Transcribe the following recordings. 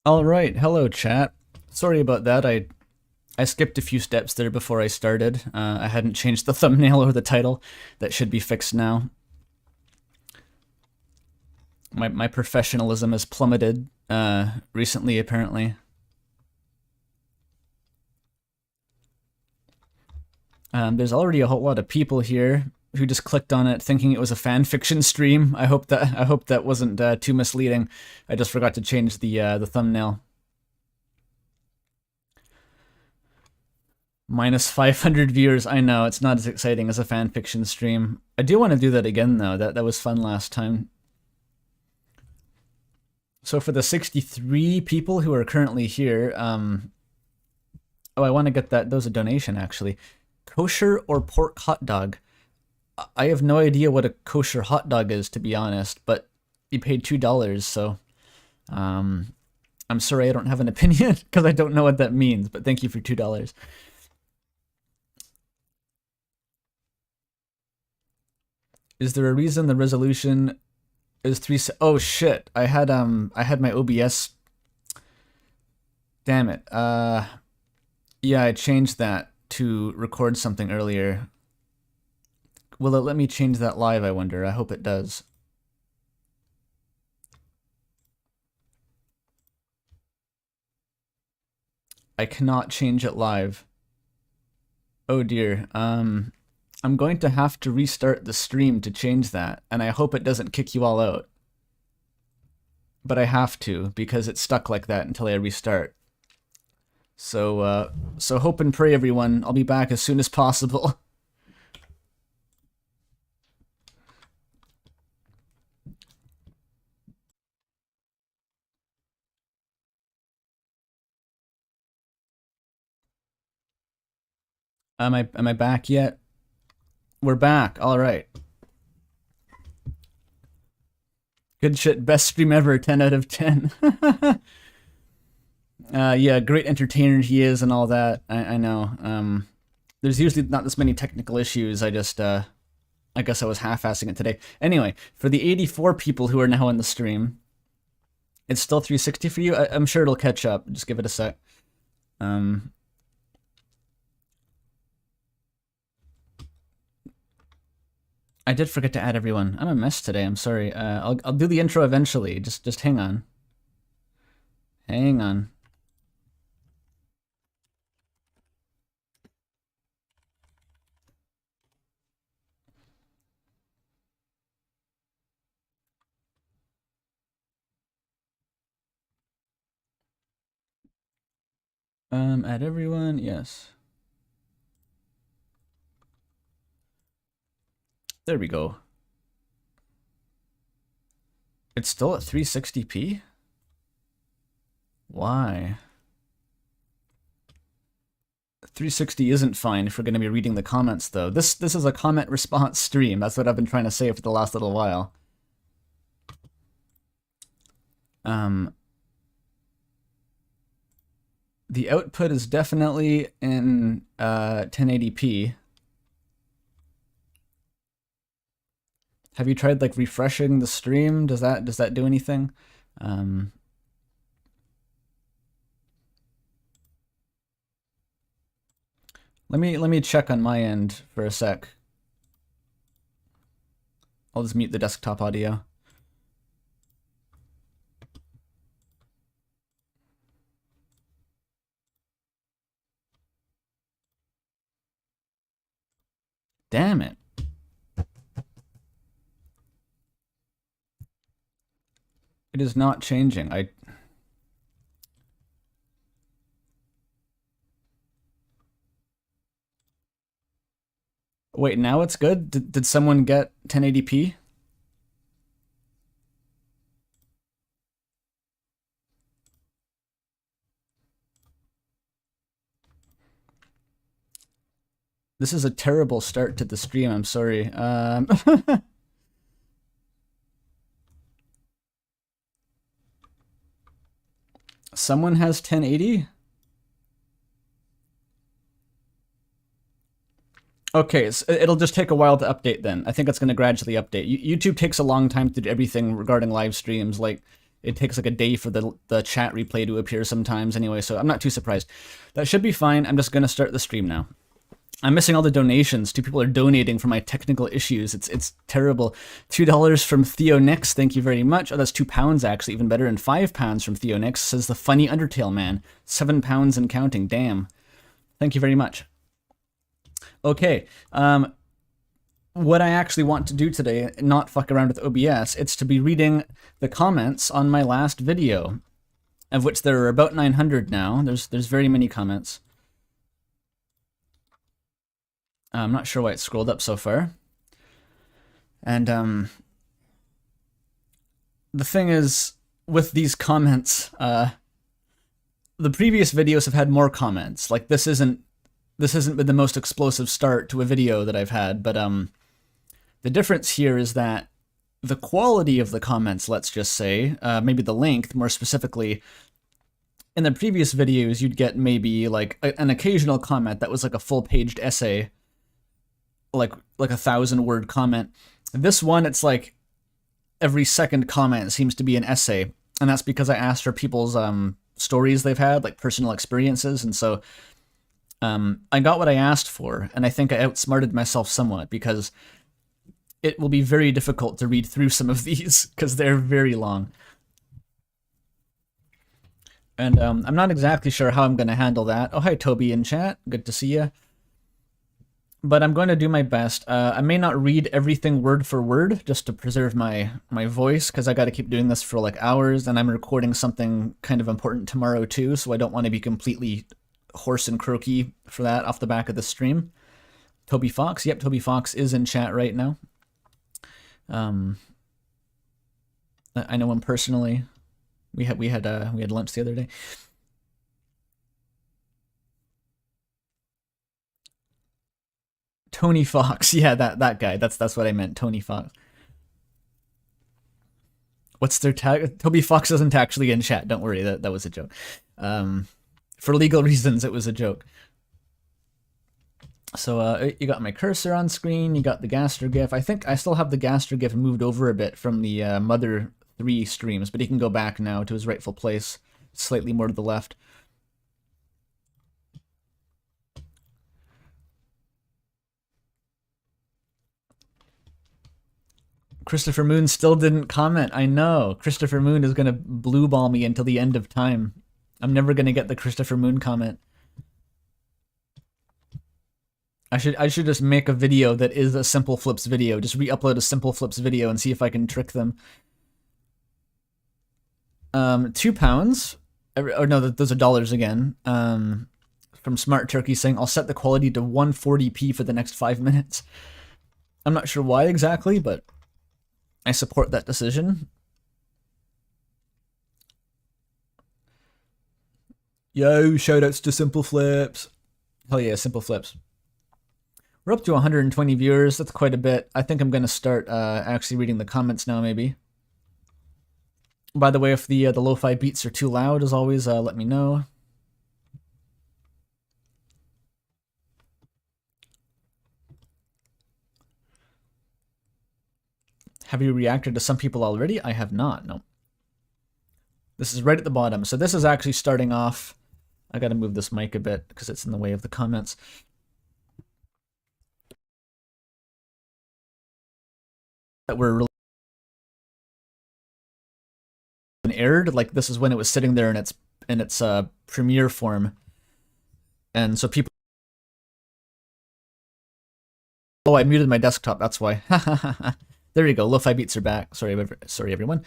All right, hello chat. Sorry about that. I skipped a few steps there before I started. I hadn't changed the thumbnail or the title. That should be fixed now. My professionalism has plummeted recently, apparently. There's already a whole lot of people here who just clicked on it thinking it was a fan fiction stream. I hope that wasn't too misleading. I just forgot to change the thumbnail. Minus 500 viewers. I know it's not as exciting as a fan fiction stream. I do want to do that again though. That was fun last time. So for the 63 people who are currently here, oh, I want to get those a donation actually. Kosher or pork hot dog? I have no idea what a kosher hot dog is, to be honest, but you paid $2, so I'm sorry I don't have an opinion because I don't know what that means, but thank you for $2. Is there a reason the resolution is 3? Oh shit! I had my OBS. Damn it. Yeah, I changed that to record something earlier. Will it let me change that live, I wonder? I hope it does. I cannot change it live. Oh dear. I'm going to have to restart the stream to change that, and I hope it doesn't kick you all out. But I have to, because it's stuck like that until I restart. So hope and pray, everyone. I'll be back as soon as possible. Am I back yet? We're back. All right. Good shit. Best stream ever. 10 out of 10. Yeah, great entertainer he is and all that. I know. There's usually not this many technical issues. I guess I was half-assing it today. Anyway, for the 84 people who are now in the stream, it's still 360 for you? I'm sure it'll catch up. Just give it a sec. I did forget to add everyone. I'm a mess today. I'm sorry. I'll do the intro eventually. Just hang on. Hang on. Add everyone. Yes. There we go. It's still at 360p? Why? 360 isn't fine if we're going to be reading the comments, though. This is a comment response stream. That's what I've been trying to say for the last little while. The output is definitely in 1080p. Have you tried like refreshing the stream? Does that do anything? Let me check on my end for a sec. I'll just mute the desktop audio. Damn it. It is not changing. Wait, now it's good? Did someone get 1080p? This is a terrible start to the stream, I'm sorry. Someone has 1080? Okay, so it'll just take a while to update then. I think it's going to gradually update. YouTube takes a long time to do everything regarding live streams. Like, it takes like a day for the chat replay to appear sometimes anyway, so I'm not too surprised. That should be fine. I'm just going to start the stream now. I'm missing all the donations. 2 people are donating for my technical issues. It's terrible. $2 from Theo Nix, thank you very much. Oh, that's £2 actually, even better. And £5 from Theo Nix, says the funny Undertale man. £7 and counting, damn. Thank you very much. Okay, what I actually want to do today, not fuck around with OBS, it's to be reading the comments on my last video, of which there are about 900 now. There's very many comments. I'm not sure why it scrolled up so far. And the thing is, with these comments, the previous videos have had more comments. Like this hasn't been the most explosive start to a video that I've had, but the difference here is that the quality of the comments, let's just say, maybe the length more specifically, in the previous videos you'd get maybe like an occasional comment that was like a full-paged essay, like a 1,000-word comment. This one, it's like every second comment seems to be an essay, and that's because I asked for people's stories they've had, like personal experiences, and so I got what I asked for, and I think I outsmarted myself somewhat, because it will be very difficult to read through some of these, because they're very long. And I'm not exactly sure how I'm going to handle that. Oh, hi, Toby in chat. Good to see you. But I'm going to do my best. I may not read everything word for word, just to preserve my voice, because I got to keep doing this for like hours, and I'm recording something kind of important tomorrow too, so I don't want to be completely hoarse and croaky for that off the back of the stream. Toby Fox, yep, Toby Fox is in chat right now. I know him personally. We had lunch the other day. Tony Fox, yeah, that guy. That's what I meant, Tony Fox. What's their tag? Toby Fox isn't actually in chat. Don't worry, that was a joke. For legal reasons, it was a joke. So you got my cursor on screen. You got the Gaster GIF. I think I still have the Gaster GIF moved over a bit from the Mother 3 streams, but he can go back now to his rightful place, slightly more to the left. Christopher Moon still didn't comment. I know. Christopher Moon is going to blue ball me until the end of time. I'm never going to get the Christopher Moon comment. I should just make a video that is a Simple Flips video. Just re-upload a Simple Flips video and see if I can trick them. £2. Or no, those are dollars again. From Smart Turkey saying, I'll set the quality to 140p for the next 5 minutes. I'm not sure why exactly, but I support that decision. Yo, shoutouts to Simple Flips. Hell yeah, Simple Flips. We're up to 120 viewers. That's quite a bit. I think I'm going to start actually reading the comments now, maybe. By the way, if the lo-fi beats are too loud, as always, let me know. Have you reacted to some people already? I have not, no. This is right at the bottom. So this is actually starting off. I gotta move this mic a bit because it's in the way of the comments. That were really aired, like this is when it was sitting there in its premiere form. And so people... Oh, I muted my desktop, that's why. There you go, lo-fi beats are back. Sorry everyone.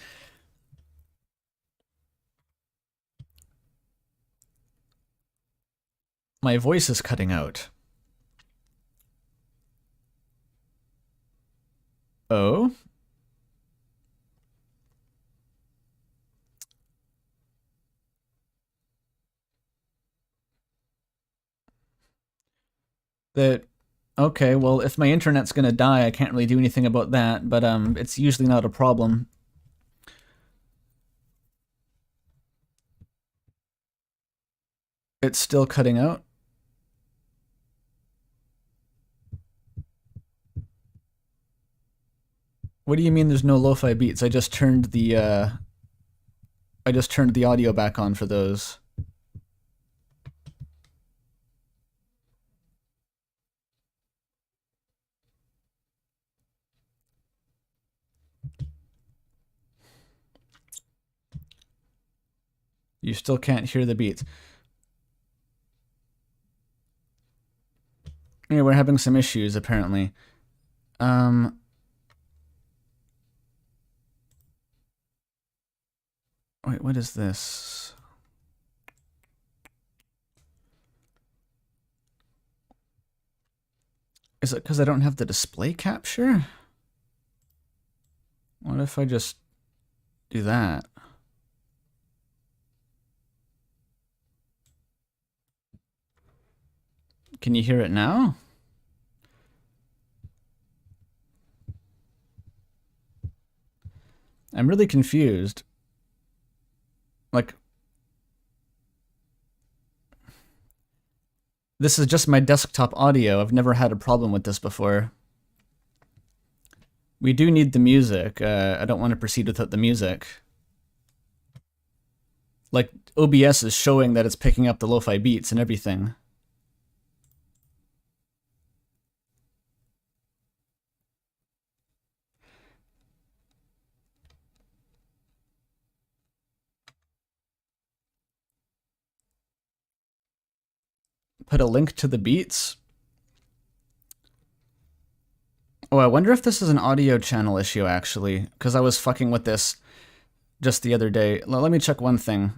My voice is cutting out. Oh? Okay, well, if my internet's gonna die, I can't really do anything about that, but it's usually not a problem. It's still cutting out. What do you mean there's no lo-fi beats? I just turned the I just turned the audio back on for those. You still can't hear the beats. Yeah, we're having some issues, apparently. Wait, what is this? Is it because I don't have the display capture? What if I just do that? Can you hear it now? I'm really confused. Like, this is just my desktop audio. I've never had a problem with this before. We do need the music. I don't want to proceed without the music. Like, OBS is showing that it's picking up the lo-fi beats and everything. Put a link to the beats. Oh, I wonder if this is an audio channel issue, actually, because I was fucking with this just the other day. Let me check one thing.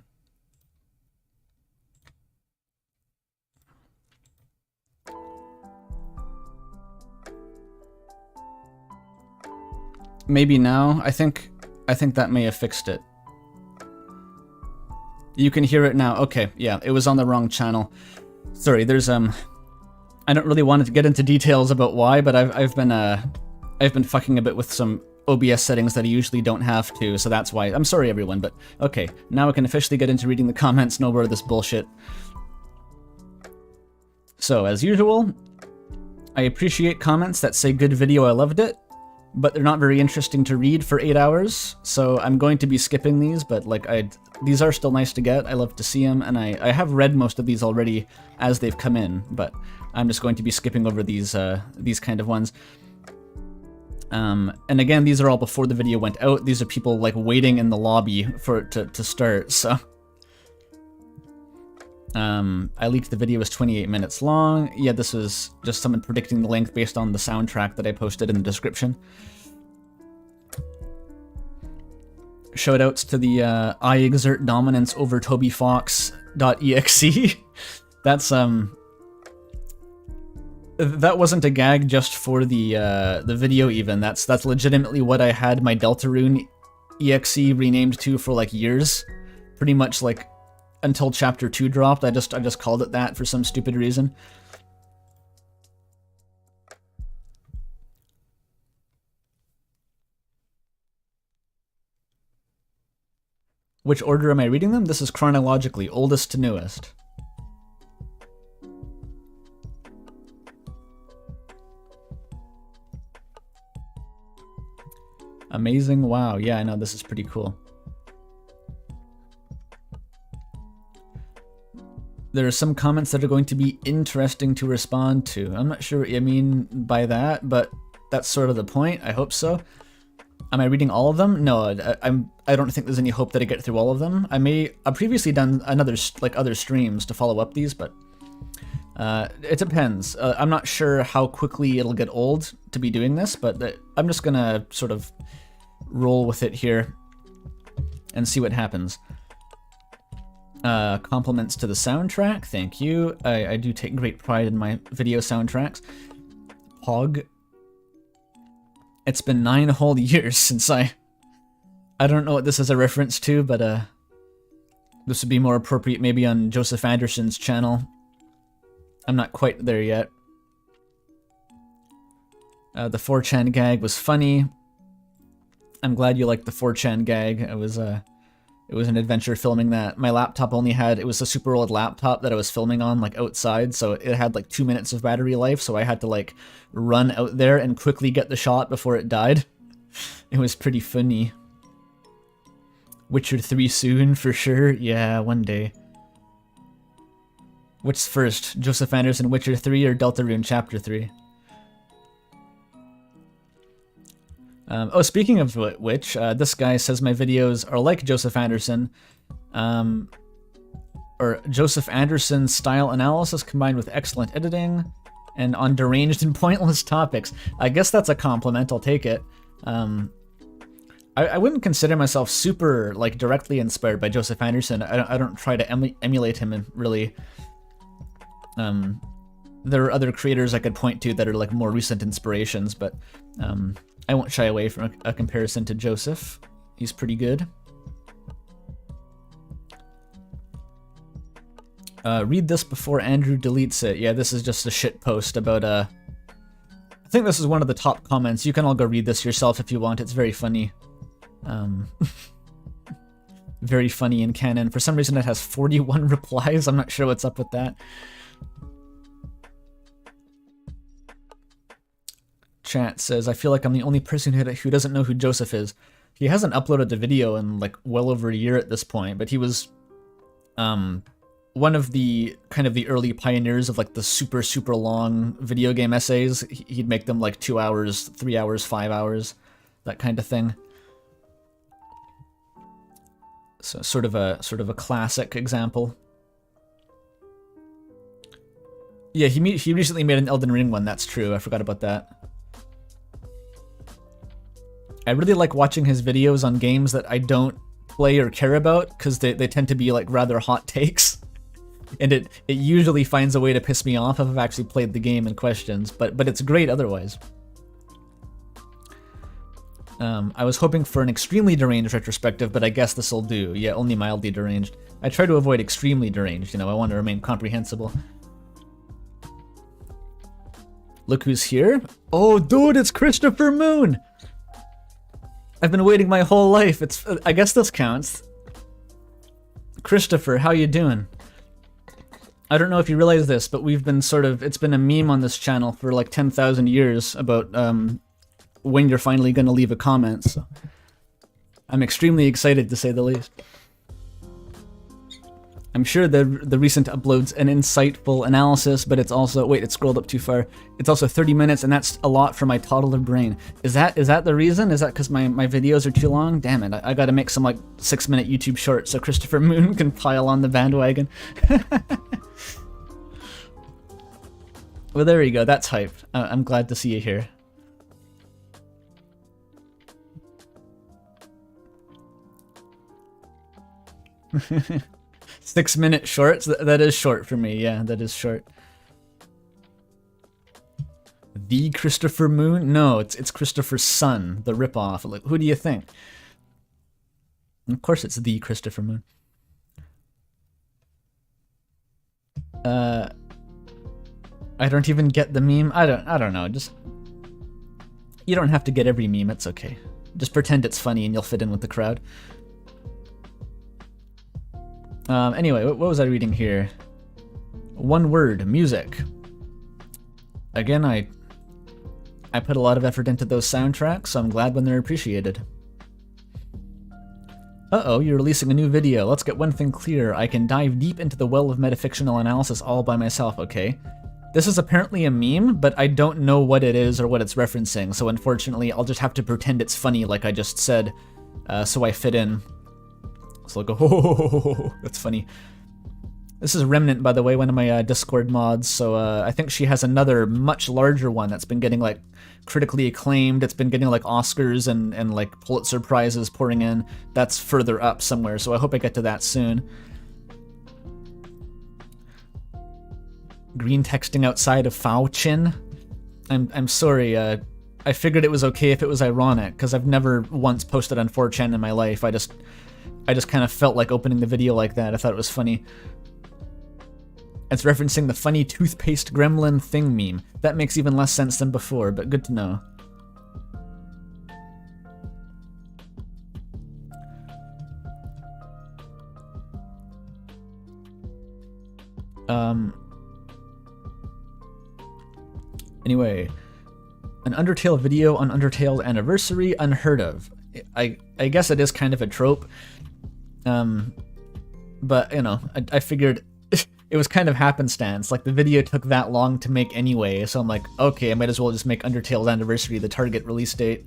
Maybe now. I think that may have fixed it. You can hear it now. Okay, yeah, it was on the wrong channel. Sorry, there's I don't really want to get into details about why, but I've been fucking a bit with some OBS settings that I usually don't have to, so that's why. I'm sorry, everyone, but okay, now I can officially get into reading the comments, no more of this bullshit. So, as usual, I appreciate comments that say good video, I loved it, but they're not very interesting to read for 8 hours, so I'm going to be skipping these, but like these are still nice to get. I love to see them, and I have read most of these already as they've come in, but I'm just going to be skipping over these kind of ones. And again, these are all before the video went out. These are people like waiting in the lobby for it to start, so. I leaked the video was 28 minutes long. Yeah, this was just someone predicting the length based on the soundtrack that I posted in the description. Shoutouts to the I exert dominance over Toby Fox.exe. That's that wasn't a gag just for the video even. That's legitimately what I had my Deltarune exe renamed to for like years. Pretty much like until chapter 2 dropped. I just called it that for some stupid reason. Which order am I reading them? This is chronologically, oldest to newest. Amazing, wow, yeah, I know, this is pretty cool. There are some comments that are going to be interesting to respond to. I'm not sure what you mean by that, but that's sort of the point, I hope so. Am I reading all of them? No, I don't think there's any hope that I get through all of them. I've previously done other streams to follow up these, but it depends. I'm not sure how quickly it'll get old to be doing this, but I'm just gonna sort of roll with it here and see what happens. Compliments to the soundtrack, thank you. I do take great pride in my video soundtracks. Pog. It's been 9 whole years since I don't know what this is a reference to, but this would be more appropriate maybe on Joseph Anderson's channel. I'm not quite there yet. The 4chan gag was funny. I'm glad you liked the 4chan gag. It was an adventure filming that. My laptop only had, it was a super old laptop that I was filming on like outside, so it had like 2 minutes of battery life, so I had to like run out there and quickly get the shot before it died. It was pretty funny. Witcher 3 soon, for sure. Yeah, one day. What's first, Joseph Anderson Witcher 3 or Deltarune Chapter 3? Oh, speaking of which, this guy says my videos are like Joseph Anderson, or Joseph Anderson's style analysis combined with excellent editing and on deranged and pointless topics. I guess that's a compliment, I'll take it. I wouldn't consider myself super, like, directly inspired by Joseph Anderson. I don't try to emulate him and really. There are other creators I could point to that are, like, more recent inspirations, but I won't shy away from a comparison to Joseph. He's pretty good. Read this before Andrew deletes it. Yeah, this is just a shit post about, I think this is one of the top comments. You can all go read this yourself if you want. It's very funny. Very funny in canon. For some reason it has 41 replies. I'm not sure what's up with that. Chat says, I feel like I'm the only person who doesn't know who Joseph is. He hasn't uploaded a video in, like, well over a year at this point, but he was one of the kind of the early pioneers of, like, the super long video game essays. He'd make them like 2 hours, 3 hours, 5 hours, that kind of thing. So sort of a classic example. Yeah, he recently made an Elden Ring one. That's true. I forgot about that. I really like watching his videos on games that I don't play or care about, because they tend to be, like, rather hot takes. And it usually finds a way to piss me off if I've actually played the game in questions, but it's great otherwise. I was hoping for an extremely deranged retrospective, but I guess this'll do. Yeah, only mildly deranged. I try to avoid extremely deranged, you know, I want to remain comprehensible. Look who's here. Oh, dude, it's Christopher Moon! I've been waiting my whole life. I guess this counts. Christopher, how you doing? I don't know if you realize this, but we've been it's been a meme on this channel for like 10,000 years about when you're finally gonna leave a comment, so I'm extremely excited to say the least. I'm sure the recent upload's an insightful analysis, but it's also, wait, it scrolled up too far. It's also 30 minutes, and that's a lot for my toddler brain. Is that the reason? Is that because my videos are too long? Damn it, I gotta make some, like, 6-minute YouTube shorts so Christopher Moon can pile on the bandwagon. Well, there you go, that's hype. I'm glad to see you here. Six-minute shorts? That is short for me, yeah, that is short. The Christopher Moon? No, it's Christopher's son, the ripoff. Like, who do you think? Of course it's the Christopher Moon. I don't even get the meme. I don't know, just... You don't have to get every meme, it's okay. Just pretend it's funny and you'll fit in with the crowd. Anyway, what was I reading here? One word, music. Again, I put a lot of effort into those soundtracks, so I'm glad when they're appreciated. Uh-oh, you're releasing a new video. Let's get one thing clear. I can dive deep into the well of metafictional analysis all by myself, okay? This is apparently a meme, but I don't know what it is or what it's referencing, so unfortunately I'll just have to pretend it's funny like I just said, so I fit in. So I'll go, oh, that's funny. This is Remnant, by the way, one of my Discord mods, so I think she has another much larger one that's been getting, like, critically acclaimed. It's been getting, like, Oscars and like, Pulitzer Prizes pouring in. That's further up somewhere, so I hope I get to that soon. Green texting outside of Fauchin. I'm sorry, I figured it was okay if it was ironic, because I've never once posted on 4chan in my life. I just kind of felt like opening the video like that. I thought it was funny. It's referencing the funny toothpaste gremlin thing meme. That makes even less sense than before, but good to know. Anyway, an Undertale video on Undertale's anniversary, unheard of. I guess it is kind of a trope. But, you know, I figured it was kind of happenstance. Like, the video took that long to make anyway, so I'm like, okay, I might as well just make Undertale's anniversary the target release date.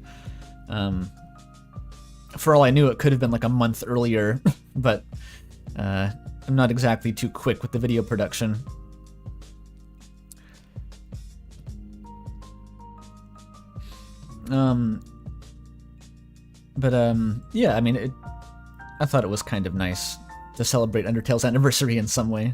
For all I knew, it could have been like a month earlier, but I'm not exactly too quick with the video production. Yeah, I mean, I thought it was kind of nice to celebrate Undertale's anniversary in some way.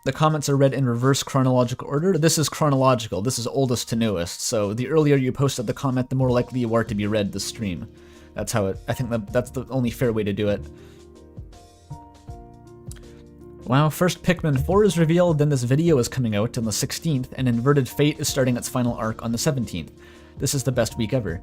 The comments are read in reverse chronological order. This is chronological. This is oldest to newest. So the earlier you posted the comment, the more likely you are to be read this stream. That's how it. I think that's the only fair way to do it. Wow, first Pikmin 4 is revealed, then this video is coming out on the 16th, and Inverted Fate is starting its final arc on the 17th. This is the best week ever.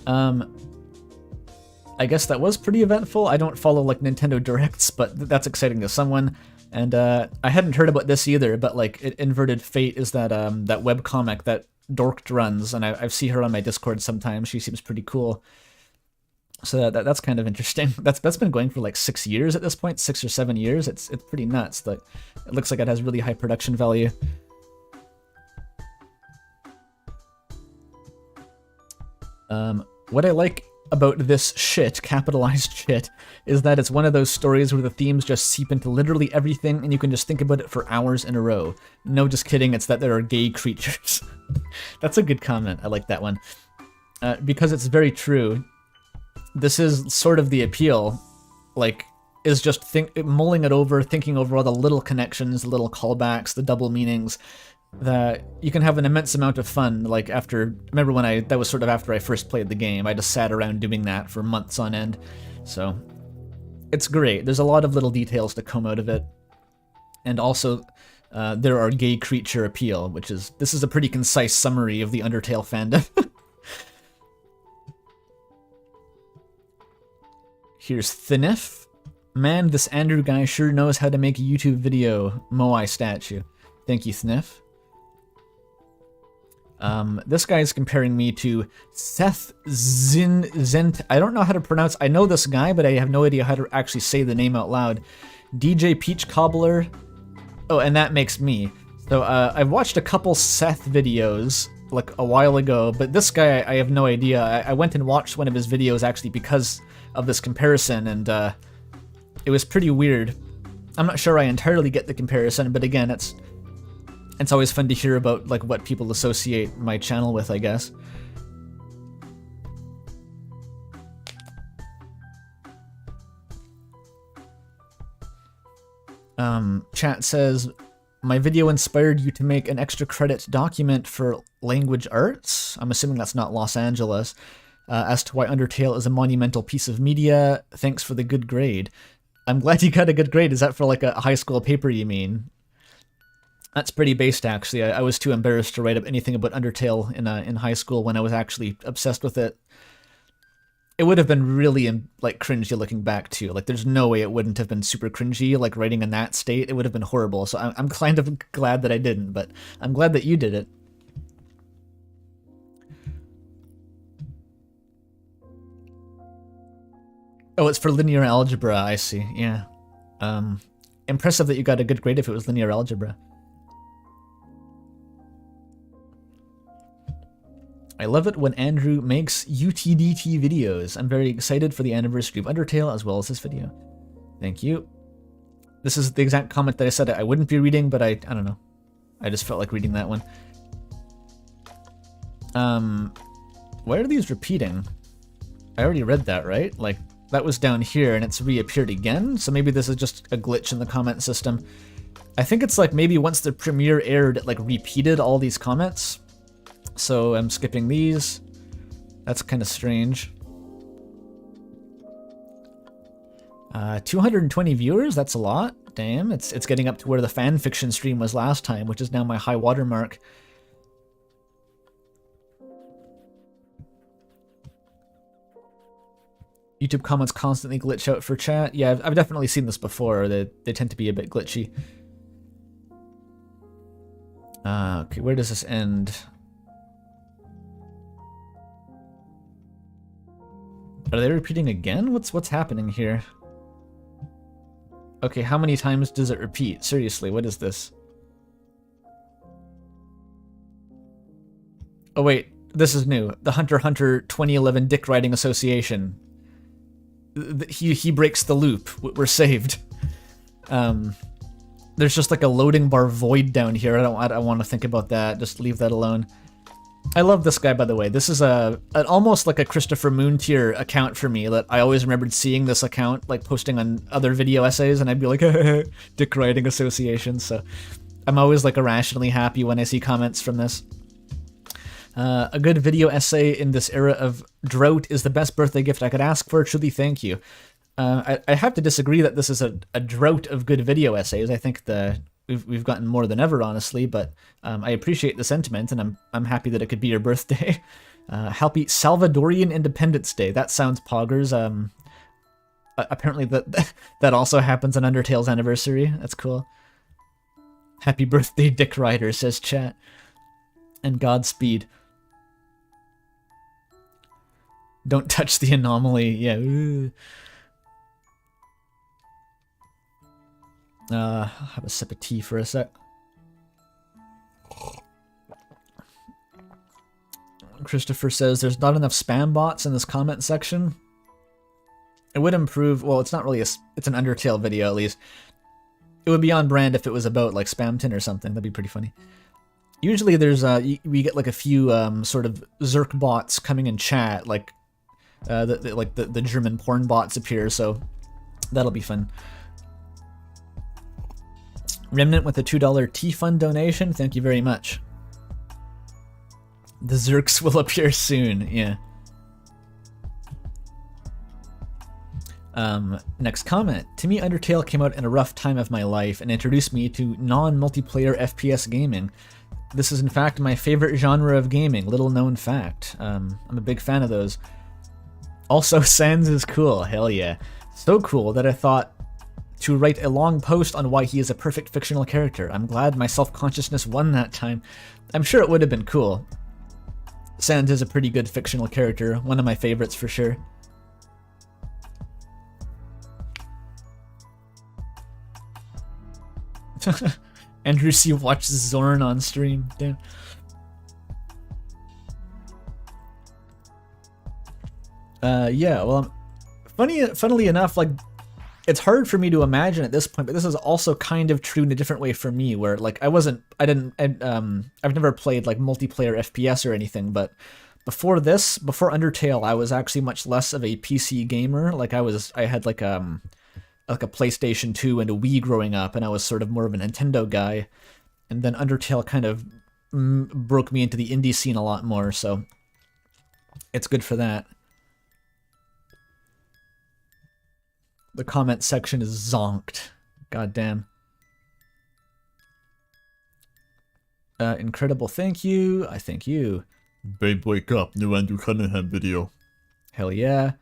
I guess that was pretty eventful. I don't follow like Nintendo Directs, but that's exciting to someone. And I hadn't heard about this either, but like Inverted Fate is that that webcomic that Dorked runs, and I see her on my Discord sometimes. She seems pretty cool. So that's kind of interesting. That's been going for like 6 years at this point, 6 or 7 years. It's pretty nuts. Like, it looks like it has really high production value. What I like about this shit, capitalized shit, is that it's one of those stories where the themes just seep into literally everything and you can just think about it for hours in a row. No, just kidding, it's that there are gay creatures. That's a good comment, I like that one. Because it's very true. This is sort of the appeal, like, is just mulling it over, thinking over all the little connections, the little callbacks, the double meanings, that you can have an immense amount of fun. Like, remember when that was sort of after I first played the game, I just sat around doing that for months on end. So, it's great. There's a lot of little details to come out of it. And also, there are gay creature appeal, this is a pretty concise summary of the Undertale fandom. Here's Thinif. Man, this Andrew guy sure knows how to make a YouTube video. Moai statue. Thank you, Thinif. This guy's comparing me to Seth Zent. I don't know how to pronounce. I know this guy, but I have no idea how to actually say the name out loud. DJ Peach Cobbler. Oh, and that makes me. So I've watched a couple Seth videos like a while ago, but this guy I have no idea. I went and watched one of his videos actually because of this comparison, and it was pretty weird. I'm not sure I entirely get the comparison, but again, it's always fun to hear about like what people associate my channel with, I guess. Chat says, my video inspired you to make an extra credit document for language arts. I'm assuming that's not Los Angeles. As to why Undertale is a monumental piece of media. Thanks for the good grade. I'm glad you got a good grade. Is that for like a high school paper, you mean? That's pretty based, actually. I was too embarrassed to write up anything about Undertale in high school when I was actually obsessed with it. It would have been really like cringy looking back too. Like, there's no way it wouldn't have been super cringy, like writing in that state. It would have been horrible. So I'm kind of glad that I didn't, but I'm glad that you did it. Oh, it's for linear algebra, I see, yeah. Impressive that you got a good grade if it was linear algebra. I love it when Andrew makes UTDT videos. I'm very excited for the anniversary of Undertale as well as this video. Thank you. This is the exact comment that I said I wouldn't be reading, but I don't know. I just felt like reading that one. Why are these repeating? I already read that, right? Like, that was down here and it's reappeared again, so maybe this is just a glitch in the comment system. I think it's like maybe once the premiere aired, it like repeated all these comments. So I'm skipping these. That's kind of strange. 220 viewers, that's a lot. Damn, it's getting up to where the fanfiction stream was last time, which is now my high water mark. YouTube comments constantly glitch out for chat. Yeah, I've definitely seen this before. They tend to be a bit glitchy. Okay, where does this end? Are they repeating again? What's happening here? Okay, how many times does it repeat? Seriously, what is this? Oh wait, this is new. The Hunter x Hunter 2011 Dick Riding Association. He breaks the loop. We're saved. There's just like a loading bar void down here. I don't want to think about that. Just leave that alone. I love this guy, by the way. This is an almost like a Christopher Moon tier account for me. That I always remembered seeing this account, like posting on other video essays, and I'd be like, Dick Riding Association. So I'm always like irrationally happy when I see comments from this. A good video essay in this era of drought is the best birthday gift I could ask for. Truly, thank you. I have to disagree that this is a drought of good video essays. I think we've gotten more than ever, honestly, but I appreciate the sentiment, and I'm happy that it could be your birthday. Happy Salvadorian Independence Day. That sounds poggers. Apparently that also happens on Undertale's anniversary. That's cool. Happy birthday, Dick Rider, says chat. And Godspeed. Don't touch the anomaly. Yeah. Ooh. I'll have a sip of tea for a sec. Christopher says there's not enough spam bots in this comment section. It would improve. Well, it's not really it's an Undertale video, at least. It would be on brand if it was about like Spamton or something. That'd be pretty funny. Usually there's we get like a few sort of Zerk bots coming in chat, like the German porn bots appear, so that'll be fun. Remnant with a $2 T-Fund donation, thank you very much. The Zerks will appear soon, yeah. Next comment. To me, Undertale came out in a rough time of my life and introduced me to non-multiplayer FPS gaming. This is in fact my favorite genre of gaming, little known fact. I'm a big fan of those. Also, Sans is cool, hell yeah. So cool that I thought to write a long post on why he is a perfect fictional character. I'm glad my self-consciousness won that time. I'm sure it would have been cool. Sans is a pretty good fictional character, one of my favorites for sure. Andrew C. watches Zorn on stream. Damn. Yeah, well, funnily enough, like, it's hard for me to imagine at this point, but this is also kind of true in a different way for me, where, like, I've never played, like, multiplayer FPS or anything, but before Undertale, I was actually much less of a PC gamer. Like, I had, like a PlayStation 2 and a Wii growing up, and I was sort of more of a Nintendo guy, and then Undertale kind of broke me into the indie scene a lot more, so it's good for that. The comment section is zonked. God damn. Incredible, thank you. I thank you. Babe, wake up. New Andrew Cunningham video. Hell yeah.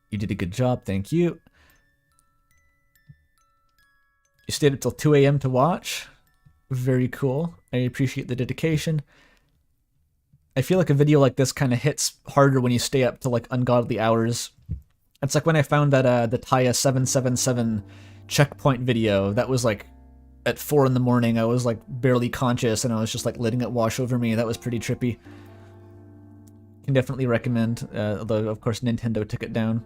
You did a good job, thank you. You stayed up till 2 a.m. to watch. Very cool. I appreciate the dedication. I feel like a video like this kind of hits harder when you stay up till like ungodly hours. It's like when I found that the Taya 777 checkpoint video that was like at 4 in the morning. I was like barely conscious and I was just like letting it wash over me. That was pretty trippy. Can definitely recommend, although of course Nintendo took it down.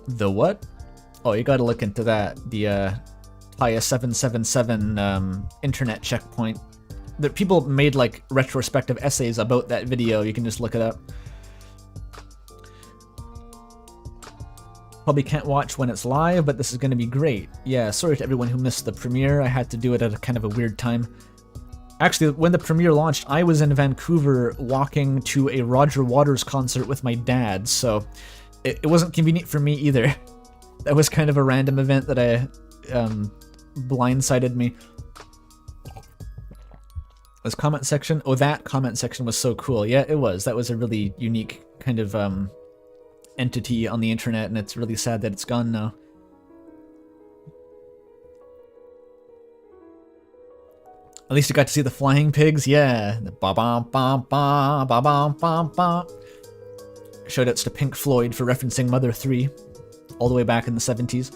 The what? Oh, you gotta look into that. The Taya 777 internet checkpoint. The people made like retrospective essays about that video. You can just look it up. Probably can't watch when it's live, but this is going to be great. Yeah, sorry to everyone who missed the premiere. I had to do it at a kind of a weird time. Actually, when the premiere launched, I was in Vancouver walking to a Roger Waters concert with my dad, so it wasn't convenient for me either. That was kind of a random event that blindsided me. This comment section, oh, that comment section was so cool. Yeah, it was. That was a really unique kind of entity on the internet, and it's really sad that it's gone now. At least you got to see the flying pigs, yeah. The ba-bum-bum-bum, ba-bum-bum-bum. Shoutouts to Pink Floyd for referencing Mother 3, all the way back in the 70s.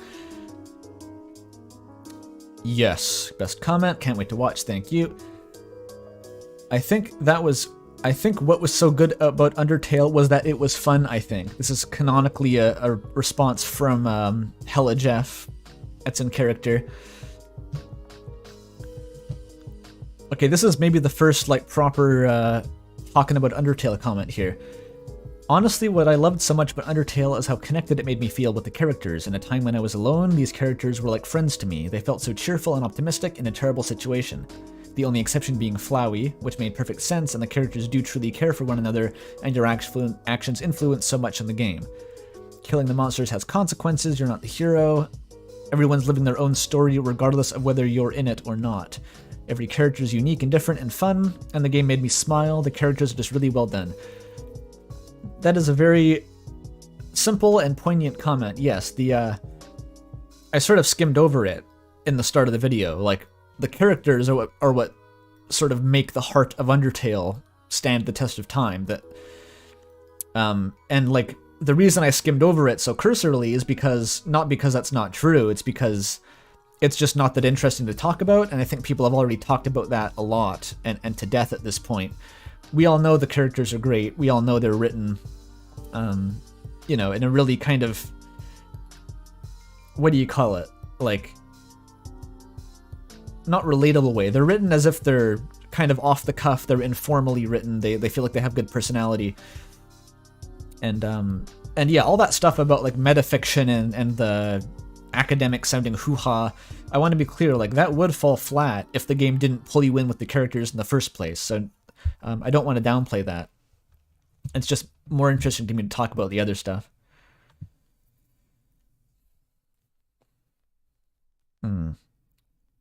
Yes, best comment, can't wait to watch, thank you. I think what was so good about Undertale was that it was fun, I think. This is canonically a response from Hella Jeff. That's in character. Okay, this is maybe the first, like, proper talking about Undertale comment here. Honestly, what I loved so much about Undertale is how connected it made me feel with the characters. In a time when I was alone, these characters were like friends to me. They felt so cheerful and optimistic in a terrible situation. The only exception being Flowey, which made perfect sense, and the characters do truly care for one another, and your actions influence so much in the game. Killing the monsters has consequences, you're not the hero. Everyone's living their own story regardless of whether you're in it or not. Every character is unique and different and fun, and the game made me smile. The characters are just really well done. That is a very simple and poignant comment. Yes, I sort of skimmed over it in the start of the video. Like, the characters are what sort of make the heart of Undertale stand the test of time. And like, the reason I skimmed over it so cursorily is not because that's not true, it's because it's just not that interesting to talk about, and I think people have already talked about that a lot, and to death at this point. We all know the characters are great, we all know they're written, you know, in a really kind of, what do you call it? Like, not relatable way. They're written as if they're kind of off the cuff, they're informally written, they feel like they have good personality. And yeah, all that stuff about like metafiction and the academic sounding hoo-ha, I want to be clear, like that would fall flat if the game didn't pull you in with the characters in the first place, so I don't want to downplay that. It's just more interesting to me to talk about the other stuff.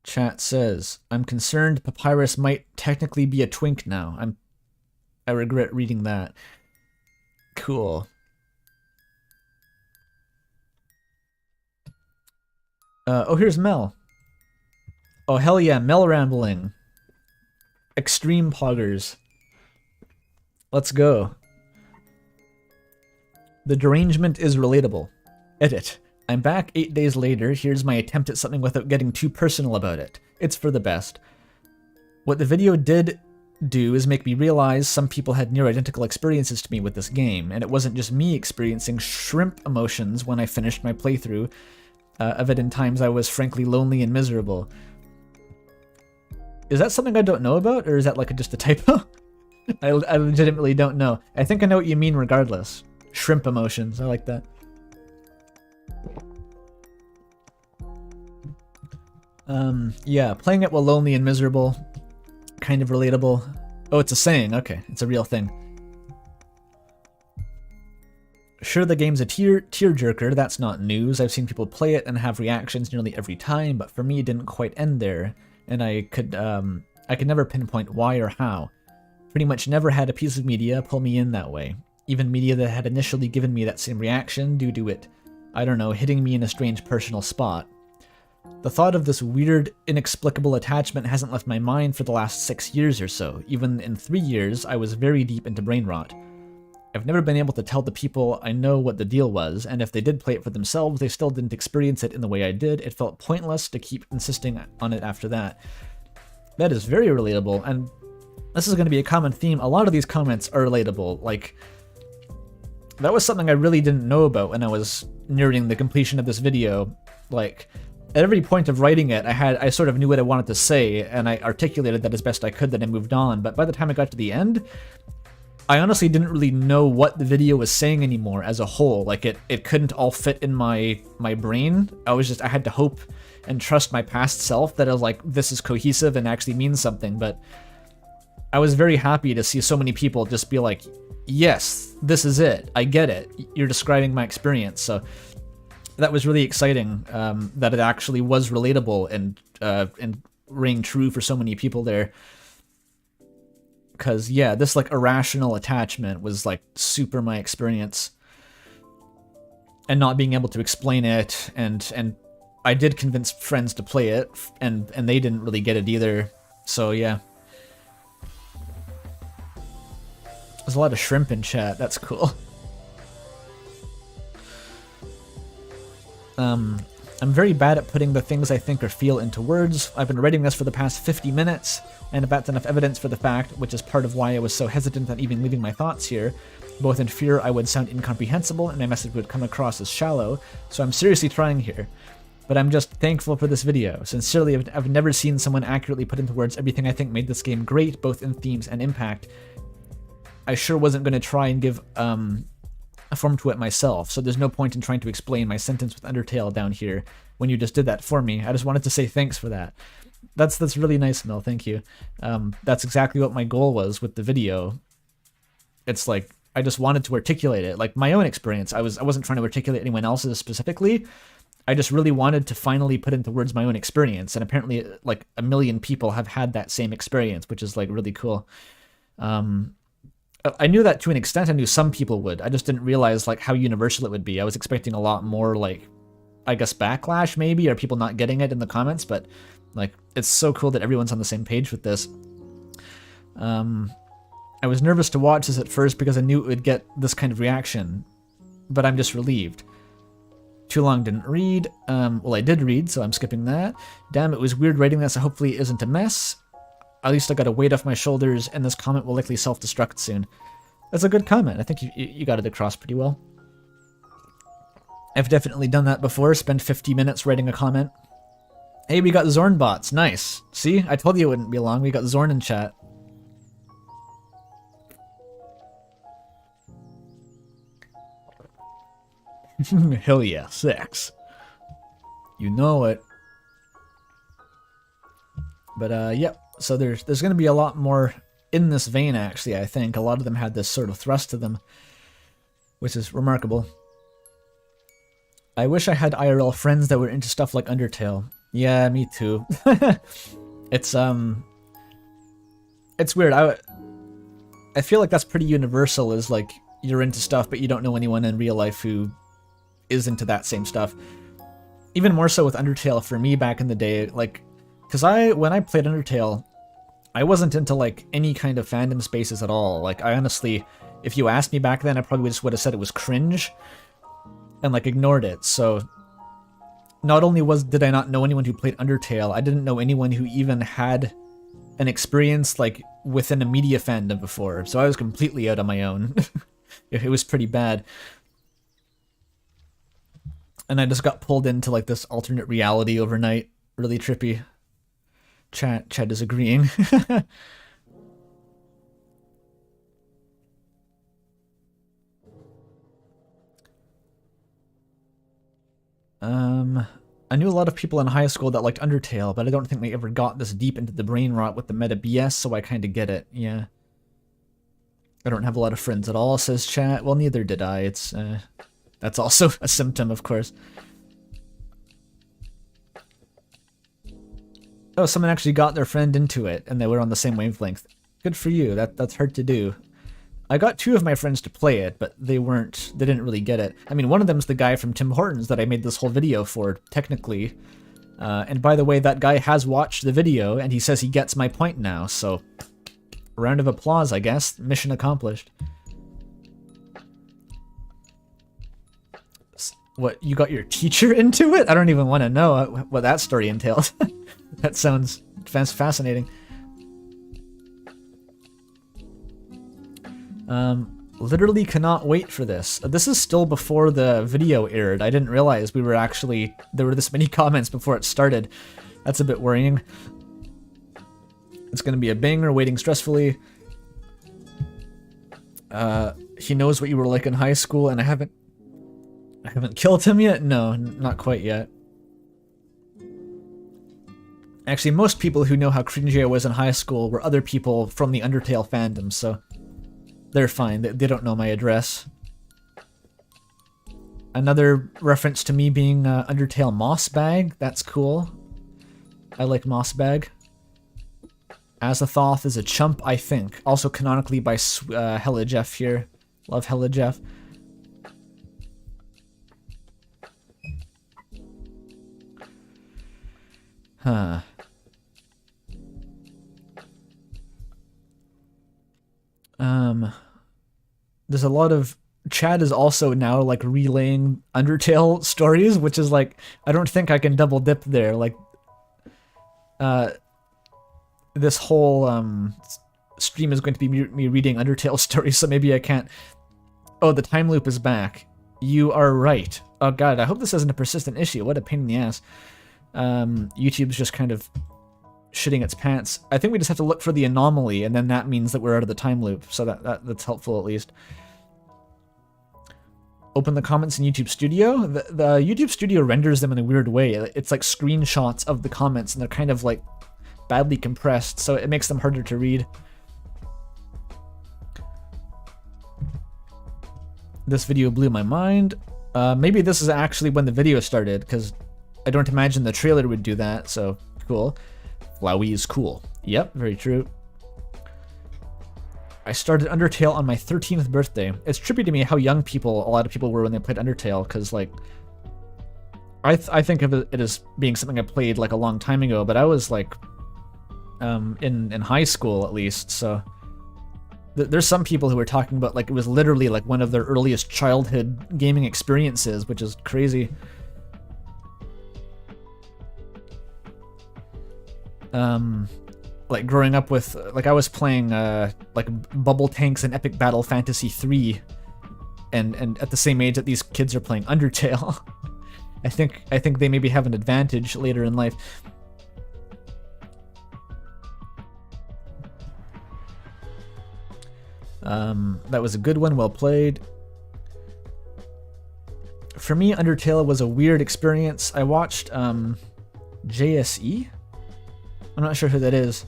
Chat says, I'm concerned Papyrus might technically be a twink now. I regret reading that. Cool. Oh, here's Mel. Oh, hell yeah, Mel rambling. Extreme poggers. Let's go. The derangement is relatable. Edit. I'm back 8 days later. Here's my attempt at something without getting too personal about it. It's for the best. What the video did do is make me realize some people had near identical experiences to me with this game, and it wasn't just me experiencing shrimp emotions when I finished my playthrough of it in times I was frankly lonely and miserable. Is that something I don't know about, or is that like just a typo? I legitimately don't know. I think I know what you mean regardless. Shrimp emotions, I like that. Yeah, playing it while lonely and miserable, kind of relatable. Oh, it's a saying, okay, it's a real thing. Sure, the game's a tearjerker, that's not news. I've seen people play it and have reactions nearly every time, but for me it didn't quite end there, and I could never pinpoint why or how. Pretty much never had a piece of media pull me in that way. Even media that had initially given me that same reaction due to it, I don't know, hitting me in a strange personal spot. The thought of this weird, inexplicable attachment hasn't left my mind for the last 6 years or so. Even in 3 years, I was very deep into brain rot. I've never been able to tell the people I know what the deal was, and if they did play it for themselves, they still didn't experience it in the way I did. It felt pointless to keep insisting on it after that. That is very relatable, and this is going to be a common theme. A lot of these comments are relatable. Like, that was something I really didn't know about when I was nearing the completion of this video. Like, at every point of writing it, I sort of knew what I wanted to say, and I articulated that as best I could, then I moved on. But by the time I got to the end, I honestly didn't really know what the video was saying anymore as a whole. Like, it couldn't all fit in my brain. I had to hope and trust my past self that I was like, this is cohesive and actually means something. But I was very happy to see so many people just be like, yes, this is it. I get it. You're describing my experience. So that was really exciting, that it actually was relatable and rang true for so many people there. Because, yeah, this, like, irrational attachment was, like, super my experience. And not being able to explain it, and I did convince friends to play it, and they didn't really get it either. So yeah. There's a lot of shrimp in chat. That's cool. I'm very bad at putting the things I think or feel into words. I've been writing this for the past 50 minutes, and that's enough evidence for the fact, which is part of why I was so hesitant on even leaving my thoughts here, both in fear I would sound incomprehensible and my message would come across as shallow, so I'm seriously trying here. But I'm just thankful for this video. Sincerely, I've never seen someone accurately put into words everything I think made this game great, both in themes and impact. I sure wasn't going to try and give a form to it myself, so there's no point in trying to explain my sentence with Undertale down here when you just did that for me. I just wanted to say thanks for that. That's really nice, Mel, thank you. That's exactly what my goal was with the video. It's like, I just wanted to articulate it, like my own experience. I wasn't trying to articulate anyone else's specifically. I just really wanted to finally put into words my own experience, and apparently like 1 million people have had that same experience, which is like really cool. I knew that to an extent. I knew some people would. I just didn't realize like how universal it would be. I was expecting a lot more like, I guess, backlash maybe, or people not getting it in the comments, but like it's so cool that everyone's on the same page with this. I was nervous to watch this at first because I knew it would get this kind of reaction, but I'm just relieved. Too long didn't read. Well, I did read, so I'm skipping that. Damn, it was weird writing this. I hopefully it isn't a mess. At least I got a weight off my shoulders, and this comment will likely self-destruct soon. That's a good comment. I think you got it across pretty well. I've definitely done that before, spent 50 minutes writing a comment. Hey, we got Zorn bots. Nice. See? I told you it wouldn't be long. We got Zorn in chat. Hell yeah, 6. You know it. But, yep. So there's going to be a lot more in this vein, actually, I think. A lot of them had this sort of thrust to them, which is remarkable. I wish I had IRL friends that were into stuff like Undertale. Yeah, me too. It's weird. I feel like that's pretty universal, is like, you're into stuff, but you don't know anyone in real life who is into that same stuff. Even more so with Undertale for me back in the day, like, because when I played Undertale, I wasn't into like any kind of fandom spaces at all. Like, I honestly, if you asked me back then, I probably just would have said it was cringe and like ignored it. So not only did I not know anyone who played Undertale, I didn't know anyone who even had an experience like within a media fandom before. So I was completely out on my own. It was pretty bad. And I just got pulled into like this alternate reality overnight. Really trippy. Chat is agreeing. I knew a lot of people in high school that liked Undertale, but I don't think they ever got this deep into the brain rot with the meta BS, so I kind of get it, yeah. I don't have a lot of friends at all, says chat. Well, neither did I. It's, that's also a symptom, of course. Oh, someone actually got their friend into it, and they were on the same wavelength. Good for you. That's hard to do. I got 2 of my friends to play it, but they didn't really get it. I mean, one of them's the guy from Tim Hortons that I made this whole video for, technically. And by the way, that guy has watched the video, and he says he gets my point now, so... round of applause, I guess. Mission accomplished. What, you got your teacher into it? I don't even want to know what that story entails. That sounds fascinating. Literally cannot wait for this. This is still before the video aired. I didn't realize there were this many comments before it started. That's a bit worrying. It's gonna be a banger, waiting stressfully. He knows what you were like in high school, and I haven't killed him yet? No, not quite yet. Actually, most people who know how cringy I was in high school were other people from the Undertale fandom, so they're fine. They don't know my address. Another reference to me being Undertale Mossbag. That's cool. I like Mossbag. Azathoth is a chump, I think. Also canonically by Hella Jeff here. Love Hella Jeff. Huh. There's a lot of Chad is also now like relaying Undertale stories, which is like I don't think I can double dip there. Like, this whole stream is going to be me reading Undertale stories, so maybe I can't. Oh, the time loop is back. You are right. Oh god, I hope this isn't a persistent issue. What a pain in the ass. YouTube's just kind of shitting its pants. I think we just have to look for the anomaly, and then that means that we're out of the time loop, so that's helpful at least. Open the comments in YouTube Studio. The YouTube Studio renders them in a weird way. It's like screenshots of the comments, and they're kind of like badly compressed, so it makes them harder to read. This video blew my mind. Maybe this is actually when the video started, because I don't imagine the trailer would do that, so cool. Flowey is cool. Yep, very true. I started Undertale on my 13th birthday. It's trippy to me how young a lot of people were when they played Undertale, because like, I think of it as being something I played like a long time ago, but I was like, in high school at least, so there's some people who are talking about like it was literally like one of their earliest childhood gaming experiences, which is crazy. Like growing up with, like I was playing like Bubble Tanks and Epic Battle Fantasy 3, and at the same age that these kids are playing Undertale. I think they maybe have an advantage later in life. That was a good one, well played. For me, Undertale was a weird experience. I watched JSE? I'm not sure who that is.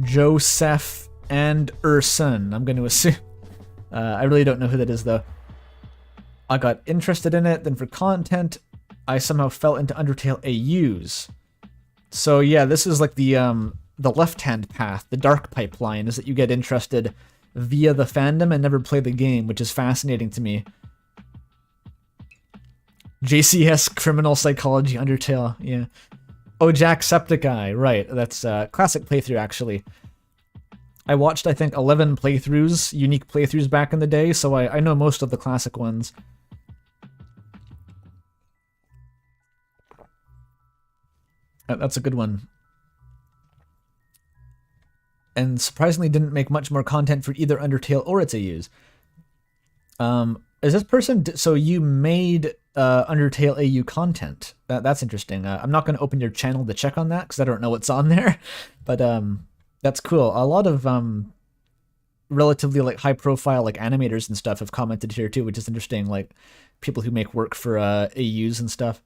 Joseph and Urson, I'm going to assume. I really don't know who that is, though. I got interested in it, then for content, I somehow fell into Undertale AUs. So yeah, this is like the left-hand path, the dark pipeline, is that you get interested via the fandom and never play the game, which is fascinating to me. JCS Criminal Psychology Undertale, yeah. Oh, Jacksepticeye, right, that's a classic playthrough, actually. I watched, I think, 11 playthroughs, unique playthroughs back in the day, so I know most of the classic ones. That's a good one. And surprisingly didn't make much more content for either Undertale or its AUs. Is this person... So you made Undertale AU content. That's interesting. I'm not going to open your channel to check on that, because I don't know what's on there. But that's cool. A lot of relatively like high-profile like animators and stuff have commented here too, which is interesting. Like people who make work for AUs and stuff.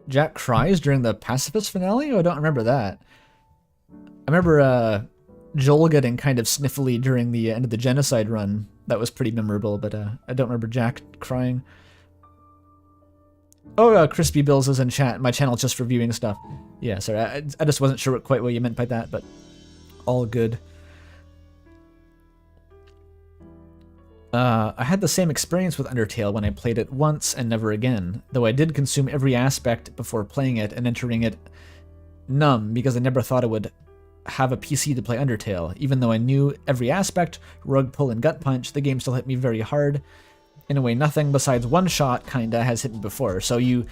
Jack cries during the pacifist finale? Oh, I don't remember that. I remember Joel getting kind of sniffly during the end of the genocide run. That was pretty memorable, but I don't remember Jack crying. Oh, Crispy Bills is in chat. My channel's just for viewing stuff. Yeah, sorry. I just wasn't sure quite what you meant by that, but all good. I had the same experience with Undertale when I played it once and never again, though I did consume every aspect before playing it and entering it numb because I never thought I would have a PC to play Undertale. Even though I knew every aspect, rug pull and gut punch, the game still hit me very hard. In a way, nothing besides one shot kinda has hit me before. So a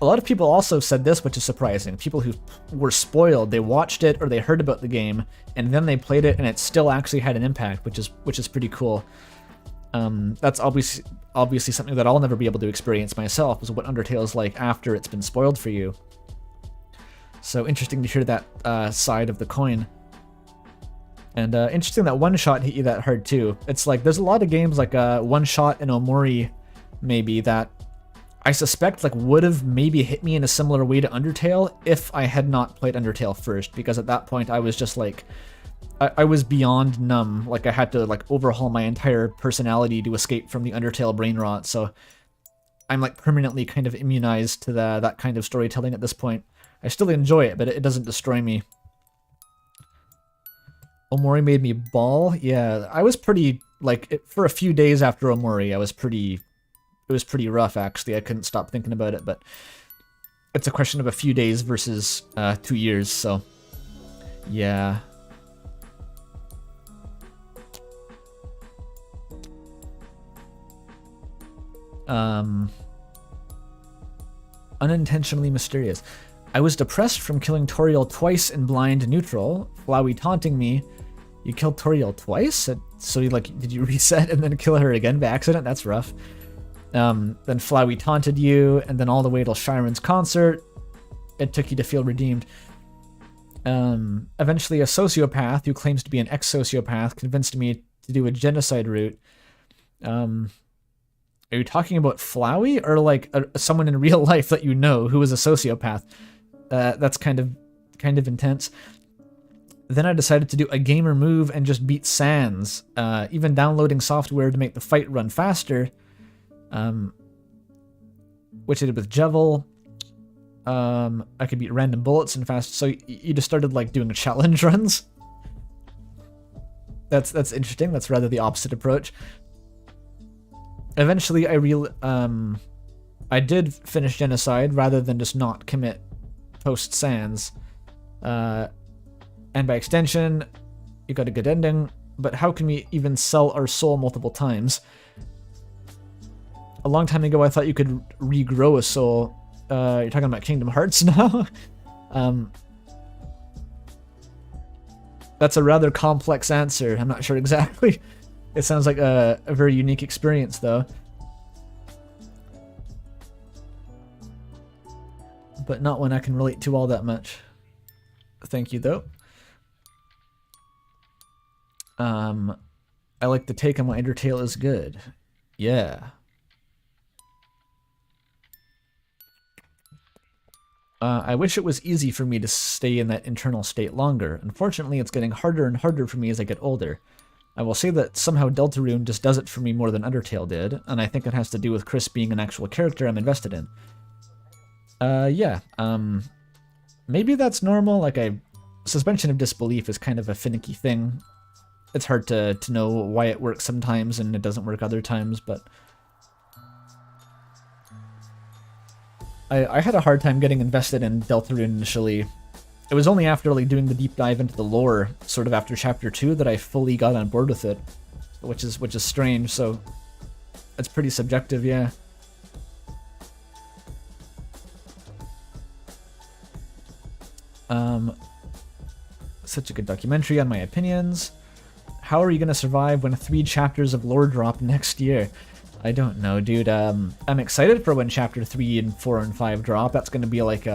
lot of people also said this, which is surprising. People who were spoiled, they watched it or they heard about the game, and then they played it and it still actually had an impact, which is pretty cool. That's obviously something that I'll never be able to experience myself, is what Undertale is like after it's been spoiled for you. So interesting to hear that side of the coin. And interesting that One Shot hit you that hard too. It's like, there's a lot of games like One Shot and Omori, maybe, that I suspect like would have maybe hit me in a similar way to Undertale if I had not played Undertale first, because at that point I was just like, I was beyond numb. Like I had to like overhaul my entire personality to escape from the Undertale brain rot. So I'm like permanently kind of immunized to that kind of storytelling at this point. I still enjoy it, but it doesn't destroy me. Omori made me bawl. Yeah, I was pretty like for a few days after Omori, I was pretty it was pretty rough, actually. I couldn't stop thinking about it, but it's a question of a few days versus 2 years, so yeah. Unintentionally mysterious. I was depressed from killing Toriel twice in blind neutral. Flowey taunting me. You killed Toriel twice? So you did you reset and then kill her again by accident? That's rough. Then Flowey taunted you, and then all the way till Shiren's concert. It took you to feel redeemed. Eventually a sociopath who claims to be an ex-sociopath convinced me to do a genocide route. Are you talking about Flowey, or like someone in real life that you know who is a sociopath? That's kind of intense. Then I decided to do a gamer move and just beat Sans, even downloading software to make the fight run faster, which I did with Jevil. I could beat random bullets and fast. So you just started like doing challenge runs. That's interesting. That's rather the opposite approach. Eventually, I did finish Genocide rather than just not commit post Sans. And by extension, you got a good ending, but how can we even sell our soul multiple times? A long time ago, I thought you could regrow a soul. You're talking about Kingdom Hearts now? That's a rather complex answer. I'm not sure exactly. It sounds like a very unique experience, though. But not one I can relate to all that much. Thank you, though. I like the take on why Undertale is good. Yeah. I wish it was easy for me to stay in that internal state longer. Unfortunately, it's getting harder and harder for me as I get older. I will say that somehow Deltarune just does it for me more than Undertale did, and I think it has to do with Chris being an actual character I'm invested in. Yeah, maybe that's normal. Suspension of disbelief is kind of a finicky thing. It's hard to know why it works sometimes and it doesn't work other times, but I had a hard time getting invested in Deltarune initially. It was only after doing the deep dive into the lore, sort of after chapter 2, that I fully got on board with it, which is strange. So it's pretty subjective, yeah. Such a good documentary on my opinions. How are you gonna survive when 3 chapters of lore drop next year? I don't know, dude. I'm excited for when chapter 3 and 4 and 5 drop. That's gonna be like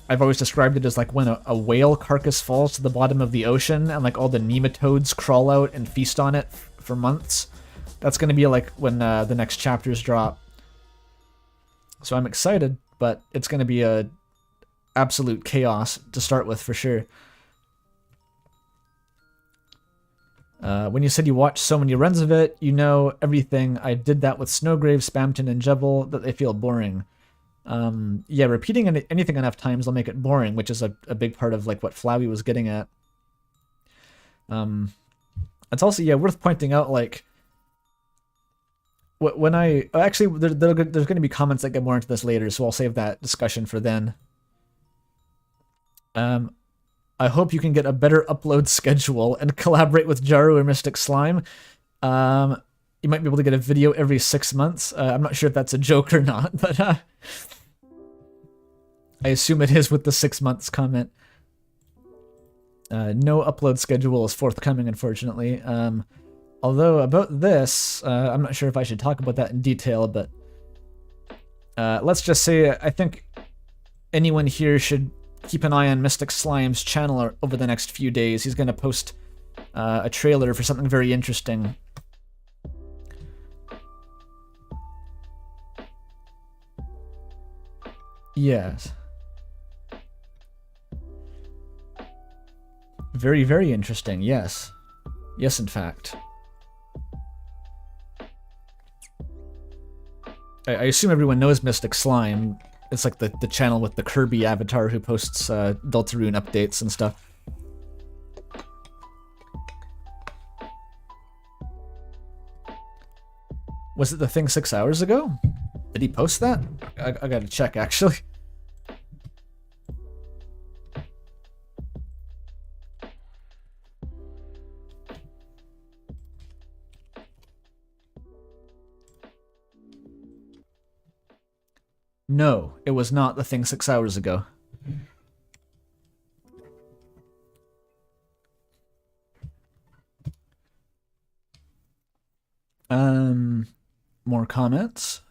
I've always described it as like when a whale carcass falls to the bottom of the ocean and like all the nematodes crawl out and feast on it for months. That's gonna be like when the next chapters drop. So I'm excited, but it's gonna be a absolute chaos to start with for sure. When you said you watched so many runs of it, you know everything. I did that with Snowgrave, Spamton, and Jevil, that they feel boring. Yeah, repeating anything enough times will make it boring, which is a big part of like what Flowey was getting at. It's also, yeah, worth pointing out, like, when actually, there's going to be comments that get more into this later, so I'll save that discussion for then. I hope you can get a better upload schedule and collaborate with Jaru or Mystic Slime. You might be able to get a video every 6 months. I'm not sure if that's a joke or not, but I assume it is with the 6 months comment. No upload schedule is forthcoming, unfortunately. Although about this, I'm not sure if I should talk about that in detail, but let's just say I think anyone here should keep an eye on Mystic Slime's channel over the next few days. He's going to post a trailer for something very interesting. Yes. Very, very interesting, yes. Yes, in fact. I assume everyone knows Mystic Slime. It's like the channel with the Kirby avatar who posts Deltarune updates and stuff. Was it the thing 6 hours ago? Did he post that? I gotta check, actually. No, it was not the thing 6 hours ago. More comments.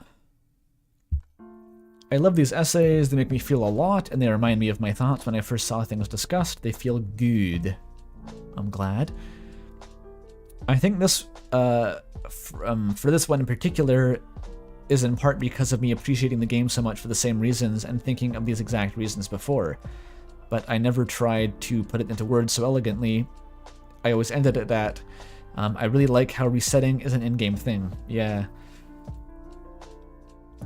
I love these essays. They make me feel a lot, and they remind me of my thoughts when I first saw things discussed. They feel good. I'm glad. I think this, for this one in particular, is in part because of me appreciating the game so much for the same reasons and thinking of these exact reasons before. But I never tried to put it into words so elegantly. I always ended at that. I really like how resetting is an in-game thing. Yeah.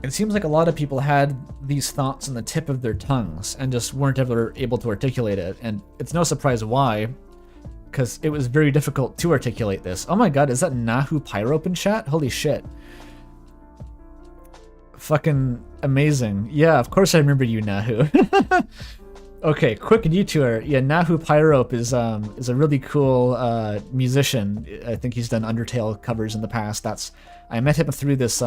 It seems like a lot of people had these thoughts on the tip of their tongues and just weren't ever able to articulate it. And it's no surprise why, because it was very difficult to articulate this. Oh my god, is that Nahu Pyrope in chat? Holy shit. Fucking amazing. Yeah, of course I remember you, Nahu. Okay, quick detour. Yeah, Nahu Pyrope is a really cool musician. I think he's done Undertale covers in the past. I met him through this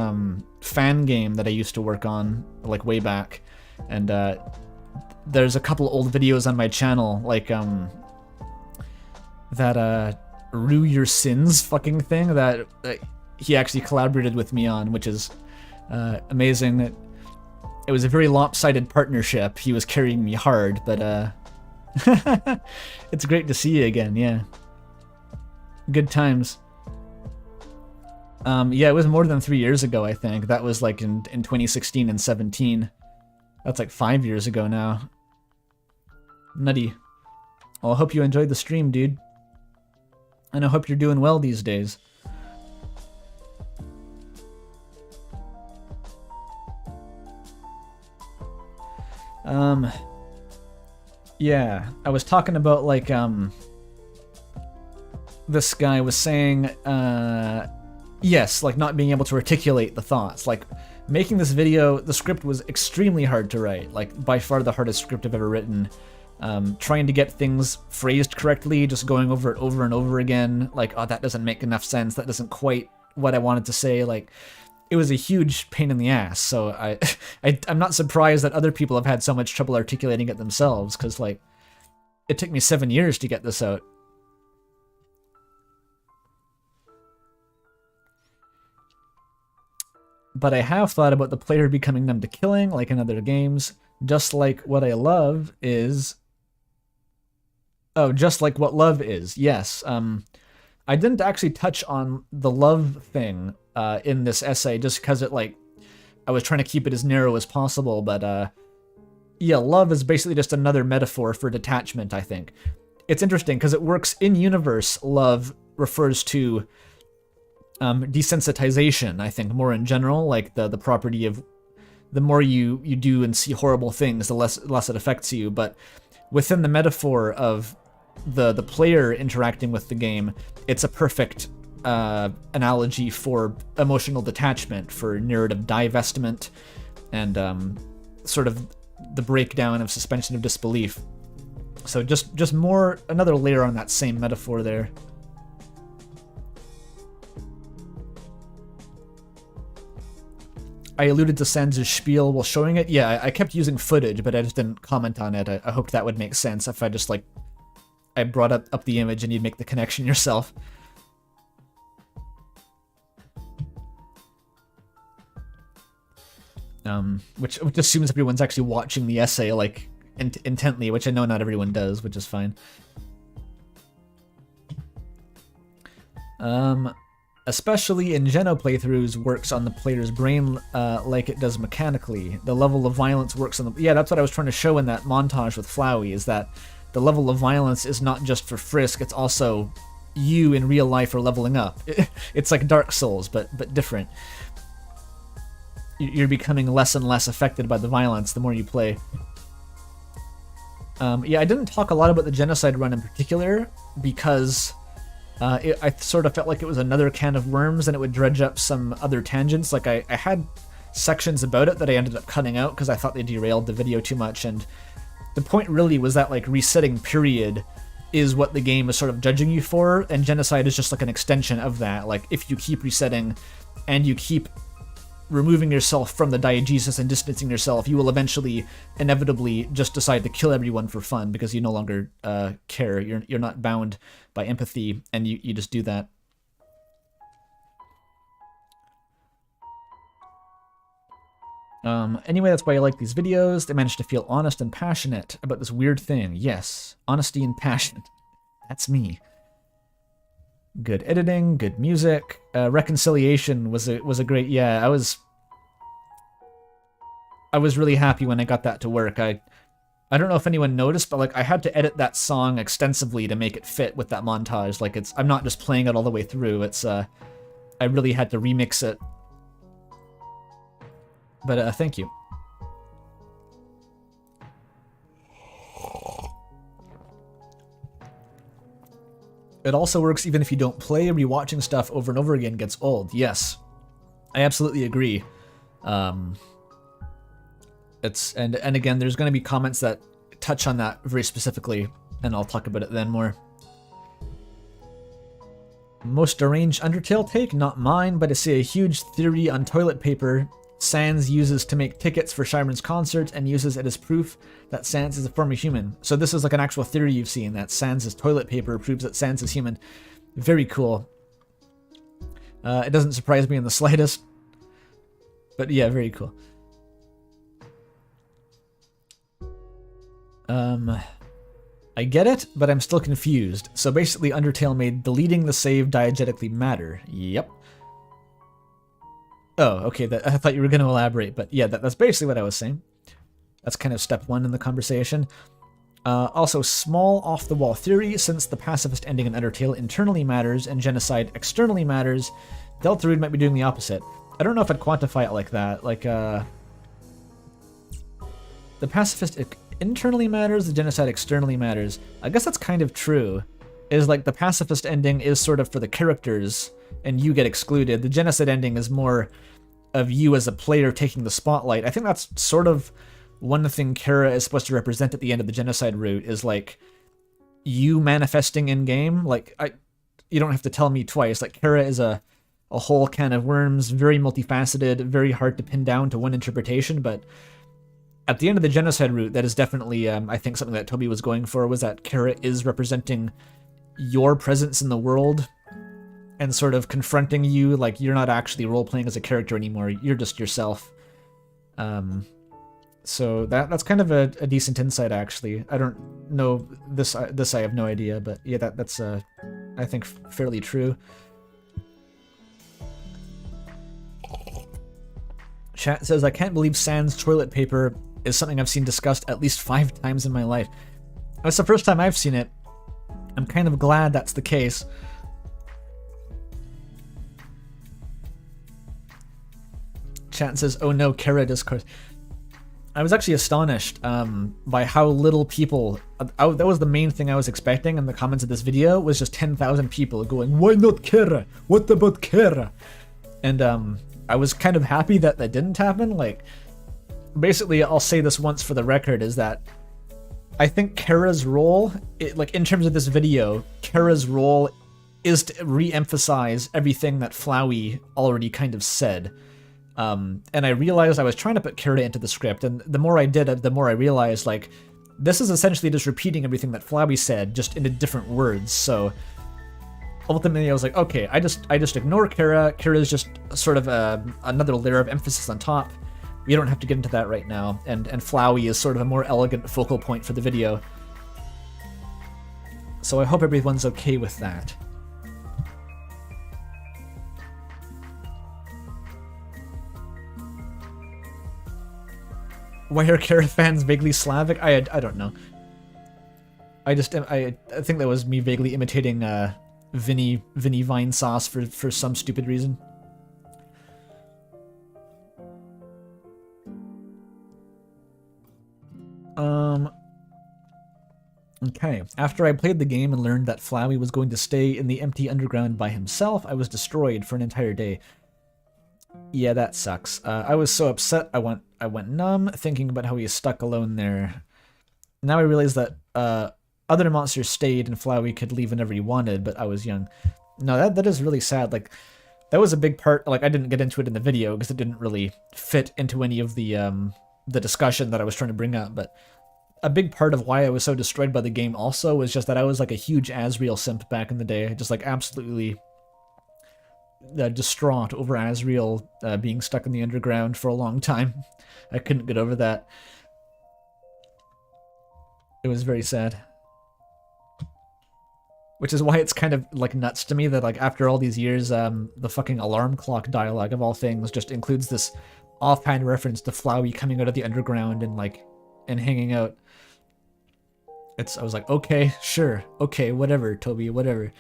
fan game that I used to work on, like way back. And there's a couple old videos on my channel, like that Rue Your Sins fucking thing that he actually collaborated with me on, which is amazing. It was a very lopsided partnership. He was carrying me hard, but it's great to see you again, yeah. Good times. Yeah, it was more than 3 years ago, I think. That was like in 2016 and 17. That's like 5 years ago now. Nutty. Well, I hope you enjoyed the stream, dude. And I hope you're doing well these days. Yeah, I was talking about, like, this guy was saying, yes, like, not being able to articulate the thoughts. Like, making this video, the script was extremely hard to write, like, by far the hardest script I've ever written. Trying to get things phrased correctly, just going over it over and over again, like, oh, that doesn't make enough sense, that doesn't quite what I wanted to say, like, it was a huge pain in the ass, so I'm not surprised that other people have had so much trouble articulating it themselves, because, like, it took me 7 years to get this out. But I have thought about the player becoming numb to killing, like in other games, just like what I love is... Oh, just like what love is, yes. I didn't actually touch on the love thing in this essay just because it, like, I was trying to keep it as narrow as possible, but yeah, love is basically just another metaphor for detachment, I think. It's interesting because it works in universe. Love refers to desensitization, I think, more in general, like the property of the more you do and see horrible things, the less it affects you. But within the metaphor of the player interacting with the game, it's a perfect analogy for emotional detachment, for narrative divestment, and sort of the breakdown of suspension of disbelief. So just more, another layer on that same metaphor there. I alluded to Sans' spiel while showing it. Yeah, I kept using footage, but I just didn't comment on it. I hoped that would make sense if I just, like, I brought up the image and you'd make the connection yourself. Which assumes everyone's actually watching the essay, like, intently, which I know not everyone does, which is fine. Especially in Geno playthroughs, works on the player's brain like it does mechanically. The level of violence works on the... Yeah, that's what I was trying to show in that montage with Flowey, is that the level of violence is not just for Frisk, it's also you in real life are leveling up. It's like Dark Souls, but different. You're becoming less and less affected by the violence the more you play. Yeah, I didn't talk a lot about the genocide run in particular, because I sort of felt like it was another can of worms, and it would dredge up some other tangents. Like I had sections about it that I ended up cutting out because I thought they derailed the video too much, and the point really was that like resetting period is what the game is sort of judging you for, and genocide is just like an extension of that. Like if you keep resetting and you keep removing yourself from the diegesis and distancing yourself, you will eventually inevitably just decide to kill everyone for fun because you no longer care. You're not bound by empathy, and you just do that. Anyway, that's why I like these videos. They manage to feel honest and passionate about this weird thing. Yes, honesty and passion. That's me. Good editing, good music. Reconciliation was a great. Yeah, I was really happy when I got that to work. I don't know if anyone noticed, but like I had to edit that song extensively to make it fit with that montage. Like I'm not just playing it all the way through. It's I really had to remix it. But thank you. It also works even if you don't play. Rewatching stuff over and over again gets old. Yes, I absolutely agree. It's and again, there's going to be comments that touch on that very specifically, and I'll talk about it then more. Most deranged Undertale take, not mine, but I see a huge theory on toilet paper Sans uses to make tickets for Shyron's concert and uses it as proof that Sans is a former human. So this is like an actual theory you've seen, that Sans is toilet paper proves that Sans is human. Very cool. It doesn't surprise me in the slightest. But yeah, very cool. I get it, but I'm still confused. So basically Undertale made deleting the save diegetically matter. Yep. Oh, okay, I thought you were going to elaborate, but yeah, that's basically what I was saying. That's kind of step one in the conversation. Also, small off-the-wall theory, since the pacifist ending in Undertale internally matters and genocide externally matters, Deltarune might be doing the opposite. I don't know if I'd quantify it like that. Like, the pacifist internally matters, the genocide externally matters. I guess that's kind of true. Is like the pacifist ending is sort of for the characters, and you get excluded. The genocide ending is more of you as a player taking the spotlight. I think that's sort of one thing Kara is supposed to represent at the end of the genocide route, is like you manifesting in game. Like you don't have to tell me twice. Like Kara is a whole can of worms, very multifaceted, very hard to pin down to one interpretation. But at the end of the genocide route, that is definitely I think something that Toby was going for, was that Kara is representing your presence in the world and sort of confronting you, like you're not actually role-playing as a character anymore, you're just yourself. So that's kind of a decent insight, actually. I don't know, this I have no idea, but yeah, that's I think fairly true. Chat says, I can't believe Sans toilet paper is something I've seen discussed at least 5 times in my life. That's the first time I've seen it. I'm kind of glad that's the case. Chat says, oh no, Kara Discord. I was actually astonished by how little people... that was the main thing I was expecting in the comments of this video, was just 10,000 people going, why not Kara? What about Kara? And I was kind of happy that that didn't happen. Like, basically, I'll say this once for the record, is that I think Kara's role, like in terms of this video, Kara's role is to re-emphasize everything that Flowey already kind of said. And I realized I was trying to put Kara into the script, and the more I did it, the more I realized, like, this is essentially just repeating everything that Flowey said, just in different words. So ultimately, I was like, okay, I just ignore Kara. Kara's just sort of another layer of emphasis on top. We don't have to get into that right now, and Flowey is sort of a more elegant focal point for the video. So I hope everyone's okay with that. Why are Kara fans vaguely Slavic? I don't know. I think that was me vaguely imitating Vinny Vine Sauce for some stupid reason. Okay, after I played the game and learned that Flowey was going to stay in the empty underground by himself, I was destroyed for an entire day. Yeah, that sucks. I was so upset I went numb, thinking about how he is stuck alone there. Now I realize that other monsters stayed and Flowey could leave whenever he wanted, but I was young. No, that is really sad. Like, that was a big part. Like, I didn't get into it in the video because it didn't really fit into any of the discussion that I was trying to bring up, but a big part of why I was so destroyed by the game also was just that I was like a huge Asriel simp back in the day, just like absolutely distraught over Asriel being stuck in the underground for a long time. I couldn't get over that. It was very sad. Which is why it's kind of like nuts to me that like after all these years, the fucking alarm clock dialogue of all things just includes this offhand reference to Flowey coming out of the underground and hanging out. I was like, okay, sure, okay, whatever, Toby, whatever.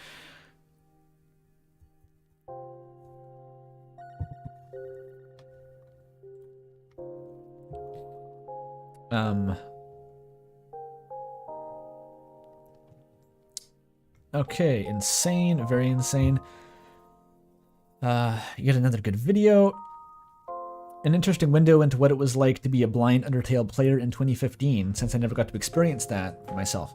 Okay, insane, very insane. Yet another good video. An interesting window into what it was like to be a blind Undertale player in 2015, since I never got to experience that for myself.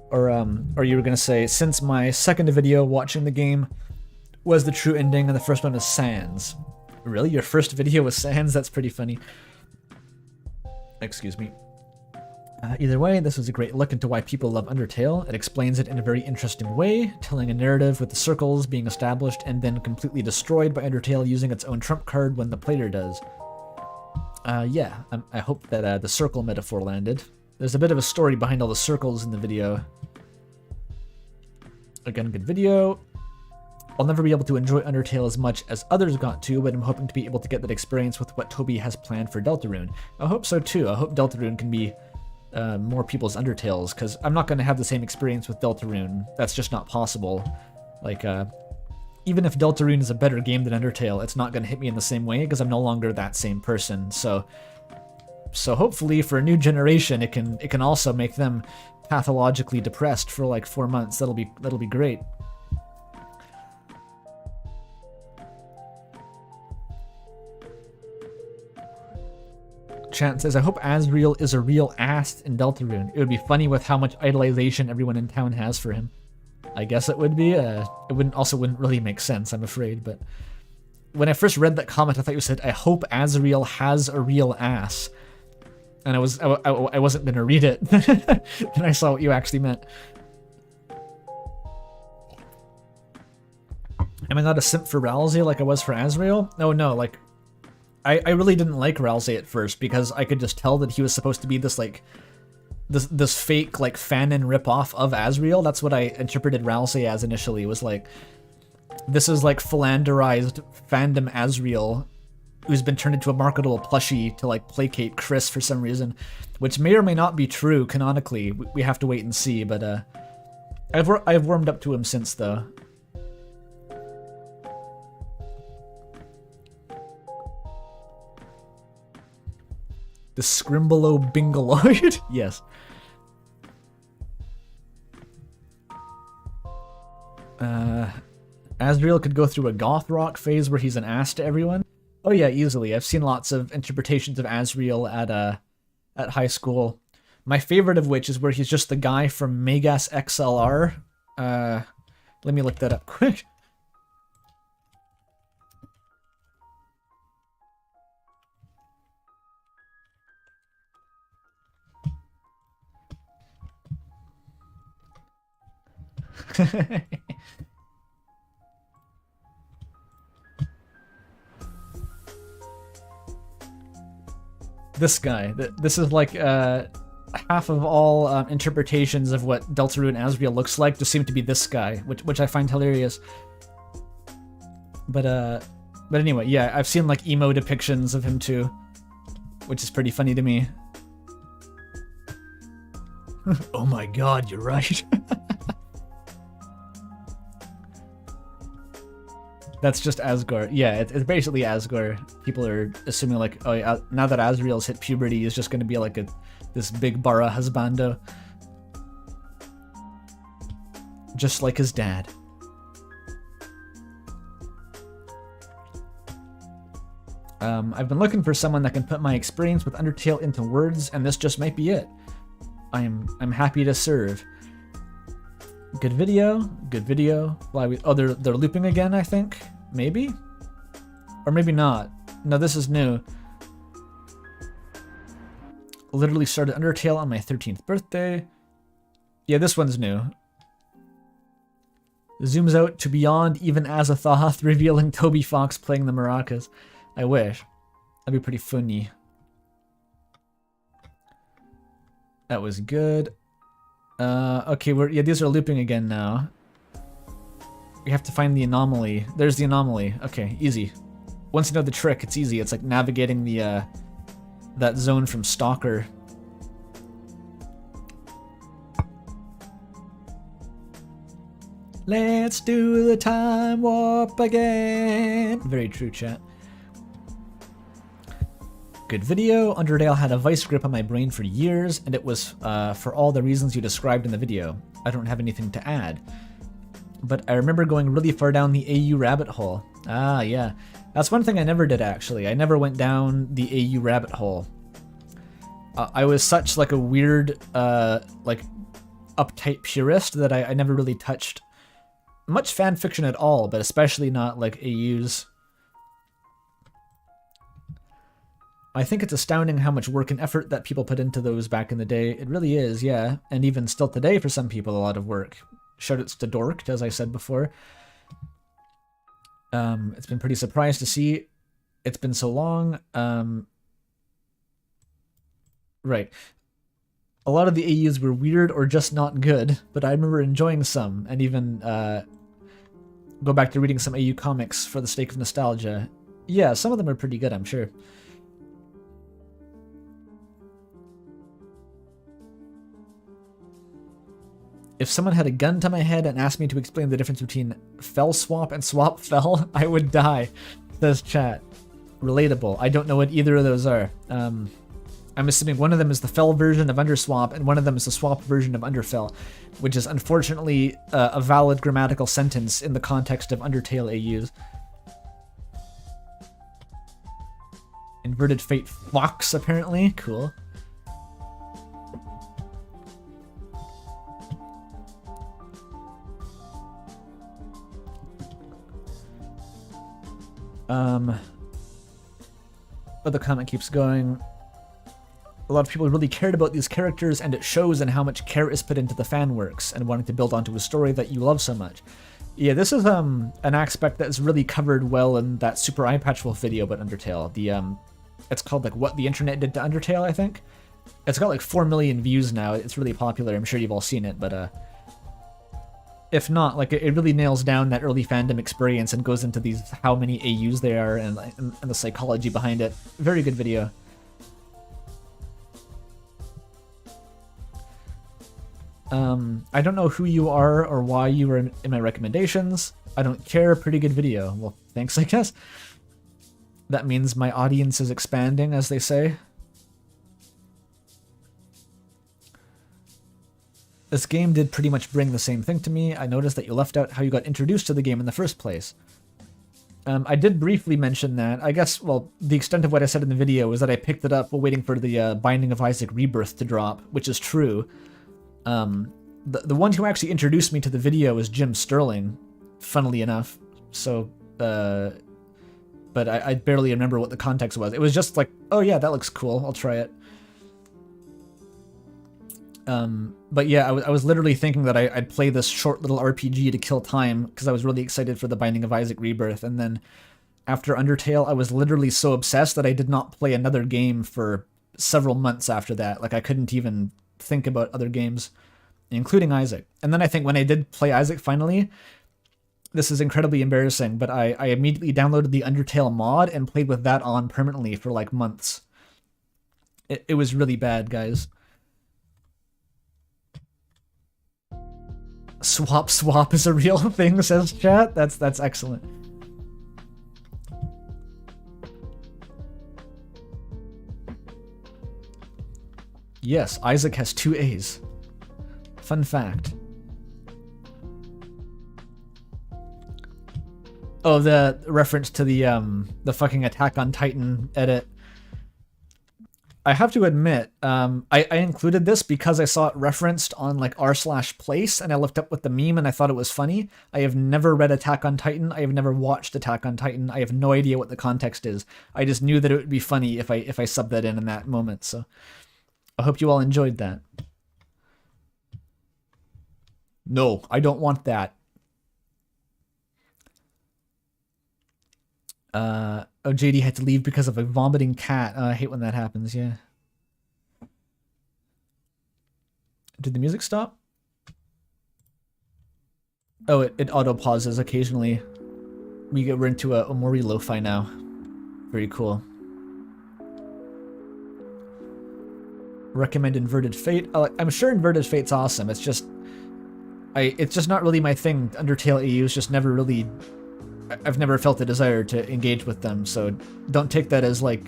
Or you were gonna say, since my second video watching the game was the true ending and the first one was Sans. Really? Your first video was Sans? That's pretty funny. Excuse me. Either way, this was a great look into why people love Undertale. It explains it in a very interesting way, telling a narrative with the circles being established and then completely destroyed by Undertale using its own trump card when the player does. Yeah, I hope that the circle metaphor landed. There's a bit of a story behind all the circles in the video. Again, good video. I'll never be able to enjoy Undertale as much as others got to, but I'm hoping to be able to get that experience with what Toby has planned for Deltarune. I hope so too. I hope Deltarune can be more people's Undertales, because I'm not going to have the same experience with Deltarune. That's just not possible. Like, even if Deltarune is a better game than Undertale, it's not going to hit me in the same way, because I'm no longer that same person. So hopefully for a new generation, it can also make them pathologically depressed for like 4 months. That'll be great. Chant says, I hope Asriel is a real ass in Deltarune. It would be funny with how much idolization everyone in town has for him. I guess it would be. It wouldn't really make sense, I'm afraid, but when I first read that comment, I thought you said, I hope Asriel has a real ass. And I wasn't gonna read it. Then I saw what you actually meant. Am I not a simp for Ralsei like I was for Asriel? No, like I really didn't like Ralsei at first because I could just tell that he was supposed to be this like this fake like fanon ripoff of Asriel. That's what I interpreted Ralsei as initially, was like, this is like philanderized fandom Asriel who's been turned into a marketable plushie to like placate Chris for some reason, which may or may not be true canonically. We have to wait and see, but I've warmed up to him since though. The Scrimbolo Bingaloid? Yes. Asriel could go through a goth rock phase where he's an ass to everyone. Oh yeah, easily. I've seen lots of interpretations of Asriel at high school. My favorite of which is where he's just the guy from Megas XLR. Let me look that up quick. This guy. This is like half of all interpretations of what Deltarune Asriel looks like just seem to be this guy, which I find hilarious. But anyway, yeah, I've seen like emo depictions of him too, which is pretty funny to me. Oh my god, you're right. That's just Asgore. Yeah, it's basically Asgore. People are assuming like, oh yeah, now that Asriel's hit puberty, he's just going to be like this big bara husbando. just like his dad. I've been looking for someone that can put my experience with Undertale into words, and this just might be it. I'm happy to serve. Good video, good video. Oh, they're looping again, I think? Maybe? Or maybe not. No, this is new. Literally started Undertale on my 13th birthday. Yeah, this one's new. Zooms out to beyond even Azathoth, revealing Toby Fox playing the maracas. I wish. That'd be pretty funny. That was good. Okay, yeah, these are looping again now. We have to find the anomaly. There's the anomaly. Okay, easy. Once you know the trick, it's easy. It's like navigating the that zone from Stalker. Let's do the time warp again. Very true, chat. Good video. Undertale had a vice grip on my brain for years, and it was for all the reasons you described in the video. I don't have anything to add. But I remember going really far down the AU rabbit hole. Ah, yeah. That's one thing I never did, actually. I never went down the AU rabbit hole. I was such like a weird, like, uptight purist that I never really touched much fan fiction at all, but especially not like AU's. I think it's astounding how much work and effort that people put into those back in the day. It really is, yeah. And even still today for some people, a lot of work. Shoutouts to Dorked, as I said before. It's been pretty surprised to see. It's been so long. Right. A lot of the AUs were weird or just not good, but I remember enjoying some, and even go back to reading some AU comics for the sake of nostalgia. Yeah, some of them are pretty good, I'm sure. If someone had a gun to my head and asked me to explain the difference between fell swap and swap fell, I would die, says chat. Relatable. I don't know what either of those are. I'm assuming one of them is the fell version of underswap, and one of them is the swap version of underfell, which is unfortunately a valid grammatical sentence in the context of Undertale AUs. Inverted Fate Fox, apparently. Cool. But the comment keeps going. A lot of people really cared about these characters, and it shows in how much care is put into the fan works and wanting to build onto a story that you love so much. Yeah, this is an aspect that's really covered well in that Super Eye Patch Wolf video about Undertale. It's called like What the Internet Did to Undertale, I think. It's got like 4 million views now. It's really popular. I'm sure you've all seen it, but if not, like it really nails down that early fandom experience and goes into these how many AUs there are and the psychology behind it. Very good video. I don't know who you are or why you were in my recommendations. I don't care. Pretty good video. Well, thanks, I guess. That means my audience is expanding, as they say. This game did pretty much bring the same thing to me. I noticed that you left out how you got introduced to the game in the first place. I did briefly mention that. I guess, well, the extent of what I said in the video was that I picked it up while waiting for the Binding of Isaac Rebirth to drop, which is true. The one who actually introduced me to the video was Jim Sterling, funnily enough. So, but I barely remember what the context was. It was just like, oh yeah, that looks cool, I'll try it. But yeah, I was literally thinking that I'd play this short little RPG to kill time, because I was really excited for the Binding of Isaac Rebirth, and then after Undertale, I was literally so obsessed that I did not play another game for several months after that. Like, I couldn't even think about other games, including Isaac. And then I think when I did play Isaac finally, this is incredibly embarrassing, but I immediately downloaded the Undertale mod and played with that on permanently for like months. It was really bad, guys. Swap is a real thing, says chat. That's excellent. Yes, Isaac has 2 A's. Fun fact. Oh, the reference to the fucking Attack on Titan edit. I have to admit, I included this because I saw it referenced on like r/place, and I looked up with the meme and I thought it was funny. I have never read Attack on Titan. I have never watched Attack on Titan. I have no idea what the context is. I just knew that it would be funny if I subbed that in that moment. So I hope you all enjoyed that. No, I don't want that. Oh, JD had to leave because of a vomiting cat. I hate when that happens, yeah. Did the music stop? Oh, it auto pauses occasionally. We're into a Omori lo-fi now. Very cool. Recommend Inverted Fate. I'm sure Inverted Fate's awesome. It's just not really my thing. Undertale AU's just never really... I've never felt the desire to engage with them, so don't take that as, like,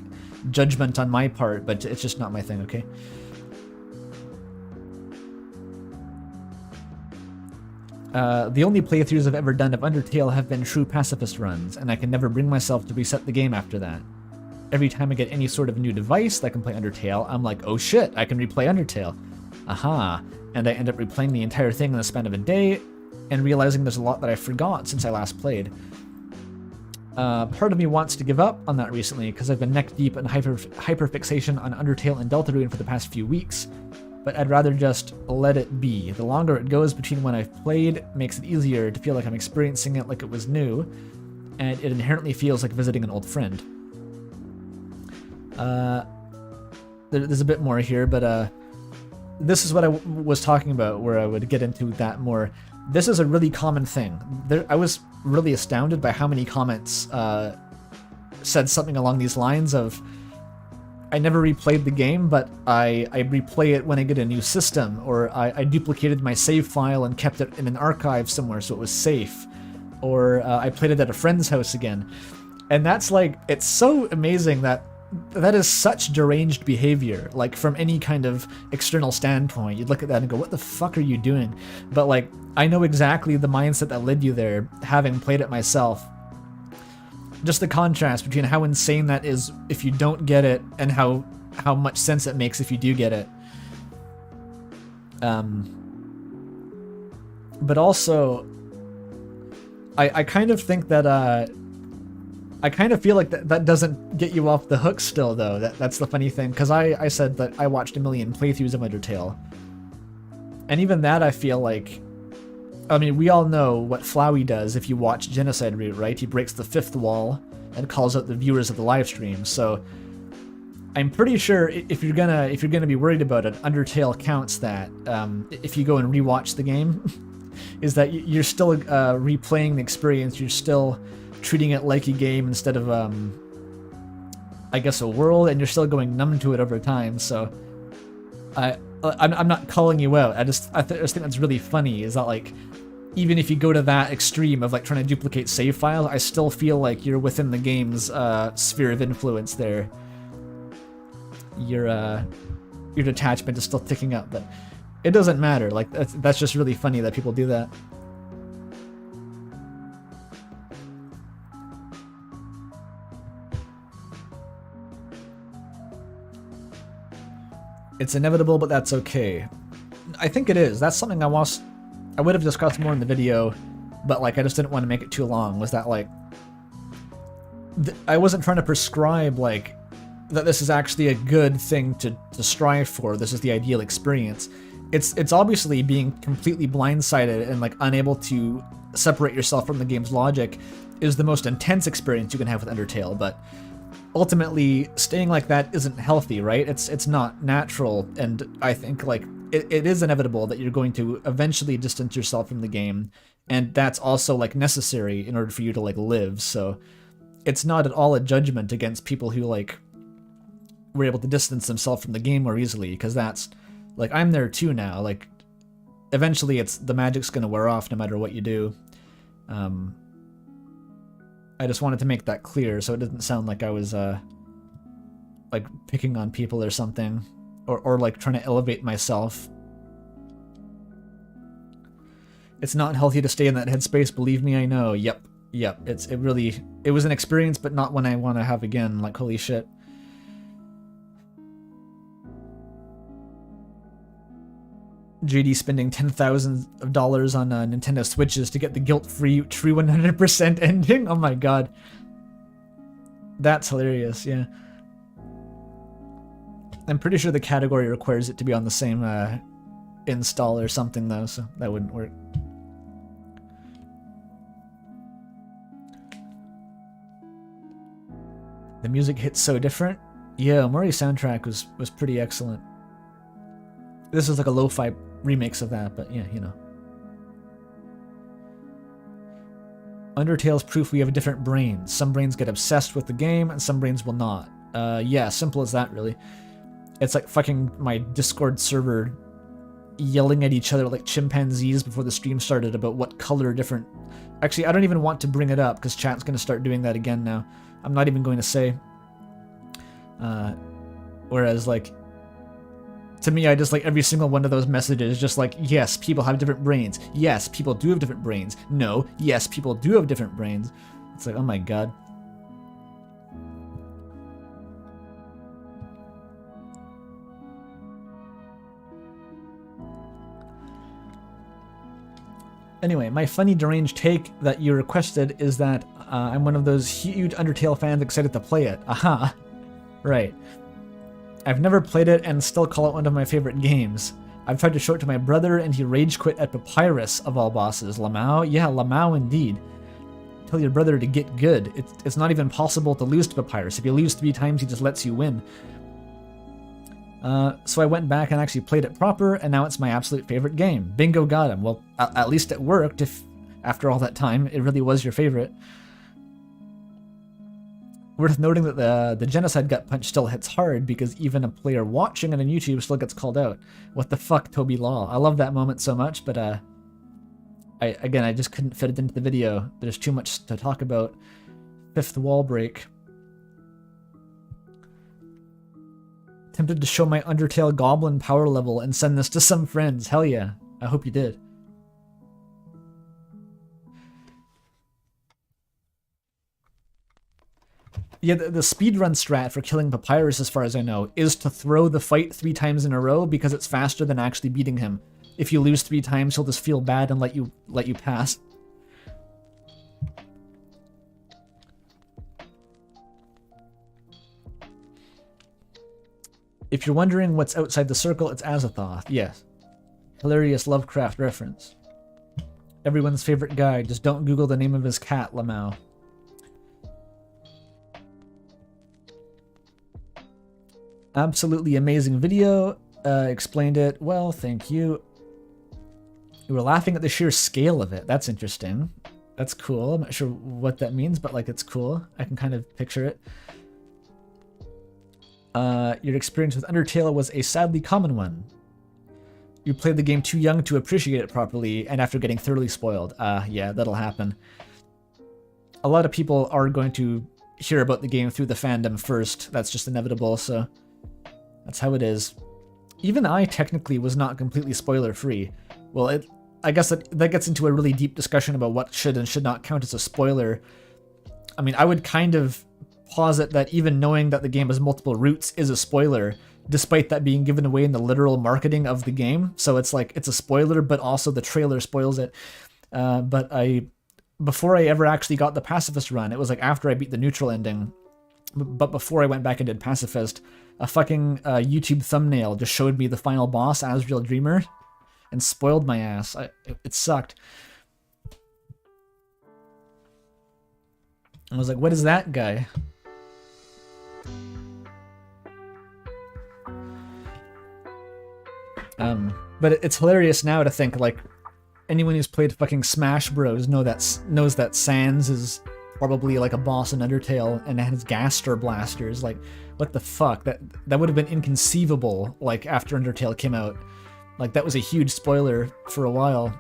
judgment on my part, but it's just not my thing, okay? The only playthroughs I've ever done of Undertale have been true pacifist runs, and I can never bring myself to reset the game after that. Every time I get any sort of new device that can play Undertale, I'm like, oh shit, I can replay Undertale. Aha. And I end up replaying the entire thing in the span of a day, and realizing there's a lot that I forgot since I last played. Part of me wants to give up on that recently, because I've been neck deep in hyperfixation on Undertale and Deltarune for the past few weeks, but I'd rather just let it be. The longer it goes between when I've played makes it easier to feel like I'm experiencing it like it was new, and it inherently feels like visiting an old friend. There's a bit more here, but this is what I was talking about, where I would get into that more. This is a really common thing. I was really astounded by how many comments said something along these lines of, I never replayed the game, but I replay it when I get a new system, or I duplicated my save file and kept it in an archive somewhere so it was safe, or I played it at a friend's house again. And that's like, it's so amazing that is such deranged behavior, like from any kind of external standpoint. You'd look at that and go, what the fuck are you doing? But like, I know exactly the mindset that led you there, having played it myself. Just the contrast between how insane that is if you don't get it, and how much sense it makes if you do get it. But also, I kind of think that I kind of feel like that doesn't get you off the hook still, though. That's the funny thing, because I said that I watched 1 million playthroughs of Undertale. And even that, I feel like... I mean, we all know what Flowey does if you watch Genocide Route, right? He breaks the 5th wall and calls out the viewers of the live stream, so... I'm pretty sure if you're gonna be worried about it, Undertale counts that. If you go and rewatch the game, is that you're still replaying the experience, you're still treating it like a game instead of, I guess, a world, and you're still going numb to it over time. So, I'm not calling you out. I just think that's really funny. Is that like, even if you go to that extreme of like trying to duplicate save files, I still feel like you're within the game's sphere of influence there. Your detachment is still ticking up, but it doesn't matter. Like that's just really funny that people do that. It's inevitable, but that's okay. I think it is. That's something I would have discussed more in the video, but like I just didn't want to make it too long. Was that like I wasn't trying to prescribe like that this is actually a good thing to strive for. This is the ideal experience. It's obviously being completely blindsided and like unable to separate yourself from the game's logic is the most intense experience you can have with Undertale, but ultimately staying like that isn't healthy, right? It's not natural, and I think like it is inevitable that you're going to eventually distance yourself from the game, and that's also like necessary in order for you to like live. So it's not at all a judgment against people who like were able to distance themselves from the game more easily, because that's like, I'm there too now. Like eventually it's the magic's gonna wear off no matter what you do. I just wanted to make that clear so it doesn't sound like I was like picking on people or something, or like trying to elevate myself. It's not healthy to stay in that headspace, believe me, I know. Yep. Yep, it was an experience, but not one I want to have again. Like, holy shit. JD spending $10,000 on Nintendo Switches to get the guilt-free true 100% ending. Oh my god, that's hilarious. Yeah, I'm pretty sure the category requires it to be on the same install or something though, so that wouldn't work. The music hits so different. Yeah, Mori's soundtrack was pretty excellent. This is like a lo-fi remix of that, but yeah, you know. Undertale's proof we have different brains. Some brains get obsessed with the game, and some brains will not. Yeah, simple as that, really. It's like fucking my Discord server yelling at each other like chimpanzees before the stream started about what color different... Actually, I don't even want to bring it up, because chat's going to start doing that again now. I'm not even going to say. Whereas, like, to me, I just like every single one of those messages, just like, yes, people have different brains. Yes, people do have different brains. No, yes, people do have different brains. It's like, oh my god. Anyway, my funny deranged take that you requested is that I'm one of those huge Undertale fans excited to play it. Aha. Right. I've never played it and still call it one of my favorite games. I've tried to show it to my brother and he rage quit at Papyrus of all bosses. Lamau? Yeah, Lamau indeed. Tell your brother to get good. It's not even possible to lose to Papyrus. If you lose 3 times, he just lets you win. So I went back and actually played it proper, and now it's my absolute favorite game. Bingo, got him. Well, at least it worked if, after all that time, it really was your favorite. Worth noting that the genocide gut punch still hits hard because even a player watching it on YouTube still gets called out. What the fuck, Toby Law? I love that moment so much, but I just couldn't fit it into the video. There's too much to talk about. 5th wall break. Tempted to show my Undertale goblin power level and send this to some friends. Hell yeah. I hope you did. Yeah, the speedrun strat for killing Papyrus, as far as I know, is to throw the fight 3 times in a row because it's faster than actually beating him. If you lose 3 times, he'll just feel bad and let you pass. If you're wondering what's outside the circle, it's Azathoth. Yes. Hilarious Lovecraft reference. Everyone's favorite guy. Just don't Google the name of his cat, Lamau. Absolutely amazing video. Explained it well, thank you. You were laughing at the sheer scale of it. That's interesting. That's cool. I'm not sure what that means, but like it's cool. I can kind of picture it. Your experience with Undertale was a sadly common one. You played the game too young to appreciate it properly, and after getting thoroughly spoiled. Yeah, that'll happen. A lot of people are going to hear about the game through the fandom first. That's just inevitable, so that's how it is. Even I technically was not completely spoiler-free. Well, I guess that gets into a really deep discussion about what should and should not count as a spoiler. I mean, I would kind of posit that even knowing that the game has multiple routes is a spoiler, despite that being given away in the literal marketing of the game. So it's like, it's a spoiler, but also the trailer spoils it. Before I ever actually got the Pacifist run, it was like after I beat the neutral ending, but before I went back and did Pacifist, a fucking YouTube thumbnail just showed me the final boss, Asriel Dreamer, and spoiled my ass. It sucked. I was like, what is that guy? But it's hilarious now to think, like, anyone who's played fucking Smash Bros. knows that Sans is probably like a boss in Undertale and has Gaster blasters. Like, what the fuck? That would have been inconceivable, like, after Undertale came out. Like, that was a huge spoiler for a while,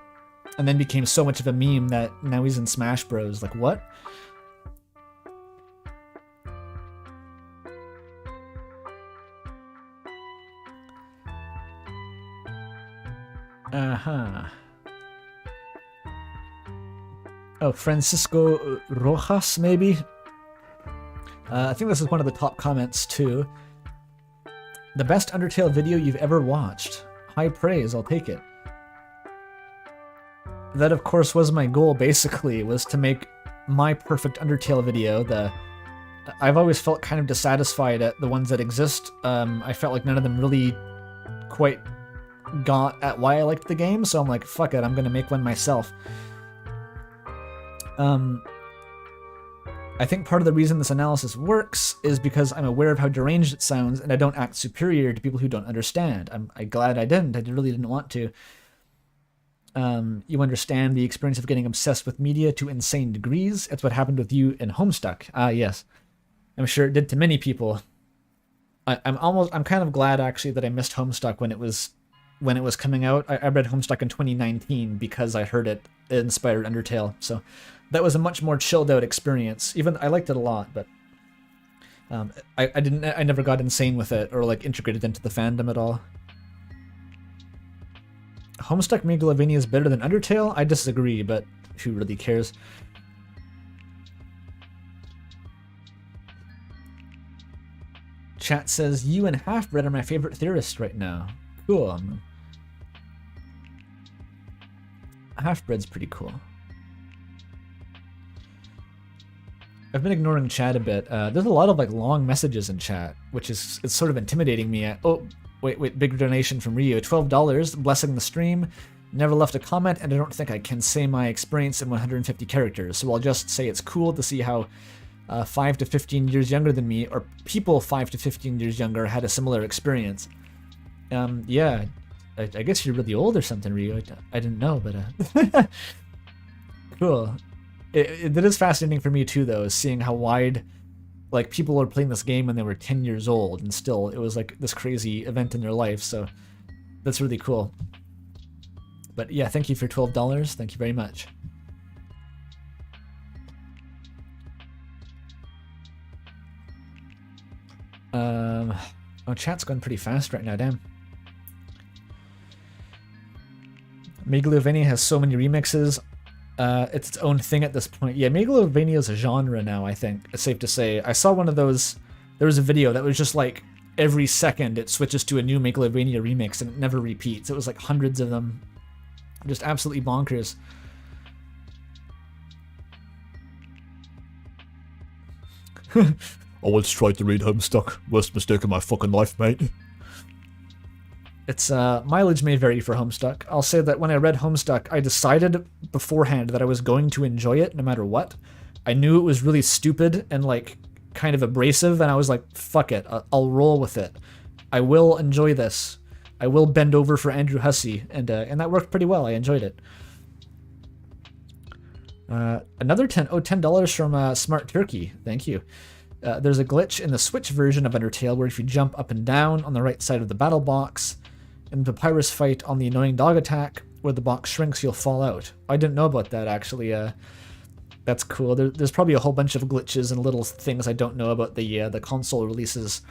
and then became so much of a meme that now he's in Smash Bros. Like, what? Uh-huh. Oh, Francisco Rojas, maybe? I think this is one of the top comments, too. The best Undertale video you've ever watched. High praise, I'll take it. That, of course, was my goal, basically, was to make my perfect Undertale video. I've always felt kind of dissatisfied at the ones that exist. I felt like none of them really quite got at why I liked the game, so I'm like, fuck it, I'm gonna make one myself. I think part of the reason this analysis works is because I'm aware of how deranged it sounds, and I don't act superior to people who don't understand. I'm glad I didn't. I really didn't want to. You understand the experience of getting obsessed with media to insane degrees. It's what happened with you in Homestuck. Ah, yes. I'm sure it did to many people. I'm kind of glad, actually, that I missed Homestuck when it was coming out. I read Homestuck in 2019 because I heard it inspired Undertale, so that was a much more chilled out experience. Even I liked it a lot, but I never got insane with it or like integrated into the fandom at all. Homestuck Megalovania is better than Undertale? I disagree, but who really cares? Chat says, you and Halfbreed are my favorite theorists right now. Cool. Halfbreed's pretty cool. I've been ignoring chat a bit. There's a lot of like long messages in chat, which is it's sort of intimidating me. Oh, wait, big donation from Rio, $12, blessing the stream. Never left a comment, and I don't think I can say my experience in 150 characters. So I'll just say it's cool to see how 5 to 15 years younger than me, or people 5 to 15 years younger, had a similar experience. Yeah, I guess you're really old or something, Rio. I didn't know, but cool. It is fascinating for me too, though, seeing how wide, like, people are playing this game when they were 10 years old, and still it was like this crazy event in their life. So that's really cool. But yeah, thank you for $12. Thank you very much. Oh, chat's going pretty fast right now, damn. Megalovania has so many remixes. It's its own thing at this point. Yeah, Megalovania is a genre now, I think. It's safe to say. I saw one of those... There was a video that was just like, every second it switches to a new Megalovania remix and it never repeats. It was like hundreds of them. Just absolutely bonkers. I once tried to read Homestuck. Worst mistake of my fucking life, mate. Its mileage may vary for Homestuck. I'll say that when I read Homestuck, I decided beforehand that I was going to enjoy it no matter what. I knew it was really stupid and like kind of abrasive, and I was like, fuck it, I'll roll with it. I will enjoy this. I will bend over for Andrew Hussey, and that worked pretty well. I enjoyed it. Another $10 from Smart Turkey. Thank you. There's a glitch in the Switch version of Undertale where if you jump up and down on the right side of the battle box, in the Papyrus fight on the annoying dog attack, where the box shrinks, you'll fall out. I didn't know about that, actually. That's cool. There's probably a whole bunch of glitches and little things I don't know about the console releases.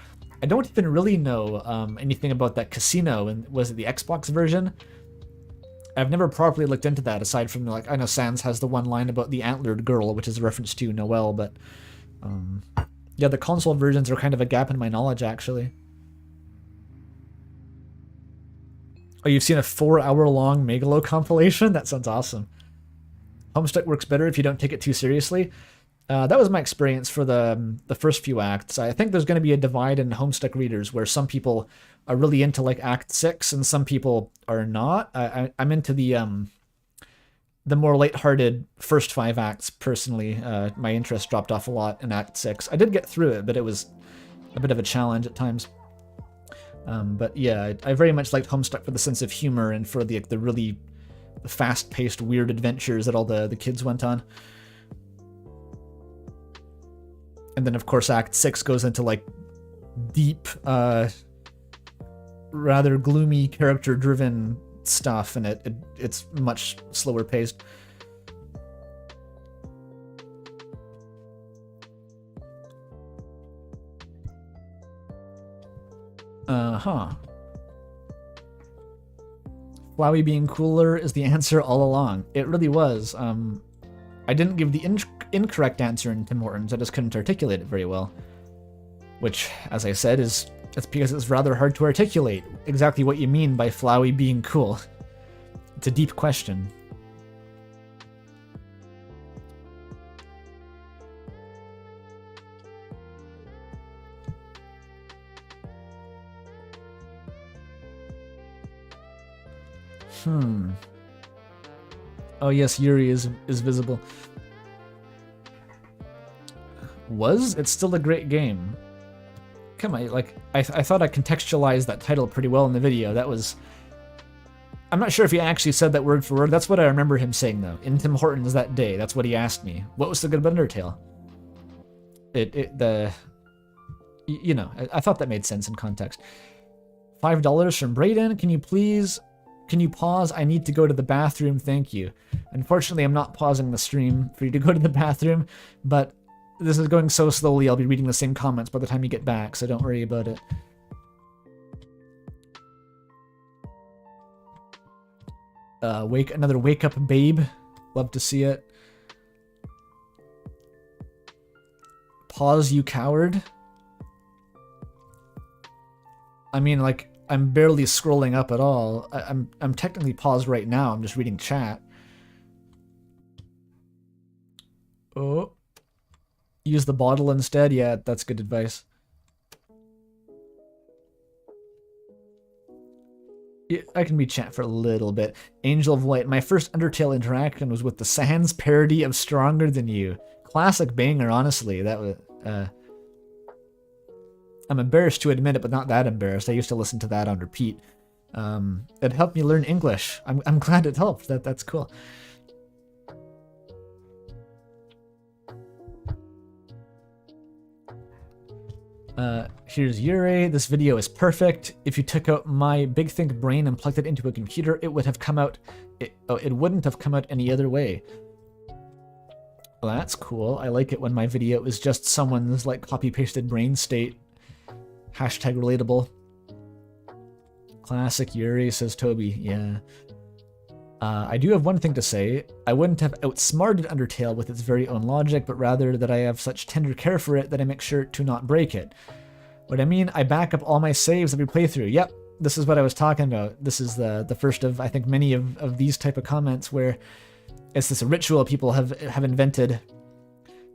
I don't even really know anything about that casino, and was it the Xbox version? I've never properly looked into that, aside from, like, I know Sans has the one line about the antlered girl, which is a reference to Noelle, but yeah, the console versions are kind of a gap in my knowledge, actually. Oh, you've seen a 4-hour-long Megalo compilation? That sounds awesome. Homestuck works better if you don't take it too seriously. That was my experience for the first few acts. I think there's going to be a divide in Homestuck readers where some people are really into like Act 6 and some people are not. I'm into the more lighthearted first 5 acts, personally. My interest dropped off a lot in Act 6. I did get through it, but it was a bit of a challenge at times. But yeah, I very much liked Homestuck for the sense of humor and for the really fast-paced, weird adventures that all the kids went on. And then, of course, Act 6 goes into, like, deep, rather gloomy, character-driven stuff, and it's much slower paced. Flowey being cooler is the answer all along. It really was. I didn't give the incorrect answer in Tim Hortons, I just couldn't articulate it very well. Which, as I said, it's because it's rather hard to articulate exactly what you mean by Flowey being cool. It's a deep question. Oh yes, Yuri is visible. It's still a great game. Come on, like, I thought I contextualized that title pretty well in the video. That was... I'm not sure if he actually said that word for word. That's what I remember him saying, though. In Tim Hortons that day, that's what he asked me. What was so good about Undertale? You know, I thought that made sense in context. $5 from Brayden. Can you pause? I need to go to the bathroom, thank you. Unfortunately, I'm not pausing the stream for you to go to the bathroom, but this is going so slowly, I'll be reading the same comments by the time you get back, so don't worry about it. Another wake up babe. Love to see it. Pause, you coward. I mean, like, I'm barely scrolling up at all. I'm technically paused right now. I'm just reading chat. Oh. Use the bottle instead? Yeah, that's good advice. Yeah, I can read chat for a little bit. Angel of Light. My first Undertale interaction was with the Sans parody of Stronger Than You. Classic banger, honestly. That was... I'm embarrassed to admit it, but not that embarrassed. I used to listen to that on repeat. It helped me learn English. I'm glad it helped. That's cool. Here's Yuri. This video is perfect. If you took out my Big Think brain and plugged it into a computer, it would have come out... it wouldn't have come out any other way. Well, that's cool. I like it when my video is just someone's, like, copy-pasted brain state. Hashtag relatable. Classic Yuri, says Toby. Yeah. I do have one thing to say. I wouldn't have outsmarted Undertale with its very own logic, but rather that I have such tender care for it that I make sure to not break it. What I mean, I back up all my saves every playthrough. Yep, this is what I was talking about. This is the first of, I think, many of these type of comments where it's this ritual people have invented.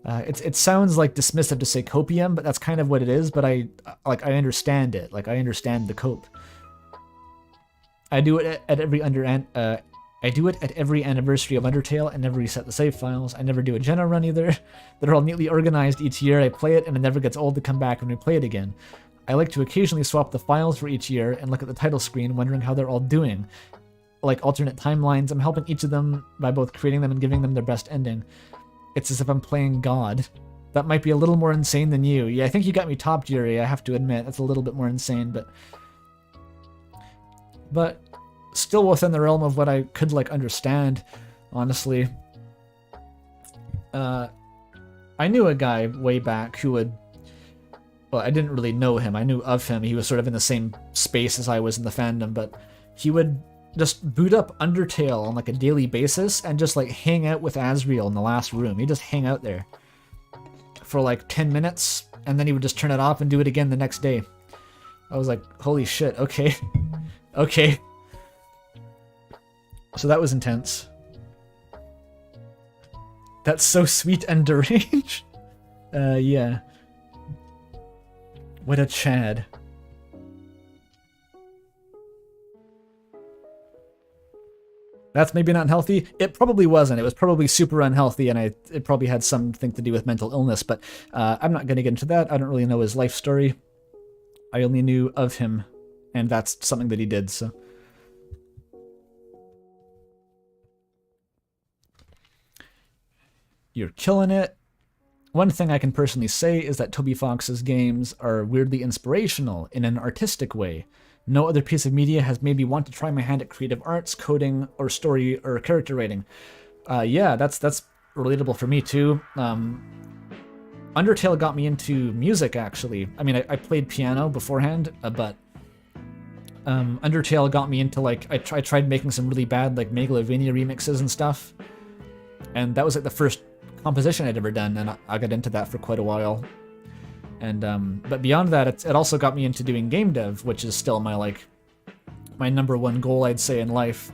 It sounds like dismissive to say copium, but that's kind of what it is. But I understand it. Like, I understand the cope. I do it at every anniversary of Undertale. I never reset the save files. I never do a Jenna run either. They're all neatly organized each year. I play it and it never gets old to come back and replay it again. I like to occasionally swap the files for each year and look at the title screen, wondering how they're all doing. Like alternate timelines, I'm helping each of them by both creating them and giving them their best ending. It's as if I'm playing God. That might be a little more insane than you. Yeah, I think you got me topped, Yuri, I have to admit. That's a little bit more insane, but still within the realm of what I could, like, understand, honestly. I knew a guy way back who would... Well, I didn't really know him. I knew of him. He was sort of in the same space as I was in the fandom, but he would just boot up Undertale on, like, a daily basis and just, like, hang out with Asriel in the last room. He'd just hang out there for, like, 10 minutes, and then he would just turn it off and do it again the next day. I was like, holy shit, okay. Okay. So that was intense. That's so sweet and deranged. Yeah. What a Chad. That's maybe not healthy. It probably wasn't. It was probably super unhealthy, and it probably had something to do with mental illness, but I'm not going to get into that. I don't really know his life story. I only knew of him, and that's something that he did, so... You're killing it. One thing I can personally say is that Toby Fox's games are weirdly inspirational in an artistic way. No other piece of media has made me want to try my hand at creative arts, coding, or story or character writing. Yeah, that's relatable for me too. Undertale got me into music, actually. I mean, I played piano beforehand, but Undertale got me into, like, I tried making some really bad, like, Megalovania remixes and stuff. And that was like the first composition I'd ever done, and I got into that for quite a while. And but beyond that, it also got me into doing game dev, which is still my number one goal, I'd say, in life,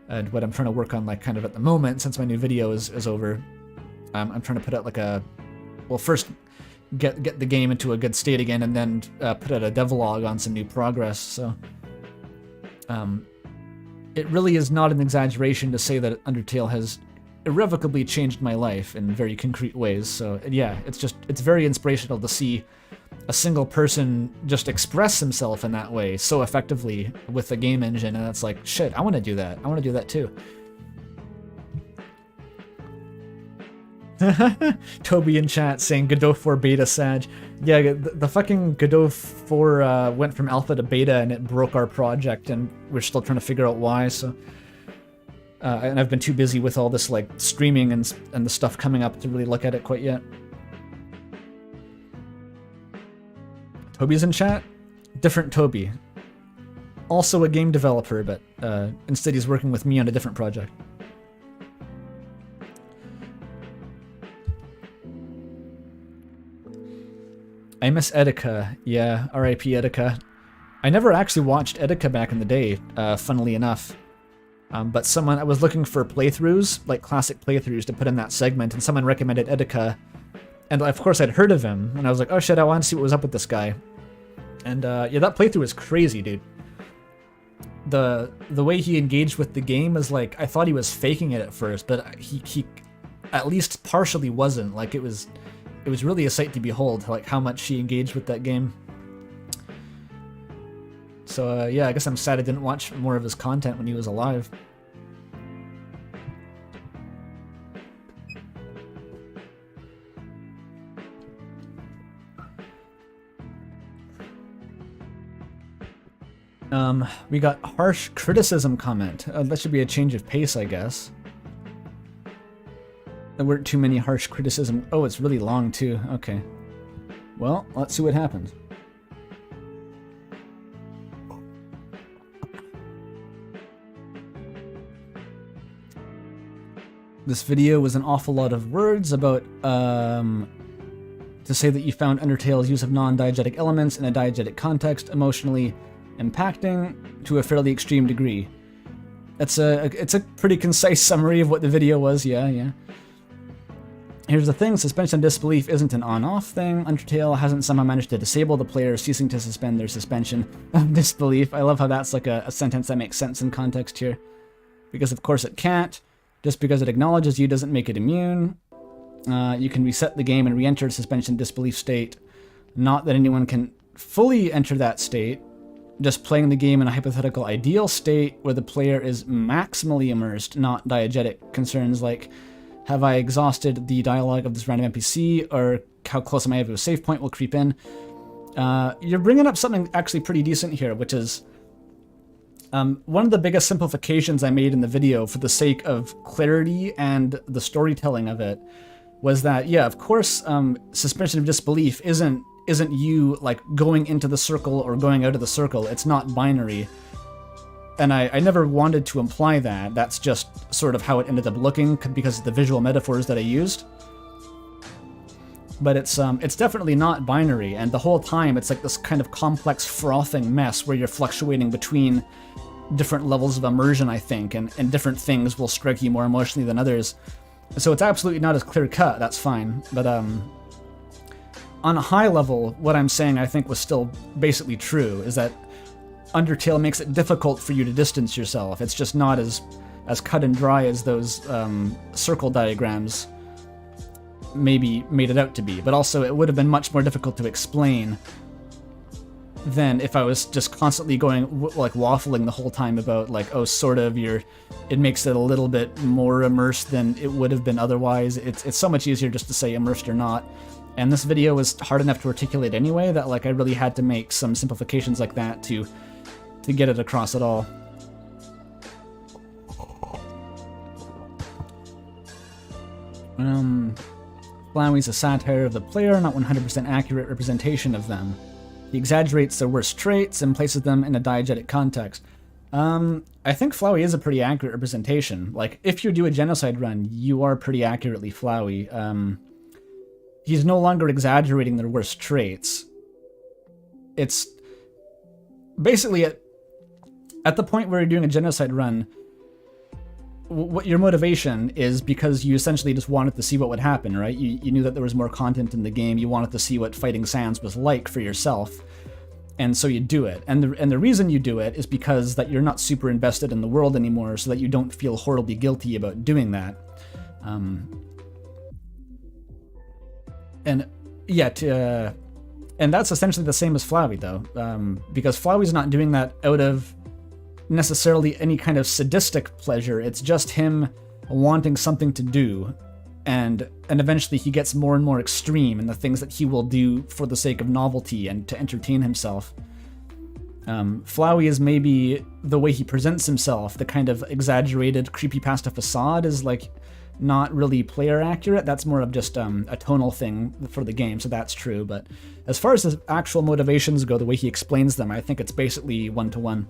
and what I'm trying to work on kind of at the moment, since my new video is over. I'm trying to put out first get the game into a good state again, and then put out a devlog on some new progress. So it really is not an exaggeration to say that Undertale has irrevocably changed my life in very concrete ways. So yeah, it's very inspirational to see a single person just express himself in that way so effectively with the game engine, and it's like, shit, I want to do that. I want to do that too. Toby in chat saying Godot 4 beta Sag. Yeah, the fucking Godot 4 went from alpha to beta, and it broke our project, and we're still trying to figure out why. So and I've been too busy with all this streaming and the stuff coming up to really look at it quite yet. Toby's in chat? Different Toby. Also a game developer, but instead he's working with me on a different project. I miss Etika. Yeah, R.I.P. Etika. I never actually watched Etika back in the day, funnily enough. But I was looking for playthroughs, classic playthroughs to put in that segment, and someone recommended Etika. And of course I'd heard of him, and I was like, oh shit, I want to see what was up with this guy. And yeah, that playthrough was crazy, dude. The way he engaged with the game is I thought he was faking it at first, but he at least partially wasn't. It was really a sight to behold, how much he engaged with that game. So yeah, I guess I'm sad I didn't watch more of his content when he was alive. We got harsh criticism comment. That should be a change of pace, I guess. There weren't too many harsh criticism. Oh, it's really long too. Okay. Well, let's see what happens. This video was an awful lot of words about, to say that you found Undertale's use of non-diegetic elements in a diegetic context emotionally impacting to a fairly extreme degree. It's a pretty concise summary of what the video was, yeah. Here's the thing, suspension of disbelief isn't an on-off thing. Undertale hasn't somehow managed to disable the player ceasing to suspend their suspension of disbelief. I love how that's a sentence that makes sense in context here. Because of course it can't. Just because it acknowledges you doesn't make it immune. You can reset the game and re-enter suspension disbelief state. Not that anyone can fully enter that state. Just playing the game in a hypothetical ideal state where the player is maximally immersed, not diegetic. Concerns like, have I exhausted the dialogue of this random NPC, or how close am I to a save point will creep in. You're bringing up something actually pretty decent here, which is one of the biggest simplifications I made in the video for the sake of clarity and the storytelling of it was that, yeah, of course, suspension of disbelief isn't you going into the circle or going out of the circle. It's not binary. And I never wanted to imply that. That's just sort of how it ended up looking because of the visual metaphors that I used. But it's definitely not binary, and the whole time it's this kind of complex frothing mess where you're fluctuating between different levels of immersion, I think, and different things will strike you more emotionally than others. So it's absolutely not as clear-cut, that's fine. But on a high level, what I'm saying I think was still basically true, is that Undertale makes it difficult for you to distance yourself. It's just not as cut and dry as those circle diagrams maybe made it out to be. But also, it would have been much more difficult to explain than if I was just constantly going, waffling the whole time about, oh, sort of, it makes it a little bit more immersed than it would have been otherwise. It's so much easier just to say immersed or not. And this video was hard enough to articulate anyway that, I really had to make some simplifications like that to get it across at all. Flowey's a satire of the player, not 100% accurate representation of them. He exaggerates their worst traits and places them in a diegetic context. I think Flowey is a pretty accurate representation. Like, if you do a genocide run, you are pretty accurately Flowey. He's no longer exaggerating their worst traits. It's basically at the point where you're doing a genocide run, what your motivation is because you essentially just wanted to see what would happen, right? You knew that there was more content in the game. You wanted to see what Fighting Sands was like for yourself. And so you do it. And the reason you do it is because that you're not super invested in the world anymore, so that you don't feel horribly guilty about doing that. And yeah, and that's essentially the same as Flowey, though, because Flowey's not doing that out of necessarily any kind of sadistic pleasure. It's just him wanting something to do, and eventually he gets more and more extreme in the things that he will do for the sake of novelty and to entertain himself. Flowey is maybe the way he presents himself, the kind of exaggerated creepypasta facade is like not really player accurate. That's more of just a tonal thing for the game, so that's true. But as far as his actual motivations go, the way he explains them, I think it's basically one-to-one.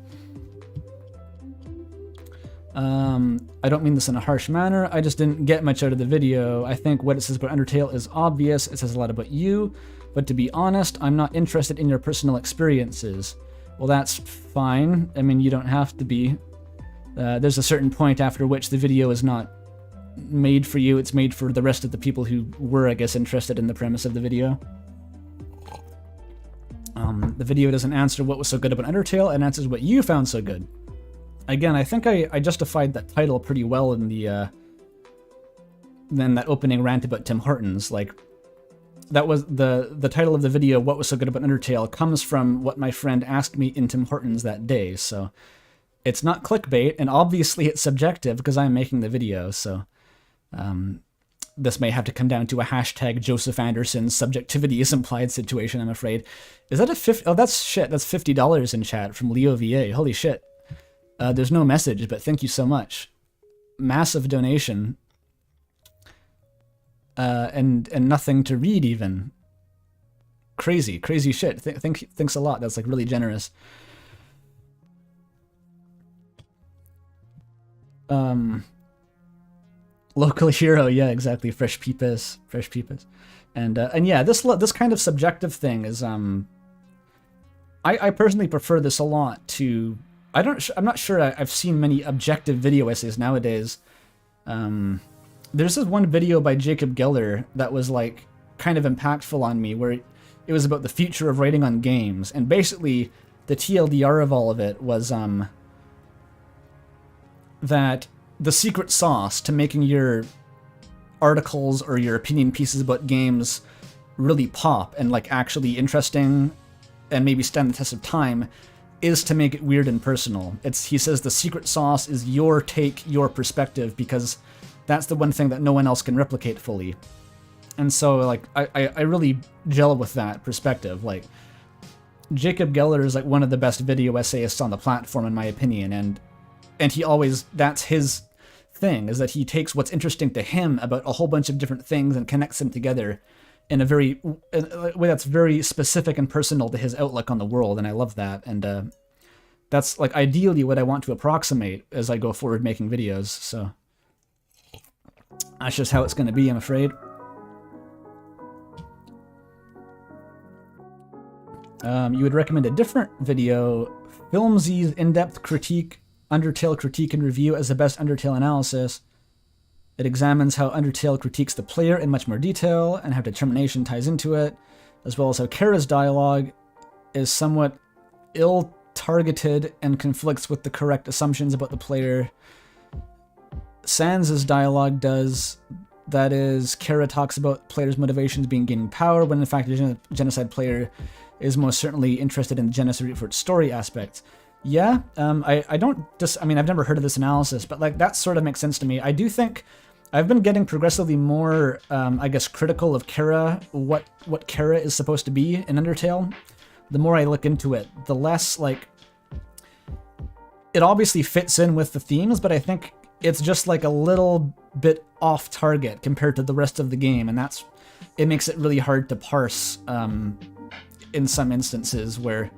I don't mean this in a harsh manner, I just didn't get much out of the video. I think what it says about Undertale is obvious, it says a lot about you, but to be honest, I'm not interested in your personal experiences. Well, that's fine. I mean, you don't have to be. There's a certain point after which the video is not made for you, it's made for the rest of the people who were, I guess, interested in the premise of the video. The video doesn't answer what was so good about Undertale, it answers what you found so good. Again, I think I justified that title pretty well in then that opening rant about Tim Hortons. Like, that was the title of the video, What Was So Good About Undertale, comes from what my friend asked me in Tim Hortons that day, so it's not clickbait, and obviously it's subjective because I'm making the video, so this may have to come down to a hashtag Joseph Anderson subjectivity is implied situation, I'm afraid. Is that a 50? Oh, that's shit. That's $50 in chat from Leo VA. Holy shit. There's no message, but thank you so much. Massive donation. And nothing to read even. Crazy shit. Thanks a lot. That's like really generous. Local hero, yeah, exactly. Fresh peepers. And yeah, this kind of subjective thing is I personally prefer this a lot to. I'm not sure I've seen many objective video essays nowadays. There's this one video by Jacob Geller that was like kind of impactful on me, where it was about the future of writing on games, and basically the TLDR of all of it was that the secret sauce to making your articles or your opinion pieces about games really pop and like actually interesting and maybe stand the test of time is to make it weird and personal. He says the secret sauce is your take, your perspective, because that's the one thing that no one else can replicate fully. And so like I really gel with that perspective. Like, Jacob Geller is like one of the best video essayists on the platform in my opinion, and he always, that's his thing, is that he takes what's interesting to him about a whole bunch of different things and connects them together in a way that's very specific and personal to his outlook on the world, and I love that. And that's like ideally what I want to approximate as I go forward making videos, so that's just how it's going to be, I'm afraid. You would recommend a different video, Filmsy's in-depth critique, Undertale critique and review as the best Undertale analysis. It examines how Undertale critiques the player in much more detail and how determination ties into it, as well as how Kara's dialogue is somewhat ill-targeted and conflicts with the correct assumptions about the player. Sans' dialogue does. That is, Kara talks about players' motivations being gaining power, when in fact a genocide player is most certainly interested in the genocide for its story aspects. Yeah, I don't just, I mean, I've never heard of this analysis, but like that sort of makes sense to me. I do think I've been getting progressively more, I guess, critical of Kara, what Kara is supposed to be in Undertale. The more I look into it, the less, like, it obviously fits in with the themes, but I think it's just like a little bit off target compared to the rest of the game, and it makes it really hard to parse in some instances where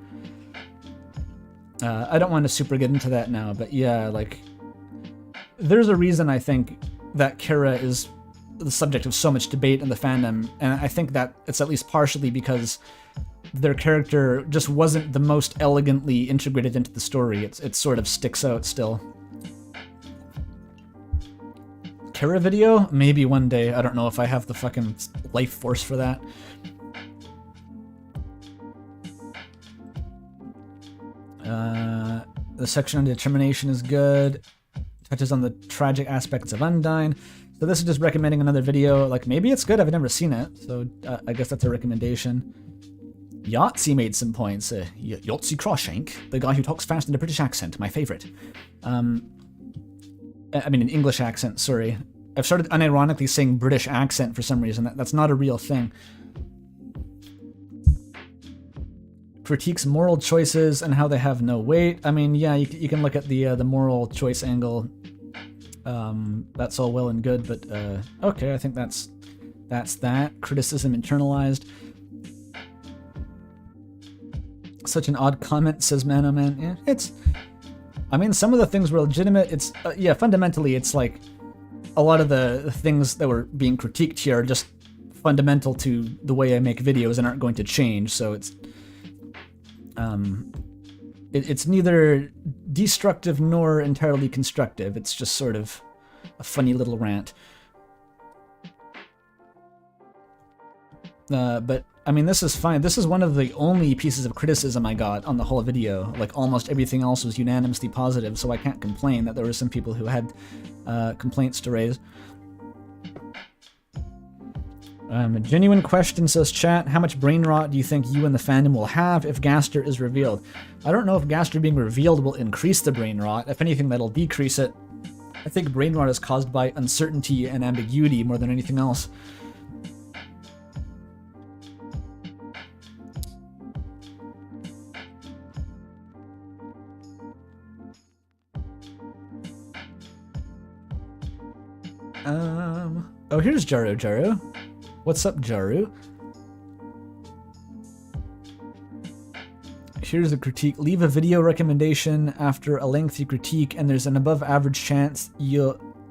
I don't want to super get into that now, but yeah, like, there's a reason I think that Kara is the subject of so much debate in the fandom, and I think that it's at least partially because their character just wasn't the most elegantly integrated into the story. It sort of sticks out still. Kara video? Maybe one day. I don't know if I have the fucking life force for that. The section on determination is good. Touches on the tragic aspects of Undyne. So this is just recommending another video. Like, maybe it's good, I've never seen it, so I guess that's a recommendation. Yahtzee made some points. Yahtzee Crawshank, the guy who talks fast in a British accent, my favorite. I mean, an English accent, sorry. I've started unironically saying British accent for some reason. That's not a real thing. Critiques moral choices and how they have no weight. I mean, yeah, you can look at the moral choice angle. That's all well and good, but okay, I think that's that. Criticism internalized. Such an odd comment, says Man Oh Man. Yeah, I mean, some of the things were legitimate. It's yeah, fundamentally, it's like a lot of the things that were being critiqued here are just fundamental to the way I make videos and aren't going to change. So it's neither destructive nor entirely constructive. It's just sort of a funny little rant. But I mean, this is fine. This is one of the only pieces of criticism I got on the whole video. Like, almost everything else was unanimously positive, so I can't complain that there were some people who had complaints to raise. A genuine question, says chat. How much brain rot do you think you and the fandom will have if Gaster is revealed? I don't know if Gaster being revealed will increase the brain rot. If anything, that'll decrease it. I think brain rot is caused by uncertainty and ambiguity more than anything else. Oh, here's Jaru. Jaru. What's up, Jaru? Here's a critique. Leave a video recommendation after a lengthy critique, and there's an above-average chance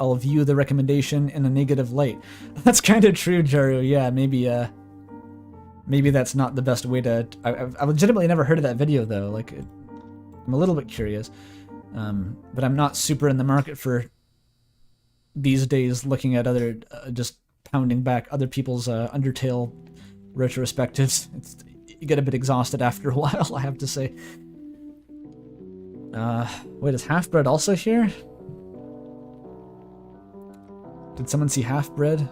I'll view the recommendation in a negative light. That's kind of true, Jaru. Yeah, maybe that's not the best way to... I've legitimately never heard of that video, though. Like, I'm a little bit curious. But I'm not super in the market for... these days looking at other, just pounding back other people's Undertale retrospectives. You get a bit exhausted after a while, I have to say. Wait, is Half-Breed also here? Did someone see Half-Breed?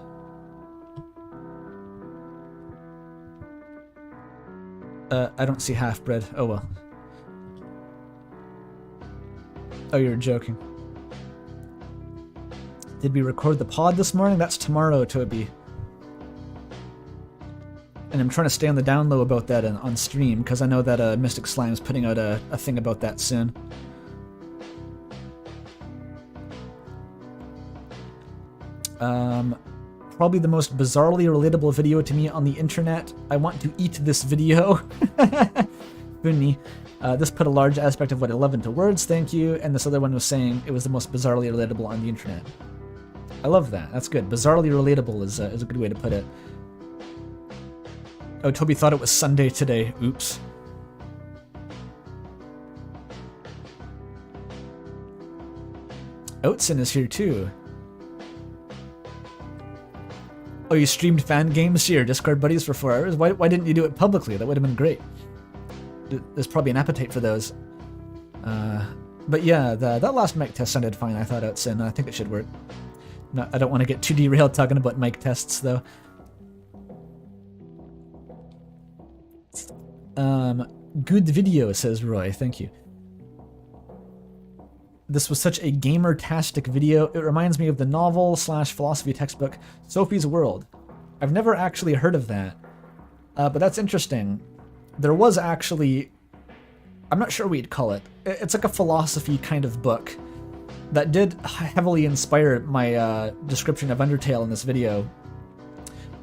I don't see Half-Breed. Oh well. Oh, you're joking. Did we record the pod this morning? That's tomorrow, Toby. And I'm trying to stay on the down low about that on stream, because I know that Mystic Slime's putting out a thing about that soon. Probably the most bizarrely relatable video to me on the internet. I want to eat this video. Funny. This put a large aspect of what I love into words, thank you. And this other one was saying it was the most bizarrely relatable on the internet. I love that. That's good. Bizarrely relatable is a good way to put it. Oh, Toby thought it was Sunday today. Oops. Oatson is here too. Oh, you streamed fan games to your Discord buddies for 4 hours? Why didn't you do it publicly? That would have been great. There's probably an appetite for those. But yeah, that last mic test sounded fine, I thought, Oatson. I think it should work. No, I don't want to get too derailed talking about mic tests, though. Good video, says Roy. Thank you. This was such a gamer-tastic video. It reminds me of the novel/philosophy textbook, Sophie's World. I've never actually heard of that. But that's interesting. There was actually... I'm not sure what you'd call it. It's like a philosophy kind of book that did heavily inspire my description of Undertale in this video.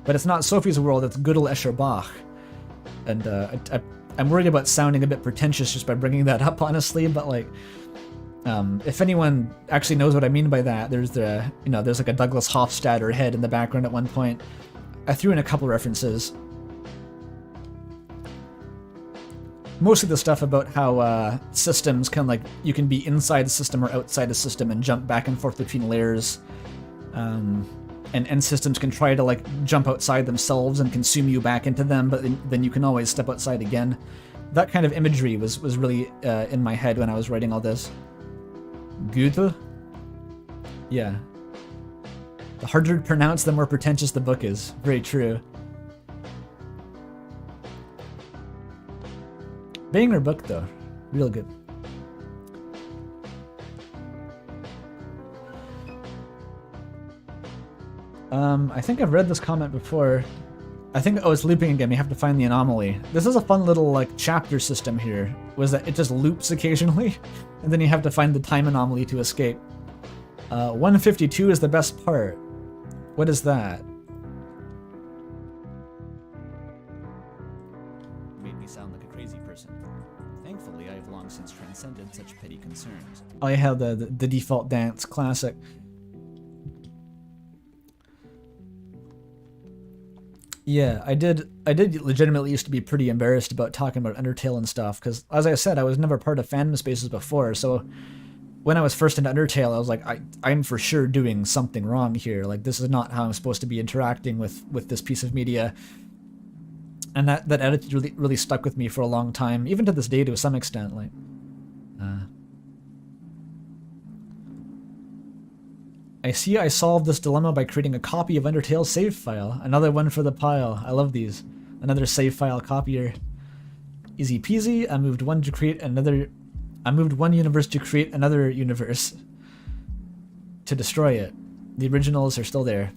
But it's not Sophie's World, it's Gödel Escher Bach. And I'm worried about sounding a bit pretentious just by bringing that up, honestly, but like, if anyone actually knows what I mean by that, there's there's like a Douglas Hofstadter head in the background at one point. I threw in a couple references. Mostly the stuff about how systems can, like, you can be inside the system or outside the system and jump back and forth between layers. And systems can try to, like, jump outside themselves and consume you back into them, but then you can always step outside again. That kind of imagery was really in my head when I was writing all this. Goethe? Yeah. The harder to pronounce, the more pretentious the book is. Very true. Banger book, though. Real good. I think I've read this comment before. I think, oh, it's looping again. We have to find the anomaly. This is a fun little, like, chapter system here. Was that it just loops occasionally, and then you have to find the time anomaly to escape. 152 is the best part. What is that? Made me sound like a crazy person. Thankfully, I have long since transcended such petty concerns. Oh, yeah, the default dance, classic. Yeah, I did legitimately used to be pretty embarrassed about talking about Undertale and stuff, because, as I said, I was never part of fandom spaces before, so when I was first into Undertale, I was like, I'm for sure doing something wrong here. Like, this is not how I'm supposed to be interacting with this piece of media. And that attitude really stuck with me for a long time, even to this day to some extent. Like, I see I solved this dilemma by creating a copy of Undertale's save file. Another one for the pile. I love these. Another save file copier. Easy peasy. I moved one universe to create another universe. To destroy it. The originals are still there.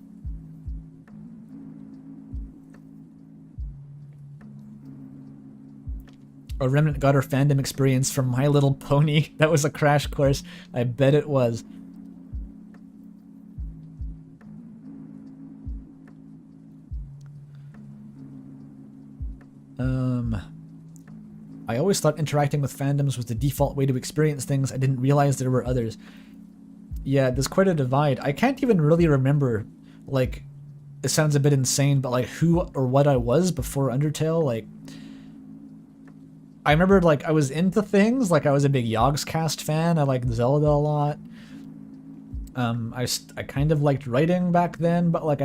A Remnant got her fandom experience from My Little Pony. That was a crash course. I bet it was. I always thought interacting with fandoms was the default way to experience things. I didn't realize there were others. Yeah, there's quite a divide. I can't even really remember, like, it sounds a bit insane, but like who or what I was before Undertale. Like, I remember, like, I was into things, like I was a big Yogscast fan. I liked Zelda a lot. I kind of liked writing back then, but like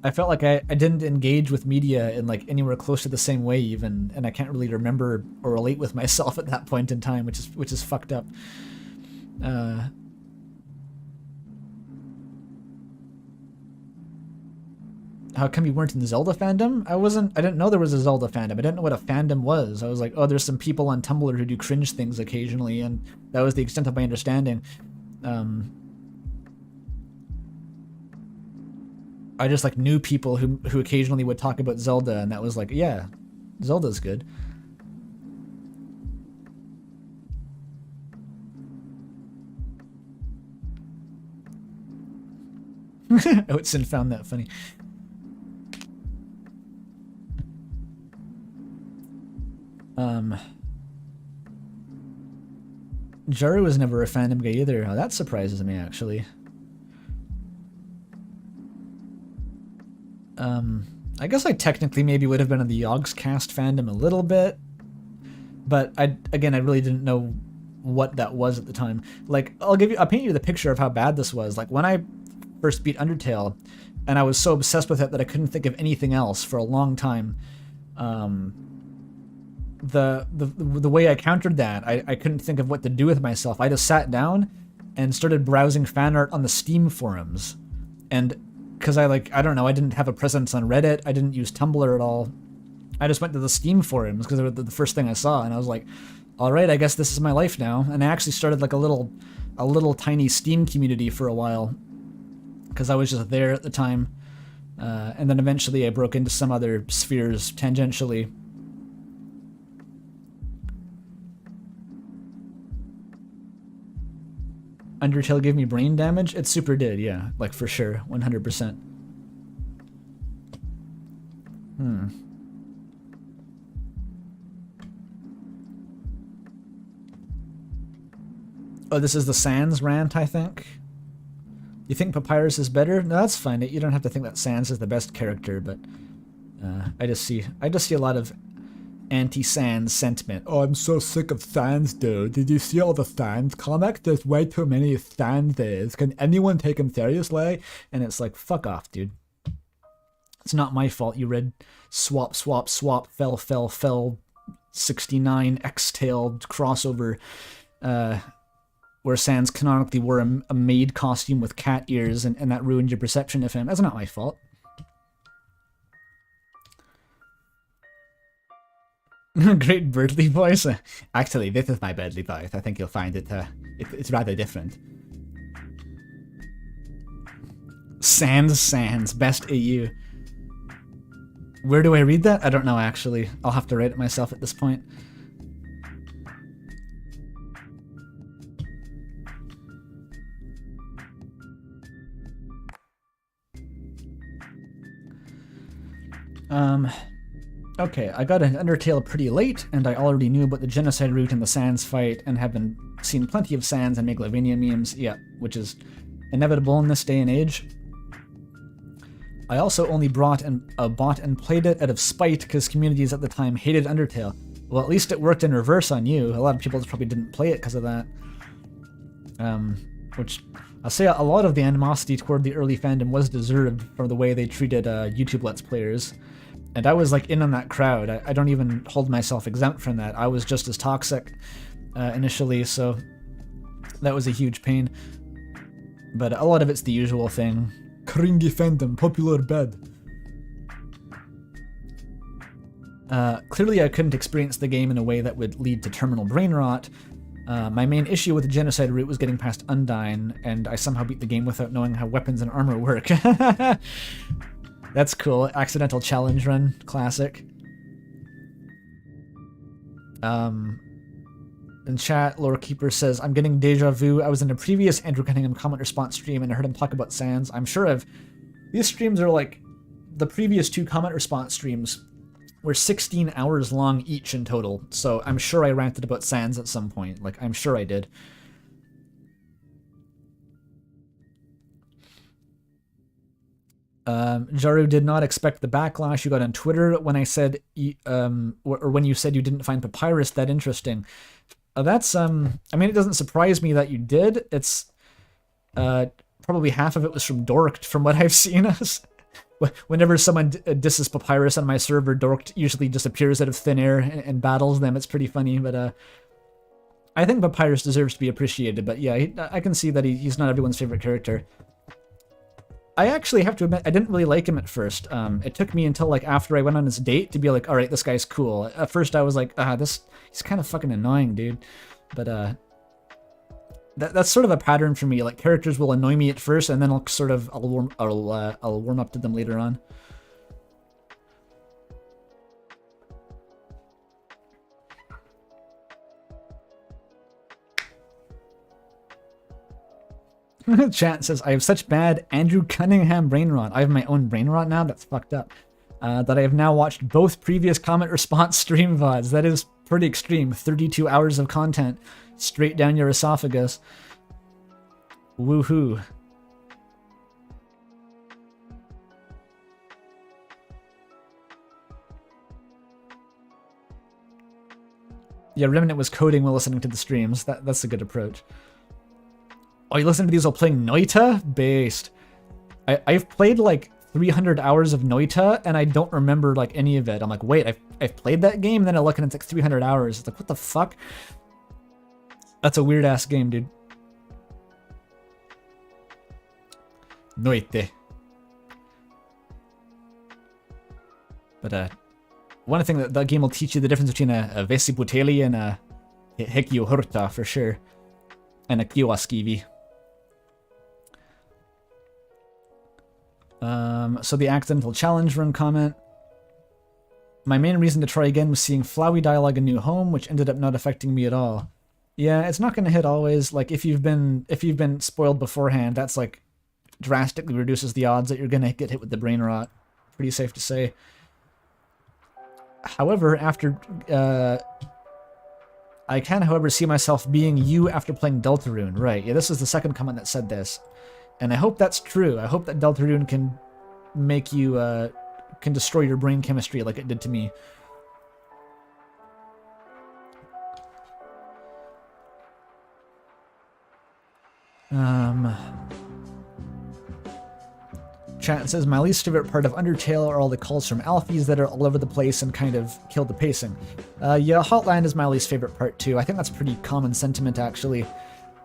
I felt like I didn't engage with media in like anywhere close to the same way even, and I can't really remember or relate with myself at that point in time, which is fucked up. How come you weren't in the Zelda fandom? I didn't know there was a Zelda fandom. I didn't know what a fandom was. I was like, oh, there's some people on Tumblr who do cringe things occasionally, and that was the extent of my understanding. I just like knew people who occasionally would talk about Zelda, and that was like, yeah, Zelda's good. Oatson found that funny. Jaru was never a fandom guy either. Oh, that surprises me, actually. I guess I technically maybe would have been in the Yogscast fandom a little bit, but I really didn't know what that was at the time. Like, I'll paint you the picture of how bad this was. Like, when I first beat Undertale, and I was so obsessed with it that I couldn't think of anything else for a long time. The way I countered that, I couldn't think of what to do with myself. I just sat down and started browsing fan art on the Steam forums, and because I don't know, I didn't have a presence on Reddit, I didn't use Tumblr at all. I just went to the Steam forums because they were the first thing I saw, and I was like, all right, I guess this is my life now. And I actually started like a little tiny Steam community for a while because I was just there at the time, and then eventually I broke into some other spheres tangentially. Undertale gave me brain damage? It super did, yeah. Like, for sure. 100%. Oh, this is the Sans rant, I think. You think Papyrus is better? No, that's fine. You don't have to think that Sans is the best character, but I just see a lot of anti-Sans sentiment. Oh, I'm so sick of Sans, dude. Did you see all the Sans comics? There's way too many Sanses. Can anyone take him seriously? And it's like, fuck off, dude. It's not my fault you read swap, swap, swap, fell, fell, fell, 69 X-tailed crossover, where Sans canonically wore a maid costume with cat ears, and that ruined your perception of him. That's not my fault. Great Birdly voice. Actually, this is my Birdly voice. I think you'll find it's rather different. Sans, best AU. Where do I read that? I don't know, actually. I'll have to write it myself at this point. Okay, I got an Undertale pretty late, and I already knew about the genocide route in the Sans fight, and have seen plenty of Sans and Megalovania memes, yeah, which is inevitable in this day and age. I also only bought and played it out of spite because communities at the time hated Undertale. Well, at least it worked in reverse on you. A lot of people just probably didn't play it because of that. Which, I'll say a lot of the animosity toward the early fandom was deserved for the way they treated YouTube Let's Players. And I was like in on that crowd. I don't even hold myself exempt from that. I was just as toxic initially, so that was a huge pain. But a lot of it's the usual thing. Cringy fandom, popular bad. Clearly I couldn't experience the game in a way that would lead to terminal brain rot. My main issue with the genocide route was getting past Undyne, and I somehow beat the game without knowing how weapons and armor work. That's cool. Accidental challenge run. Classic. In chat, Lorekeeper says, I'm getting deja vu. I was in a previous Andrew Cunningham comment response stream and I heard him talk about Sans. I'm sure these streams are like, the previous 2 comment response streams were 16 hours long each in total. So I'm sure I ranted about Sans at some point. Like, I'm sure I did. Jaru did not expect the backlash you got on Twitter when I said, or when you said you didn't find Papyrus that interesting. That's, I mean, it doesn't surprise me that you did. It's, probably half of it was from Dorked, from what I've seen. Whenever someone disses Papyrus on my server, Dorked usually just appears out of thin air and battles them. It's pretty funny, but, I think Papyrus deserves to be appreciated, but yeah, I can see that he's not everyone's favorite character. I actually have to admit, I didn't really like him at first. It took me until like after I went on his date to be like, all right, this guy's cool. At first I was like, he's kind of fucking annoying, dude. But that's sort of a pattern for me. Like, characters will annoy me at first, and then I'll warm up to them later on. Chat says, I have such bad Andrew Cunningham brain rot. I have my own brain rot now? That's fucked up. That I have now watched both previous comment response stream VODs. That is pretty extreme. 32 hours of content straight down your esophagus. Woohoo. Yeah, Remnant was coding while listening to the streams. That's a good approach. Oh, you listen to these while playing Noita? Based. I've played like 300 hours of Noita, and I don't remember like any of it. I'm like, wait, I've played that game? And then I look and it's like 300 hours. It's like, what the fuck? That's a weird-ass game, dude. Noite. But, one thing that game will teach you the difference between a Vesibuteli and a Hekiohurta, for sure. And a Kiowaskivi. So the accidental challenge run comment. My main reason to try again was seeing flowy dialogue in New Home, which ended up not affecting me at all. Yeah, it's not going to hit always. Like, if you've been spoiled beforehand, that's like drastically reduces the odds that you're going to get hit with the brain rot. Pretty safe to say. However, after I can, however, see myself being you after playing Deltarune. Right, yeah, this is the second comment that said this. And I hope that's true. I hope that Deltarune can make you, can destroy your brain chemistry like it did to me. Chat says, my least favorite part of Undertale are all the calls from Alphys that are all over the place and kind of kill the pacing. Yeah, Hotland is my least favorite part too. I think that's pretty common sentiment, actually.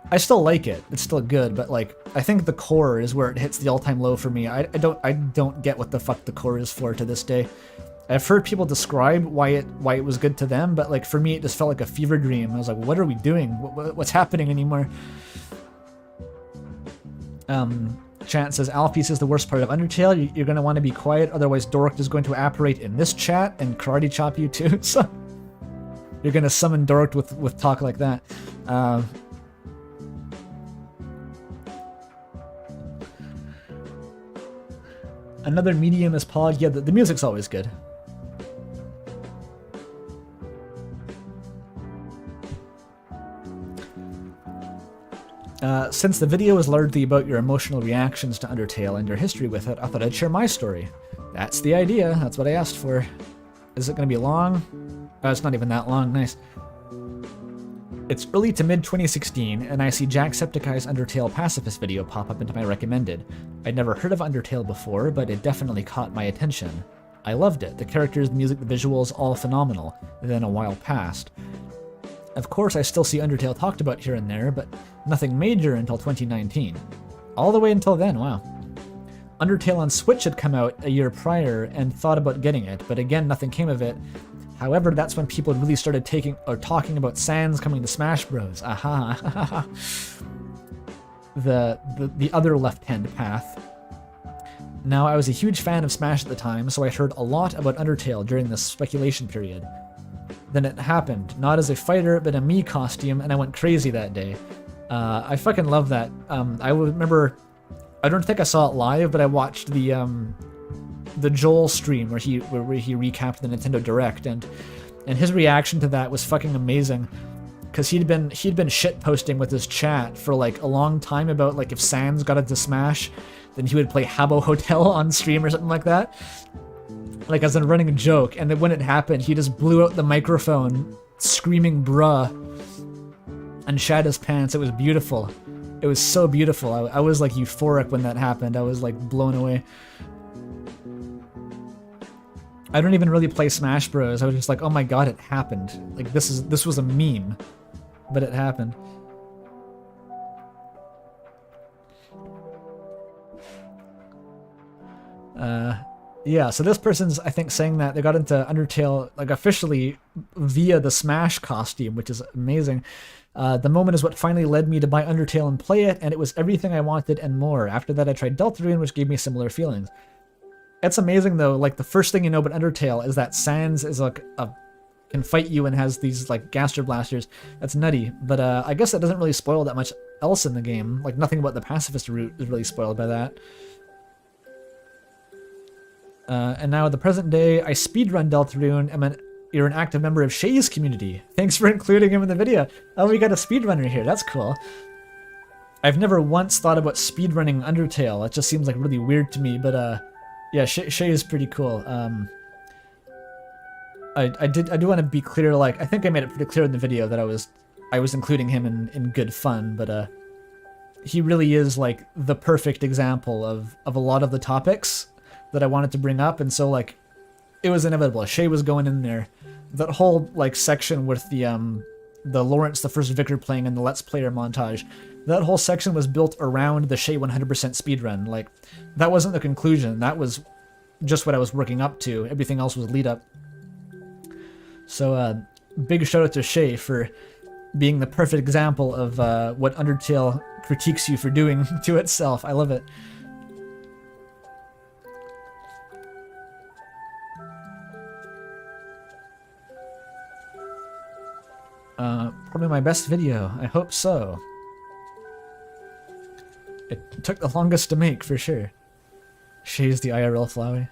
I still like it. It's still good, but like, I think the core is where it hits the all-time low for me. I don't get what the fuck the core is for to this day. I've heard people describe why it was good to them, but like for me, it just felt like a fever dream. I was like, what are we doing? What's happening anymore? Chat says, Alphys is the worst part of Undertale. You're going to want to be quiet, otherwise Dork is going to apparate in this chat and karate chop you too. So you're going to summon Dork with talk like that. Another medium is Pod. Yeah, the music's always good. Since the video is largely about your emotional reactions to Undertale and your history with it, I thought I'd share my story. That's the idea. That's what I asked for. Is it going to be long? Oh, it's not even that long. Nice. It's early to mid-2016, and I see Jacksepticeye's Undertale pacifist video pop up into my recommended. I'd never heard of Undertale before, but it definitely caught my attention. I loved it. The characters, the music, the visuals, all phenomenal. Then a while passed. Of course, I still see Undertale talked about here and there, but nothing major until 2019. All the way until then, wow. Undertale on Switch had come out a year prior and thought about getting it, but again, nothing came of it. However, that's when people really started talking about Sans coming to Smash Bros. Aha. the other left-hand path. Now, I was a huge fan of Smash at the time, so I heard a lot about Undertale during this speculation period. Then it happened, not as a fighter, but a Mii costume, and I went crazy that day. I fucking love that. I remember, I don't think I saw it live, but I watched the Joel stream where he recapped the Nintendo Direct, and his reaction to that was fucking amazing, because he'd been shit posting with his chat for like a long time about like if Sans got into Smash, then he would play Habbo Hotel on stream or something like that. Like as in running a joke, and then when it happened, he just blew out the microphone, screaming bruh, and shat his pants. It was beautiful. It was so beautiful. I was like euphoric when that happened. I was like blown away. I don't even really play Smash Bros. I was just like, oh my god, it happened. Like this was a meme, but it happened. Yeah, so this person's, I think, saying that they got into Undertale, like, officially via the Smash costume, which is amazing. The moment is what finally led me to buy Undertale and play it, and it was everything I wanted and more. After that, I tried Deltarune, which gave me similar feelings. It's amazing, though, like, the first thing you know about Undertale is that Sans is, like, can fight you and has these, like, Gaster Blasters. That's nutty, but I guess that doesn't really spoil that much else in the game. Like, nothing about the pacifist route is really spoiled by that. And now, at the present day, I speedrun Deltarune. You're an active member of Shay's community. Thanks for including him in the video. Oh, we got a speedrunner here. That's cool. I've never once thought about speedrunning Undertale. It just seems like really weird to me, but yeah, Shay is pretty cool. I do want to be clear, like, I think I made it pretty clear in the video that I was including him in good fun, but he really is, like, the perfect example of a lot of the topics that I wanted to bring up, and so, like, it was inevitable. Shay was going in there. That whole, like, section with the Lawrence the First Vicar playing in the Let's Player montage, that whole section was built around the Shay 100% speedrun. Like, that wasn't the conclusion. That was just what I was working up to. Everything else was lead up. So, big shout out to Shay for being the perfect example of what Undertale critiques you for doing to itself. I love it. Probably my best video. I hope so. It took the longest to make, for sure. Shay's the IRL Flowey.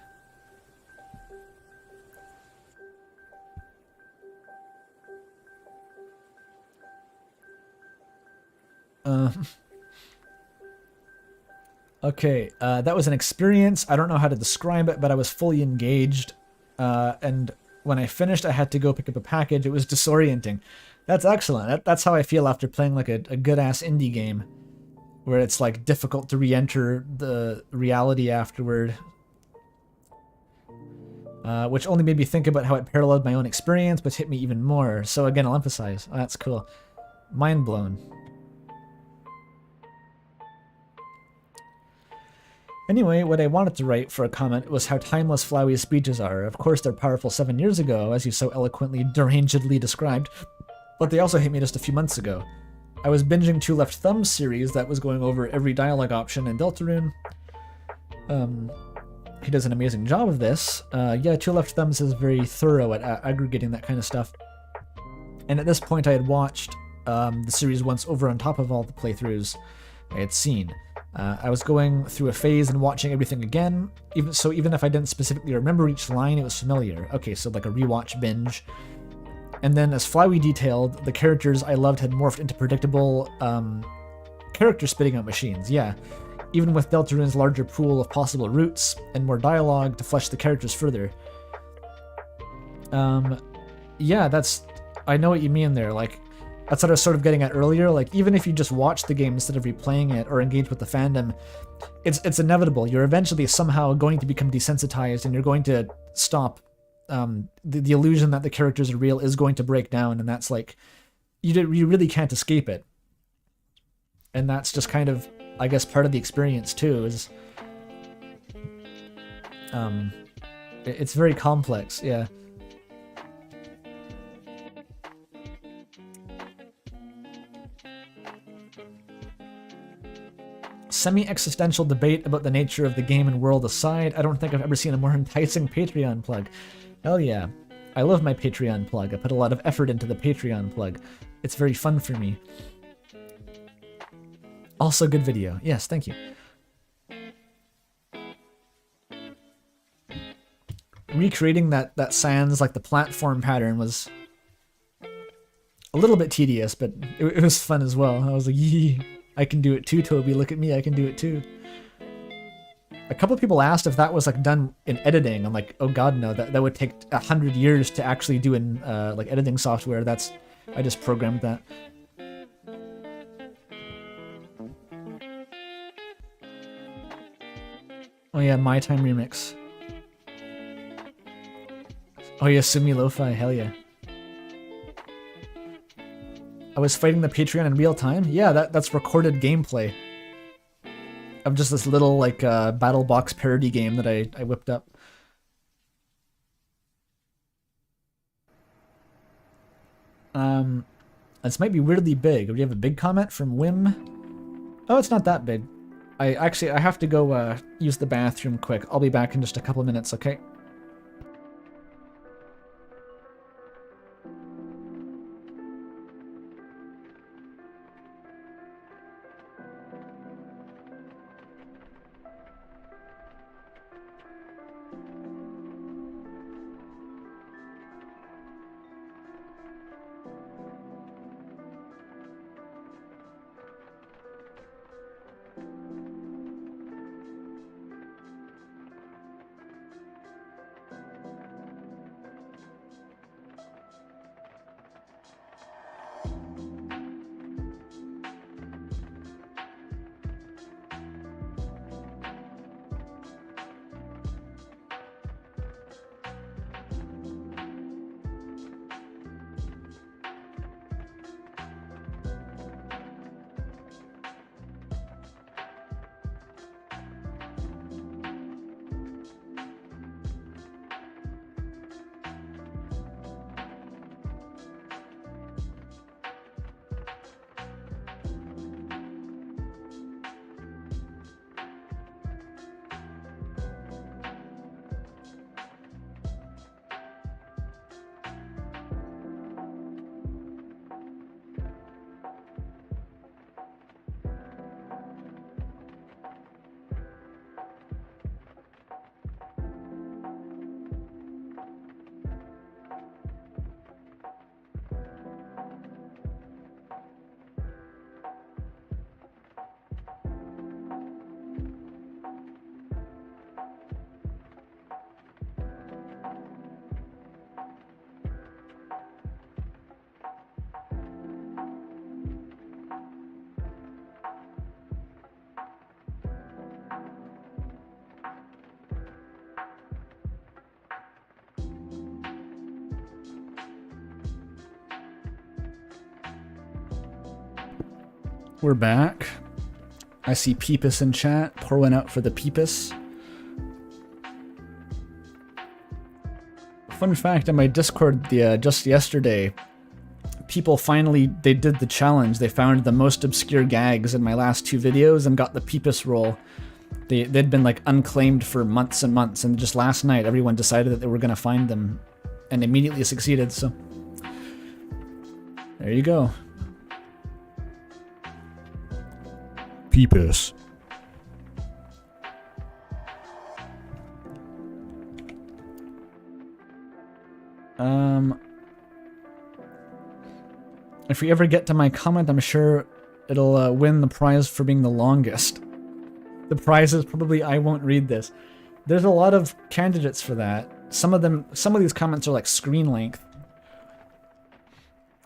Okay, that was an experience. I don't know how to describe it, but I was fully engaged. And when I finished, I had to go pick up a package. It was disorienting. That's excellent. That's how I feel after playing like a good-ass indie game, where it's like difficult to re-enter the reality afterward. Which only made me think about how it paralleled my own experience, but hit me even more. So again, I'll emphasize. Oh, that's cool. Mind blown. Anyway, what I wanted to write for a comment was how timeless Flowey's speeches are. Of course, they're powerful 7 years ago, as you so eloquently, derangedly described, but they also hit me just a few months ago. I was binging Two Left Thumbs series that was going over every dialogue option in Deltarune. He does an amazing job of this. Yeah, Two Left Thumbs is very thorough at aggregating that kind of stuff. And at this point, I had watched the series once over on top of all the playthroughs I had seen. I was going through a phase and watching everything again, even if I didn't specifically remember each line, it was familiar. Okay, so like a rewatch binge. And then, as Flowey detailed, the characters I loved had morphed into predictable character spitting out machines, yeah. Even with Deltarune's larger pool of possible routes and more dialogue to flesh the characters further. Yeah, I know what you mean there, like, that's what I was sort of getting at earlier. Like, even if you just watch the game instead of replaying it or engage with the fandom, it's inevitable. You're eventually somehow going to become desensitized, and you're going to stop. The illusion that the characters are real is going to break down, and that's like, you really can't escape it. And that's just kind of, I guess, part of the experience too. Is it's very complex, yeah. Semi-existential debate about the nature of the game and world aside, I don't think I've ever seen a more enticing Patreon plug. Hell yeah. I love my Patreon plug. I put a lot of effort into the Patreon plug. It's very fun for me. Also good video. Yes, thank you. Recreating that sans, like the platform pattern, was a little bit tedious, but it was fun as well. I was like, yee. I can do it too, Toby. Look at me, I can do it too. A couple of people asked if that was like done in editing. I'm like, oh god, no. That would take 100 years to actually do in like editing software. I just programmed that. Oh yeah, My Time Remix. Oh yeah, Sumi Lo-Fi, hell yeah. I was fighting the Patreon in real time? Yeah, that's recorded gameplay of just this little, like, battle box parody game that I whipped up. This might be weirdly big. Do you have a big comment from Wim? Oh, it's not that big. I have to go use the bathroom quick. I'll be back in just a couple of minutes, okay? We're back. I see Peepus in chat. Pour one out for the Peepus. Fun fact, on my Discord just yesterday, people finally, they did the challenge. They found the most obscure gags in my last 2 videos and got the Peepus roll. They'd been like unclaimed for months and months, and just last night everyone decided that they were going to find them and immediately succeeded, so there you go. Peepus. If we ever get to my comment, I'm sure it'll win the prize for being the longest. The prize is probably I won't read this. There's a lot of candidates for that. Some of these comments are like screen length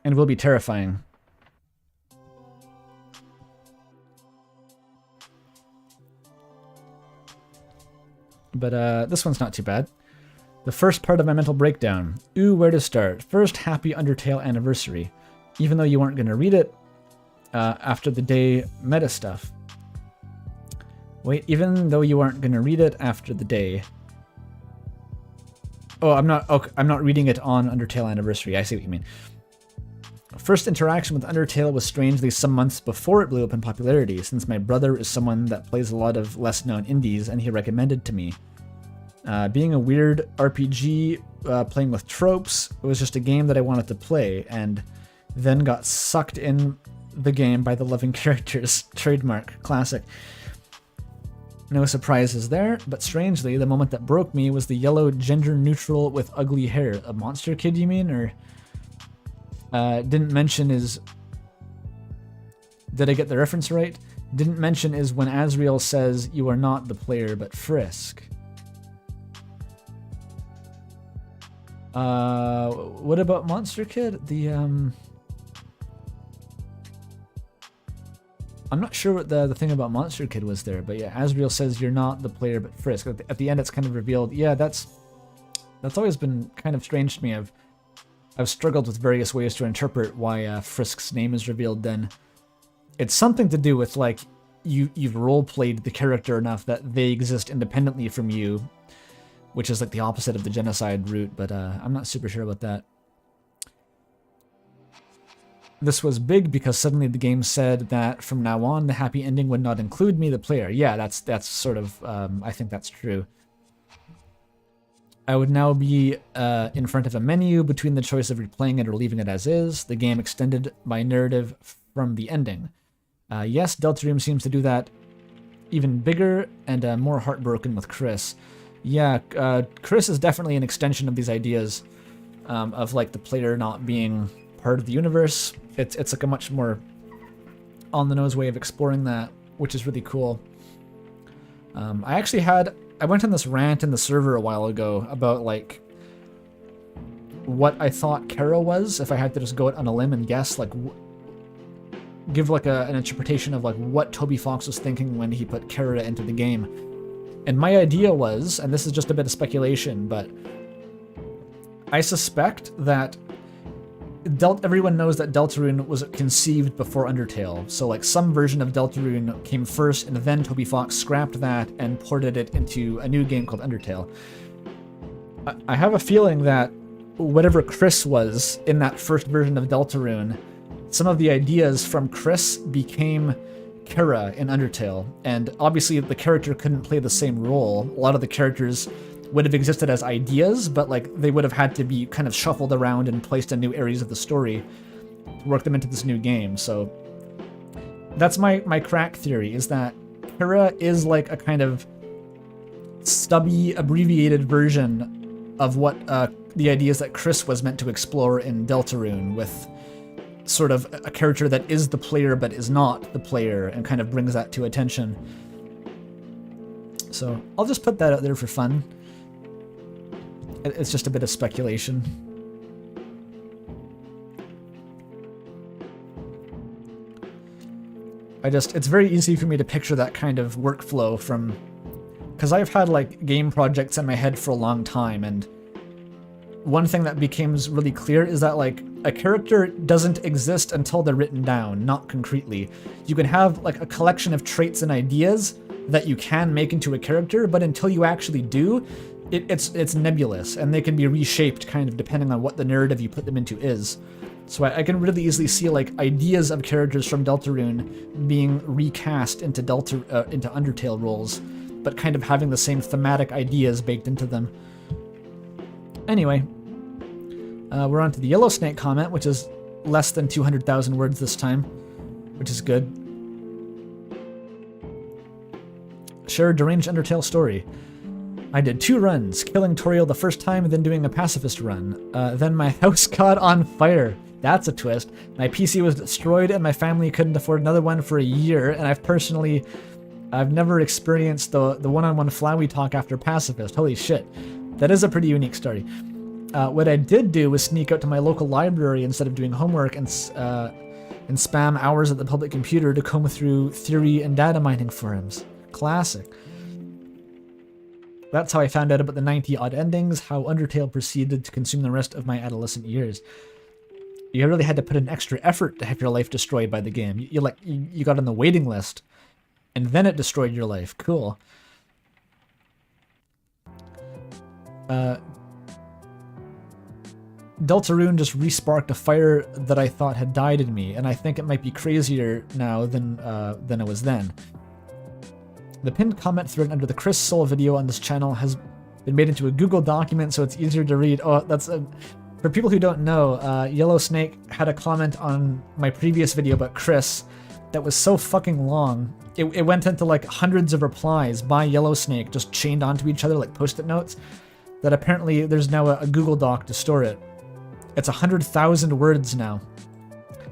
and will be terrifying. But this one's not too bad. The first part of my mental breakdown. Ooh, where to start? First, happy Undertale anniversary. Even though you weren't going to read it after the day meta stuff. Wait, even though you aren't going to read it after the day. Oh, I'm not reading it on Undertale anniversary. I see what you mean. First interaction with Undertale was strangely some months before it blew up in popularity, since my brother is someone that plays a lot of less-known indies, and he recommended to me. Being a weird RPG, playing with tropes, it was just a game that I wanted to play, and then got sucked in the game by the loving characters. Trademark. Classic. No surprises there, but strangely, the moment that broke me was the yellow gender-neutral with ugly hair. A monster kid, you mean? Or didn't mention is... Did I get the reference right? Didn't mention is when Asriel says, you are not the player, but Frisk. What about Monster Kid? I'm not sure what the thing about Monster Kid was there, but yeah, Asriel says you're not the player but Frisk. At the end, it's kind of revealed. Yeah, that's always been kind of strange to me. I've struggled with various ways to interpret why Frisk's name is revealed. Then it's something to do with like you've role played the character enough that they exist independently from you, which is like the opposite of the genocide route. But I'm not super sure about that. This was big because suddenly the game said that from now on the happy ending would not include me, the player. Yeah, that's sort of, I think that's true. I would now be in front of a menu between the choice of replaying it or leaving it as is. The game extended my narrative from the ending. Yes, Deltarune seems to do that even bigger and more heartbroken with Chris. Yeah, Chris is definitely an extension of these ideas of like the player not being part of the universe. It's like a much more on-the-nose way of exploring that, which is really cool. I went on this rant in the server a while ago about like what I thought Kara was, if I had to just go out on a limb and guess, like give like an interpretation of like what Toby Fox was thinking when he put Kara into the game. And my idea was, and this is just a bit of speculation, but I suspect that everyone knows that Deltarune was conceived before Undertale, so like some version of Deltarune came first and then Toby Fox scrapped that and ported it into a new game called Undertale. I have a feeling that whatever Chris was in that first version of Deltarune, some of the ideas from Chris became Kara in Undertale, and obviously the character couldn't play the same role. A lot of the characters would have existed as ideas, but like they would have had to be kind of shuffled around and placed in new areas of the story to work them into this new game. So that's my crack theory, is that Kara is like a kind of stubby, abbreviated version of what the ideas that Chris was meant to explore in Deltarune, with sort of a character that is the player but is not the player and kind of brings that to attention. So I'll just put that out there for fun. It's just a bit of speculation. It's very easy for me to picture that kind of workflow from, because I've had like game projects in my head for a long time, and one thing that becomes really clear is that like a character doesn't exist until they're written down, not concretely. You can have like a collection of traits and ideas that you can make into a character, but until you actually do, it's nebulous, and they can be reshaped kind of depending on what the narrative you put them into is. So I can really easily see like ideas of characters from Deltarune being recast into into Undertale roles, but kind of having the same thematic ideas baked into them. Anyway, we're on to the Yellow Snake comment, which is less than 200,000 words this time, which is good. Share a deranged Undertale story. I did 2 runs, killing Toriel the first time and then doing a pacifist run. Then my house caught on fire. That's a twist. My PC was destroyed and my family couldn't afford another one for a year, and I've never experienced the one-on-one Flowey talk after pacifist. Holy shit. That is a pretty unique story. What I did do was sneak out to my local library instead of doing homework and spam hours at the public computer to comb through theory and data mining forums. Classic. That's how I found out about the 90-odd endings, how Undertale proceeded to consume the rest of my adolescent years. You really had to put in extra effort to have your life destroyed by the game. You got on the waiting list, and then it destroyed your life. Cool. Deltarune just resparked a fire that I thought had died in me, and I think it might be crazier now than it was then. The pinned comment thread under the Chris Soul video on this channel has been made into a Google document, so it's easier to read. Oh, for people who don't know, Yellow Snake had a comment on my previous video about Chris that was so fucking long. It went into like hundreds of replies by Yellow Snake just chained onto each other like post-it notes, that apparently there's now a Google Doc to store it. It's 100,000 words now.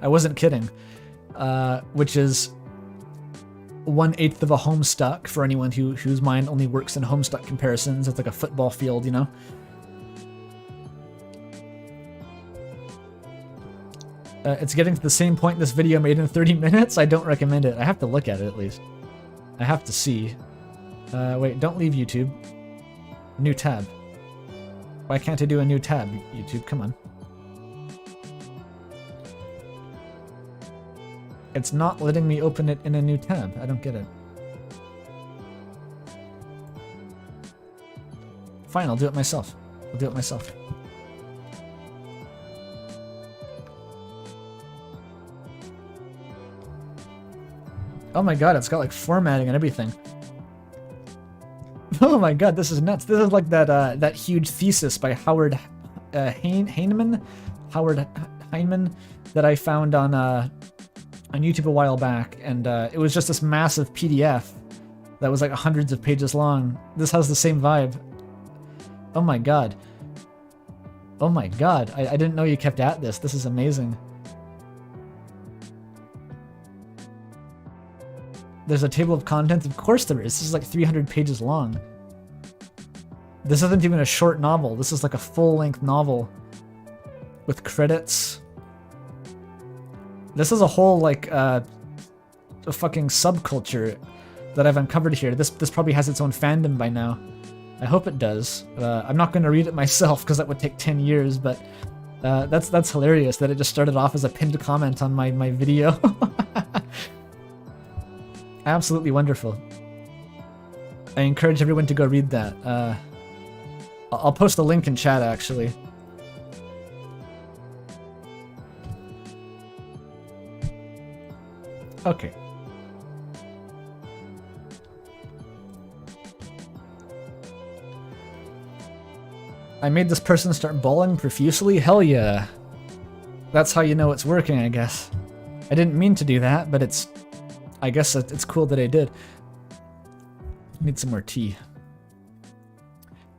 I wasn't kidding. Which is 1/8 of a Homestuck for anyone whose mind only works in Homestuck comparisons. It's like a football field, you know? It's getting to the same point this video made in 30 minutes. I don't recommend it. I have to look at it at least. I have to see. Wait, don't leave YouTube. New tab. Why can't I do a new tab, YouTube? Come on. It's not letting me open it in a new tab. I don't get it. Fine, I'll do it myself. I'll do it myself. Oh my god, it's got like formatting and everything. Oh my god, this is nuts. This is like that huge thesis by Howard Heinemann that I found on YouTube a while back, and it was just this massive PDF that was like hundreds of pages long. This has the same vibe. Oh my god. Oh my god, I didn't know you kept at this. This is amazing. There's a table of contents? Of course there is. This is like 300 pages long. This isn't even a short novel. This is like a full-length novel with credits. This is a whole, like, a fucking subculture that I've uncovered here. This probably has its own fandom by now. I hope it does. I'm not going to read it myself because that would take 10 years, but that's hilarious that it just started off as a pinned comment on my video. Absolutely wonderful. I encourage everyone to go read that. I'll post a link in chat, actually. Okay. I made this person start bawling profusely? Hell yeah. That's how you know it's working, I guess. I didn't mean to do that, but I guess it's cool that I did. Need some more tea.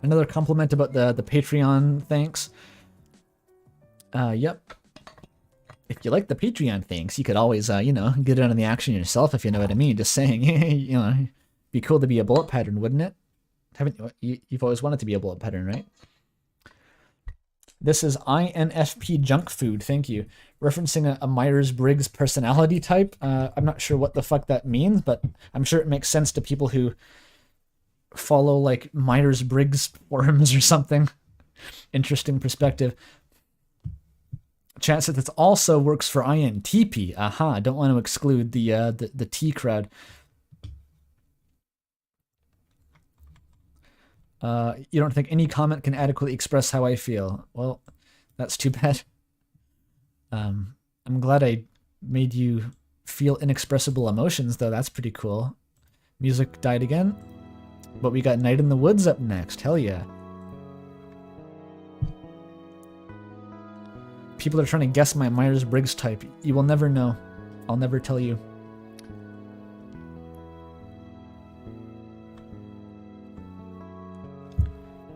Another compliment about the Patreon thanks. Yep. If you like the Patreon thanks, you could always, you know, get in on the action yourself, if you know what I mean. Just saying, you know, be cool to be a bullet pattern, wouldn't it? You've always wanted to be a bullet pattern, right? This is INFP junk food, thank you. Referencing a Myers-Briggs personality type. I'm not sure what the fuck that means, but I'm sure it makes sense to people who follow like Myers-Briggs forums or something. Interesting perspective. Chat says it also works for INTP. Aha, don't want to exclude the T crowd. You don't think any comment can adequately express how I feel? Well, that's too bad. I'm glad I made you feel inexpressible emotions, though. That's pretty cool. Music died again, but we got Night in the Woods up next. Hell yeah. People are trying to guess my Myers-Briggs type. You will never know. I'll never tell you.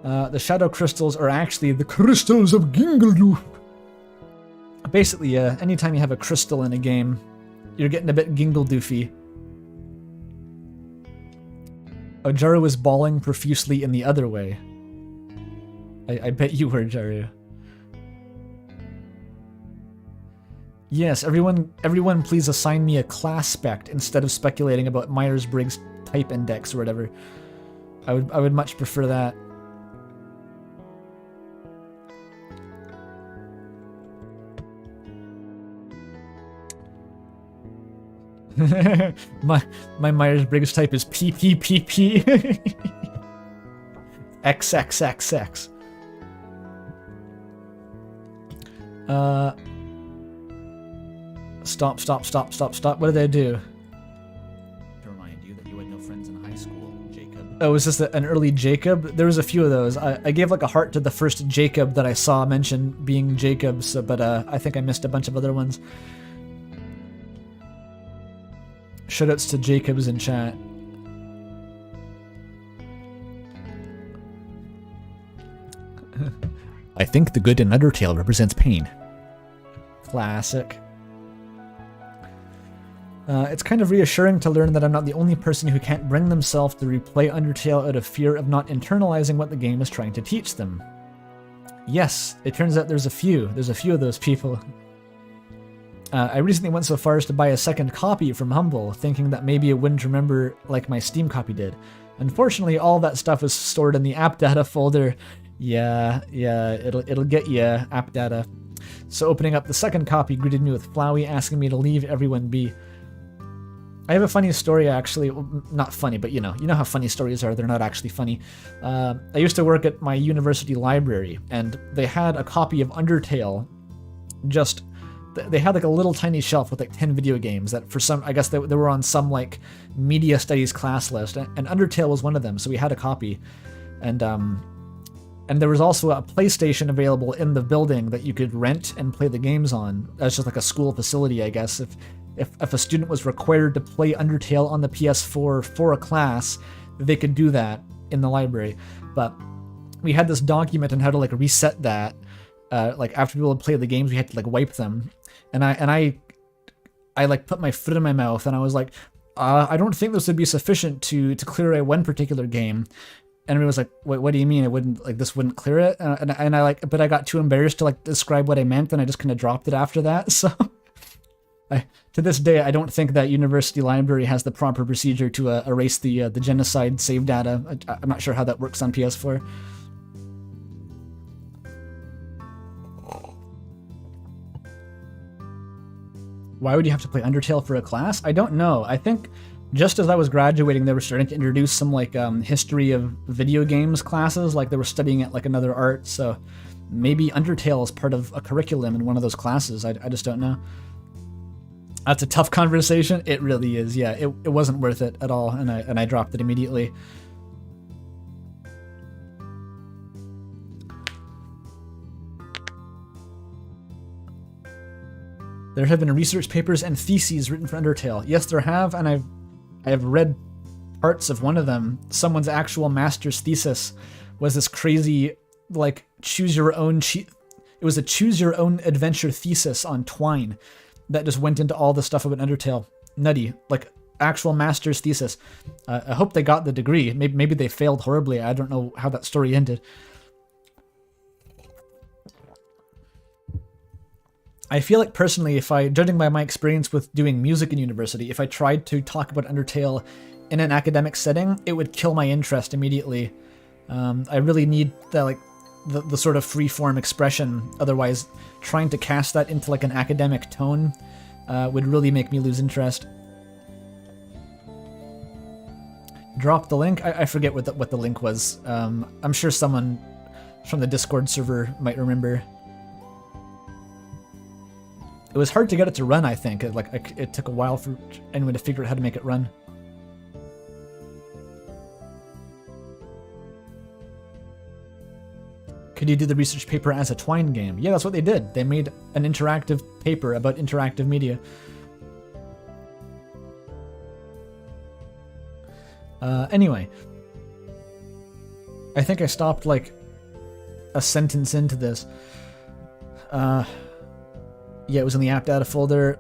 The shadow crystals are actually the crystals of Gingledoop. Basically, anytime you have a crystal in a game, you're getting a bit Gingledoofy. Ojaru was bawling profusely in the other way. I bet you were, Jaru. Yes, everyone please assign me a class spec instead of speculating about Myers-Briggs type index or whatever. I would much prefer that. my Myers-Briggs type is PPPP. XXXX. Stop. What did I do? To remind you that you had no friends in high school, Jacob. Oh, was this an early Jacob? There was a few of those. I gave like a heart to the first Jacob that I saw mentioned being Jacob, so, but I think I missed a bunch of other ones. Shoutouts to Jacobs in chat. I think the good in Undertale represents pain. Classic. It's kind of reassuring to learn that I'm not the only person who can't bring themselves to replay Undertale out of fear of not internalizing what the game is trying to teach them. Yes, it turns out there's a few of those people. I recently went so far as to buy a second copy from Humble, thinking that maybe it wouldn't remember like my Steam copy did. Unfortunately, all that stuff was stored in the app data folder. Yeah, it'll get you, app data. So opening up the second copy greeted me with Flowey asking me to leave everyone be. I have a funny story, actually. Well, not funny, but you know how funny stories are. They're not actually funny. I used to work at my university library, and they had a copy of Undertale. They had like a little tiny shelf with like 10 video games that for some, I guess they were on some like media studies class list, and Undertale was one of them. So we had a copy, and there was also a PlayStation available in the building that you could rent and play the games on. That's just like a school facility, I guess. If a student was required to play Undertale on the PS4 for a class, they could do that in the library. But we had this document on how to like reset that. Like after people would play the games, we had to like wipe them. And I like put my foot in my mouth and I was like, I don't think this would be sufficient to clear a one particular game. And everyone was like, what do you mean? This wouldn't clear it? And I like, but I got too embarrassed to like describe what I meant, and I just kind of dropped it after that. So to this day, I don't think that university library has the proper procedure to erase the genocide save data. I'm not sure how that works on PS4. Why would you have to play Undertale for a class? I don't know. I think just as I was graduating, they were starting to introduce some like history of video games classes, like they were studying it like another art. So maybe Undertale is part of a curriculum in one of those classes. I just don't know. That's a tough conversation. It really is. Yeah, it wasn't worth it at all, and I dropped it immediately. There have been research papers and theses written for Undertale. Yes, there have, and I have read parts of one of them. Someone's actual master's thesis was this crazy, like, it was a choose your own adventure thesis on Twine that just went into all the stuff about Undertale. Nutty, like, actual master's thesis. I hope they got the degree. Maybe they failed horribly. I don't know how that story ended. I feel like personally, judging by my experience with doing music in university, if I tried to talk about Undertale in an academic setting, it would kill my interest immediately. I really need the, like, the sort of free-form expression. Otherwise, trying to cast that into like an academic tone would really make me lose interest. Drop the link. I forget what the link was. I'm sure someone from the Discord server might remember. It was hard to get it to run, I think. It took a while for anyone to figure out how to make it run. Could you do the research paper as a Twine game? Yeah, that's what they did. They made an interactive paper about interactive media. Anyway. I think I stopped like a sentence into this. Yeah, it was in the app data folder.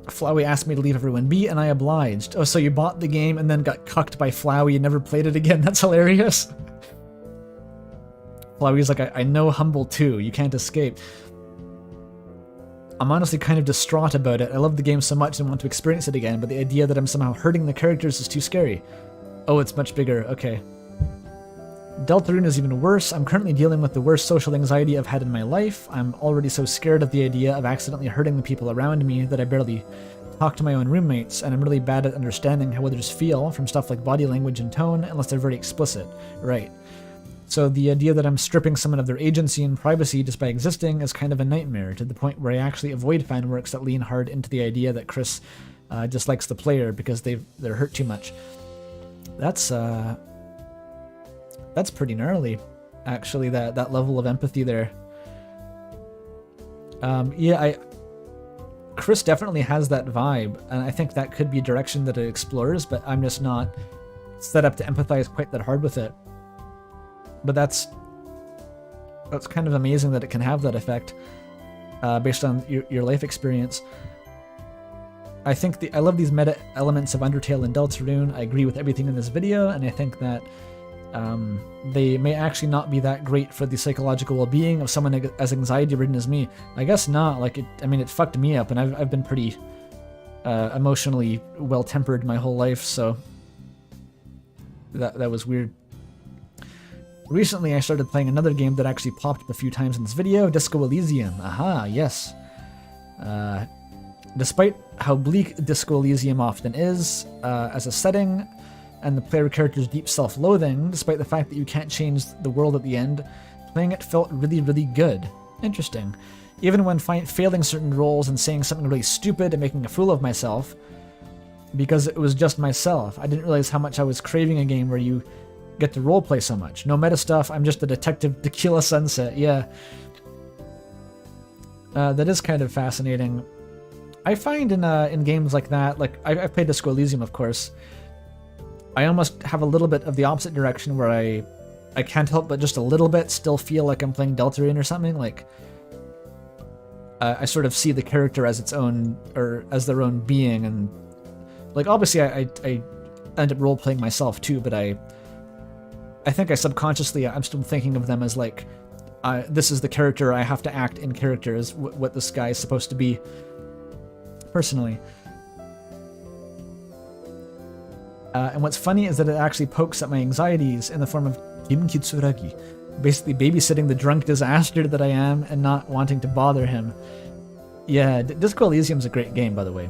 Flowey asked me to leave everyone be, and I obliged. Oh, so you bought the game and then got cucked by Flowey and never played it again? That's hilarious. Flowey's like, I know Humble too. You can't escape. I'm honestly kind of distraught about it. I love the game so much and want to experience it again, but the idea that I'm somehow hurting the characters is too scary. Oh, it's much bigger. Okay. Deltarune is even worse. I'm currently dealing with the worst social anxiety I've had in my life. I'm already so scared of the idea of accidentally hurting the people around me that I barely talk to my own roommates, and I'm really bad at understanding how others feel from stuff like body language and tone, unless they're very explicit. Right. So the idea that I'm stripping someone of their agency and privacy just by existing is kind of a nightmare, to the point where I actually avoid fanworks that lean hard into the idea that Chris dislikes the player because they're hurt too much. That's pretty gnarly, actually, that level of empathy there. Yeah, Chris definitely has that vibe, and I think that could be a direction that it explores, but I'm just not set up to empathize quite that hard with it. But that's kind of amazing that it can have that effect, based on your life experience. I think I love these meta elements of Undertale and Deltarune. I agree with everything in this video, and I think that they may actually not be that great for the psychological well-being of someone as anxiety-ridden as me. I guess not. Like, it fucked me up, and I've been pretty emotionally well-tempered my whole life, so that was weird. Recently, I started playing another game that actually popped up a few times in this video, Disco Elysium. Aha, yes. Despite how bleak Disco Elysium often is, as a setting, and the player character's deep self-loathing, despite the fact that you can't change the world at the end, playing it felt really, really good. Interesting. Even when failing certain roles and saying something really stupid and making a fool of myself, because it was just myself. I didn't realize how much I was craving a game where you get to roleplay so much. No meta stuff, I'm just a detective Tequila Sunset, yeah. That is kind of fascinating. I find in games like that, like, I've played Disco Elysium, of course, I almost have a little bit of the opposite direction where I can't help but just a little bit still feel like I'm playing Deltarune or something. Like, I sort of see the character as its own, or as their own being, and like, obviously I end up role-playing myself too, but I think I subconsciously, I'm still thinking of them as like, this is the character, I have to act in character, is what this guy is supposed to be, personally. And what's funny is that it actually pokes at my anxieties in the form of Kimkitsuragi, basically babysitting the drunk disaster that I am and not wanting to bother him. Yeah, Disco Elysium's a great game, by the way.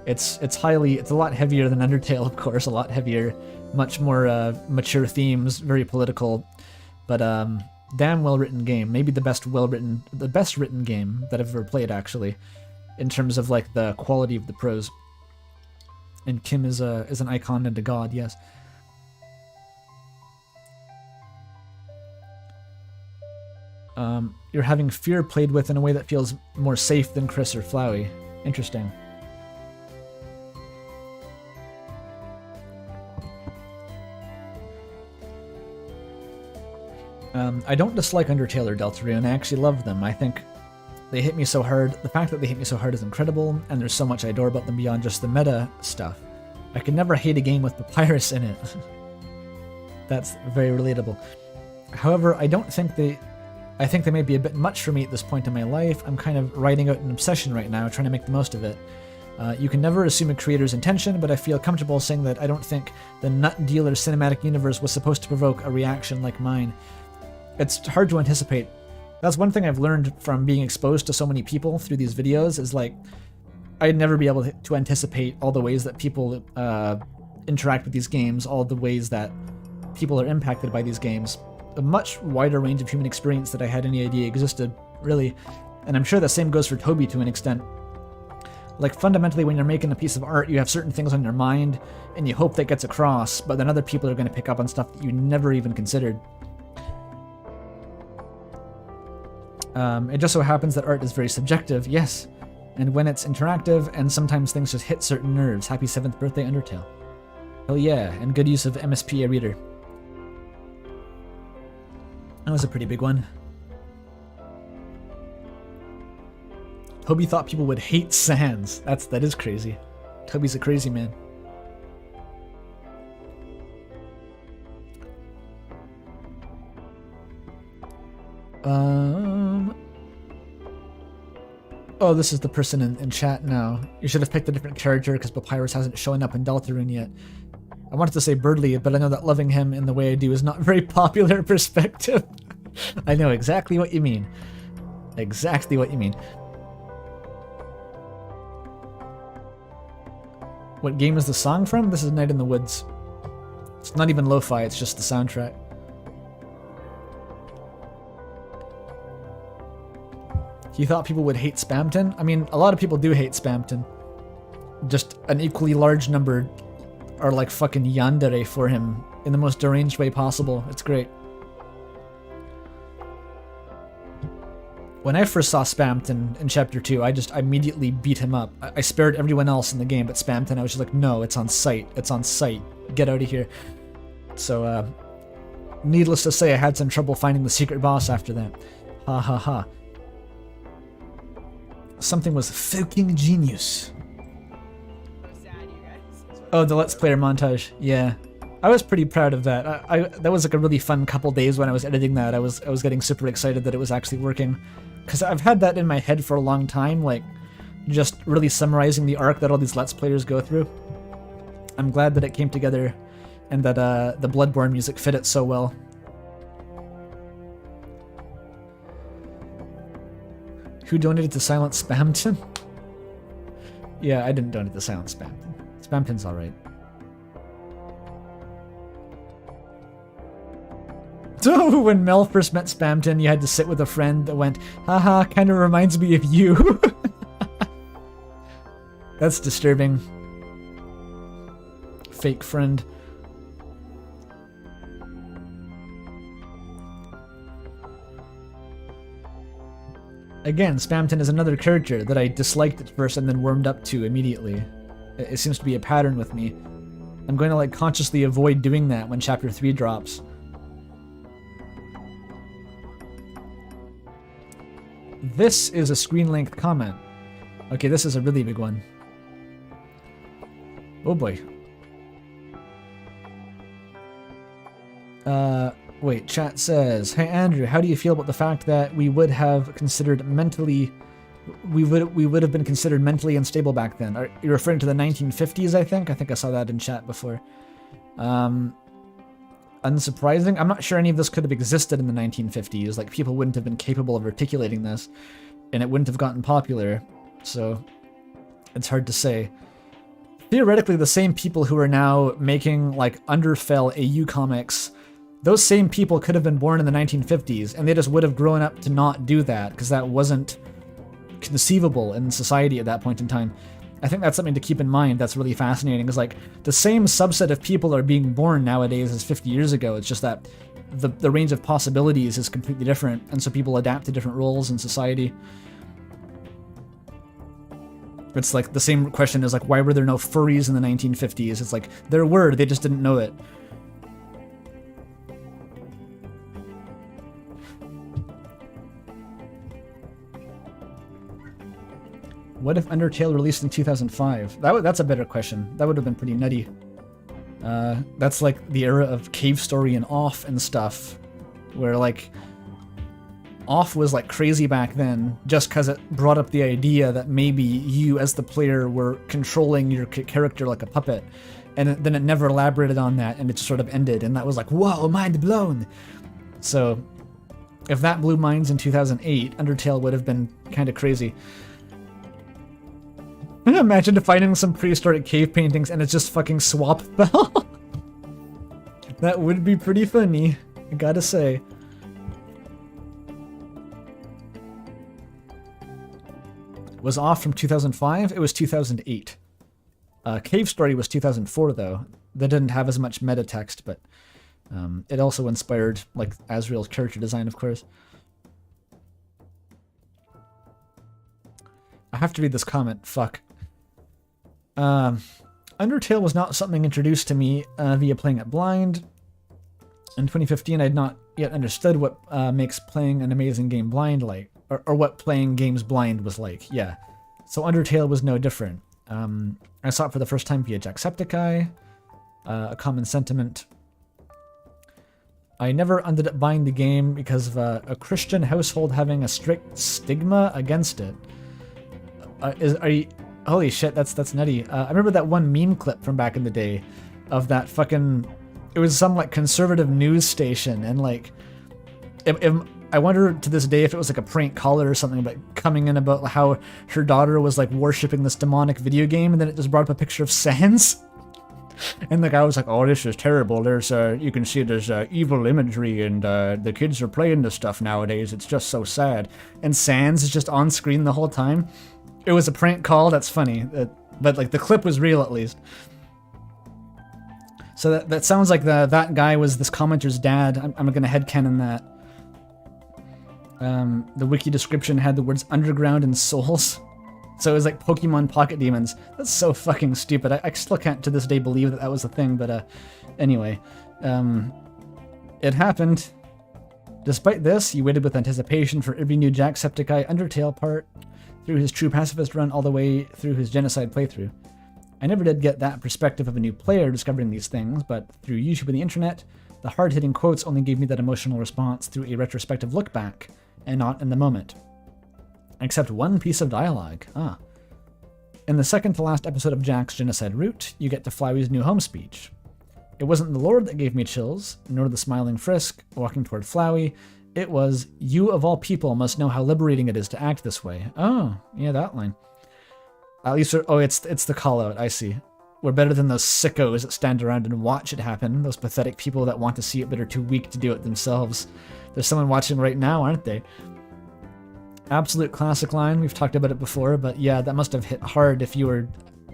It's a lot heavier than Undertale, of course, a lot heavier, much more mature themes, very political, but damn well-written game. Maybe the best written game that I've ever played, actually, in terms of like the quality of the prose. And Kim is an icon and a god, yes. You're having Fear played with in a way that feels more safe than Chris or Flowey. Interesting. I don't dislike Undertale or Deltarune. I actually love them. I think they hit me so hard. The fact that they hit me so hard is incredible, and there's so much I adore about them beyond just the meta stuff. I could never hate a game with Papyrus in it. That's very relatable. However, I think they may be a bit much for me at this point in my life. I'm kind of riding out an obsession right now, trying to make the most of it. You can never assume a creator's intention, but I feel comfortable saying that I don't think the Nut Dealer cinematic universe was supposed to provoke a reaction like mine. it's hard to anticipate. That's one thing I've learned from being exposed to so many people through these videos is like, I'd never be able to anticipate all the ways that people interact with these games, all the ways that people are impacted by these games. A much wider range of human experience that I had any idea existed, really. And I'm sure the same goes for Toby to an extent. Like, fundamentally, when you're making a piece of art, you have certain things on your mind, and you hope that gets across, but then other people are going to pick up on stuff that you never even considered. It just so happens that art is very subjective, yes, and when it's interactive, and sometimes things just hit certain nerves. Happy 7th birthday, Undertale. Hell yeah, and good use of MSPA Reader. That was a pretty big one. Toby thought people would hate Sans. That is crazy. Toby's a crazy man. Oh, this is the person in chat now. You should have picked a different character because Papyrus hasn't shown up in Deltarune yet. I wanted to say Birdly, but I know that loving him in the way I do is not a very popular perspective. I know exactly what you mean. Exactly what you mean. What game is the song from? This is Night in the Woods. It's not even lo-fi, it's just the soundtrack. He thought people would hate Spamton? I mean, a lot of people do hate Spamton. Just an equally large number are like fucking yandere for him in the most deranged way possible. It's great. When I first saw Spamton in Chapter 2, I immediately beat him up. I spared everyone else in the game, but Spamton, I was just like, no, it's on site. It's on site. Get out of here. So, needless to say, I had some trouble finding the secret boss after that. Ha ha ha. Something was fucking genius. Oh, the Let's Player montage. Yeah. I was pretty proud of that. That was like a really fun couple days when I was editing that. I was getting super excited that it was actually working. Because I've had that in my head for a long time, like, just really summarizing the arc that all these Let's Players go through. I'm glad that it came together and that the Bloodborne music fit it so well. Who donated to Silent Spamton? Yeah, I didn't donate to Silent Spamton. Spamton's alright. So when Mel first met Spamton, you had to sit with a friend that went, haha, kinda reminds me of you. That's disturbing. Fake friend. Again, Spamton is another character that I disliked at first and then warmed up to immediately. It seems to be a pattern with me. I'm going to like consciously avoid doing that when Chapter 3 drops. This is a screen-length comment. Okay, this is a really big one. Oh boy. Wait, chat says, hey Andrew, how do you feel about the fact that we would have considered mentally... We would have been considered mentally unstable back then? Are you referring to the 1950s, I think? I think I saw that in chat before. Unsurprising. I'm not sure any of this could have existed in the 1950s. Like, people wouldn't have been capable of articulating this, and it wouldn't have gotten popular. So, it's hard to say. Theoretically, the same people who are now making, like, Undertale AU comics, those same people could have been born in the 1950s, and they just would have grown up to not do that, because that wasn't conceivable in society at that point in time. I think that's something to keep in mind that's really fascinating, is like, the same subset of people are being born nowadays as 50 years ago, it's just that the range of possibilities is completely different, and so people adapt to different roles in society. It's like, the same question is like, why were there no furries in the 1950s? It's like, there were, they just didn't know it. What if Undertale released in 2005? That's a better question. That would have been pretty nutty. That's like the era of Cave Story and Off and stuff, where like Off was like crazy back then, just because it brought up the idea that maybe you as the player were controlling your character like a puppet, and then it never elaborated on that, and it just sort of ended, and that was like, whoa, mind blown. So If that blew minds in 2008, Undertale would have been kind of crazy. Imagine finding some prehistoric cave paintings and it's just fucking Swap Bell. That would be pretty funny, I gotta say. Was off from 2005, it was 2008. Cave Story was 2004 though. That didn't have as much meta text, but it also inspired like Asriel's character design, of course. I have to read this comment, fuck. Undertale was not something introduced to me via playing it blind. In 2015, I had not yet understood what makes playing an amazing game blind like, or what playing games blind was like, yeah. So Undertale was no different. I saw it for the first time via Jacksepticeye, a common sentiment. I never ended up buying the game because of a Christian household having a strict stigma against it. Are you... Holy shit, that's nutty. I remember that one meme clip from back in the day of that fucking... It was some like conservative news station, and like... I wonder to this day if it was like a prank caller or something, but coming in about how her daughter was like worshipping this demonic video game, and then it just brought up a picture of Sans. And the guy was like, "Oh, this is terrible. There's you can see there's evil imagery, and the kids are playing this stuff nowadays. It's just so sad." And Sans is just on screen the whole time. It was a prank call. That's funny, but like the clip was real at least. So that sounds like that guy was this commenter's dad. I'm gonna headcanon that. The wiki description had the words underground and souls. So it was like Pokemon Pocket Demons. That's so fucking stupid. I still can't to this day believe that was a thing, but anyway. It happened. Despite this, he waited with anticipation for every new Jacksepticeye Undertale part, through his true pacifist run all the way through his genocide playthrough. I never did get that perspective of a new player discovering these things, but through YouTube and the internet, the hard-hitting quotes only gave me that emotional response through a retrospective look back, and not in the moment. Except one piece of dialogue. In the second to last episode of Jack's Genocide Route, you get to Flowey's new home speech. It wasn't the Lord that gave me chills, nor the smiling Frisk walking toward Flowey. It was, "You of all people must know how liberating it is to act this way." Oh, yeah, that line. At least, it's the call-out, I see. We're better than those sickos that stand around and watch it happen, those pathetic people that want to see it but are too weak to do it themselves. There's someone watching right now, aren't they? Absolute classic line, we've talked about it before, but yeah, that must have hit hard if you were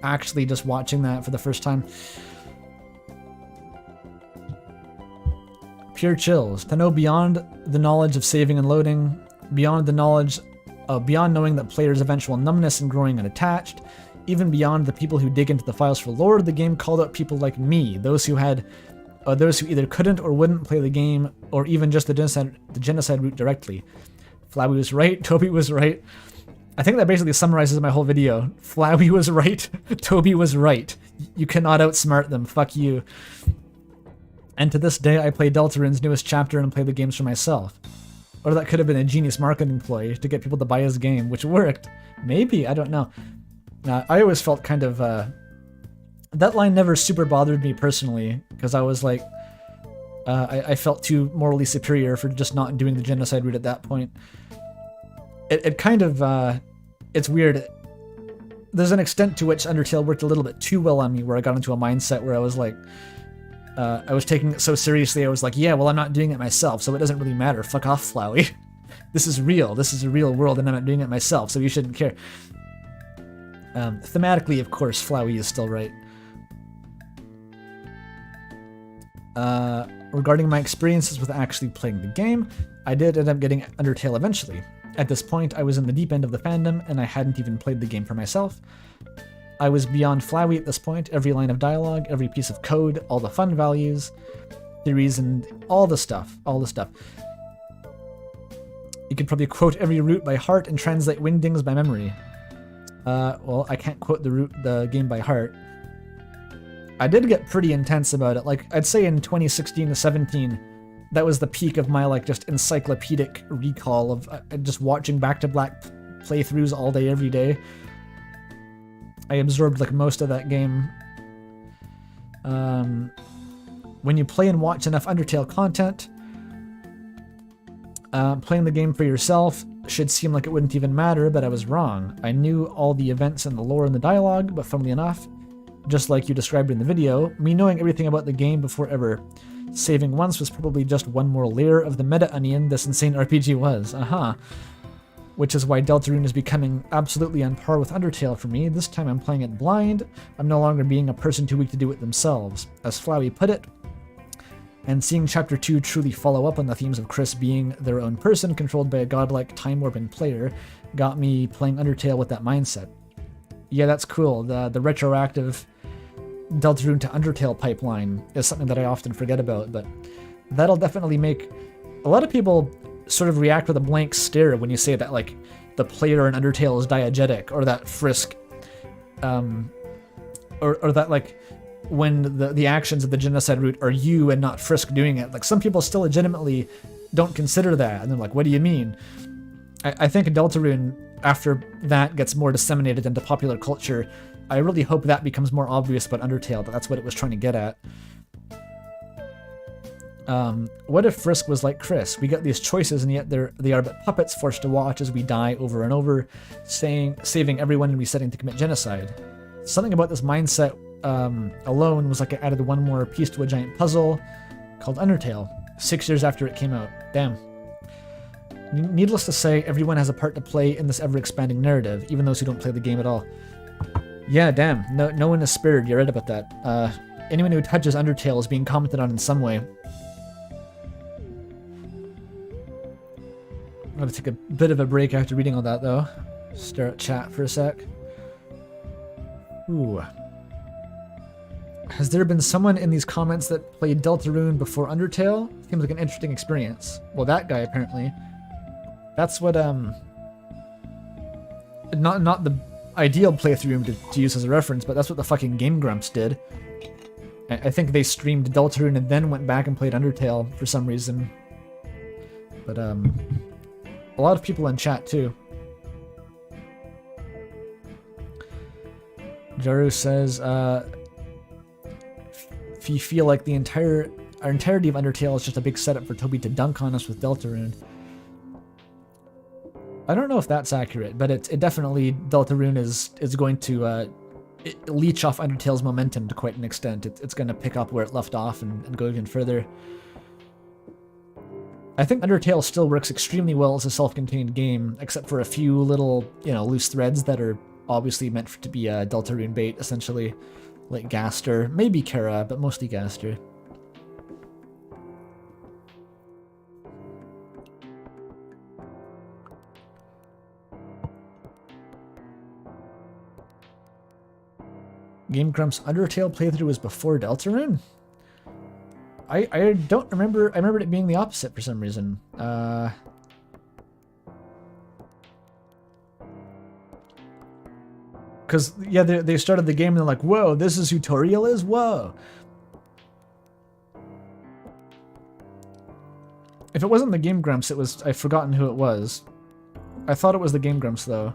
actually just watching that for the first time. Pure chills. To know beyond the knowledge of saving and loading, beyond knowing that players' eventual numbness and growing unattached, even beyond the people who dig into the files for lore, the game called out people like me, those who either couldn't or wouldn't play the game, or even just the genocide route directly. Flowey was right, Toby was right. I think that basically summarizes my whole video. Flowey was right, Toby was right. You cannot outsmart them, fuck you. And to this day, I play Deltarin's newest chapter and play the games for myself. Or that could have been a genius marketing ploy to get people to buy his game, which worked. Maybe, I don't know. I always felt kind of... that line never super bothered me personally, because I was like... I felt too morally superior for just not doing the genocide route at that point. It kind of... it's weird. There's an extent to which Undertale worked a little bit too well on me, where I got into a mindset where I was like... I was taking it so seriously, I was like, yeah, well, I'm not doing it myself, so it doesn't really matter. Fuck off, Flowey. This is real. This is a real world, and I'm not doing it myself, so you shouldn't care. Thematically, of course, Flowey is still right. Regarding my experiences with actually playing the game, I did end up getting Undertale eventually. At this point, I was in the deep end of the fandom, and I hadn't even played the game for myself. I was beyond Flowey at this point, every line of dialogue, every piece of code, all the fun values, theories, and all the stuff. You could probably quote every route by heart and translate wingdings by memory. Well, I can't quote the game by heart. I did get pretty intense about it. Like, I'd say in 2016 to 17, that was the peak of my, like, just encyclopedic recall of just watching back-to-back playthroughs all day, every day. I absorbed, like, most of that game. When you play and watch enough Undertale content, Playing the game for yourself should seem like it wouldn't even matter, but I was wrong. I knew all the events and the lore and the dialogue, but funnily enough, just like you described in the video, me knowing everything about the game before ever saving once was probably just one more layer of the meta onion this insane RPG was. Which is why Deltarune is becoming absolutely on par with Undertale for me. This time I'm playing it blind. I'm no longer being a person too weak to do it themselves. As Flowey put it, and seeing Chapter 2 truly follow up on the themes of Chris being their own person controlled by a godlike time-warping player got me playing Undertale with that mindset. Yeah, that's cool. The retroactive Deltarune to Undertale pipeline is something that I often forget about, but that'll definitely make a lot of people sort of react with a blank stare when you say that, like, the player in Undertale is diegetic, or that Frisk, or that, like, when the actions of the genocide route are you and not Frisk doing it. Like, some people still legitimately don't consider that, and they're like, what do you mean? I think Deltarune, after that gets more disseminated into popular culture, I really hope that becomes more obvious about Undertale, that that's what it was trying to get at. What if Frisk was like Chris? We get these choices and yet they are but puppets forced to watch as we die over and over, saving everyone and resetting to commit genocide. Something about this mindset alone was like it added one more piece to a giant puzzle called Undertale, 6 years after it came out. Damn. Needless to say, everyone has a part to play in this ever-expanding narrative, even those who don't play the game at all. Yeah, damn. No one is spared. You're right about that. Anyone who touches Undertale is being commented on in some way. I'm gonna take a bit of a break after reading all that, though. Stare at chat for a sec. Ooh. Has there been someone in these comments that played Deltarune before Undertale? Seems like an interesting experience. Well, that guy, apparently. That's what, not the ideal playthrough to use as a reference, but that's what the fucking Game Grumps did. I think they streamed Deltarune and then went back and played Undertale for some reason. But, a lot of people in chat, too. Jaru says, if you feel like our entirety of Undertale is just a big setup for Toby to dunk on us with Deltarune. I don't know if that's accurate, but it definitely, Deltarune is going to leech off Undertale's momentum to quite an extent. It's going to pick up where it left off and go even further. I think Undertale still works extremely well as a self-contained game, except for a few little, loose threads that are obviously meant to be a Deltarune bait, essentially. Like Gaster, maybe Kara, but mostly Gaster. Game Grumps' Undertale playthrough was before Deltarune? I don't remember. I remembered it being the opposite for some reason. Because, yeah, they started the game and they're like, whoa, this is who Toriel is? Whoa. If it wasn't the Game Grumps, I've forgotten who it was. I thought it was the Game Grumps, though.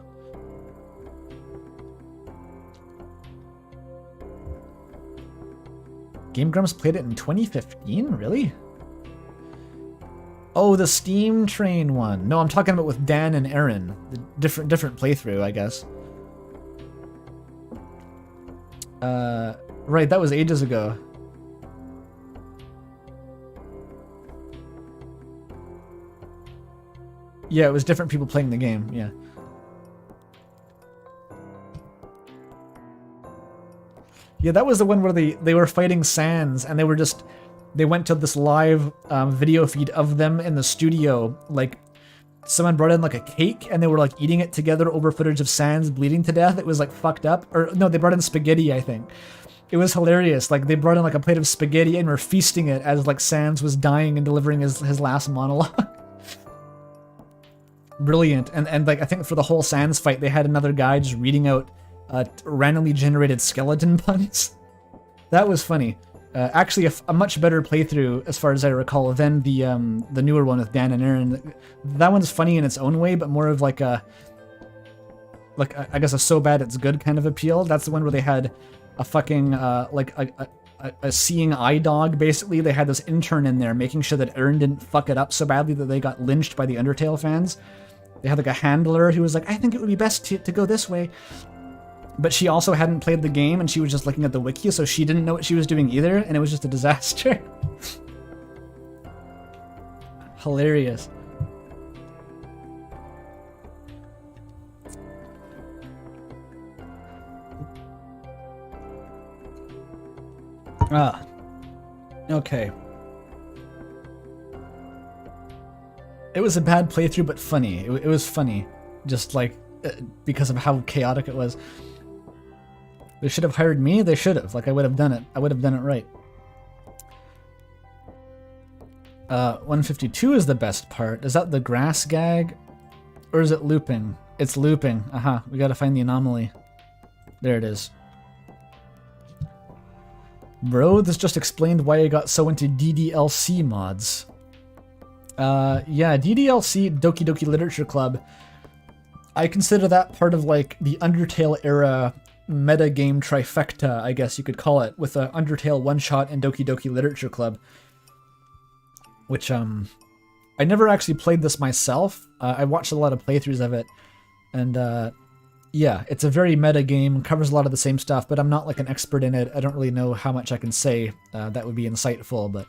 Game Grumps played it in 2015? Really? Oh, the Steam Train one. No, I'm talking about with Dan and Aaron. The different playthrough, I guess. Right, that was ages ago. Yeah, it was different people playing the game, yeah. Yeah, that was the one where they were fighting Sans, and they went to this live video feed of them in the studio. Like, someone brought in like a cake, and they were like eating it together over footage of Sans bleeding to death. It was like fucked up. Or no, they brought in spaghetti, I think. It was hilarious. Like, they brought in like a plate of spaghetti and were feasting it as like Sans was dying and delivering his last monologue. Brilliant. And like, I think for the whole Sans fight, they had another guy just reading out randomly generated skeleton puns. That was funny. Actually, a much better playthrough, as far as I recall, than the newer one with Dan and Aaron. That one's funny in its own way, but more of like I guess a so bad it's good kind of appeal. That's the one where they had a fucking a seeing eye dog, basically. They had this intern in there making sure that Aaron didn't fuck it up so badly that they got lynched by the Undertale fans. They had like a handler who was like, I think it would be best to go this way. But she also hadn't played the game and she was just looking at the wiki, so she didn't know what she was doing either, and it was just a disaster. Hilarious. Ah. Okay. It was a bad playthrough, but funny. It was funny. Just like, because of how chaotic it was. They should have hired me? They should have. Like, I would have done it. I would have done it right. 152 is the best part. Is that the grass gag? Or is it looping? It's looping. Aha. We gotta find the anomaly. There it is. Bro, this just explained why I got so into DDLC mods. Yeah, DDLC, Doki Doki Literature Club. I consider that part of, like, the Undertale era metagame trifecta, I guess you could call it, with a Undertale one-shot and Doki Doki Literature Club. Which, I never actually played this myself. I watched a lot of playthroughs of it, and, yeah, it's a very meta game, covers a lot of the same stuff, but I'm not like an expert in it. I don't really know how much I can say that would be insightful, but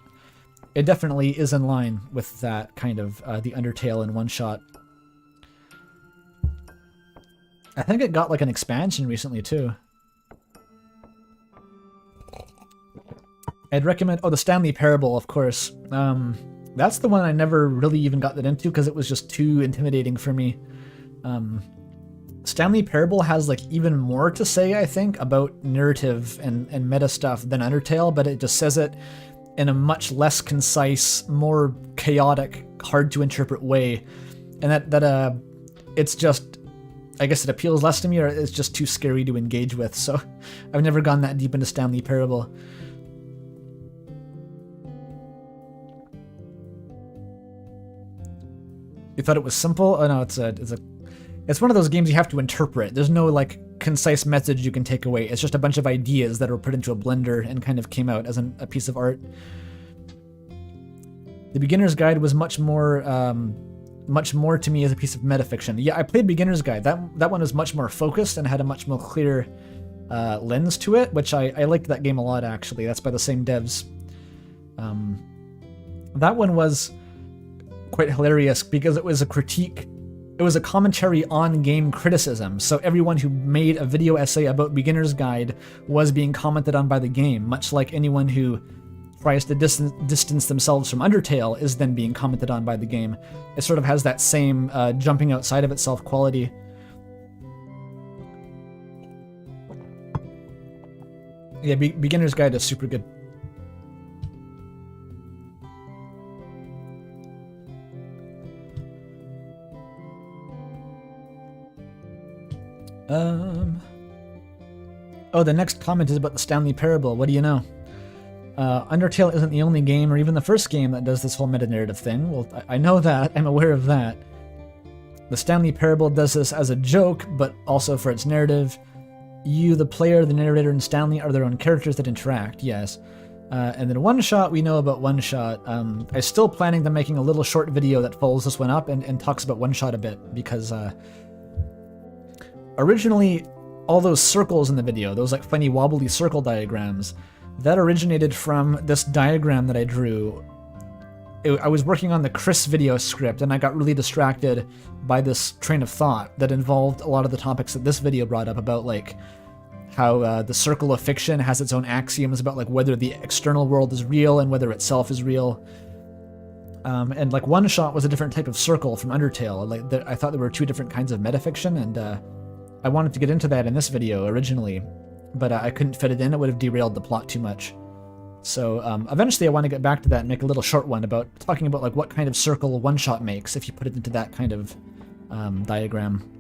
it definitely is in line with that kind of the Undertale in one shot. I think it got like an expansion recently too. I'd recommend, oh, the Stanley Parable, of course. That's the one I never really even got that into because it was just too intimidating for me. Stanley Parable has like even more to say, I think, about narrative and meta stuff than Undertale, but it just says it in a much less concise, more chaotic, hard to interpret way. And that it's just, I guess it appeals less to me, or it's just too scary to engage with, so I've never gone that deep into Stanley Parable. You thought it was simple? Oh no, it's one of those games you have to interpret. There's no like concise message you can take away. It's just a bunch of ideas that were put into a blender and kind of came out as a piece of art. The Beginner's Guide was much more to me as a piece of metafiction. Yeah, I played Beginner's Guide. That one was much more focused and had a much more clear lens to it, which I liked that game a lot, actually. That's by the same devs. That one was quite hilarious because it was a critique. It was a commentary on game criticism, so everyone who made a video essay about Beginner's Guide was being commented on by the game, much like anyone who tries to distance themselves from Undertale is then being commented on by the game. It sort of has that same jumping outside of itself quality. Yeah, Beginner's Guide is super good. Oh, the next comment is about the Stanley Parable. What do you know? Undertale isn't the only game, or even the first game, that does this whole meta-narrative thing. Well, I know that. I'm aware of that. The Stanley Parable does this as a joke, but also for its narrative. You, the player, the narrator, and Stanley are their own characters that interact, yes. And then One Shot, we know about One Shot. I'm still planning on making a little short video that follows this one up and talks about One Shot a bit, because originally, all those circles in the video, those like funny wobbly circle diagrams, that originated from this diagram that I drew. I was working on the Chris video script and I got really distracted by this train of thought that involved a lot of the topics that this video brought up about like how the circle of fiction has its own axioms about like whether the external world is real and whether itself is real. And like One Shot was a different type of circle from Undertale. Like I thought there were two different kinds of metafiction, and I wanted to get into that in this video originally, but I couldn't fit it in. It would have derailed the plot too much. So eventually I want to get back to that and make a little short one about talking about like what kind of circle One Shot makes if you put it into that kind of diagram.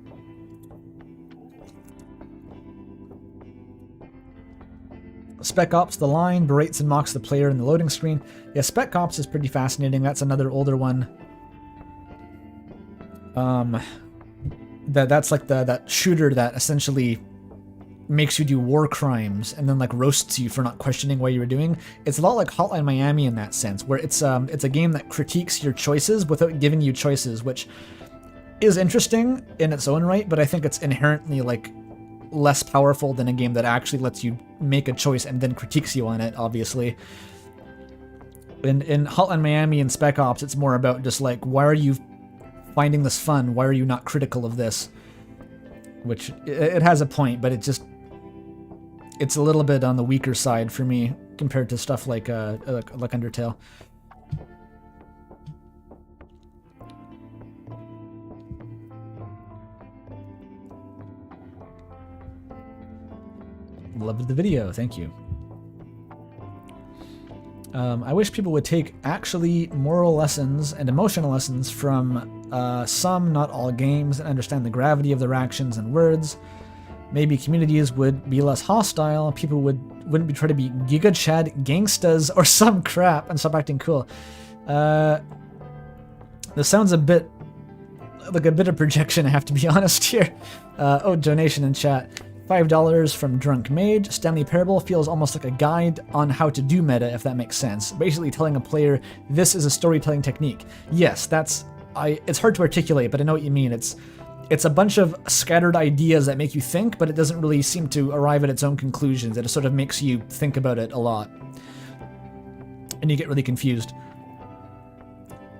Spec Ops The Line berates and mocks the player in the loading screen. Yeah, Spec Ops is pretty fascinating. That's another older one. That's like that shooter that essentially makes you do war crimes and then like roasts you for not questioning what you were doing. It's a lot like Hotline Miami in that sense, where it's a game that critiques your choices without giving you choices, which is interesting in its own right, but I think it's inherently like less powerful than a game that actually lets you make a choice and then critiques you on it, obviously. In Hotline Miami and Spec Ops, it's more about just like, why are you finding this fun? Why are you not critical of this? Which, it has a point, but it's a little bit on the weaker side for me compared to stuff like Undertale. Loved the video, thank you. I wish people would take actually moral lessons and emotional lessons from some, not all games, and understand the gravity of their actions and words. Maybe communities would be less hostile, people wouldn't be trying to be Giga Chad gangstas or some crap and stop acting cool. This sounds a bit like a bit of projection, I have to be honest here. Oh, donation in chat. $5 from Drunk Mage. Stanley Parable feels almost like a guide on how to do meta, if that makes sense. Basically telling a player, this is a storytelling technique. Yes, it's hard to articulate, but I know what you mean. It's a bunch of scattered ideas that make you think, but it doesn't really seem to arrive at its own conclusions. It sort of makes you think about it a lot. And you get really confused.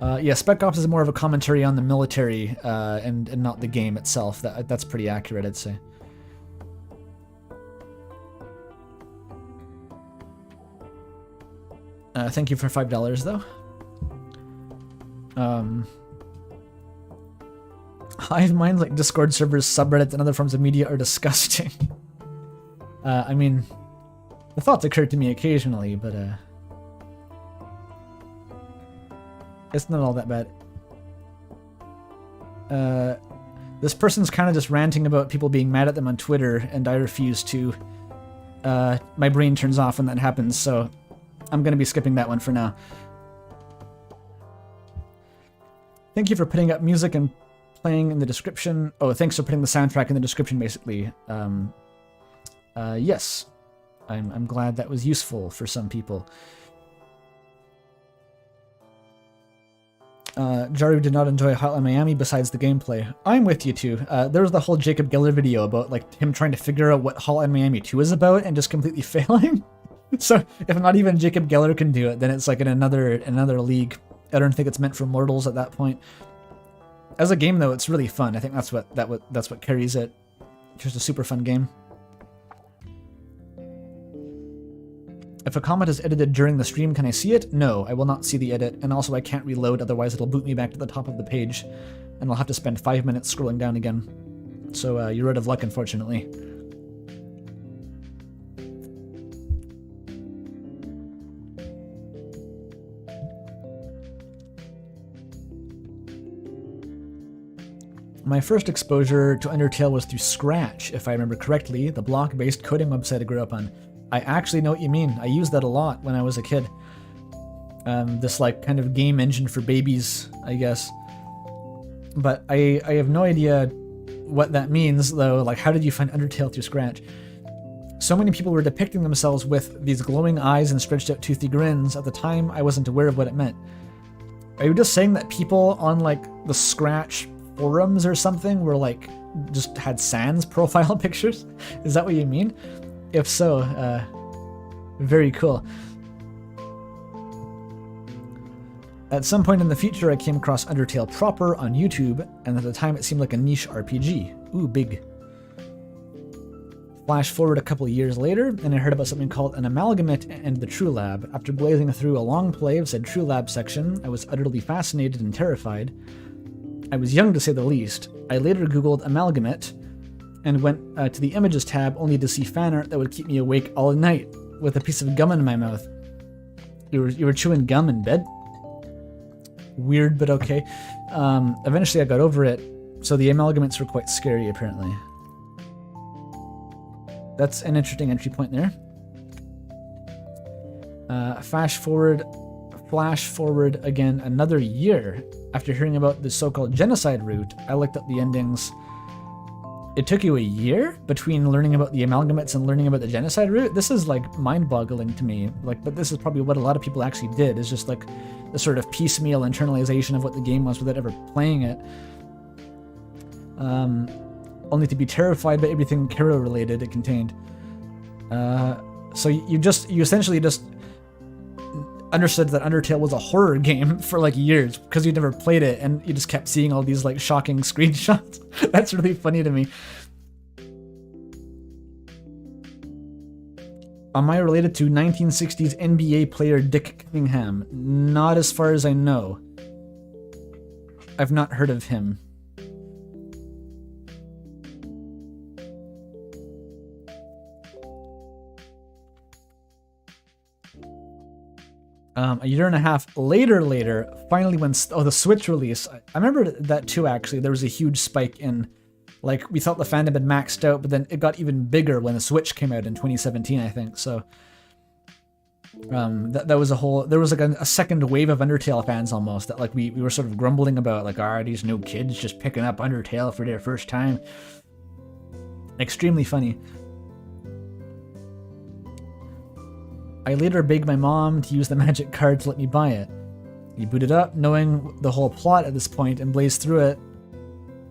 Yeah, Spec Ops is more of a commentary on the military and not the game itself. That's pretty accurate, I'd say. Thank you for $5, though. Hive minds like Discord servers, subreddits, and other forms of media are disgusting. I mean, the thoughts occur to me occasionally, but it's not all that bad. This person's kind of just ranting about people being mad at them on Twitter, and I refuse to. My brain turns off when that happens, so I'm going to be skipping that one for now. Thank you for putting up music and playing in the description. Oh, thanks for putting the soundtrack in the description, basically. Yes. I'm glad that was useful for some people. Jaru did not enjoy Hotline Miami besides the gameplay. I'm with you too. There was the whole Jacob Geller video about like him trying to figure out what Hotline Miami 2 is about and just completely failing. So if not even Jacob Geller can do it, then it's like in another league. I don't think it's meant for mortals at that point. As a game though, it's really fun. I think that's what carries it. It's just a super fun game. If a comment is edited during the stream, can I see it? No, I will not see the edit, and also I can't reload, otherwise it'll boot me back to the top of the page, and I'll have to spend 5 minutes scrolling down again. So you're out of luck, unfortunately. My first exposure to Undertale was through Scratch, if I remember correctly, the block-based coding website I grew up on. I actually know what you mean. I used that a lot when I was a kid. This like kind of game engine for babies, I guess. But I have no idea what that means, though. Like, how did you find Undertale through Scratch? So many people were depicting themselves with these glowing eyes and stretched out toothy grins. At the time, I wasn't aware of what it meant. Are you just saying that people on like the Scratch forums or something were like just had sans profile pictures? Is that what you mean? If so, very cool. At some point in the future, I came across Undertale proper on YouTube, and at the time it seemed like a niche RPG. Ooh, big. Flash forward a couple of years later, and I heard about something called an amalgamate and the True Lab. After blazing through a long play of said True Lab section, I was utterly fascinated and terrified. I was young to say the least. I later googled amalgamate and went to the images tab only to see fan art that would keep me awake all night with a piece of gum in my mouth. You were chewing gum in bed? Weird, but okay. Eventually I got over it, so the amalgamates were quite scary apparently. That's an interesting entry point there. Flash forward again another year. After hearing about the so-called genocide route, I looked up the endings. It took you a year between learning about the amalgamates and learning about the genocide route? This is like mind-boggling to me. Like, but this is probably what a lot of people actually did, is just like the sort of piecemeal internalization of what the game was without ever playing it. Only to be terrified by everything Kiro related it contained. So you essentially just understood that Undertale was a horror game for like years because you'd never played it, and you just kept seeing all these like shocking screenshots. That's really funny to me. Am I related to 1960s NBA player Dick Cunningham? Not as far as I know. I've not heard of him. A year and a half later, finally when the Switch release, I remember that too actually, there was a huge spike in, like, we thought the fandom had maxed out, but then it got even bigger when the Switch came out in 2017, I think, so. That was there was like a second wave of Undertale fans almost, that like we were sort of grumbling about, like, are these new kids just picking up Undertale for their first time? Extremely funny. I later begged my mom to use the magic card to let me buy it. He booted up, knowing the whole plot at this point, and blazed through it.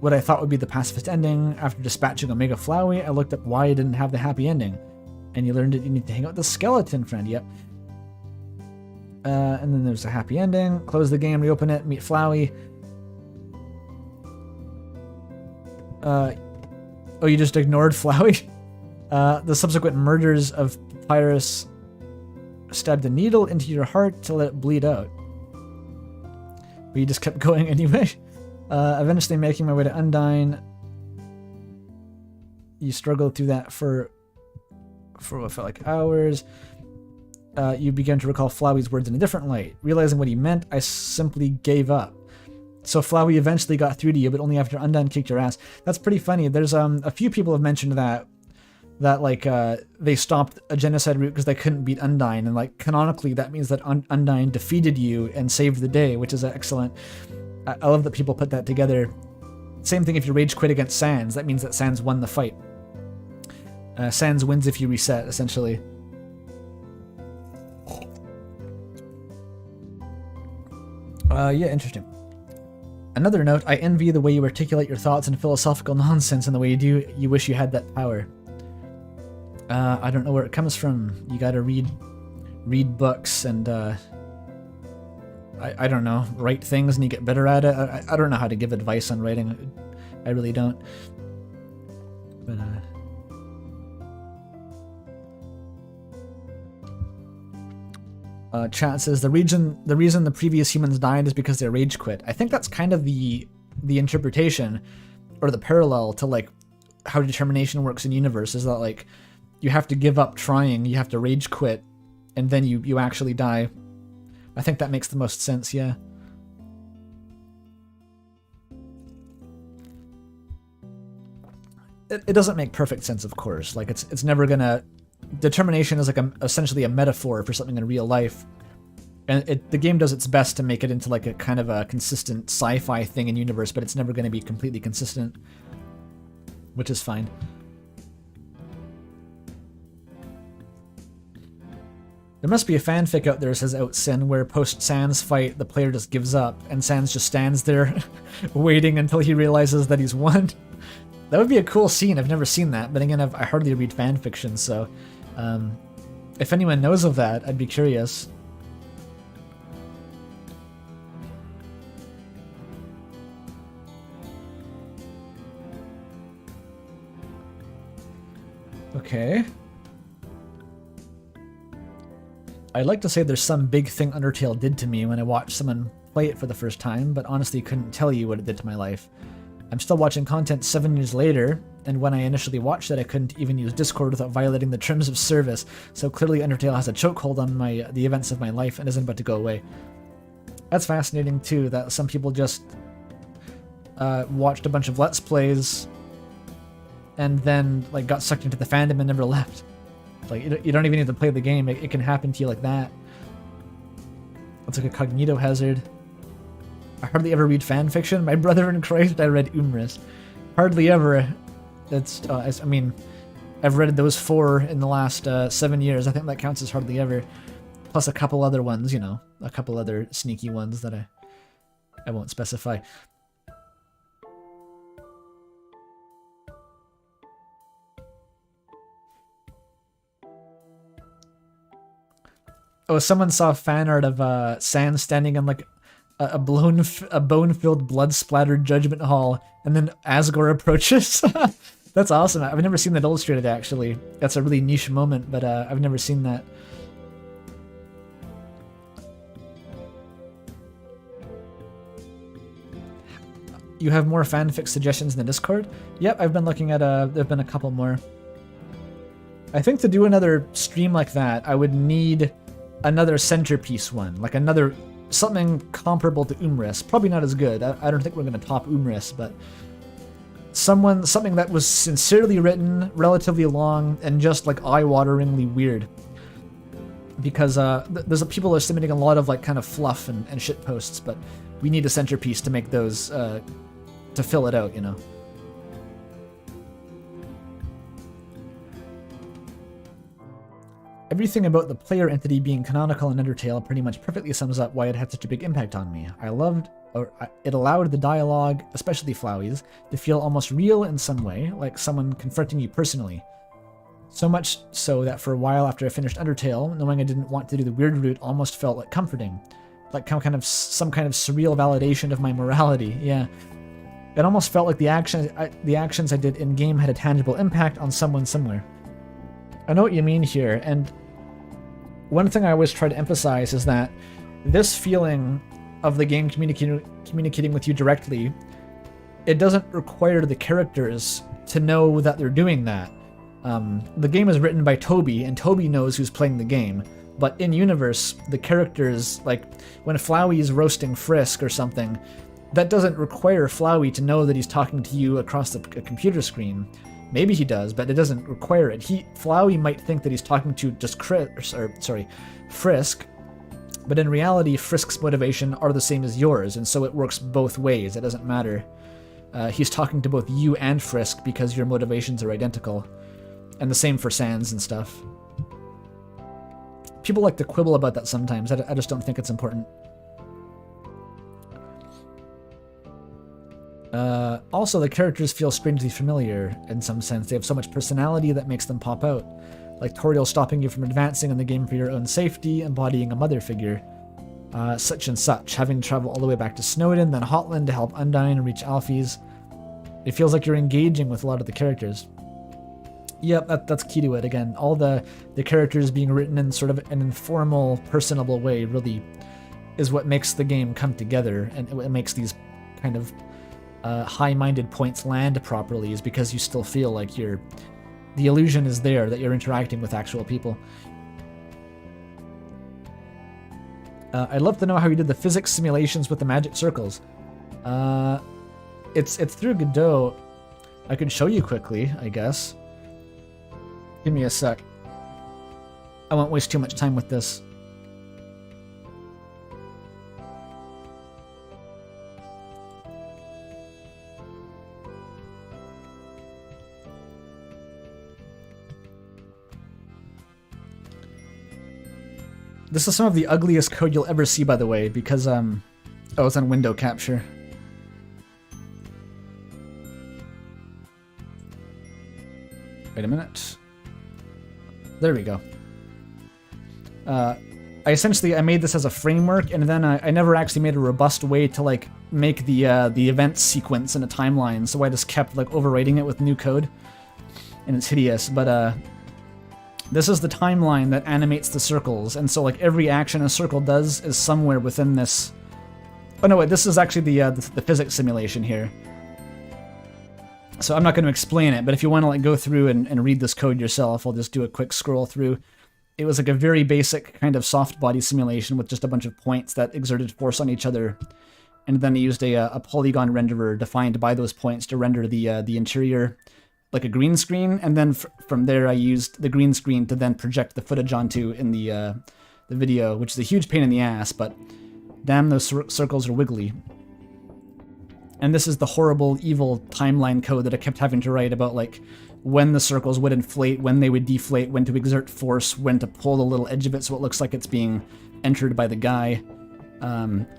What I thought would be the pacifist ending. After dispatching Omega Flowey, I looked up why it didn't have the happy ending. And you learned that you need to hang out with the skeleton friend, yep. And then there's a happy ending. Close the game, reopen it, meet Flowey. Oh, you just ignored Flowey? The subsequent murders of Papyrus stabbed a needle into your heart to let it bleed out. But you just kept going anyway. Eventually making my way to Undyne. You struggled through that for what felt like hours. You began to recall Flowey's words in a different light. Realizing what he meant, I simply gave up. So Flowey eventually got through to you, but only after Undyne kicked your ass. That's pretty funny. There's a few people have mentioned that like they stopped a genocide route because they couldn't beat Undyne, and like canonically that means that Undyne defeated you and saved the day, which is excellent. I love that people put that together. Same thing if you rage quit against Sans, that means that Sans won the fight. Sans wins if you reset, essentially. Yeah, interesting. Another note, I envy the way you articulate your thoughts and philosophical nonsense and the way you do. You wish you had that power. I don't know where it comes from. You gotta read books and, I don't know, write things and you get better at it. I don't know how to give advice on writing. I really don't. But, chat says the reason the previous humans died is because they rage quit. I think that's kind of the interpretation or the parallel to like how determination works in universe, is that like you have to give up trying, you have to rage quit, and then you actually die. I think that makes the most sense, yeah. It doesn't make perfect sense, of course. Like it's never gonna. Determination is like essentially a metaphor for something in real life, and the game does its best to make it into like a kind of a consistent sci-fi thing in universe, but it's never going to be completely consistent, which is fine. There must be a fanfic out there, says Outsin, where post-Sans fight, the player just gives up, and Sans just stands there waiting until he realizes that he's won. That would be a cool scene. I've never seen that, but again, I hardly read fanfiction, so if anyone knows of that, I'd be curious. Okay. I'd like to say there's some big thing Undertale did to me when I watched someone play it for the first time, but honestly couldn't tell you what it did to my life. I'm still watching content 7 years later, and when I initially watched it, I couldn't even use Discord without violating the terms of service, so clearly Undertale has a chokehold on the events of my life and isn't about to go away. That's fascinating too, that some people just watched a bunch of Let's Plays and then like got sucked into the fandom and never left. Like, you don't even need to play the game, it can happen to you like that. It's like a cognito hazard. I hardly ever read fanfiction. My brother in Christ, I read Umris. Hardly ever. I mean, I've read those 4 in the last 7 years. I think that counts as hardly ever. Plus a couple other ones, you know, a couple other sneaky ones that I won't specify. Oh, someone saw fan art of Sans standing in like a bone-filled, blood-splattered judgment hall, and then Asgore approaches. That's awesome. I've never seen that illustrated, actually. That's a really niche moment, but I've never seen that. You have more fanfic suggestions in the Discord? Yep, I've been looking at there've been a couple more. I think to do another stream like that, I would need another centerpiece one, like something comparable to Umris. Probably not as good. I don't think we're gonna top Umris, but something that was sincerely written, relatively long, and just like eye-wateringly weird. Because there's people are submitting a lot of like kind of fluff and shit posts, but we need a centerpiece to make those to fill it out, you know. Everything about the player entity being canonical in Undertale pretty much perfectly sums up why it had such a big impact on me. It allowed the dialogue, especially Flowey's, to feel almost real in some way, like someone confronting you personally. So much so that for a while after I finished Undertale, knowing I didn't want to do the weird route almost felt like comforting. Like some kind of surreal validation of my morality, yeah. It almost felt like the actions I did in-game had a tangible impact on someone somewhere. I know what you mean here, and one thing I always try to emphasize is that this feeling of the game communicating with you directly, it doesn't require the characters to know that they're doing that. The game is written by Toby, and Toby knows who's playing the game, but in-universe, the characters, like when Flowey is roasting Frisk or something, that doesn't require Flowey to know that he's talking to you across a computer screen. Maybe he does, but it doesn't require it. Flowey might think that he's talking to just Frisk, but in reality, Frisk's motivation are the same as yours, and so it works both ways. It doesn't matter. He's talking to both you and Frisk because your motivations are identical, and the same for Sans and stuff. People like to quibble about that sometimes. I just don't think it's important. Also, the characters feel strangely familiar in some sense. They have so much personality that makes them pop out. Like Toriel stopping you from advancing in the game for your own safety, embodying a mother figure. Such and such, having to travel all the way back to Snowdin, then Hotland to help Undyne and reach Alphys. It feels like you're engaging with a lot of the characters. Yep, that's key to it. Again, all the characters being written in sort of an informal, personable way really is what makes the game come together, and it makes these kind of high-minded points land properly, is because you still feel like the illusion is there that you're interacting with actual people. I'd love to know how you did the physics simulations with the magic circles. It's through Godot. I could show you quickly, I guess. Give me a sec. I won't waste too much time with this. This is some of the ugliest code you'll ever see, by the way, because, oh, it's on window capture. Wait a minute. There we go. I made this as a framework, and then I never actually made a robust way to, like, make the event sequence in a timeline, so I just kept, like, overwriting it with new code. And it's hideous, but, this is the timeline that animates the circles, and so like every action a circle does is somewhere within this. Oh no, wait, this is actually the physics simulation here. So I'm not going to explain it, but if you want to like go through and read this code yourself, I'll just do a quick scroll through. It was like a very basic kind of soft body simulation with just a bunch of points that exerted force on each other, and then I used a polygon renderer defined by those points to render the interior like a green screen, and then from there I used the green screen to then project the footage onto in the video, which is a huge pain in the ass, but damn, those circles are wiggly. And this is the horrible, evil timeline code that I kept having to write about, like, when the circles would inflate, when they would deflate, when to exert force, when to pull the little edge of it so it looks like it's being entered by the guy.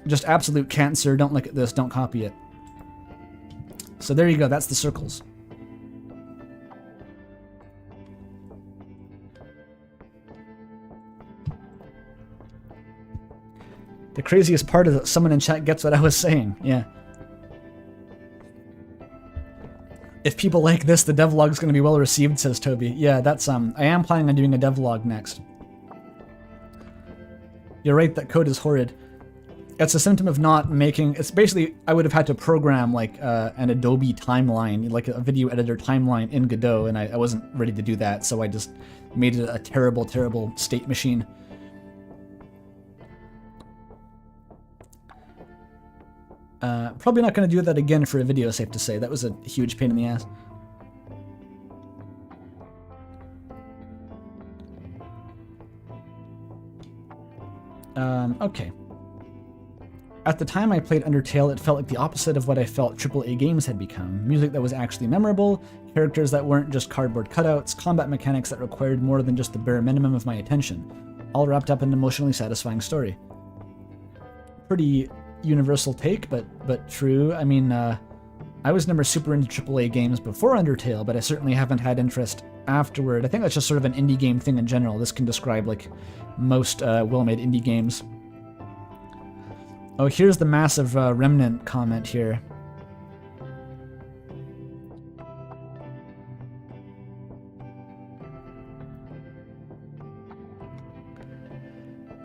Just absolute cancer. Don't look at this. Don't copy it. So there you go. That's the circles. The craziest part is that someone in chat gets what I was saying. Yeah. If people like this, the devlog's going to be well received, says Toby. Yeah, that's, I am planning on doing a devlog next. You're right, that code is horrid. It's a symptom of not making... It's basically, I would have had to program, like, an Adobe timeline, like a video editor timeline in Godot, and I wasn't ready to do that, so I just made it a terrible, terrible state machine. Probably not going to do that again for a video, safe to say. That was a huge pain in the ass. Okay. At the time I played Undertale, it felt like the opposite of what I felt AAA games had become. Music that was actually memorable, characters that weren't just cardboard cutouts, combat mechanics that required more than just the bare minimum of my attention, all wrapped up in an emotionally satisfying story. Pretty universal take, but true. I mean, I was never super into AAA games before Undertale, but I certainly haven't had interest afterward. I think that's just sort of an indie game thing in general. This can describe, like, most well-made indie games. Oh, here's the massive Remnant comment here.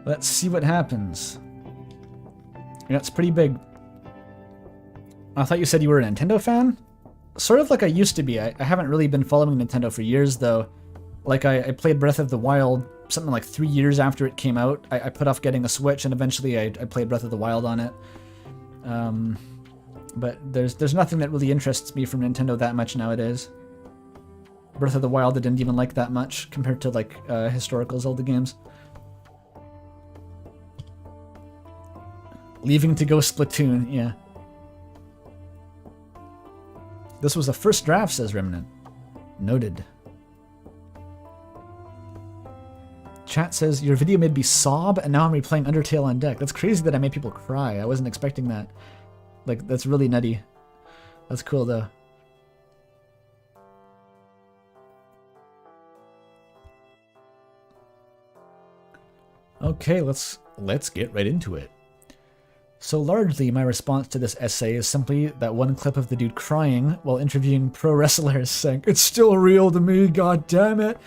Let's see what happens. Yeah, it's pretty big. I thought you said you were a Nintendo fan? Sort of like I used to be. I haven't really been following Nintendo for years, though. Like, I played Breath of the Wild something like 3 years after it came out. I put off getting a Switch, and eventually I played Breath of the Wild on it. But there's nothing that really interests me from Nintendo that much nowadays. Breath of the Wild I didn't even like that much compared to, like, historical Zelda games. Leaving to go Splatoon, yeah. This was the first draft, says Remnant. Noted. Chat says, your video made me sob, and now I'm replaying Undertale on deck. That's crazy that I made people cry. I wasn't expecting that. Like, that's really nutty. That's cool, though. Okay, let's get right into it. So largely, my response to this essay is simply that one clip of the dude crying while interviewing pro wrestlers saying, "It's still real to me, god damn it."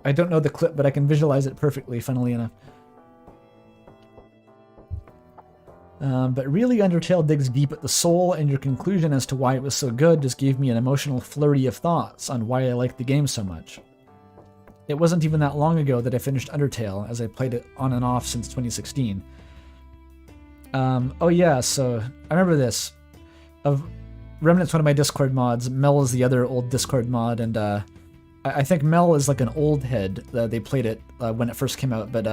I don't know the clip, but I can visualize it perfectly, funnily enough. But really, Undertale digs deep at the soul, and your conclusion as to why it was so good just gave me an emotional flurry of thoughts on why I liked the game so much. It wasn't even that long ago that I finished Undertale, as I played it on and off since 2016. Oh yeah, so I remember this. Remnant's one of my Discord mods. Mel is the other old Discord mod, and I think Mel is like an old head. They played it when it first came out, but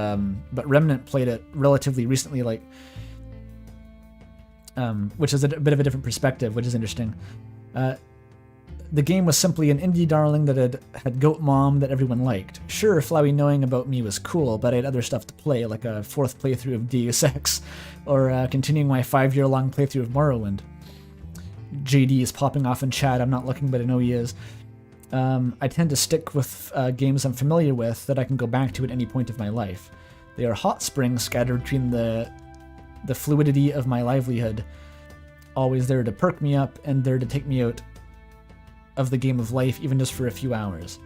Remnant played it relatively recently, like, which is a bit of a different perspective, which is interesting. The game was simply an indie darling that had Goat Mom that everyone liked. Sure, Flowey knowing about me was cool, but I had other stuff to play, like a 4th playthrough of Deus Ex, or continuing my 5-year-long playthrough of Morrowind. JD is popping off in chat. I'm not looking, but I know he is. I tend to stick with games I'm familiar with that I can go back to at any point of my life. They are hot springs scattered between the fluidity of my livelihood, always there to perk me up and there to take me out of the game of life, even just for a few hours.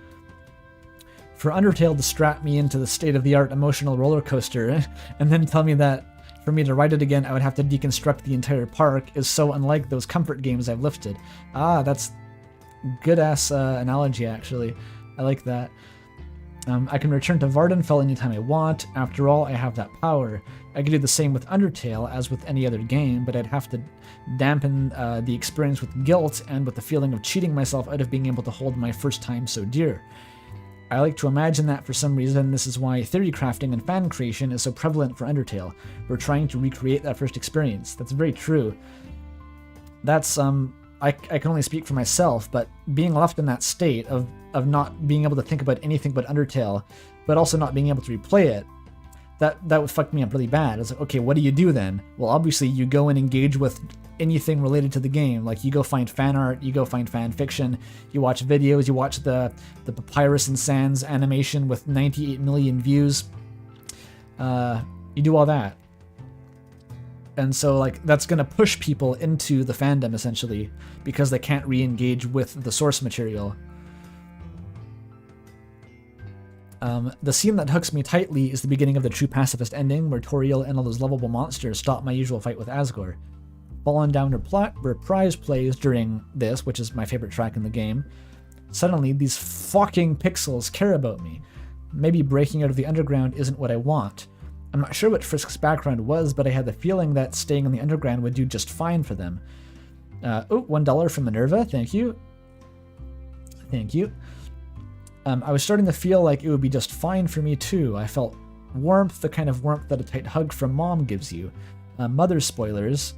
For Undertale to strap me into the state-of-the-art emotional roller coaster and then tell me that for me to ride it again I would have to deconstruct the entire park is so unlike those comfort games I've lifted. Ah, that's good-ass analogy, actually. I like that. I can return to Vardenfell anytime I want. After all, I have that power. I could do the same with Undertale as with any other game, but I'd have to dampen the experience with guilt and with the feeling of cheating myself out of being able to hold my first time so dear. I like to imagine that for some reason this is why theory crafting and fan creation is so prevalent for Undertale. We're trying to recreate that first experience. That's very true. that's I can only speak for myself, but being left in that state of not being able to think about anything but Undertale, but also not being able to replay it, that would fuck me up really bad. It's like, okay, what do you do then? Well, obviously you go and engage with anything related to the game. Like, you go find fan art, you go find fan fiction, you watch videos, you watch the Papyrus and Sans animation with 98 million views. You do all that. And so, like, that's going to push people into the fandom, essentially, because they can't re-engage with the source material. The scene that hooks me tightly is the beginning of the True Pacifist ending, where Toriel and all those lovable monsters stop my usual fight with Asgore. Fallen Down reprise plays during this, which is my favorite track in the game. Suddenly, these fucking pixels care about me. Maybe breaking out of the underground isn't what I want. I'm not sure what Frisk's background was, but I had the feeling that staying in the underground would do just fine for them. $1 from Minerva, thank you. Thank you. I was starting to feel like it would be just fine for me too. I felt warmth, the kind of warmth that a tight hug from mom gives you. Mother's spoilers,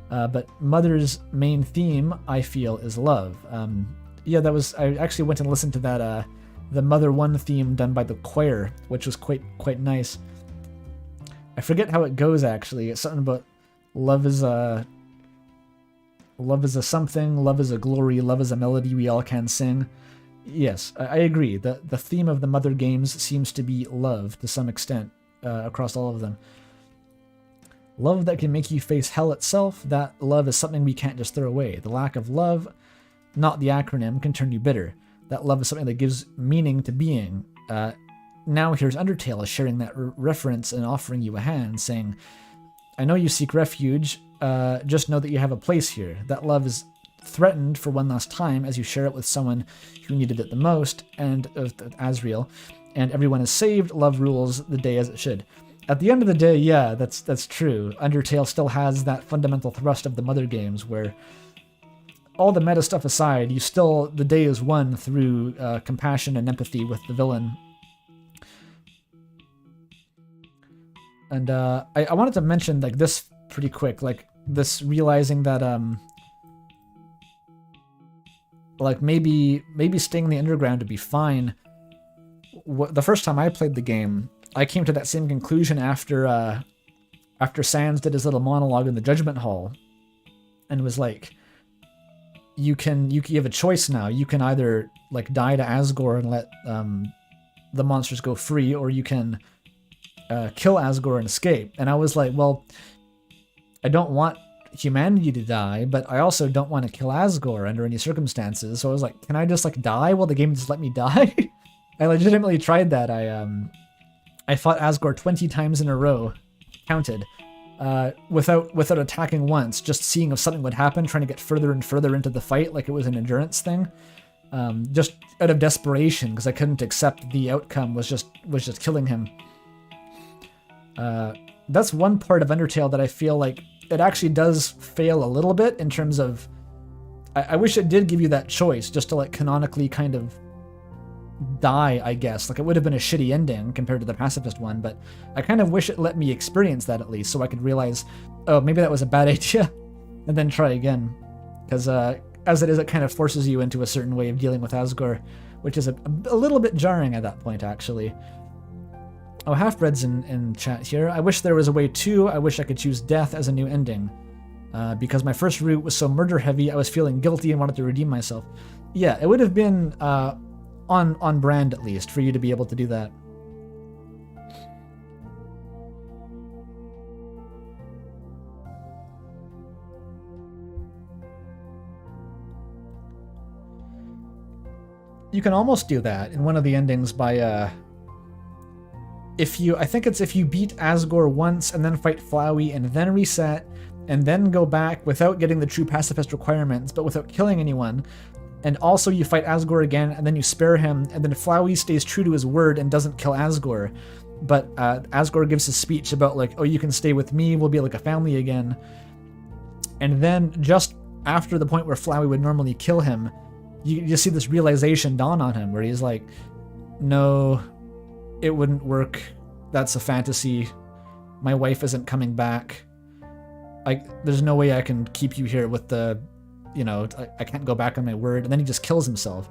but Mother's main theme, I feel, is love. Yeah, I actually went and listened to that, the Mother 1 theme done by the choir, which was quite nice. I forget how it goes, actually. It's something about love is a something, love is a glory, love is a melody we all can sing. Yes, I agree. The theme of the Mother games seems to be love to some extent across all of them. Love that can make you face hell itself, that love is something we can't just throw away. The lack of love, not the acronym, can turn you bitter. That love is something that gives meaning to being. Now here's Undertale sharing that reference and offering you a hand, saying, I know you seek refuge, just know that you have a place here. That love is threatened for one last time as you share it with someone who needed it the most, and Asriel, and everyone is saved. Love rules the day as it should. At the end of the day, yeah, that's true. Undertale still has that fundamental thrust of the Mother games, where all the meta stuff aside, the day is won through compassion and empathy with the villain. And I wanted to mention like this pretty quick, like this realizing that like maybe staying in the underground would be fine. The first time I played the game, I came to that same conclusion after Sans did his little monologue in the Judgment Hall, and was like, you have a choice now. You can either like die to Asgore and let the monsters go free, or you can kill Asgore and escape. And I was like, well, I don't want humanity to die, but I also don't want to kill Asgore under any circumstances. So I was like, can I just like die? Will the game just let me die? I legitimately tried that. I fought Asgore 20 times in a row, counted, without attacking once, just seeing if something would happen, trying to get further and further into the fight like it was an endurance thing. Just out of desperation, because I couldn't accept the outcome was just killing him. That's one part of Undertale that I feel like it actually does fail a little bit in terms of, I wish it did give you that choice just to like canonically kind of die, I guess. Like it would have been a shitty ending compared to the pacifist one, but I kind of wish it let me experience that at least, so I could realize, oh, maybe that was a bad idea, and then try again. Because as it is, it kind of forces you into a certain way of dealing with Asgore, which is a little bit jarring at that point, actually. Oh, Halfbread's in chat here. I wish there was a way too. I wish I could choose death as a new ending. Because my first route was so murder heavy, I was feeling guilty and wanted to redeem myself. Yeah, it would have been on brand at least for you to be able to do that. You can almost do that in one of the endings by I think it's if you beat Asgore once and then fight Flowey and then reset and then go back without getting the true pacifist requirements, but without killing anyone, and also you fight Asgore again and then you spare him, and then Flowey stays true to his word and doesn't kill Asgore, but Asgore gives his speech about like, oh, you can stay with me, we'll be like a family again. And then just after the point where Flowey would normally kill him, you see this realization dawn on him where he's like, no, it wouldn't work. That's a fantasy. My wife isn't coming back. There's no way I can keep you here with the you know, I can't go back on my word, and then he just kills himself.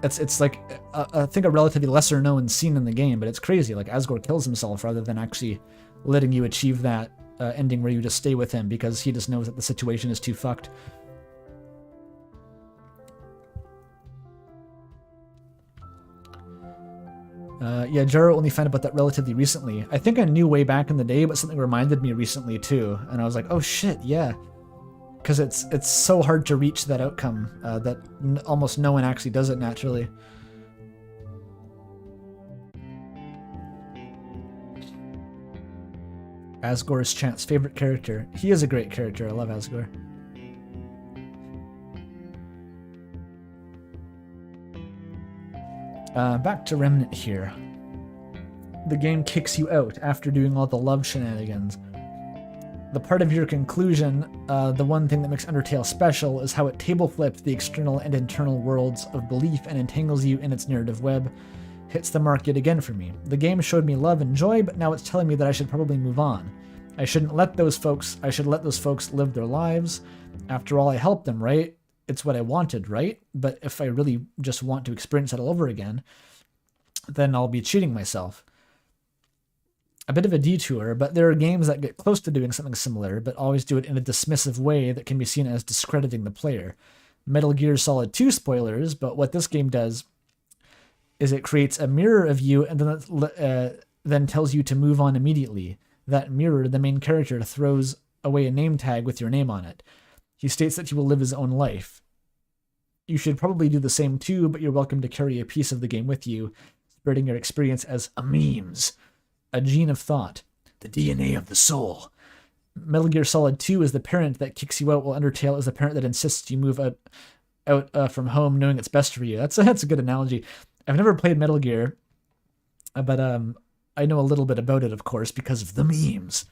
It's like, I think a relatively lesser known scene in the game, but it's crazy. Like, Asgore kills himself rather than actually letting you achieve that ending where you just stay with him because he just knows that the situation is too fucked. Yeah, Jaro only found about that relatively recently. I think I knew way back in the day, but something reminded me recently too, and I was like, oh shit, yeah. Because it's so hard to reach that outcome that almost no one actually does it naturally. Asgore is Chant's favorite character. He is a great character. I love Asgore. Back to Remnant here. The game kicks you out after doing all the love shenanigans. The part of your conclusion, the one thing that makes Undertale special, is how it table flips the external and internal worlds of belief and entangles you in its narrative web. Hits the mark yet again for me. The game showed me love and joy, but now it's telling me that I should probably move on. I should let those folks live their lives. After all, I helped them, right? It's what I wanted, right? But if I really just want to experience it all over again, then I'll be cheating myself. A bit of a detour, but there are games that get close to doing something similar, but always do it in a dismissive way that can be seen as discrediting the player. Metal Gear Solid 2 spoilers, but what this game does is it creates a mirror of you and then tells you to move on immediately. That mirror, the main character, throws away a name tag with your name on it. He states that he will live his own life. You should probably do the same too, but you're welcome to carry a piece of the game with you, spreading your experience as a memes. A gene of thought, the DNA of the soul. Metal Gear Solid 2 is the parent that kicks you out, while Undertale is the parent that insists you move out from home knowing it's best for you. That's a good analogy. I've never played Metal Gear, but I know a little bit about it, of course, because of the memes.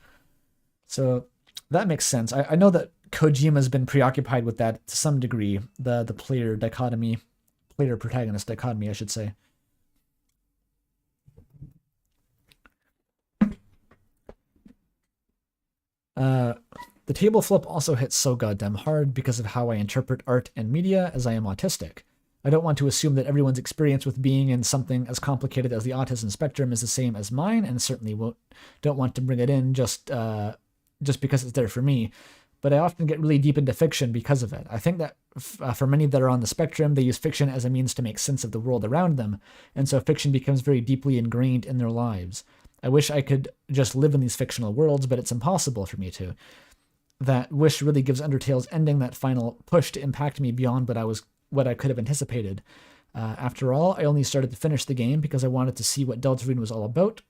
So that makes sense. I know that Kojima's been preoccupied with that to some degree, the player-protagonist dichotomy, I should say. The table flip also hits so goddamn hard because of how I interpret art and media, as I am autistic. I don't want to assume that everyone's experience with being in something as complicated as the autism spectrum is the same as mine, and certainly don't want to bring it in just because it's there for me. But I often get really deep into fiction because of it. I think that for many that are on the spectrum, they use fiction as a means to make sense of the world around them, and so fiction becomes very deeply ingrained in their lives. I wish I could just live in these fictional worlds, but it's impossible for me to. That wish really gives Undertale's ending that final push to impact me beyond what I could have anticipated. After all, I only started to finish the game because I wanted to see what Deltarune was all about,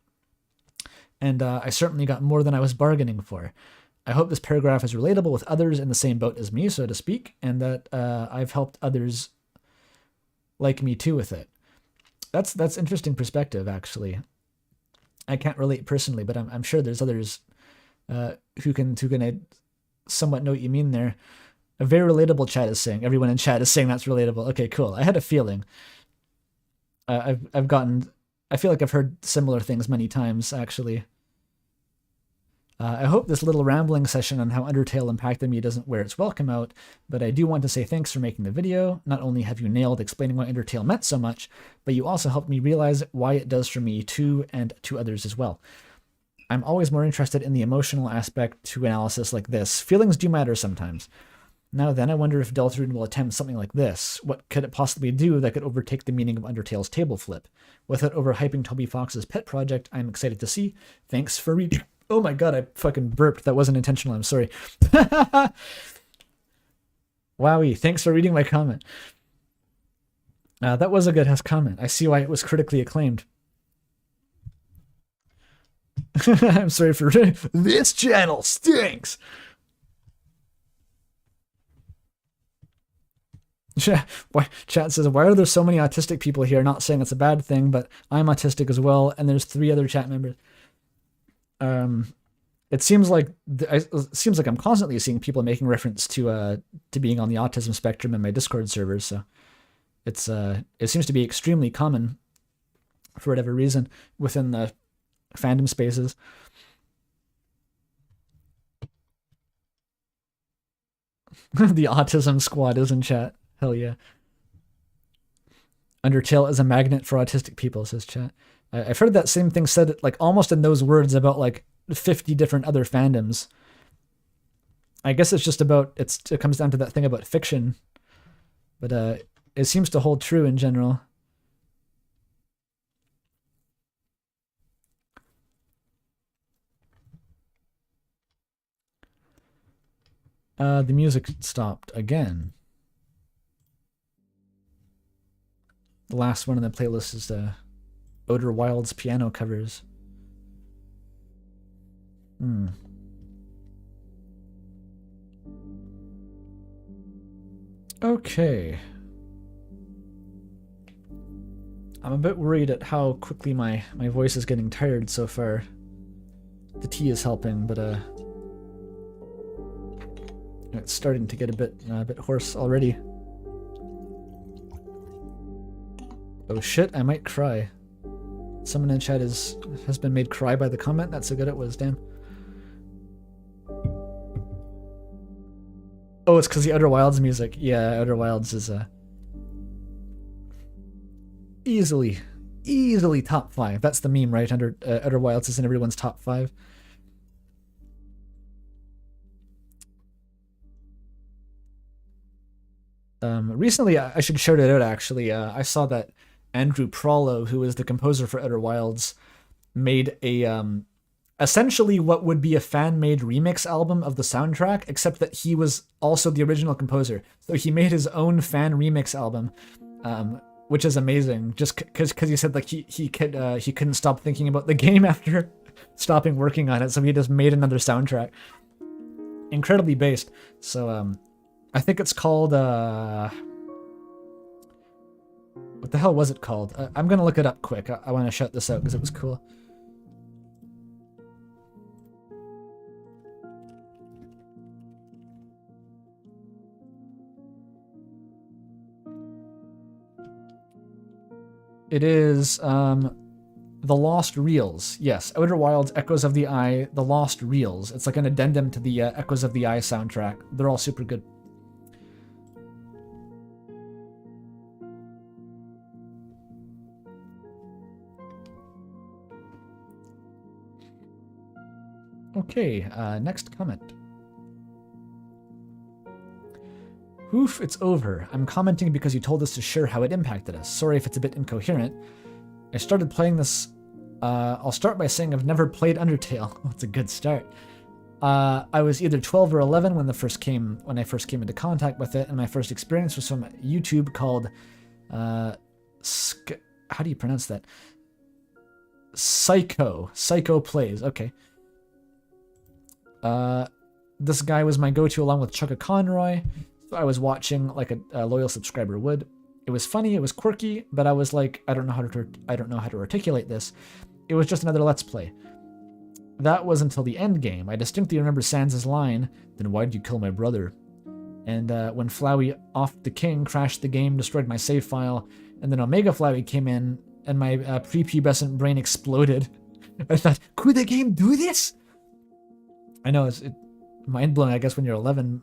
and I certainly got more than I was bargaining for. I hope this paragraph is relatable with others in the same boat as me, so to speak, and that I've helped others like me too with it. That's interesting perspective, actually. I can't relate personally, but I'm sure there's others who can somewhat know what you mean there. A very relatable chat is saying. Everyone in chat is saying that's relatable. Okay, cool. I had a feeling. I feel like I've heard similar things many times, actually. I hope this little rambling session on how Undertale impacted me doesn't wear its welcome out, but I do want to say thanks for making the video. Not only have you nailed explaining why Undertale meant so much, but you also helped me realize why it does for me too, and to others as well. I'm always more interested in the emotional aspect to analysis like this. Feelings do matter sometimes. Now then, I wonder if Deltarune will attempt something like this. What could it possibly do that could overtake the meaning of Undertale's table flip? Without overhyping Toby Fox's pet project, I'm excited to see. Thanks for reading. Oh my god, I fucking burped. That wasn't intentional, I'm sorry. Wowie, thanks for reading my comment. That was a good comment. I see why it was critically acclaimed. I'm sorry for... This channel stinks! Chat says, why are there so many autistic people here? Not saying it's a bad thing, but I'm autistic as well, and there's 3 other chat members. It seems like I'm constantly seeing people making reference to being on the autism spectrum in my Discord servers. So it seems to be extremely common for whatever reason within the fandom spaces. The autism squad is in chat. Hell yeah. Undertale is a magnet for autistic people, says chat. I've heard that same thing said, like, almost in those words about, like, 50 different other fandoms. I guess it's just about, it comes down to that thing about fiction. But it seems to hold true in general. The music stopped again. The last one in the playlist is Outer Wilds piano covers. Okay. I'm a bit worried at how quickly my voice is getting tired so far. The tea is helping, but it's starting to get a bit hoarse already. Oh shit, I might cry. Someone in chat has been made cry by the comment. That's how good it was, damn. Oh, it's because the Outer Wilds music. Yeah, Outer Wilds is easily top 5. That's the meme, right? Outer Wilds is in everyone's top 5. Recently, I should shout it out, actually. I saw that Andrew Prollo, who is the composer for Outer Wilds, made a essentially what would be a fan-made remix album of the soundtrack, except that he was also the original composer. So he made his own fan remix album, which is amazing. Just because he said like he couldn't stop thinking about the game after stopping working on it, so he just made another soundtrack. Incredibly based. So I think it's called what the hell was it called? I'm gonna look it up quick. I want to shout this out because it was cool. It is The Lost Reels. Yes, Outer Wilds, Echoes of the Eye, The Lost Reels. It's like an addendum to the Echoes of the Eye soundtrack. They're all super good. Okay, next comment. Oof, it's over. I'm commenting because you told us to share how it impacted us. Sorry if it's a bit incoherent. I started playing this. I'll start by saying I've never played Undertale. That's a good start. I was either 12 or 11 when I first came into contact with it, and my first experience was from YouTube called how do you pronounce that? Psycho Plays. Okay. This guy was my go-to along with Chugga Conroy. So I was watching like a loyal subscriber would. It was funny, it was quirky, but I was like, I don't know how to articulate this. It was just another Let's Play. That was until the end game. I distinctly remember Sans' line, "Then why did you kill my brother?" And when Flowey off the king crashed the game, destroyed my save file, and then Omega Flowey came in, and my prepubescent brain exploded. I thought, could the game do this? I know, it's mind-blowing, I guess, when you're 11.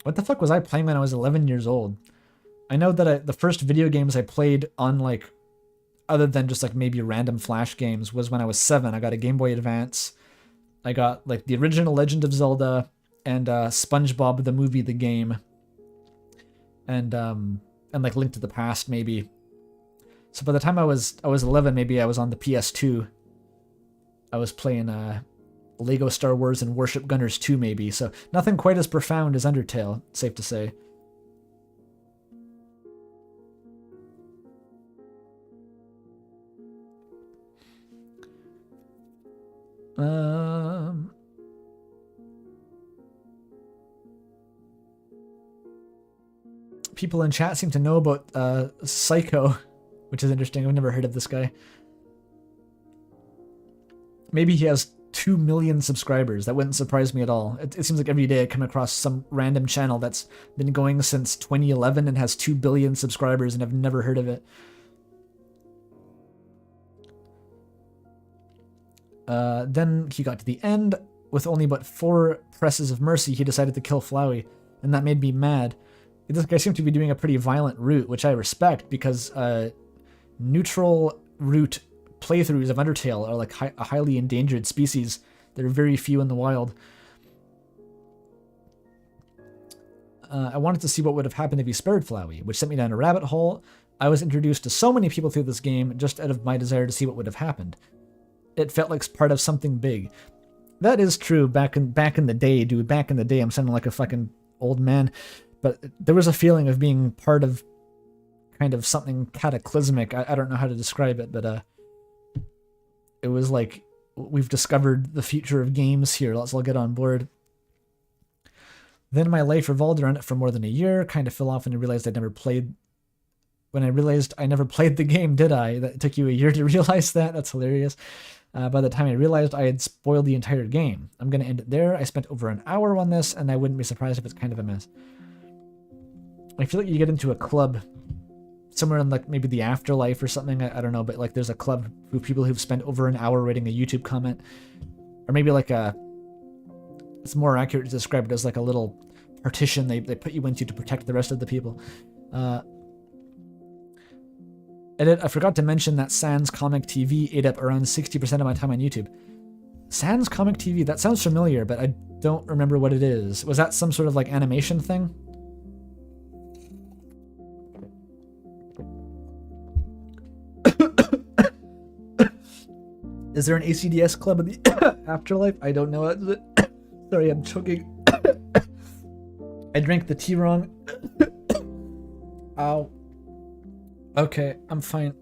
What the fuck was I playing when I was 11 years old? I know that the first video games I played on, like, other than just, like, maybe random Flash games, was when I was 7. I got a Game Boy Advance. I got, like, the original Legend of Zelda and SpongeBob the movie, the game. And like, Link to the Past, maybe. So by the time I was 11, maybe I was on the PS2. I was playing, Lego Star Wars and Warship Gunners 2, maybe, so nothing quite as profound as Undertale, safe to say. People in chat seem to know about Psycho, which is interesting. I've never heard of this guy. Maybe he has 2 million subscribers. That wouldn't surprise me at all. It seems like every day I come across some random channel that's been going since 2011 and has 2 billion subscribers, and I've never heard of it. Then he got to the end. with only but 4 presses of mercy, he decided to kill Flowey, and that made me mad. This guy seemed to be doing a pretty violent route, which I respect, because neutral route playthroughs of Undertale are like a highly endangered species. There are very few in the wild. I wanted to see what would have happened if he spared Flowey, which sent me down a rabbit hole. I was introduced to so many people through this game just out of my desire to see what would have happened. It felt like part of something big. That is true back in the day, dude. Back in the day, I'm sounding like a fucking old man. But there was a feeling of being part of kind of something cataclysmic. I don't know how to describe it, but it was like, we've discovered the future of games here. Let's all get on board. Then my life revolved around it for more than a year. Kind of fell off when I realized I'd never played. When I realized I never played the game, did I? That took you a year to realize that? That's hilarious. By the time I realized I had spoiled the entire game. I'm going to end it there. I spent over an hour on this, and I wouldn't be surprised if it's kind of a mess. I feel like you get into a club somewhere in like maybe the afterlife or something. I don't know, but like there's a club of people who've spent over an hour writing a YouTube comment. Or maybe like it's more accurate to describe it as like a little partition they put you into to protect the rest of the people. I forgot to mention that Sans Comic TV ate up around 60% of my time on YouTube. Sans Comic TV, that sounds familiar, but I don't remember what it is. Was that some sort of like animation thing? Is there an ACDS club in the afterlife? I don't know. Sorry, I'm choking. I drank the tea wrong. Ow. Okay, I'm fine.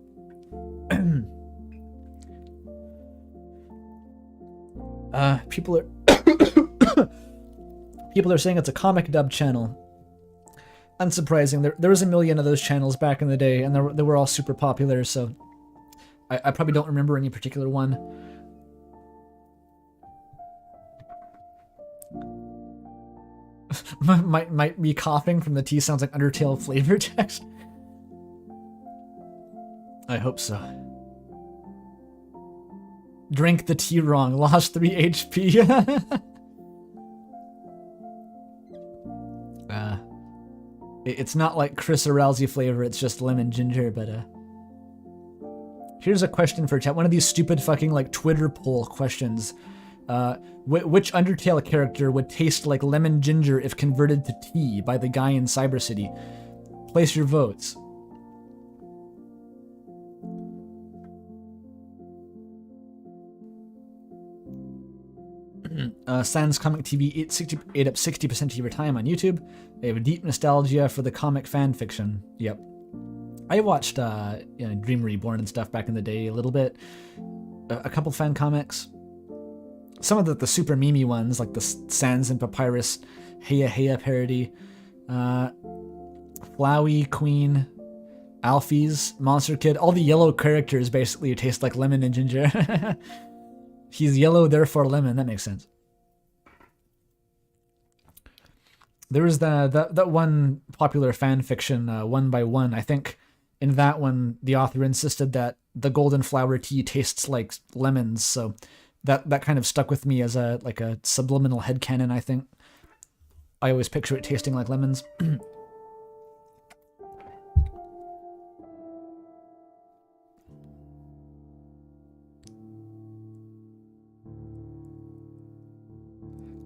People are saying it's a comic dub channel. Unsurprising. There was a million of those channels back in the day, and they were all super popular, so I probably don't remember any particular one. might be coughing from the tea sounds like Undertale flavor text. I hope so. Drink the tea wrong. Lost 3 HP. It's not like Chris Rousey flavor, it's just lemon ginger, but here's a question for chat. One of these stupid fucking like Twitter poll questions. Which Undertale character would taste like lemon ginger if converted to tea by the guy in Cyber City? Place your votes. Sans Comic TV ate up 60% of your time on YouTube. I have a deep nostalgia for the comic fan fiction. Yep. I watched Dream Reborn and stuff back in the day a little bit. A couple fan comics. Some of the super memey ones, like the Sans and Papyrus Heya Heya parody. Flowey, Queen, Alfie's, Monster Kid. All the yellow characters basically taste like lemon and ginger. He's yellow, therefore lemon. That makes sense. There was that one popular fan fiction, 1 by 1. I think in that one, the author insisted that the golden flower tea tastes like lemons. So that kind of stuck with me as a subliminal headcanon, I think. I always picture it tasting like lemons.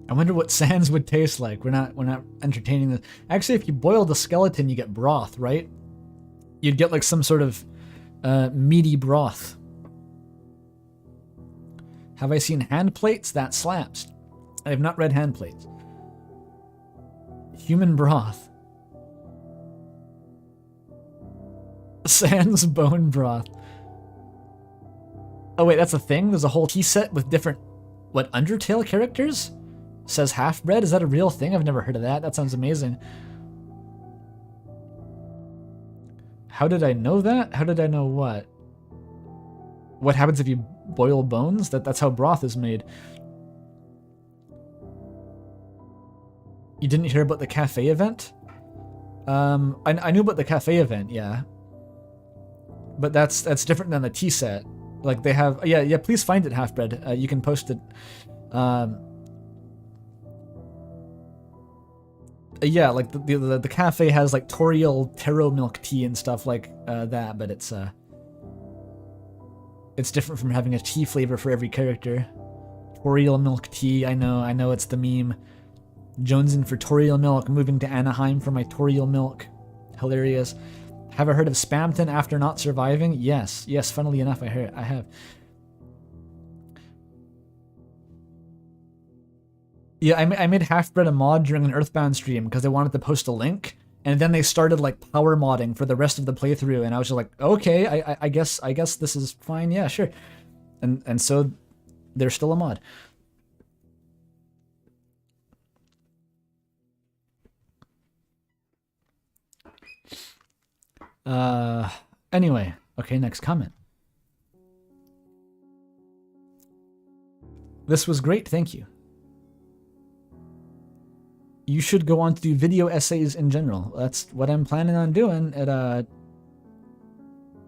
I wonder what Sans would taste like. We're not entertaining this. Actually, if you boil the skeleton, you get broth, right? You'd get like some sort of meaty broth. Have I seen hand plates? That slaps. I have not read hand plates. Human broth. Sans bone broth. Oh wait, that's a thing? There's a whole tea set with different, what, Undertale characters? Says half-bred? Is that a real thing? I've never heard of that. That sounds amazing. How did I know that? How did I know what? What happens if you boil bones? That's how broth is made. You didn't hear about the cafe event? I knew about the cafe event, yeah. But that's different than the tea set. Like they have, yeah. Please find it, Half-Bred. You can post it. Yeah, like the cafe has like Toriel taro milk tea and stuff like that, but it's different from having a tea flavor for every character. Toriel milk tea, I know it's the meme. Jonesing for Toriel milk, moving to Anaheim for my Toriel milk. Hilarious. Have I heard of Spamton after not surviving? Yes, funnily enough, I have. Yeah, I made Half-Breed a mod during an Earthbound stream because I wanted to post a link, and then they started like power modding for the rest of the playthrough, and I was just like, okay, I guess this is fine, yeah, sure. And so they're still a mod. Anyway, okay, next comment. This was great, thank you. You should go on to do video essays in general. That's what I'm planning on doing.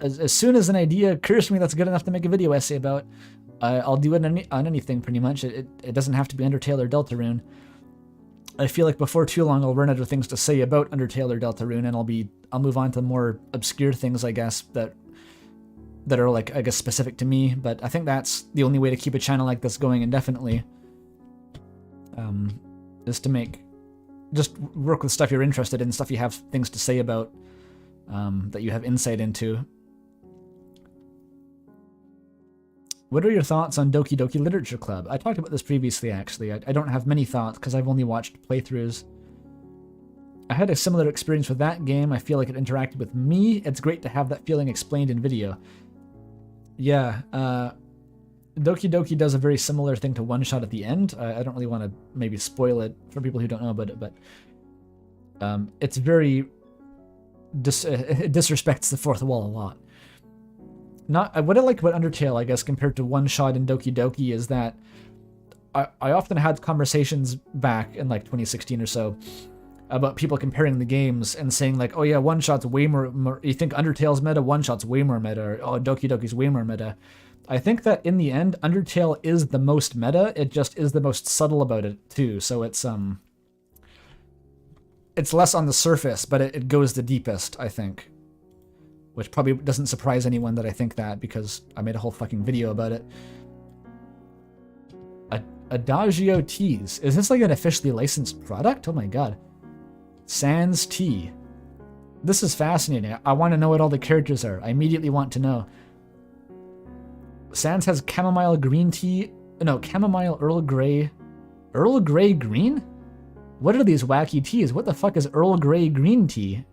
As soon as an idea occurs to me that's good enough to make a video essay about, I'll do it on anything pretty much. It doesn't have to be Undertale or Deltarune. I feel like before too long I'll run out of things to say about Undertale or Deltarune, and I'll move on to more obscure things, I guess, that are like, I guess, specific to me. But I think that's the only way to keep a channel like this going indefinitely. Is to just work with stuff you're interested in, stuff you have things to say about, that you have insight into. What are your thoughts on Doki Doki Literature Club? I talked about this previously, actually. I don't have many thoughts because I've only watched playthroughs. I had a similar experience with that game. I feel like it interacted with me. It's great to have that feeling explained in video. Yeah, Doki Doki does a very similar thing to One Shot at the end. I don't really want to maybe spoil it for people who don't know about it, but it's very... it disrespects the fourth wall a lot. What I like about Undertale, I guess, compared to One Shot and Doki Doki is that I often had conversations back in like 2016 or so about people comparing the games and saying like, oh yeah, One Shot's way more you think Undertale's meta, One Shot's way more meta, or oh, Doki Doki's way more meta. I think that in the end, Undertale is the most meta, it just is the most subtle about it too, so it's less on the surface, but it goes the deepest, I think. Which probably doesn't surprise anyone that I think that, because I made a whole fucking video about it. Adagio Teas. Is this like an officially licensed product? Oh my god. Sans Tea. This is fascinating. I want to know what all the characters are. I immediately want to know. Sans has chamomile green tea. No, chamomile Earl Grey. Earl Grey green? What are these wacky teas? What the fuck is Earl Grey green tea?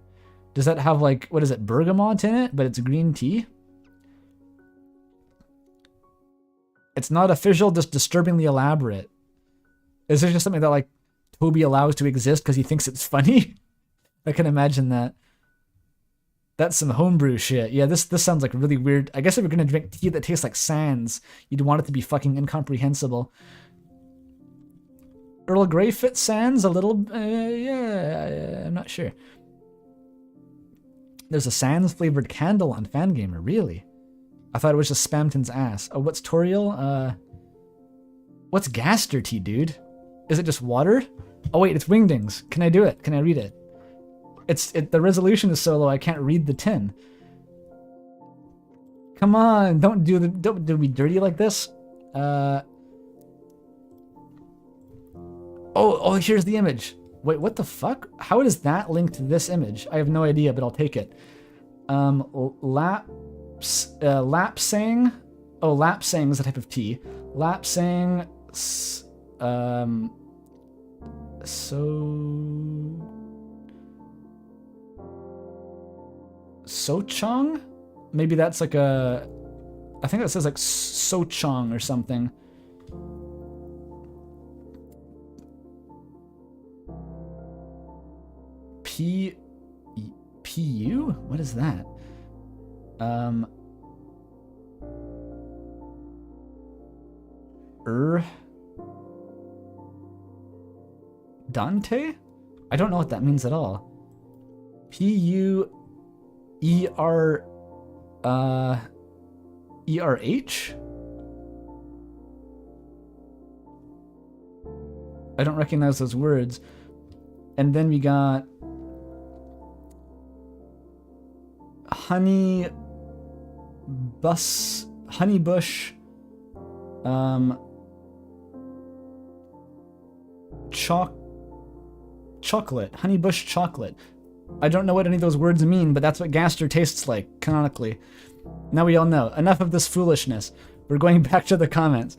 Does that have like, what is it, bergamot in it, but it's green tea? It's not official, just disturbingly elaborate. Is it just something that like Toby allows to exist because he thinks it's funny? I can imagine that. That's some homebrew shit. Yeah, this sounds like really weird. I guess if you're gonna drink tea that tastes like Sans, you'd want it to be fucking incomprehensible. Earl Grey fits Sans a little, yeah, I'm not sure. There's a Sans flavored candle on Fangamer, really? I thought it was just Spamton's ass. Oh, what's Toriel? What's Gaster tea, dude? Is it just water? Oh wait, it's Wingdings. Can I do it? Can I read it? The resolution is so low I can't read the tin. Come on, don't do me dirty like this. Oh, here's the image. Wait, what the fuck? How does that link to this image? I have no idea, but I'll take it. Lapsang. Oh, lapsang is a type of tea. Lapsang. Sochong? Maybe that's like a... I think that says like Sochong or something. PU? What is that? Dante? I don't know what that means at all. ERH? I don't recognize those words. And then we got Honeybush, chocolate, Honeybush chocolate. I don't know what any of those words mean, but that's what Gaster tastes like, canonically. Now we all know. Enough of this foolishness. We're going back to the comments.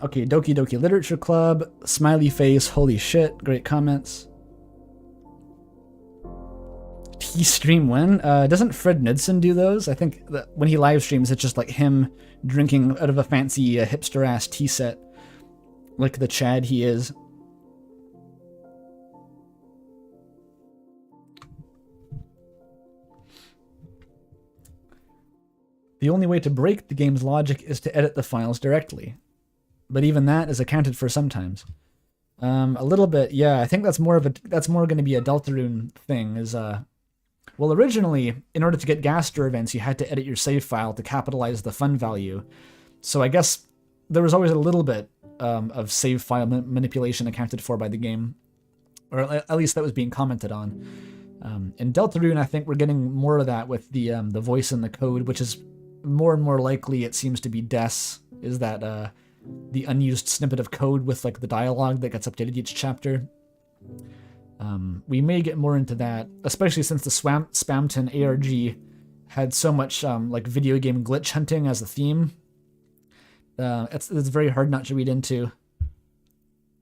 Okay, Doki Doki Literature Club, smiley face, holy shit, great comments. Tea stream when? Doesn't Fred Knudsen do those? I think that when he live streams, it's just like him drinking out of a fancy hipster-ass tea set. Like the Chad he is. The only way to break the game's logic is to edit the files directly. But even that is accounted for sometimes. A little bit, yeah, I think that's more going to be a Deltarune thing, is well, originally, in order to get Gaster events, you had to edit your save file to capitalize the fun value. So I guess there was always a little bit of save file manipulation accounted for by the game. Or at least that was being commented on. In Deltarune, I think we're getting more of that with the voice in the code, which is more and more likely, it seems to be Des, is that the unused snippet of code with like the dialogue that gets updated each chapter. We may get more into that, especially since the Spamton ARG had so much like video game glitch hunting as a theme. It's very hard not to read into.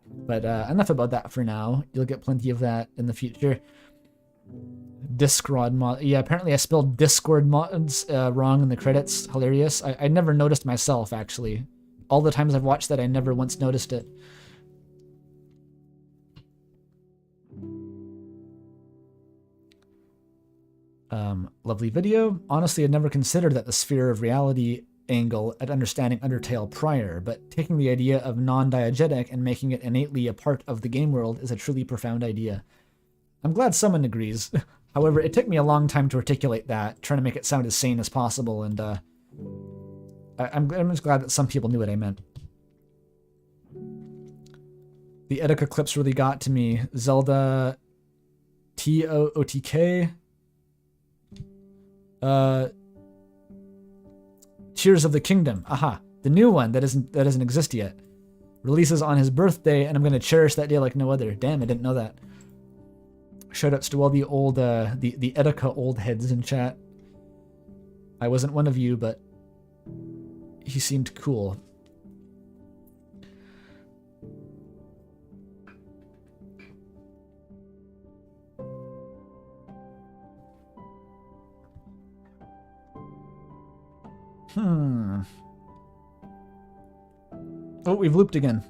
But enough about that for now. You'll get plenty of that in the future. Discord mod. Yeah, apparently I spelled Discord mods wrong in the credits. Hilarious. I never noticed myself, actually. All the times I've watched that, I never once noticed it. Lovely video. Honestly, I'd never considered that the sphere of reality angle at understanding Undertale prior, but taking the idea of non-diegetic and making it innately a part of the game world is a truly profound idea. I'm glad someone agrees. However, it took me a long time to articulate that, trying to make it sound as sane as possible, and I'm just glad that some people knew what I meant. The Etika clips really got to me. Zelda TOOTK. Tears of the Kingdom. Aha. The new one that doesn't exist yet. Releases on his birthday, and I'm gonna cherish that day like no other. Damn, I didn't know that. Shoutouts to all the old the Etika old heads in chat. I wasn't one of you, but he seemed cool. Oh, we've looped again.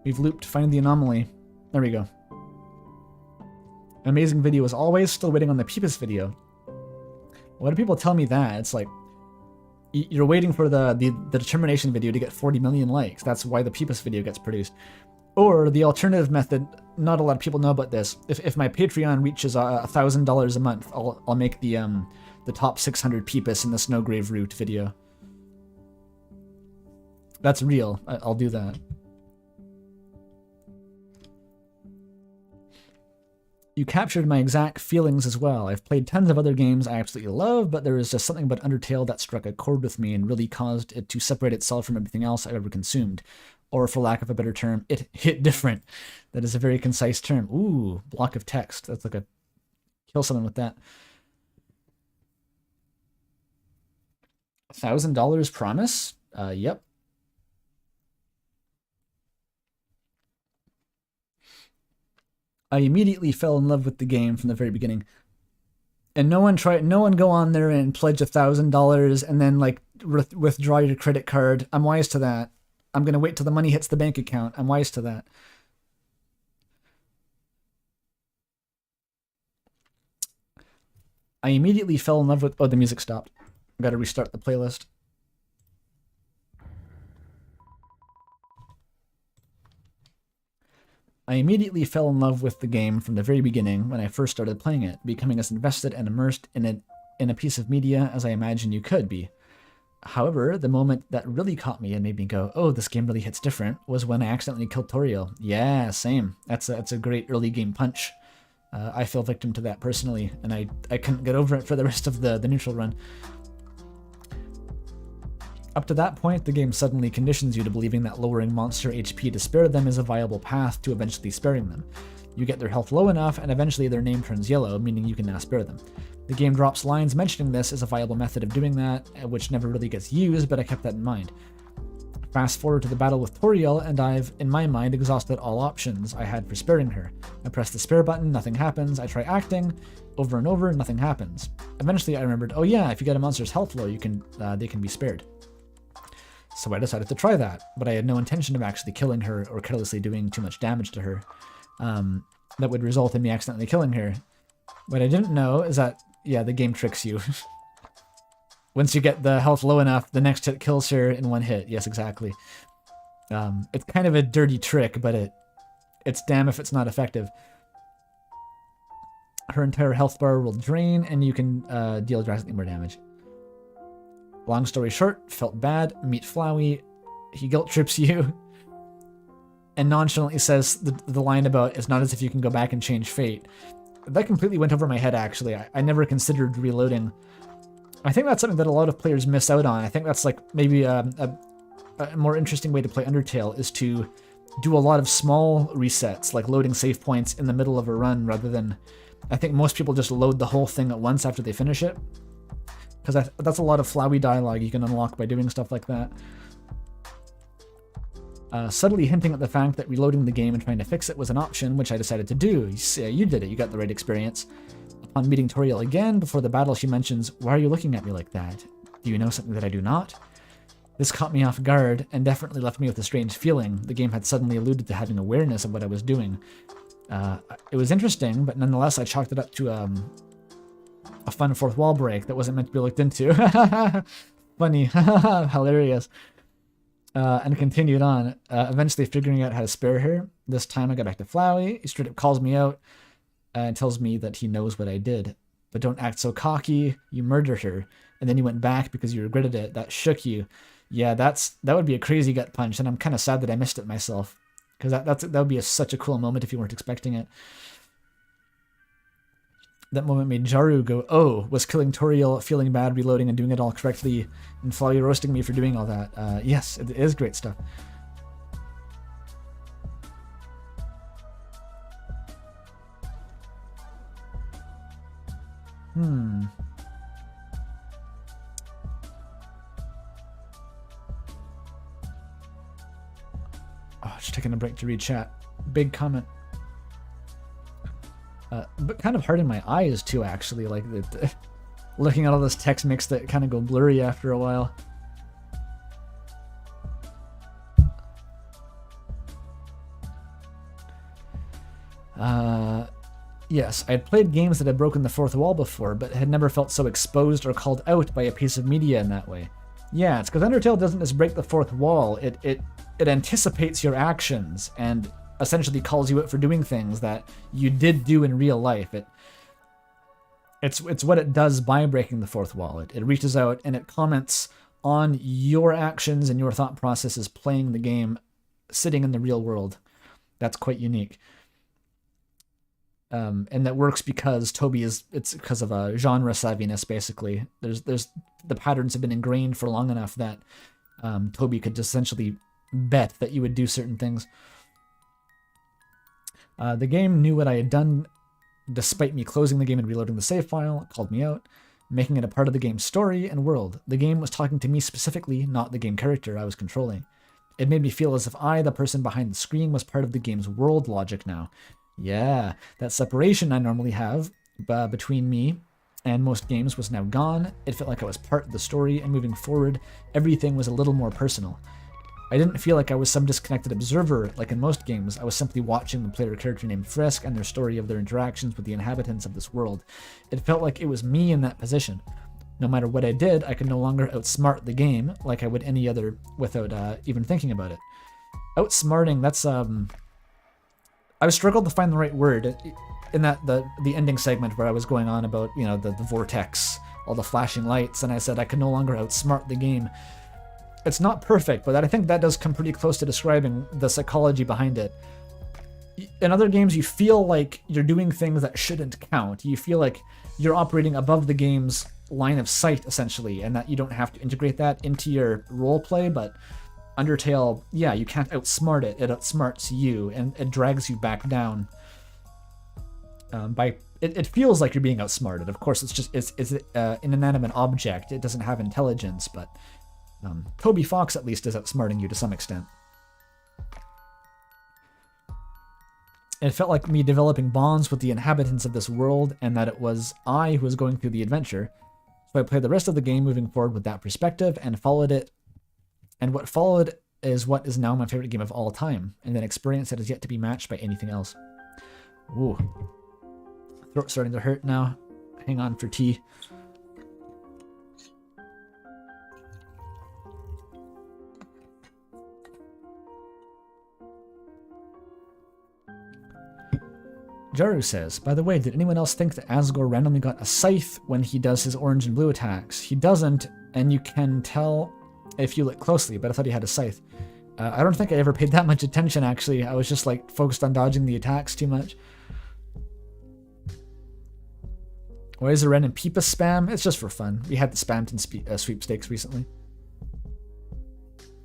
We've looped. Find the anomaly. There we go. Amazing video as always. Still waiting on the Peepus video. Why do people tell me that? It's like, you're waiting for the determination video to get 40 million likes. That's why the Peepus video gets produced. Or the alternative method, not a lot of people know about this. If my Patreon reaches $1,000 a month, I'll make the top 600 Peepus in the Snowgrave route video. That's real. I'll do that. You captured my exact feelings as well. I've played tons of other games I absolutely love, but there was just something about Undertale that struck a chord with me and really caused it to separate itself from everything else I've ever consumed. Or for lack of a better term, it hit different. That is a very concise term. Ooh, block of text. That's like a... Kill someone with that. $1,000 promise? Yep. I immediately fell in love with the game from the very beginning. And no one go on there and pledge $1,000 and then like withdraw your credit card. I'm wise to that. I'm going to wait till the money hits the bank account. I'm wise to that. I immediately fell in love with... Oh, the music stopped. I've got to restart the playlist. I immediately fell in love with the game from the very beginning when I first started playing it, becoming as invested and immersed in a piece of media as I imagine you could be. However, the moment that really caught me and made me go, oh, this game really hits different, was when I accidentally killed Toriel. Yeah, same. That's a great early game punch. I fell victim to that personally, and I couldn't get over it for the rest of the neutral run. Up to that point, the game suddenly conditions you to believing that lowering monster HP to spare them is a viable path to eventually sparing them. You get their health low enough, and eventually their name turns yellow, meaning you can now spare them. The game drops lines mentioning this as a viable method of doing that, which never really gets used, but I kept that in mind. Fast forward to the battle with Toriel, and I've, in my mind, exhausted all options I had for sparing her. I press the spare button, nothing happens. I try acting, over and over, nothing happens. Eventually I remembered, oh yeah, if you get a monster's health low, they can be spared. So I decided to try that, but I had no intention of actually killing her or carelessly doing too much damage to her. That would result in me accidentally killing her. What I didn't know is that, yeah, the game tricks you. Once you get the health low enough, the next hit kills her in one hit. Yes, exactly. It's kind of a dirty trick, but it's damn if it's not effective. Her entire health bar will drain, and you can deal drastically more damage. Long story short, felt bad, meet Flowey, he guilt trips you, and nonchalantly says the line about, it's not as if you can go back and change fate. That completely went over my head, actually. I never considered reloading. I think that's something that a lot of players miss out on. I think that's like maybe a more interesting way to play Undertale is to do a lot of small resets, like loading save points in the middle of a run rather than... I think most people just load the whole thing at once after they finish it. Because that's a lot of Flowey dialogue you can unlock by doing stuff like that. Subtly hinting at the fact that reloading the game and trying to fix it was an option, which I decided to do. You did it, you got the right experience. Upon meeting Toriel again, before the battle, she mentions, why are you looking at me like that? Do you know something that I do not? This caught me off guard, and definitely left me with a strange feeling. The game had suddenly alluded to having awareness of what I was doing. It was interesting, but nonetheless I chalked it up to a fun fourth wall break that wasn't meant to be looked into. Funny. Hilarious. And continued on, eventually figuring out how to spare her. This time I got back to Flowey. He straight up calls me out and tells me that he knows what I did. But don't act so cocky, you murdered her. And then you went back because you regretted it. That shook you. Yeah, that would be a crazy gut punch, and I'm kind of sad that I missed it myself. Because that would be such a cool moment if you weren't expecting it. That moment made Jaru go, oh, was killing Toriel, feeling bad, reloading, and doing it all correctly, and Flowey roasting me for doing all that. Yes, it is great stuff. Oh, just taking a break to read chat. Big comment. But kind of hard in my eyes too, actually. Like looking at all this text mix that kind of go blurry after a while. Yes, I had played games that had broken the fourth wall before, but had never felt so exposed or called out by a piece of media in that way. Yeah, it's because Undertale doesn't just break the fourth wall, it anticipates your actions and essentially calls you out for doing things that you did do in real life. It's what it does by breaking the fourth wall. It reaches out and it comments on your actions and your thought processes playing the game, sitting in the real world. That's quite unique. And that works because it's because of a genre savviness, basically. There's the patterns have been ingrained for long enough that Toby could just essentially bet that you would do certain things. The game knew what I had done despite me closing the game and reloading the save file. It called me out, making it a part of the game's story and world. The game was talking to me specifically, not the game character I was controlling. It made me feel as if I, the person behind the screen, was part of the game's world logic now. Yeah, that separation I normally have between me and most games was now gone. It felt like I was part of the story, and moving forward, everything was a little more personal. I didn't feel like I was some disconnected observer like in most games. I was simply watching the player character named Frisk and their story of their interactions with the inhabitants of this world. It felt like it was me in that position. No matter what I did, I could no longer outsmart the game like I would any other without even thinking about it. Outsmarting, that's I struggled to find the right word in that the ending segment where I was going on about, you know, the vortex, all the flashing lights, and I said I could no longer outsmart the game. It's not perfect, but I think that does come pretty close to describing the psychology behind it. In other games, you feel like you're doing things that shouldn't count. You feel like you're operating above the game's line of sight, essentially, and that you don't have to integrate that into your roleplay, but Undertale, yeah, you can't outsmart it. It outsmarts you, and it drags you back down. It feels like you're being outsmarted. Of course, it's an inanimate object. It doesn't have intelligence, but Toby Fox at least is outsmarting you to some extent. It felt like me developing bonds with the inhabitants of this world, and that it was I who was going through the adventure. So I played the rest of the game moving forward with that perspective and followed it. And what followed is what is now my favorite game of all time, and an experience that is yet to be matched by anything else. Ooh. Throat's starting to hurt now. Hang on for tea. Jaru says, by the way, did anyone else think that Asgore randomly got a scythe when he does his orange and blue attacks? He doesn't, and you can tell if you look closely, but I thought he had a scythe. I don't think I ever paid that much attention, actually. I was just like focused on dodging the attacks too much. Why is there random Peepa spam? It's just for fun. We had the spammed in sweepstakes recently.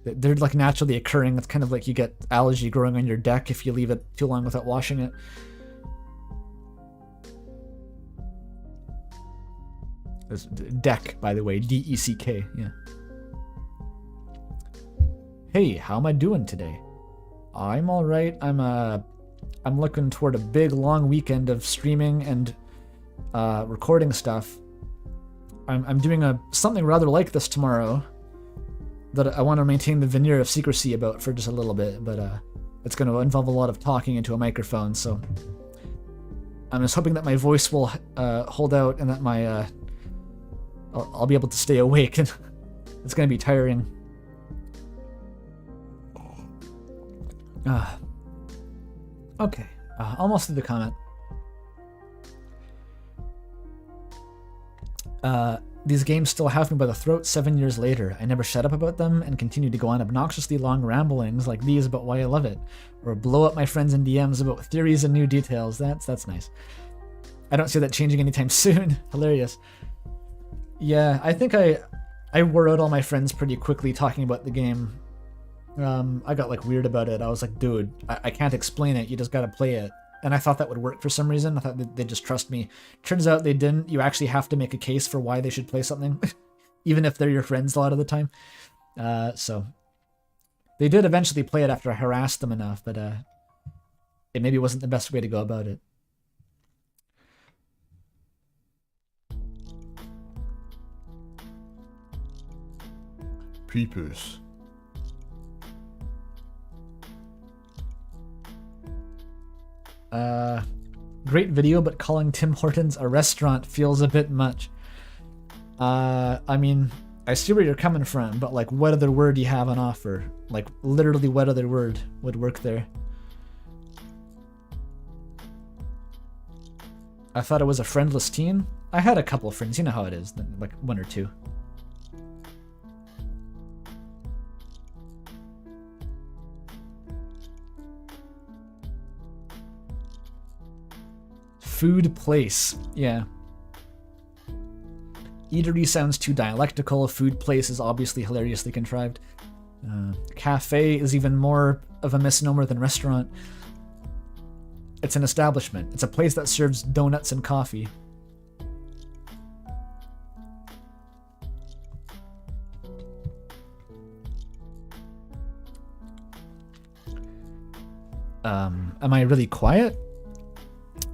They're like naturally occurring. It's kind of like you get algae growing on your deck if you leave it too long without washing it. It's deck, by the way, D-E-C-K, yeah. Hey, how am I doing today? I'm all right. I'm looking toward a big long weekend of streaming and recording stuff. I'm doing something rather like this tomorrow that I want to maintain the veneer of secrecy about for just a little bit, but it's going to involve a lot of talking into a microphone, so I'm just hoping that my voice will hold out and that my I'll be able to stay awake, and it's going to be tiring. Okay, almost through the comment. These games still have me by the throat 7 years later. I never shut up about them and continue to go on obnoxiously long ramblings like these about why I love it, or blow up my friends in DMs about theories and new details. That's nice. I don't see that changing anytime soon. Hilarious. Yeah, I think I wore out all my friends pretty quickly talking about the game. I got like weird about it. I was like, dude, I can't explain it. You just gotta play it. And I thought that would work for some reason. I thought they'd just trust me. Turns out they didn't. You actually have to make a case for why they should play something, even if they're your friends a lot of the time. So they did eventually play it after I harassed them enough, but it maybe wasn't the best way to go about it. Peepers. Great video, but calling Tim Hortons a restaurant feels a bit much. I mean, I see where you're coming from, but like, what other word do you have on offer? Like, literally, what other word would work there? I thought it was a friendless teen. I had a couple of friends, you know how it is, like one or two. Food place, yeah. Eatery sounds too dialectical. Food place is obviously hilariously contrived. Cafe is even more of a misnomer than restaurant. It's an establishment. It's a place that serves donuts and coffee. Am I really quiet?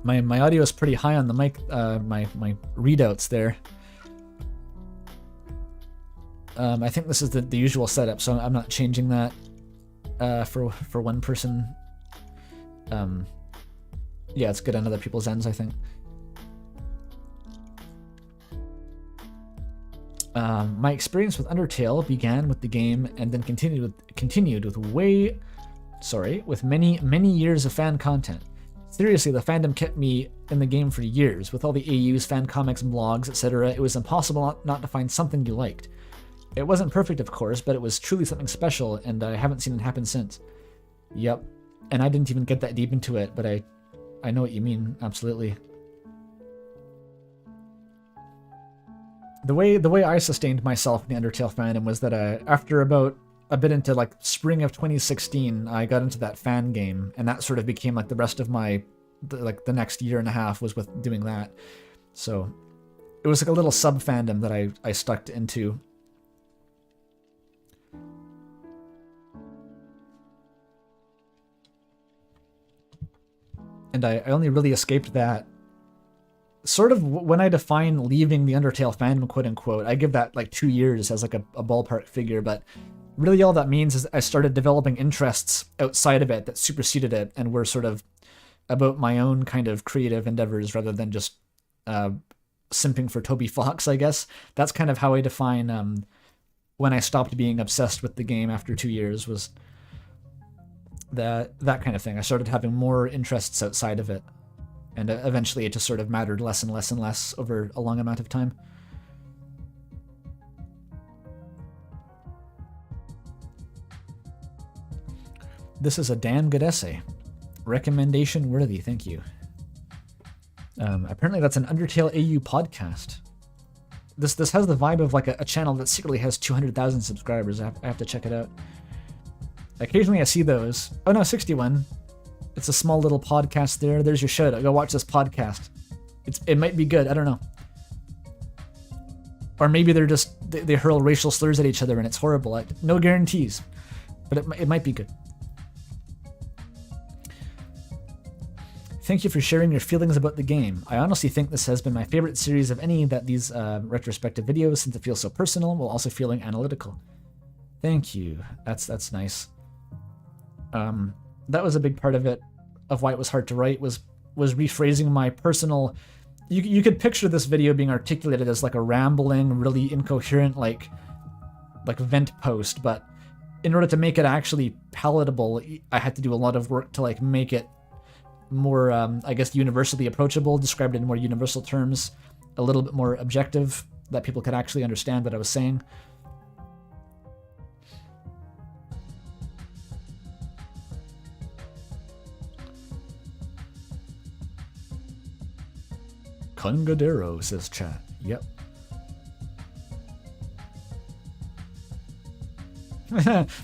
My audio is pretty high on the mic, my readouts there. I think this is the usual setup, so I'm not changing that for one person. Yeah, it's good on other people's ends, I think. My experience with Undertale began with the game and then continued with many years of fan content. Seriously, the fandom kept me in the game for years. With all the AUs, fan comics, blogs, etc., it was impossible not to find something you liked. It wasn't perfect, of course, but it was truly something special, and I haven't seen it happen since. Yep. And I didn't even get that deep into it, but I know what you mean, absolutely. The way I sustained myself in the Undertale fandom was that after about a bit into like spring of 2016, I got into that fan game, and that sort of became like the rest of my the next year and a half was with doing that. So it was like a little sub fandom that I stuck into. And I only really escaped that sort of when I define leaving the Undertale fandom, quote unquote. I give that like 2 years as like a ballpark figure, but really all that means is I started developing interests outside of it that superseded it and were sort of about my own kind of creative endeavors rather than just simping for Toby Fox, I guess. That's kind of how I define when I stopped being obsessed with the game after 2 years, was that kind of thing. I started having more interests outside of it, and eventually it just sort of mattered less and less and less over a long amount of time. This is a damn good essay. Recommendation worthy, thank you. Apparently that's an Undertale AU podcast. This has the vibe of like a channel that secretly has 200,000 subscribers. I have to check it out. Occasionally I see those. Oh no, 61. It's a small little podcast there. There's your shout out. Go watch this podcast. It might be good. I don't know. Or maybe they're just they hurl racial slurs at each other and it's horrible. No guarantees, but it might be good. Thank you for sharing your feelings about the game. I honestly think this has been my favorite series of any that these retrospective videos, since it feels so personal while also feeling analytical. Thank you. That's nice. That was a big part of it, of why it was hard to write, was rephrasing my personal... You could picture this video being articulated as like a rambling, really incoherent, like vent post, but in order to make it actually palatable, I had to do a lot of work to like make it more, I guess, universally approachable, described in more universal terms, a little bit more objective, that people could actually understand what I was saying. Congadero, says chat. Yep.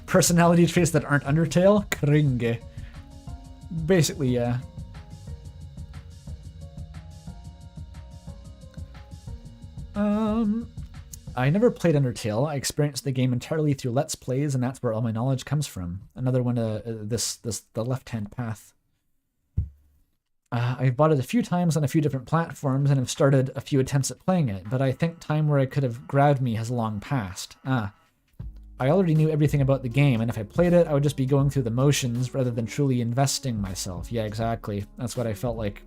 Personality traits that aren't Undertale? Kringe. Basically, yeah. I never played Undertale. I experienced the game entirely through Let's Plays, and that's where all my knowledge comes from. Another one, the left-hand path. I've bought it a few times on a few different platforms and have started a few attempts at playing it, but I think time where it could have grabbed me has long passed. I already knew everything about the game, and if I played it, I would just be going through the motions rather than truly investing myself. Yeah, exactly. That's what I felt like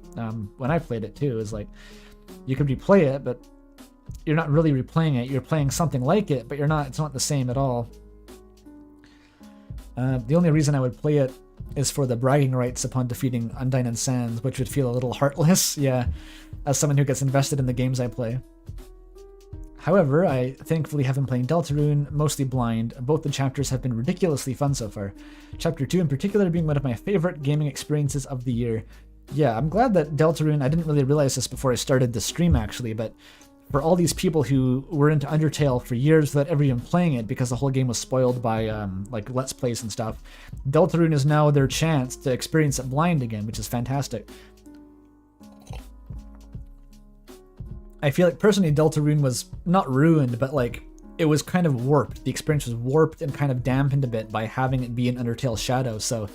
when I played it too, is like, you could replay it, but you're not really replaying it. You're playing something like it, but it's not the same at all. The only reason I would play it is for the bragging rights upon defeating Undyne and Sans, which would feel a little heartless, yeah, as someone who gets invested in the games I play. However, I thankfully have been playing Deltarune, mostly blind. Both the chapters have been ridiculously fun so far. Chapter 2 in particular being one of my favorite gaming experiences of the year. Yeah, I'm glad that Deltarune, I didn't really realize this before I started the stream actually, but for all these people who were into Undertale for years without ever even playing it because the whole game was spoiled by like Let's Plays and stuff, Deltarune is now their chance to experience it blind again, which is fantastic. I feel like personally Deltarune was not ruined, but like it was kind of warped. The experience was warped and kind of dampened a bit by having it be an Undertale shadow, so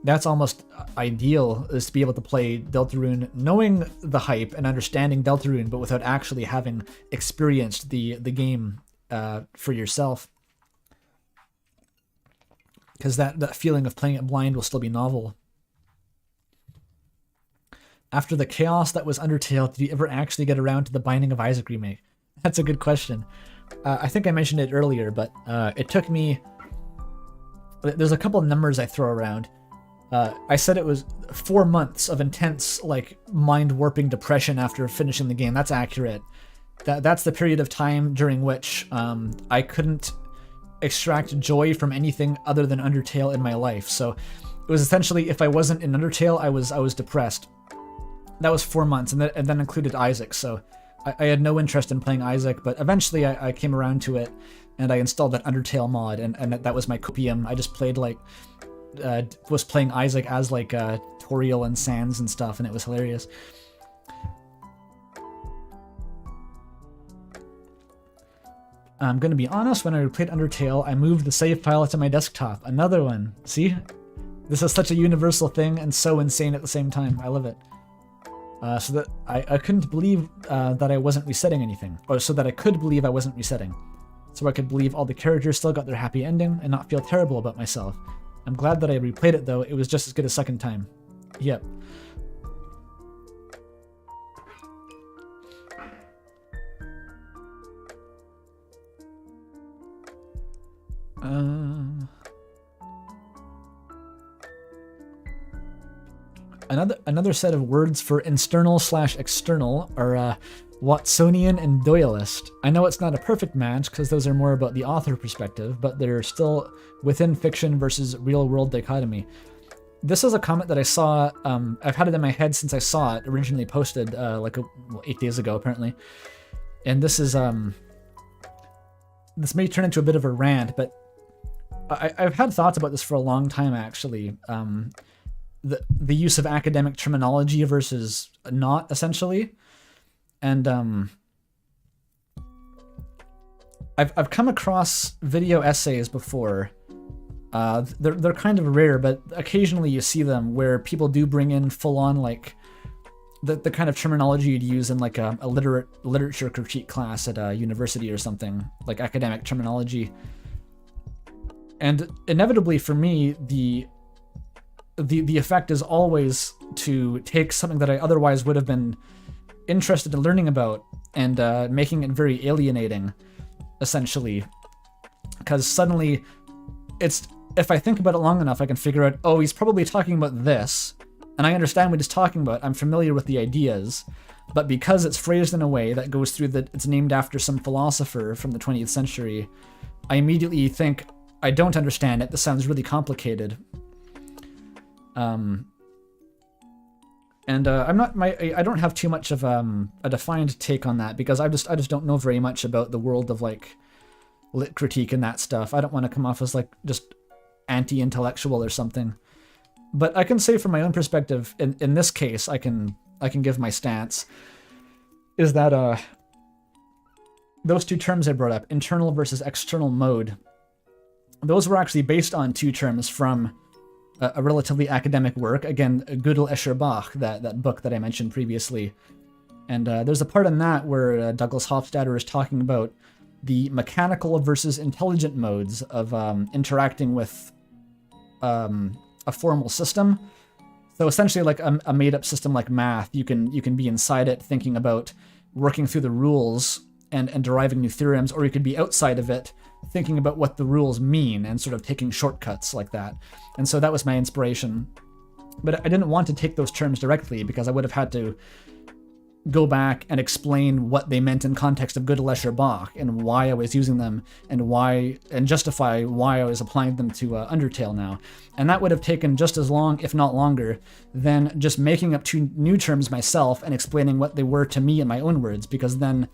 that's almost ideal, is to be able to play Deltarune knowing the hype and understanding Deltarune, but without actually having experienced the game for yourself. Because that feeling of playing it blind will still be novel. After the chaos that was Undertale, did you ever actually get around to the Binding of Isaac remake? That's a good question. I think I mentioned it earlier, but it took me... There's a couple of numbers I throw around. I said it was 4 months of intense, like, mind-warping depression after finishing the game. That's accurate. That's the period of time during which I couldn't extract joy from anything other than Undertale in my life. So it was essentially, if I wasn't in Undertale, I was depressed. That was 4 months, and then included Isaac. So I had no interest in playing Isaac, but eventually I came around to it, and I installed that Undertale mod, and that was my copium. I just played like was playing Isaac as like Toriel and Sans and stuff, and it was hilarious. I'm gonna be honest, when I replayed Undertale, I moved the save file to my desktop. Another one. See? This is such a universal thing and so insane at the same time. I love it. So that I couldn't believe that I wasn't resetting anything. Or so that I could believe I wasn't resetting. So I could believe all the characters still got their happy ending and not feel terrible about myself. I'm glad that I replayed it though, it was just as good a second time. Yep. Another set of words for internal/external are Watsonian and Doyleist. I know it's not a perfect match because those are more about the author perspective, but they're still within fiction versus real-world dichotomy. This is a comment that I saw. I've had it in my head since I saw it originally posted 8 days ago apparently, and this is this may turn into a bit of a rant, but I've had thoughts about this for a long time actually. The use of academic terminology versus not, essentially. And I've come across video essays before. They're kind of rare, but occasionally you see them where people do bring in full-on like the kind of terminology you'd use in like a literature critique class at a university or something, like academic terminology. And inevitably for me, the effect is always to take something that I otherwise would have been interested in learning about and making it very alienating, essentially. Because suddenly, if I think about it long enough, I can figure out, oh, he's probably talking about this, and I understand what he's talking about. I'm familiar with the ideas, but because it's phrased in a way that goes through that it's named after some philosopher from the 20th century, I immediately think, I don't understand it. This sounds really complicated. I don't have too much of a defined take on that because I just don't know very much about the world of like lit critique and that stuff. I don't want to come off as like just anti-intellectual or something. But I can say from my own perspective, in this case, I can give my stance, is that those two terms I brought up, internal versus external mode, those were actually based on two terms from a relatively academic work. Again, Gödel, Escher, Bach, that book that I mentioned previously. And there's a part in that where Douglas Hofstadter is talking about the mechanical versus intelligent modes of interacting with a formal system. So essentially like a made-up system like math, you can be inside it thinking about working through the rules and deriving new theorems, or you could be outside of it thinking about what the rules mean and sort of taking shortcuts like that. And so that was my inspiration. But I didn't want to take those terms directly because I would have had to go back and explain what they meant in context of Gödel, Escher, Bach and why I was using them and justify why I was applying them to Undertale now. And that would have taken just as long, if not longer, than just making up two new terms myself and explaining what they were to me in my own words, because then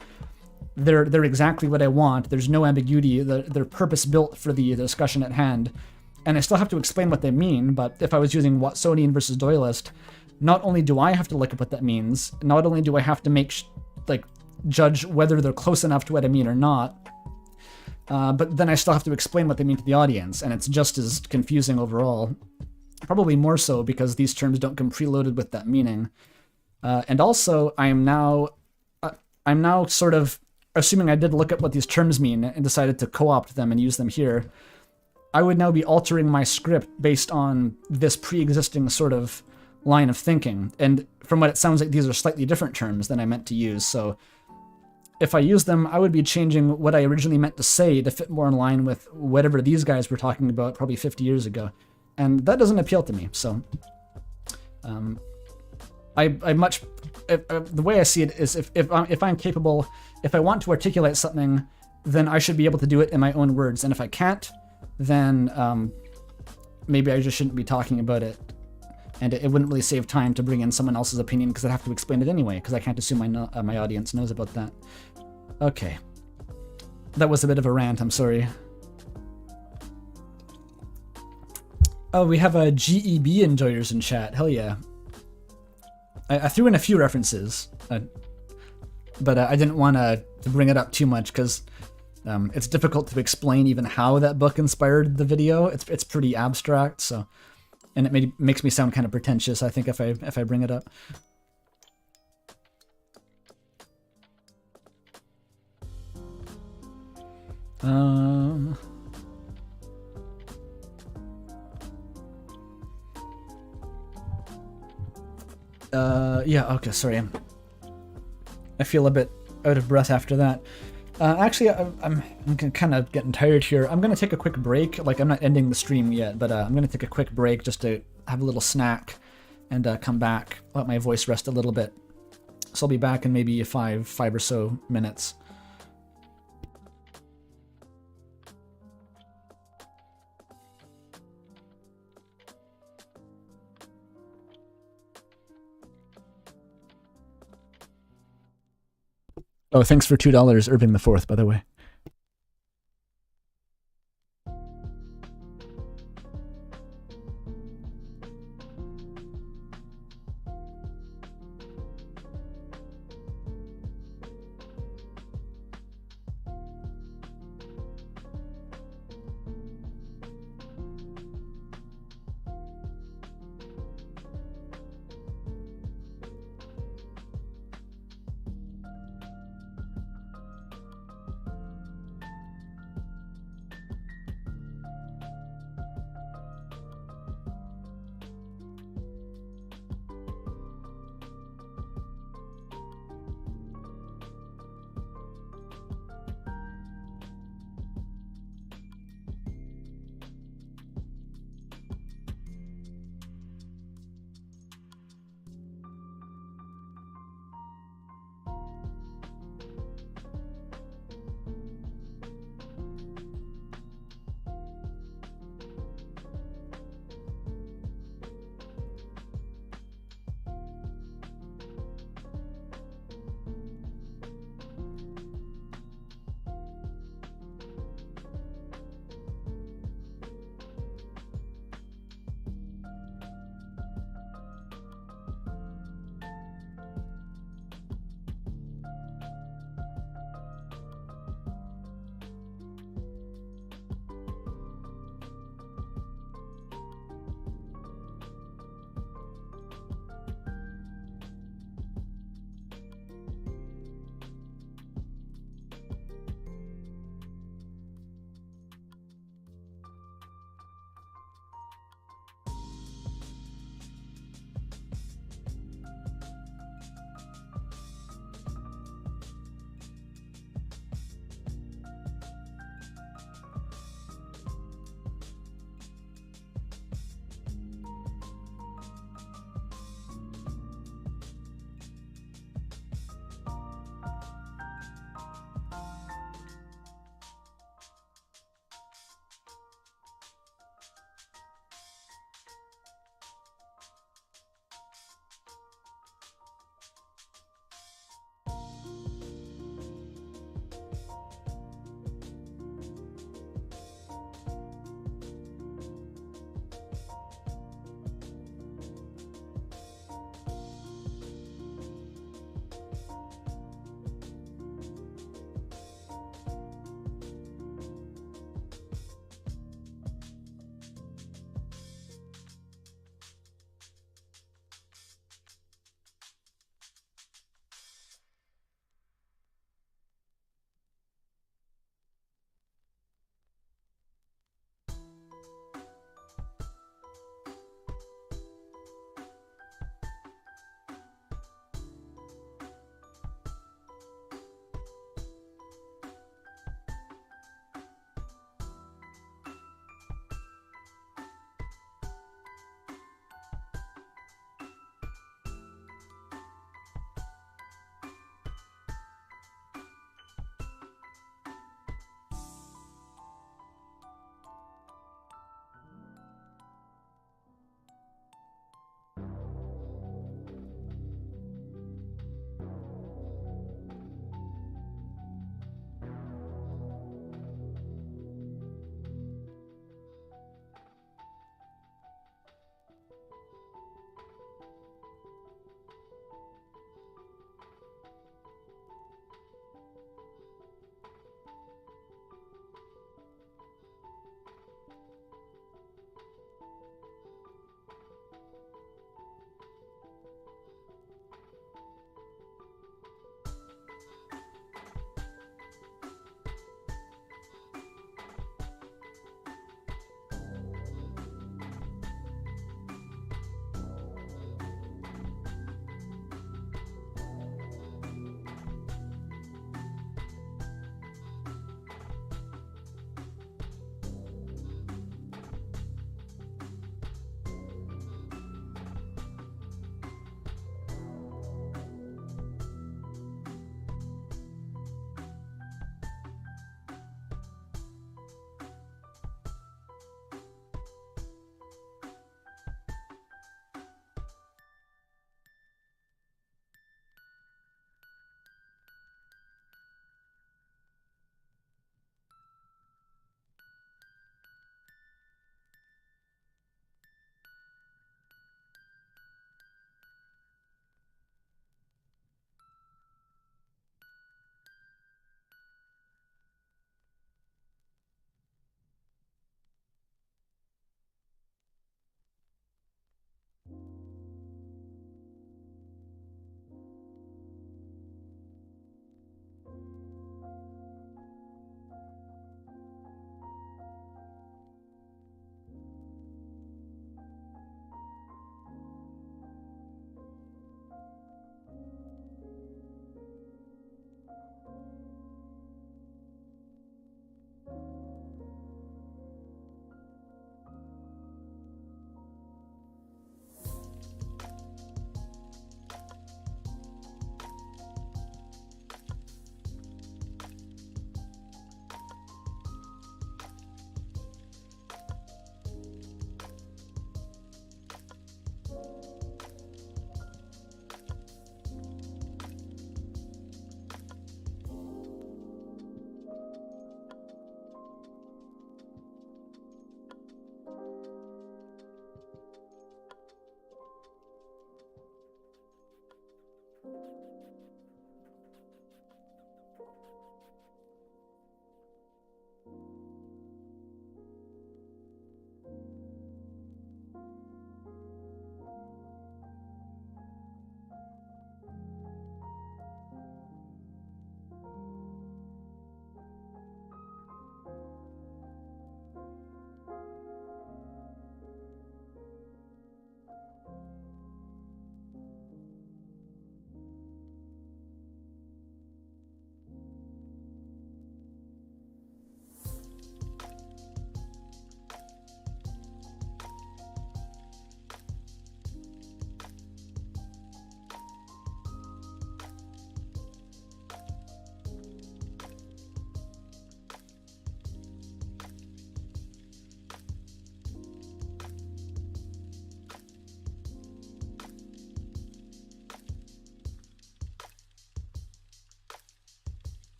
they're exactly what I want. There's no ambiguity. They're purpose-built for the discussion at hand. And I still have to explain what they mean, but if I was using Watsonian versus Doyleist, not only do I have to look up what that means, not only do I have to judge whether they're close enough to what I mean or not, but then I still have to explain what they mean to the audience, and it's just as confusing overall. Probably more so because these terms don't come preloaded with that meaning. And also, I'm now sort of assuming I did look up what these terms mean and decided to co-opt them and use them here. I would now be altering my script based on this pre-existing sort of line of thinking. And from what it sounds like, these are slightly different terms than I meant to use. So if I use them, I would be changing what I originally meant to say to fit more in line with whatever these guys were talking about probably 50 years ago. and that doesn't appeal to me. So, I much the way I see it is if I'm capable, if I want to articulate something, then I should be able to do it in my own words, and if I can't, then maybe I just shouldn't be talking about it, and it wouldn't really save time to bring in someone else's opinion because I'd have to explain it anyway, because I can't assume my audience knows about that. Okay, that was a bit of a rant. I'm sorry. Oh, we have a GEB enjoyers in chat. Hell yeah. I threw in a few references, but I didn't want to bring it up too much because it's difficult to explain even how that book inspired the video. It's pretty abstract, so, and it makes me sound kind of pretentious, I think, if I bring it up. Yeah, okay, sorry. I feel a bit out of breath after that. Actually, I'm kind of getting tired here. I'm going to take a quick break. Like, I'm not ending the stream yet, but I'm going to take a quick break just to have a little snack and come back, let my voice rest a little bit. So I'll be back in maybe five or so minutes. Oh, thanks for $2, Irving the Fourth, by the way.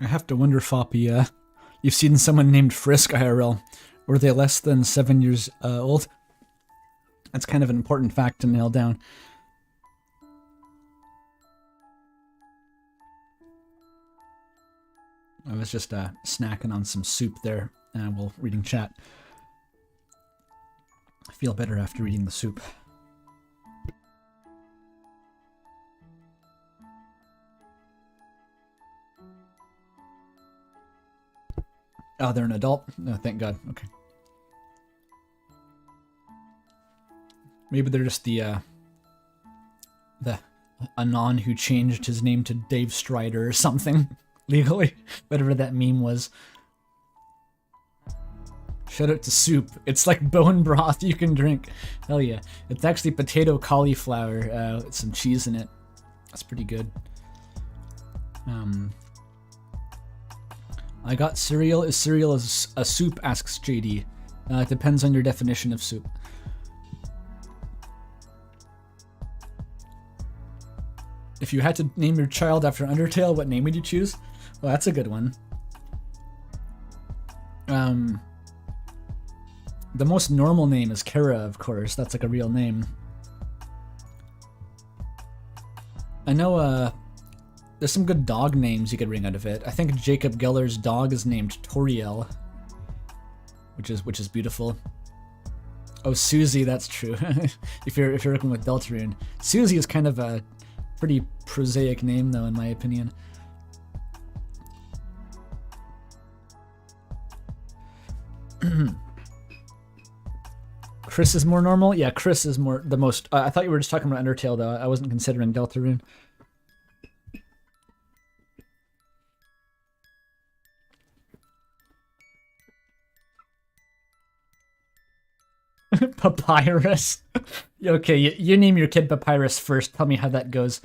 I have to wonder, Foppy, you've seen someone named Frisk IRL. Were they less than 7 years old? That's kind of an important fact to nail down. I was just snacking on some soup there while reading chat. I feel better after reading the soup. Oh, they're an adult? No, thank God. Okay. Maybe they're just the Anon who changed his name to Dave Strider or something legally. Whatever that meme was. Shout out to soup. It's like bone broth you can drink. Hell yeah. It's actually potato cauliflower with some cheese in it. That's pretty good. I got cereal. Is cereal a soup? Asks JD. It depends on your definition of soup. If you had to name your child after Undertale, what name would you choose? Well, that's a good one. The most normal name is Kara, of course. That's like a real name. I know there's some good dog names you could ring out of it. I think Jacob Geller's dog is named Toriel, which is beautiful. Oh, Susie, that's true. if you're working with Deltarune, Susie is kind of a pretty prosaic name, though, in my opinion. Chris is more normal? Yeah, Chris is more the most... I thought you were just talking about Undertale, though. I wasn't considering Deltarune. Papyrus. Okay, you name your kid Papyrus first. Tell me how that goes.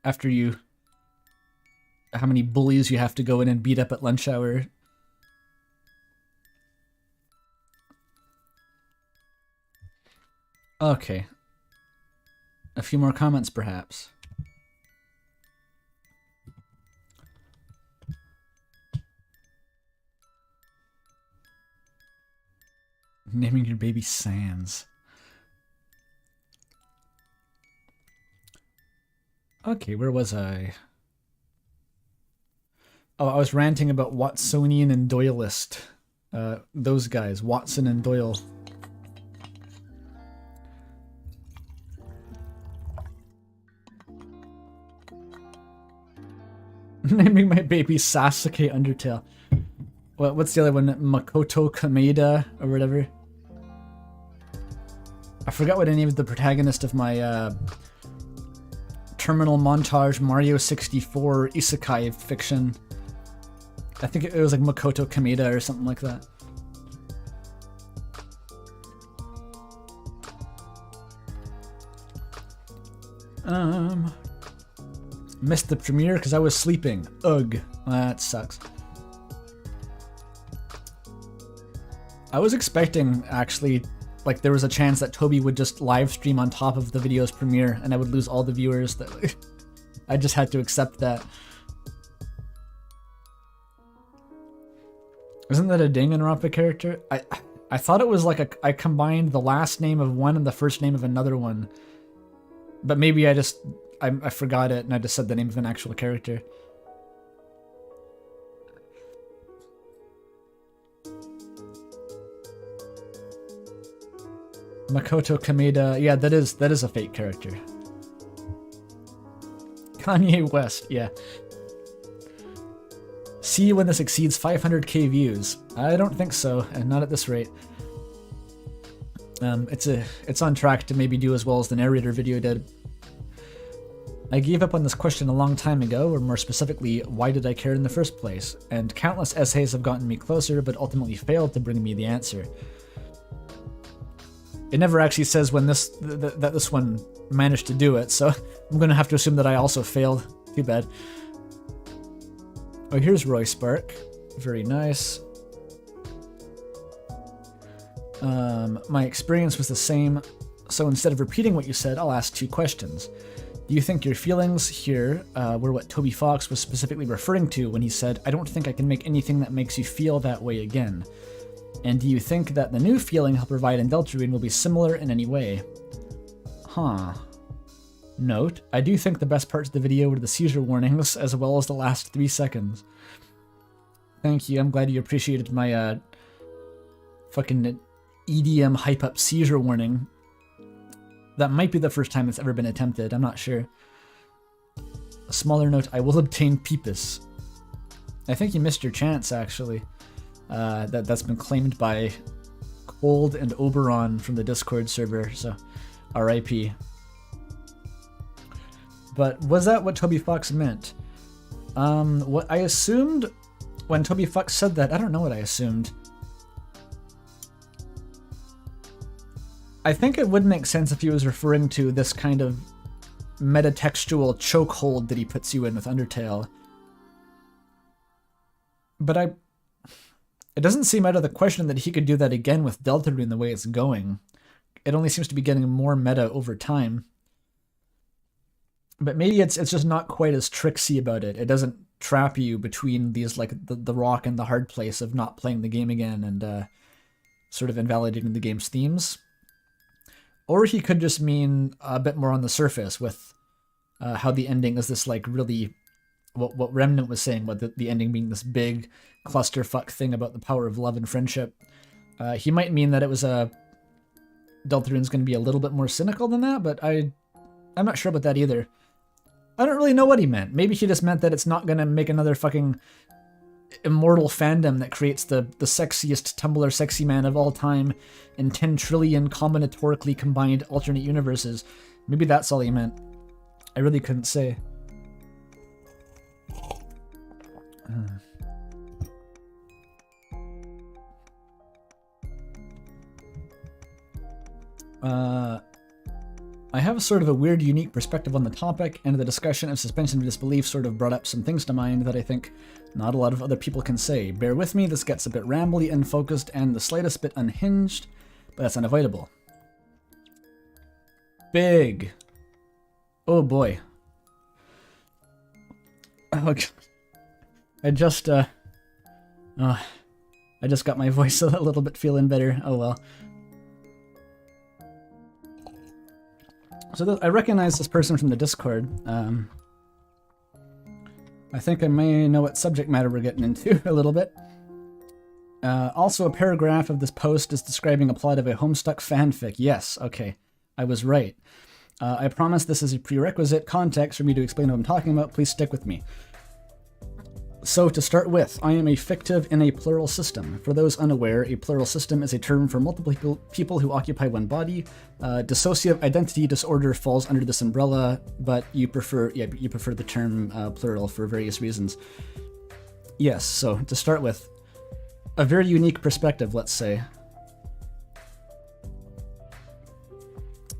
After you... How many bullies you have to go in and beat up at lunch hour. Okay. A few more comments, perhaps. Naming your baby Sans. Okay, where was I? Oh, I was ranting about Watsonian and Doyleist. Those guys, Watson and Doyle. Naming my baby Sasuke Undertale. What's the other one? Makoto Kameda or whatever. I forgot what I named the protagonist of my terminal montage Mario 64 isekai fiction. I think it was like Makoto Kameda or something like that. Missed the premiere because I was sleeping. Ugh, that sucks. I was expecting, actually, like there was a chance that Toby would just live stream on top of the video's premiere and I would lose all the viewers. That I just had to accept that. Isn't that a Danganronpa character? I thought it was like I combined the last name of one and the first name of another one. But maybe I forgot it and I just said the name of an actual character. Makoto Kameda, yeah, that is a fake character. Kanye West, yeah. See you when this exceeds 500k views. I don't think so, and not at this rate. It's on track to maybe do as well as the narrator video did. I gave up on this question a long time ago, or more specifically, why did I care in the first place? And countless essays have gotten me closer, but ultimately failed to bring me the answer. It never actually says when that this one managed to do it, so I'm gonna have to assume that I also failed. Too bad. Oh, here's Roy Spark. Very nice. My experience was the same, so instead of repeating what you said, I'll ask 2 questions. Do you think your feelings here were what Toby Fox was specifically referring to when he said, I don't think I can make anything that makes you feel that way again? And do you think that the new feeling he'll provide in Deltarune will be similar in any way? Huh. Note, I do think the best parts of the video were the seizure warnings, as well as the last 3 seconds. Thank you, I'm glad you appreciated my fucking EDM hype-up seizure warning. That might be the first time it's ever been attempted, I'm not sure. A smaller note, I will obtain Peepus. I think you missed your chance, actually. That's been claimed by Cold and Oberon from the Discord server, so RIP. But was that what Toby Fox meant? What I assumed when Toby Fox said that, I don't know what I assumed. I think it would make sense if he was referring to this kind of metatextual chokehold that he puts you in with Undertale. But it doesn't seem out of the question that he could do that again with Deltarune the way it's going. It only seems to be getting more meta over time. But maybe it's just not quite as tricksy about it. It doesn't trap you between these, like, the rock and the hard place of not playing the game again and sort of invalidating the game's themes. Or he could just mean a bit more on the surface with how the ending is this, like, really... What Remnant was saying, about the ending being this big clusterfuck thing about the power of love and friendship. He might mean that it was Deltarune's going to be a little bit more cynical than that, but I'm not sure about that either. I don't really know what he meant. Maybe he just meant that it's not going to make another fucking immortal fandom that creates the sexiest Tumblr sexy man of all time in 10 trillion combinatorically combined alternate universes. Maybe that's all he meant. I really couldn't say. I have a sort of a weird, unique perspective on the topic, and the discussion of suspension of disbelief sort of brought up some things to mind that I think not a lot of other people can say. Bear with me, this gets a bit rambly, unfocused, and the slightest bit unhinged, but that's unavoidable. Big. Oh boy. Oh, I just got my voice a little bit feeling better. Oh well. So I recognize this person from the Discord. I think I may know what subject matter we're getting into a little bit. Also, a paragraph of this post is describing a plot of a Homestuck fanfic. Yes, okay, I was right. I promise this is a prerequisite context for me to explain what I'm talking about. Please stick with me. So to start with, I am a fictive in a plural system. For those unaware, a plural system is a term for multiple people who occupy one body. Dissociative identity disorder falls under this umbrella, but you prefer the term plural for various reasons. Yes, so to start with, a very unique perspective, let's say.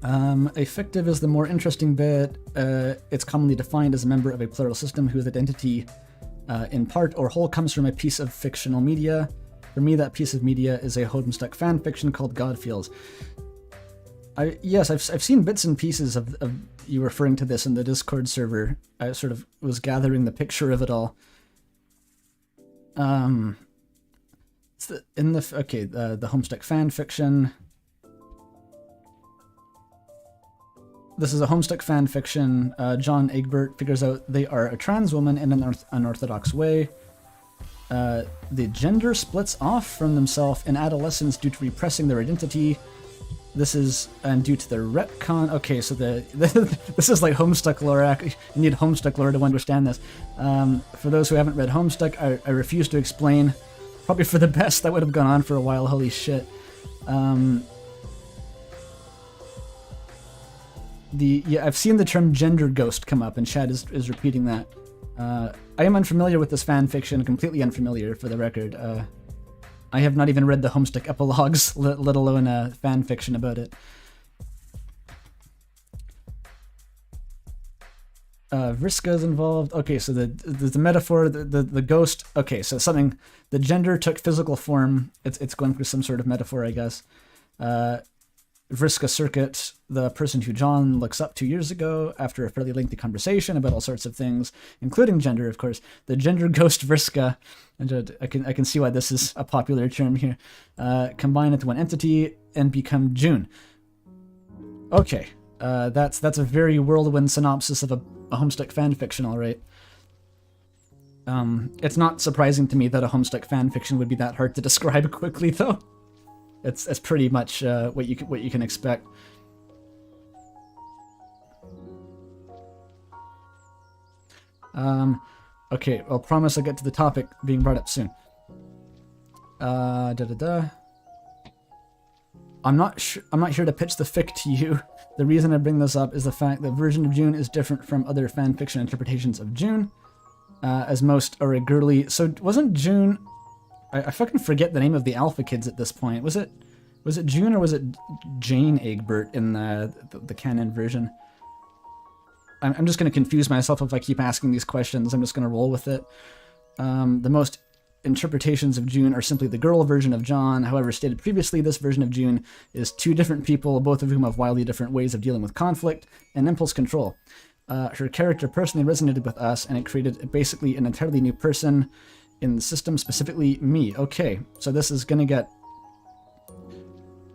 A fictive is the more interesting bit. It's commonly defined as a member of a plural system whose identity in part or whole comes from a piece of fictional media. For me, that piece of media is a Homestuck fan fiction called Godfields. Yes, I've seen bits and pieces of you referring to this in the Discord server. I sort of was gathering the picture of it all. The Homestuck fan fiction. This is a Homestuck fan fiction. John Egbert figures out they are a trans woman in an unorthodox way. The gender splits off from themselves in adolescence due to repressing their identity. This is due to the retcon. Okay, so this is like Homestuck lore. You need Homestuck lore to understand this. For those who haven't read Homestuck, I refuse to explain. Probably for the best. That would have gone on for a while. Holy shit. I've seen the term gender ghost come up, and Chad is repeating that. I am unfamiliar with this fan fiction, completely unfamiliar for the record. I have not even read the Homestuck epilogues, let alone a fan fiction about it. Vriska's involved. Okay, so the metaphor, the ghost. Okay, so something, the gender took physical form. It's going for some sort of metaphor, I guess. Vriska Circuit, the person who John looks up to years ago, after a fairly lengthy conversation about all sorts of things, including gender, of course. The gender ghost Vriska, and I can see why this is a popular term here, combine into one entity and become June. Okay, that's a very whirlwind synopsis of a Homestuck fanfiction, all right. It's not surprising to me that a Homestuck fanfiction would be that hard to describe quickly, though. It's pretty much what you can expect. Okay, I'll promise I'll get to the topic being brought up soon. I'm not here to pitch the fic to you. The reason I bring this up is the fact that version of June is different from other fanfiction interpretations of June, as most are a girly. So wasn't June? I fucking forget the name of the alpha kids at this point. Was it June or was it Jane Egbert in the canon version? I'm just going to confuse myself if I keep asking these questions. I'm just going to roll with it. The most interpretations of June are simply the girl version of John. However, stated previously, this version of June is two different people, both of whom have wildly different ways of dealing with conflict and impulse control. Her character personally resonated with us, and it created basically an entirely new person in the system, specifically me. Okay, so this is gonna get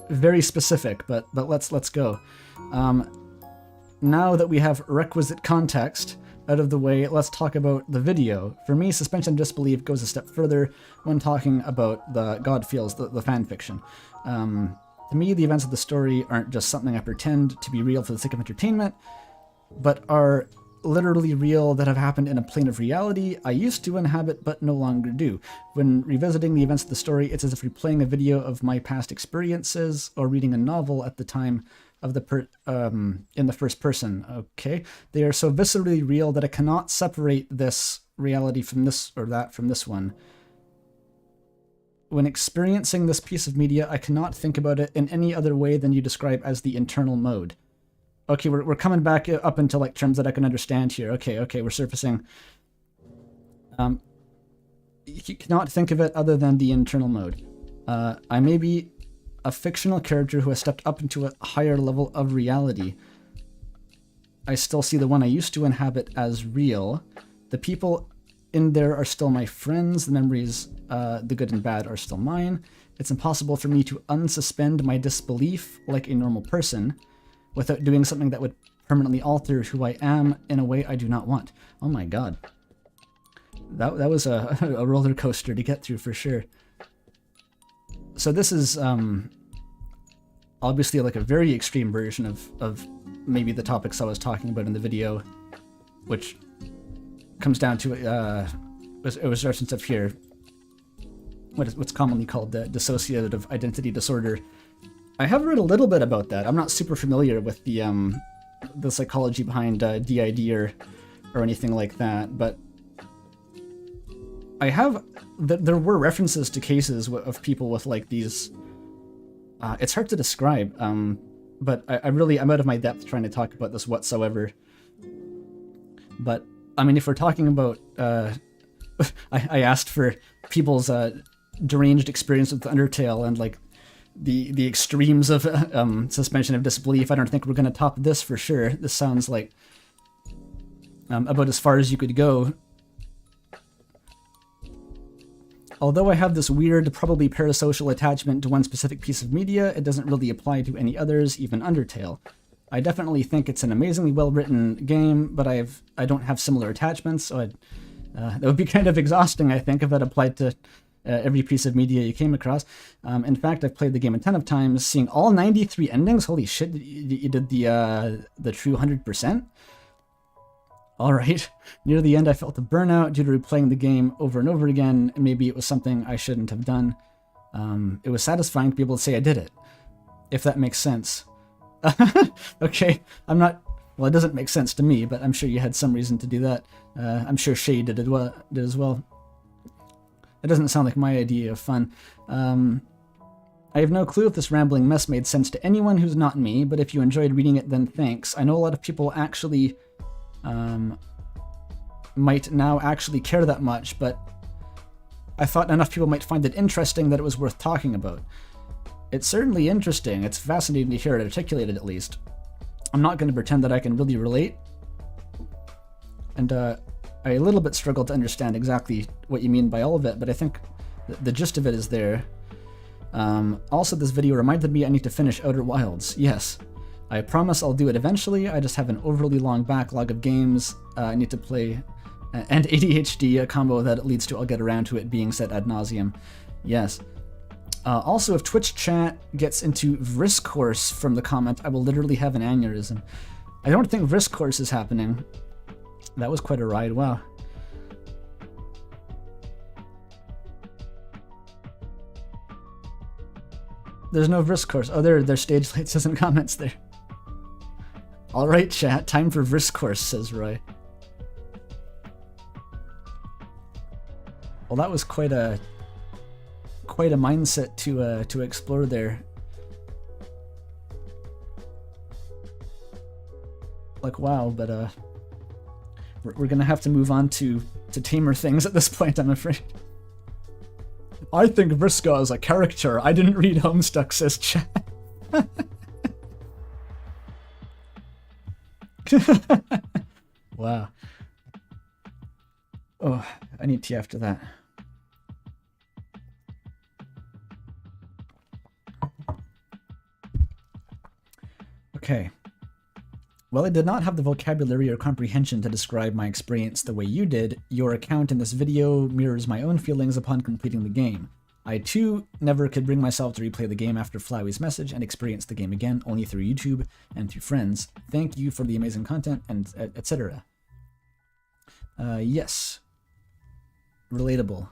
very specific, but let's go. Now that we have requisite context out of the way, let's talk about the video. For me, suspension of disbelief goes a step further when talking about the God Feels, the fanfiction. To me, the events of the story aren't just something I pretend to be real for the sake of entertainment, but are literally real that have happened in a plane of reality I used to inhabit but no longer do. When revisiting the events of the story, it's as if replaying a video of my past experiences or reading a novel at the time of the in the first person. Okay, they are so viscerally real that I cannot separate this reality from this or that from this one. When experiencing this piece of media, I cannot think about it in any other way than you describe as the internal mode. Okay, we're coming back up into like terms that I can understand here. Okay, we're surfacing. You cannot think of it other than the internal mode. I may be a fictional character who has stepped up into a higher level of reality. I still see the one I used to inhabit as real. The people in there are still my friends. The memories, the good and bad, are still mine. It's impossible for me to unsuspend my disbelief like a normal person without doing something that would permanently alter who I am in a way I do not want. Oh my god. That was a roller coaster to get through for sure. So this is obviously like a very extreme version of maybe the topics I was talking about in the video, which comes down to it was reference of here, what's commonly called the dissociative identity disorder. I have read a little bit about that. I'm not super familiar with the psychology behind DID or anything like that, but I have. There were references to cases of people with like these. It's hard to describe, but I'm out of my depth trying to talk about this whatsoever. But I mean, if we're talking about, I asked for people's deranged experience with Undertale and like the extremes of suspension of disbelief. I don't think we're going to top this for sure. This sounds like about as far as you could go. Although I have this weird, probably parasocial attachment to one specific piece of media, it doesn't really apply to any others, even Undertale. I definitely think it's an amazingly well-written game, but I don't have similar attachments, so that would be kind of exhausting, I think, if that applied to every piece of media you came across. In fact, I've played the game a ton of times, seeing all 93 endings. Holy shit, you did the true 100%? Alright, near the end I felt a burnout due to replaying the game over and over again, and maybe it was something I shouldn't have done. It was satisfying to be able to say I did it, if that makes sense. Okay, I'm not... Well, it doesn't make sense to me, but I'm sure you had some reason to do that. I'm sure Shay did as well. It doesn't sound like my idea of fun. I have no clue if this rambling mess made sense to anyone who's not me, but if you enjoyed reading it, then thanks. I know a lot of people actually... might now actually care that much, but I thought enough people might find it interesting that it was worth talking about. It's certainly interesting. It's fascinating to hear it articulated, at least. I'm not going to pretend that I can really relate. And I a little bit struggle to understand exactly what you mean by all of it, but I think the gist of it is there. Also, this video reminded me I need to finish Outer Wilds. Yes. I promise I'll do it eventually. I just have an overly long backlog of games I need to play, and ADHD, a combo that leads to I'll get around to it being said ad nauseum. Yes. Also, if Twitch chat gets into Vrisk course from the comment, I will literally have an aneurysm. I don't think Vrisk course is happening. That was quite a ride, wow. There's no Vrisk course. Oh, there's stage lights says in comments there. Alright, chat, time for Vrisk course, says Roy. Well, that was quite a mindset to explore there. Like, wow, but we're gonna have to move on to tamer things at this point, I'm afraid. I think Vriska is a character. I didn't read Homestuck, says chat. Wow. Oh, I need tea after that. Okay. While I did not have the vocabulary or comprehension to describe my experience the way you did, your account in this video mirrors my own feelings upon completing the game. I too never could bring myself to replay the game after Flowey's message and experience the game again only through YouTube and through friends. Thank you for the amazing content and etc. Yes. Relatable.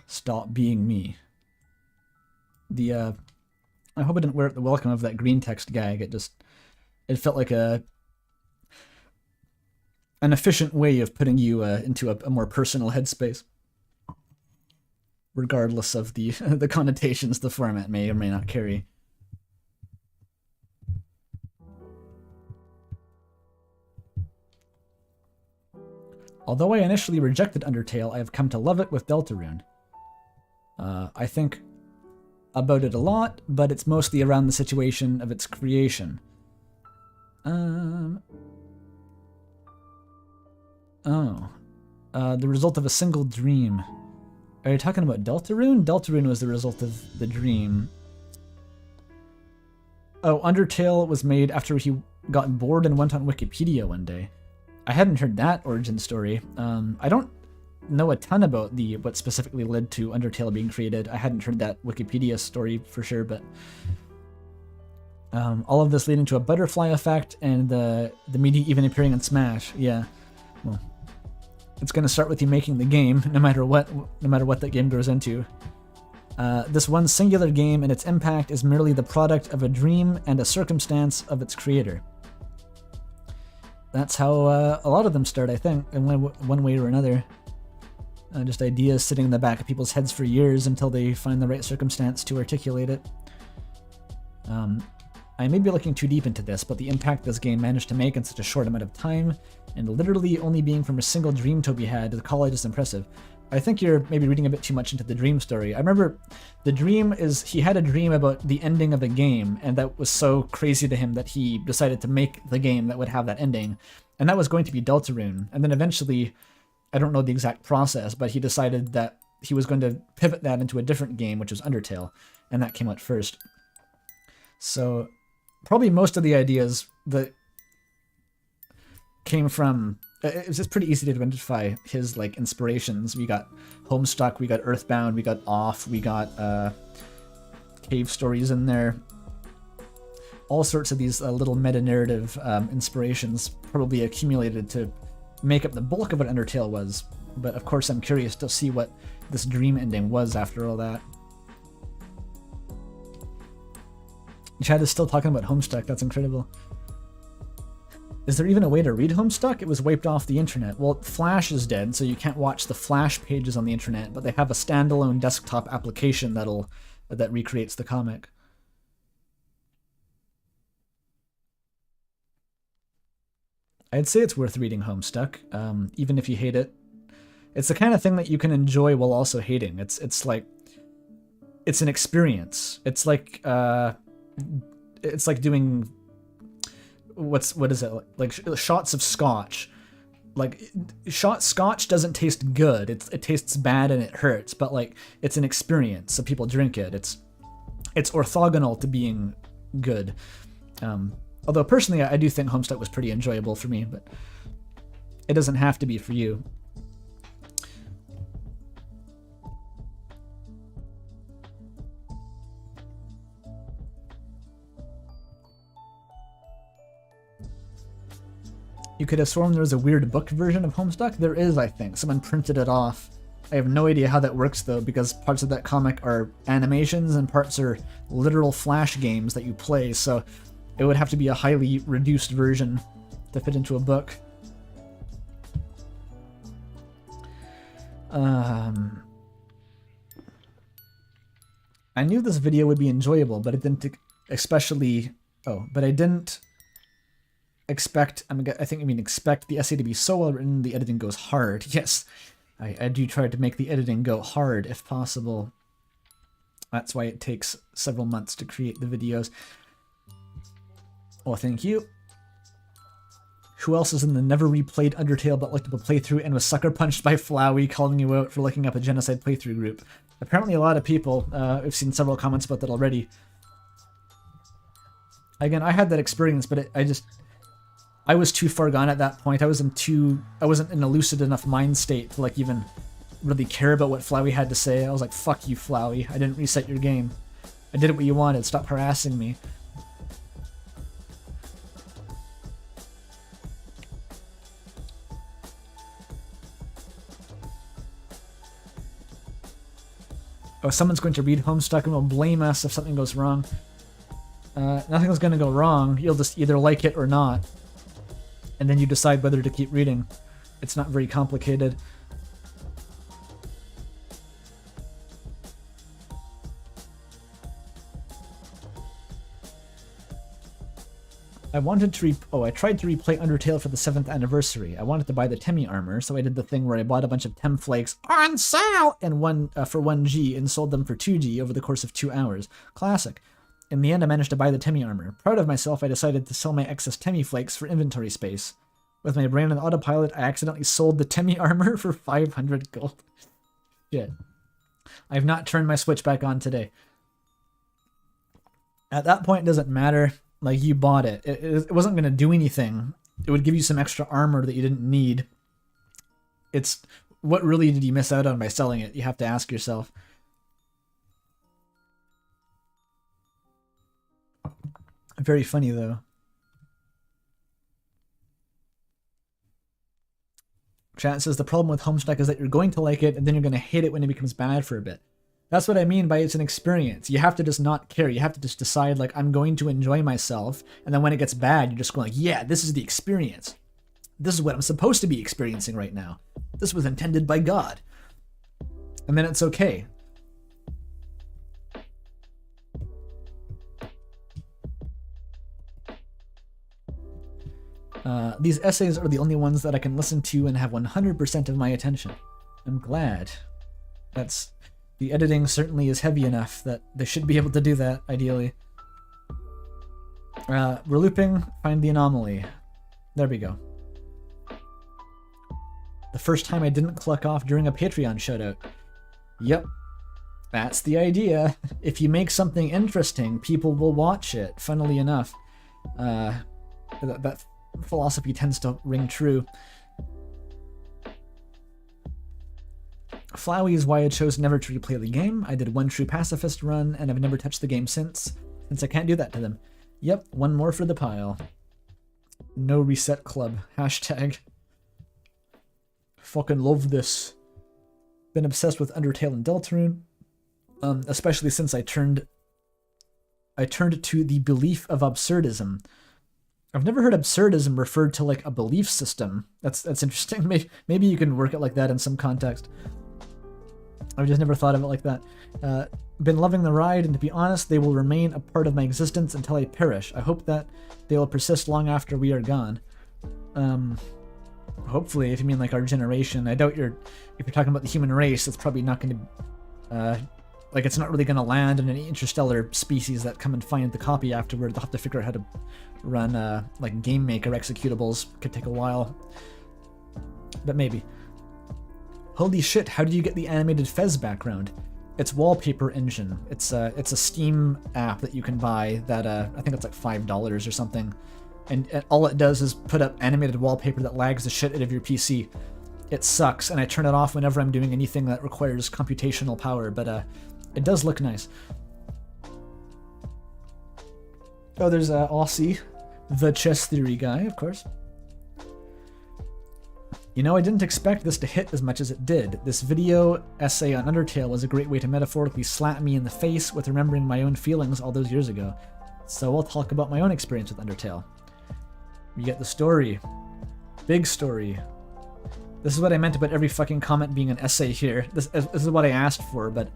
Stop being me. I hope I didn't wear out the welcome of that green text gag. It felt like an efficient way of putting you into a more personal headspace, regardless of the the connotations the format may or may not carry. Although I initially rejected Undertale, I have come to love it with Deltarune. I think about it a lot, but it's mostly around the situation of its creation. The result of a single dream. Are you talking about Deltarune? Deltarune was the result of the dream. Oh, Undertale was made after he got bored and went on Wikipedia one day. I hadn't heard that origin story. I don't know a ton about what specifically led to Undertale being created. I hadn't heard that Wikipedia story for sure, but all of this leading to a butterfly effect and the media even appearing in Smash. Yeah, well, it's gonna start with you making the game, no matter what that game grows into. This one singular game and its impact is merely the product of a dream and a circumstance of its creator. That's how a lot of them start, I think, in one way or another. Just ideas sitting in the back of people's heads for years until they find the right circumstance to articulate it. I may be looking too deep into this, but the impact this game managed to make in such a short amount of time, and literally only being from a single dream Toby had, the college is impressive. I think you're maybe reading a bit too much into the dream story. I remember the dream is he had a dream about the ending of a game, and that was so crazy to him that he decided to make the game that would have that ending. And that was going to be Deltarune. And then eventually, I don't know the exact process, but he decided that he was going to pivot that into a different game, which was Undertale, and that came out first. So probably most of the ideas that came from, it's just pretty easy to identify his like inspirations. We got Homestuck, we got Earthbound, we got Off, we got cave stories in there. All sorts of these little meta-narrative inspirations probably accumulated to make up the bulk of what Undertale was. But of course I'm curious to see what this dream ending was after all that. Chad is still talking about Homestuck, that's incredible. Is there even a way to read Homestuck? It was wiped off the internet. Well, Flash is dead, so you can't watch the Flash pages on the internet, but they have a standalone desktop application that recreates the comic. I'd say it's worth reading Homestuck, even if you hate it. It's the kind of thing that you can enjoy while also hating. It's like, it's an experience. It's like doing, what is it, like shots of scotch. Like, scotch doesn't taste good. It tastes bad and it hurts, but like, it's an experience, so people drink it. It's orthogonal to being good. Although personally, I do think Homestuck was pretty enjoyable for me, but it doesn't have to be for you. You could have sworn there was a weird book version of Homestuck. There is, I think. Someone printed it off. I have no idea how that works, though, because parts of that comic are animations and parts are literal Flash games that you play, so it would have to be a highly reduced version to fit into a book. I knew this video would be enjoyable, but it didn't especially... Oh, but I didn't expect... I think I mean expect the essay to be so well written the editing goes hard. Yes, I do try to make the editing go hard if possible. That's why it takes several months to create the videos. Oh, thank you. Who else is in the never replayed Undertale but liked up a playthrough and was sucker punched by Flowey calling you out for looking up a genocide playthrough group? Apparently a lot of people. I've seen several comments about that already. Again, I had that experience, but I was too far gone at that point. I wasn't in a lucid enough mind state to like even really care about what Flowey had to say. I was like, fuck you, Flowey. I didn't reset your game. I did what you wanted. Stop harassing me. Oh, someone's going to read Homestuck and will blame us if something goes wrong. Nothing's going to go wrong. You'll just either like it or not. And then you decide whether to keep reading. It's not very complicated. I tried to replay Undertale for the 7th anniversary. I wanted to buy the Temmie armor, so I did the thing where I bought a bunch of Tem flakes on sale and for 1G and sold them for 2G over the course of 2 hours. Classic. In the end, I managed to buy the Temmie armor. Proud of myself, I decided to sell my excess Temmie flakes for inventory space. With my brain on autopilot, I accidentally sold the Temmie armor for 500 gold. Shit. I have not turned my Switch back on today. At that point, it doesn't matter. Like, you bought it. It wasn't going to do anything. It would give you some extra armor that you didn't need. It's, what really did you miss out on by selling it? You have to ask yourself. Very funny, though. Chat says the problem with Homestuck is that you're going to like it, and then you're going to hate it when it becomes bad for a bit. That's what I mean by it's an experience. You have to just not care. You have to just decide, like, I'm going to enjoy myself, and then when it gets bad, you're just going like, yeah, this is the experience. This is what I'm supposed to be experiencing right now. This was intended by God. And then it's okay. These essays are the only ones that I can listen to and have 100% of my attention. I'm glad. The editing certainly is heavy enough that they should be able to do that, ideally. We're looping, find the anomaly. There we go. The first time I didn't cluck off during a Patreon shoutout. Yep. That's the idea. If you make something interesting, people will watch it, funnily enough. That philosophy tends to ring true. Flowey is why I chose never to replay the game. I did one true pacifist run, and I've never touched the game since I can't do that to them. Yep, one more for the pile. No reset club. Hashtag. Fucking love this. Been obsessed with Undertale and Deltarune. Especially since I turned to the belief of absurdism. I've never heard absurdism referred to like a belief system. That's interesting. Maybe you can work it like that in some context. I've just never thought of it like that. Been loving the ride, and to be honest, they will remain a part of my existence until I perish. I hope that they will persist long after we are gone. Hopefully, if you mean like our generation. I doubt if you're talking about the human race, it's probably not going to, like it's not really going to land in any interstellar species that come and find the copy afterward. They'll have to figure out how to run like game maker executables. Could take a while, but maybe. Holy shit, how do you get the animated Fez background? It's Wallpaper Engine. It's a Steam app that you can buy that I think it's like $5 or something. And all it does is put up animated wallpaper that lags the shit out of your PC. It sucks, and I turn it off whenever I'm doing anything that requires computational power, but it does look nice. Oh, there's Aussie, the chess theory guy, of course. You know, I didn't expect this to hit as much as it did. This video essay on Undertale was a great way to metaphorically slap me in the face with remembering my own feelings all those years ago. So I'll talk about my own experience with Undertale. We get the story. Big story. This is what I meant about every fucking comment being an essay here. This is what I asked for, but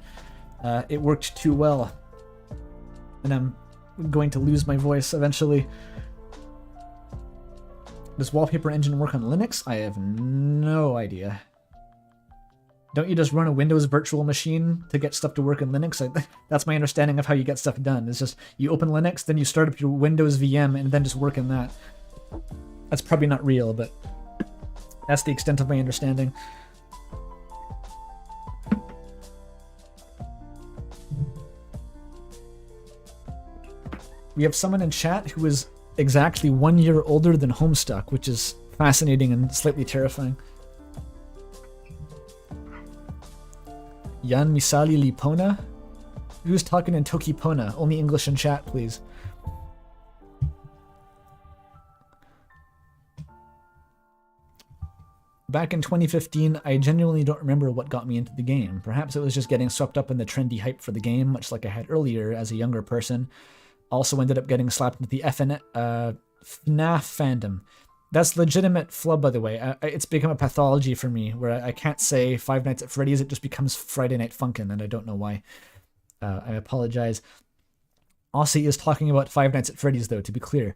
it worked too well. And I'm going to lose my voice eventually. Does Wallpaper Engine work on Linux? I have no idea. Don't you just run a Windows virtual machine to get stuff to work in Linux? That's my understanding of how you get stuff done. It's just you open Linux, then you start up your Windows VM, and then just work in that. That's probably not real, but that's the extent of my understanding. We have someone in chat who is exactly 1 year older than Homestuck, which is fascinating and slightly terrifying. Jan Misali Lipona? Who's talking in Tokipona? Only English in chat, please. Back in 2015, I genuinely don't remember what got me into the game. Perhaps it was just getting swept up in the trendy hype for the game, much like I had earlier as a younger person. Also ended up getting slapped into the FNAF fandom. That's legitimate flub, by the way. It's become a pathology for me, where I can't say Five Nights at Freddy's, it just becomes Friday Night Funkin', and I don't know why. I apologize. Aussie is talking about Five Nights at Freddy's, though, to be clear.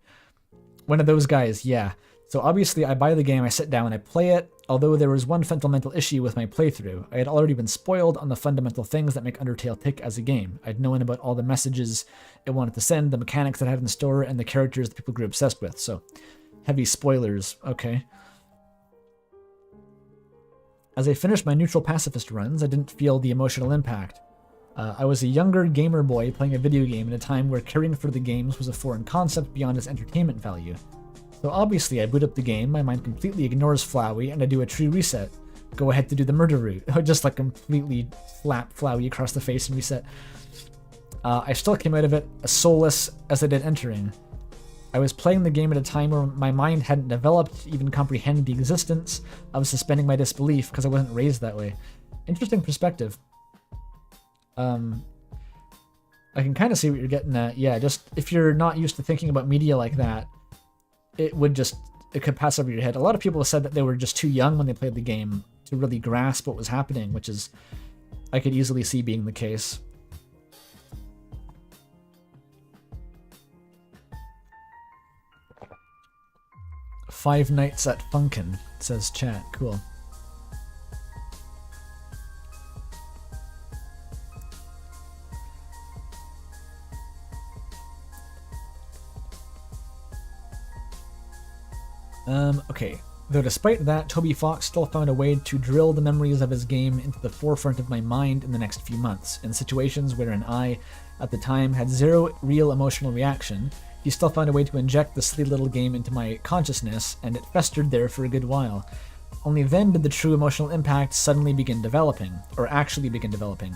One of those guys, yeah. So obviously I buy the game, I sit down, and I play it, although there was one fundamental issue with my playthrough. I had already been spoiled on the fundamental things that make Undertale tick as a game. I'd known about all the messages it wanted to send, the mechanics it had in store, and the characters that people grew obsessed with, so heavy spoilers, okay. As I finished my neutral pacifist runs, I didn't feel the emotional impact. I was a younger gamer boy playing a video game at a time where caring for the games was a foreign concept beyond its entertainment value. So obviously I boot up the game, my mind completely ignores Flowey, and I do a tree reset. Go ahead to do the murder route. Just like completely slap Flowey across the face and reset. I still came out of it as soulless as I did entering. I was playing the game at a time where my mind hadn't developed to even comprehend the existence of suspending my disbelief because I wasn't raised that way. Interesting perspective. I can kind of see what you're getting at. Yeah, just if you're not used to thinking about media like that, it could pass over your head. A lot of people have said that they were just too young when they played the game to really grasp what was happening, which is, I could easily see being the case. Five Nights at Funkin', says chat. Cool. Okay. Though despite that, Toby Fox still found a way to drill the memories of his game into the forefront of my mind in the next few months. In situations wherein I, at the time, had zero real emotional reaction, he still found a way to inject the silly little game into my consciousness, and it festered there for a good while. Only then did the true emotional impact suddenly begin developing, or actually begin developing.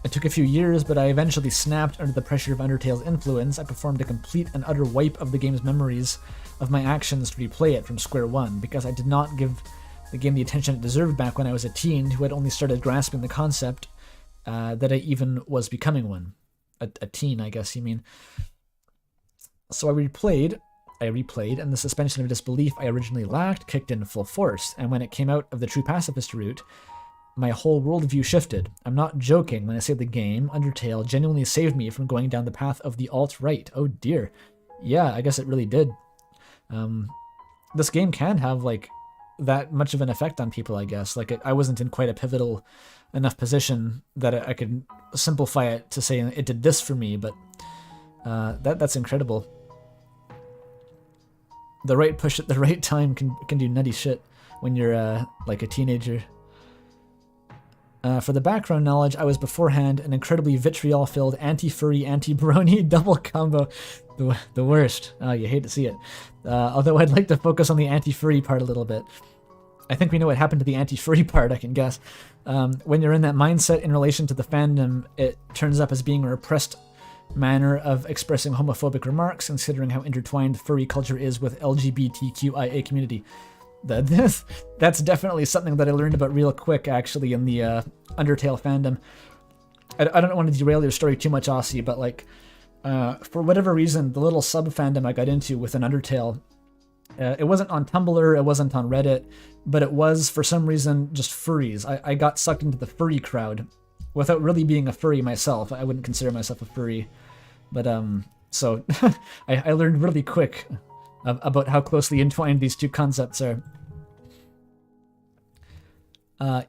It took a few years, but I eventually snapped under the pressure of Undertale's influence. I performed a complete and utter wipe of the game's memories of my actions to replay it from square one, because I did not give the game the attention it deserved back when I was a teen who had only started grasping the concept that I even was becoming one. A teen, I guess you mean. So I replayed, and the suspension of disbelief I originally lacked kicked in full force, and when it came out of the true pacifist route, my whole worldview shifted. I'm not joking when I say the game, Undertale, genuinely saved me from going down the path of the alt-right. Oh dear. Yeah, I guess it really did. This game can have, like, that much of an effect on people, I guess. Like, I wasn't in quite a pivotal enough position that I could simplify it to say it did this for me, but that's incredible. The right push at the right time can do nutty shit when you're like a teenager. For the background knowledge, I was beforehand an incredibly vitriol-filled anti-furry, anti-brony double combo. The worst. Oh, you hate to see it. Although I'd like to focus on the anti-furry part a little bit. I think we know what happened to the anti-furry part, I can guess. When you're in that mindset in relation to the fandom, it turns up as being a repressed manner of expressing homophobic remarks, considering how intertwined furry culture is with LGBTQIA community. That's definitely something that I learned about real quick, actually, in the Undertale fandom. I don't want to derail your story too much, Aussie, but like, for whatever reason, the little sub-fandom I got into with an Undertale, it wasn't on Tumblr, it wasn't on Reddit, but it was, for some reason, just furries. I got sucked into the furry crowd without really being a furry myself. I wouldn't consider myself a furry. But, so, I learned really quick about how closely entwined these two concepts are.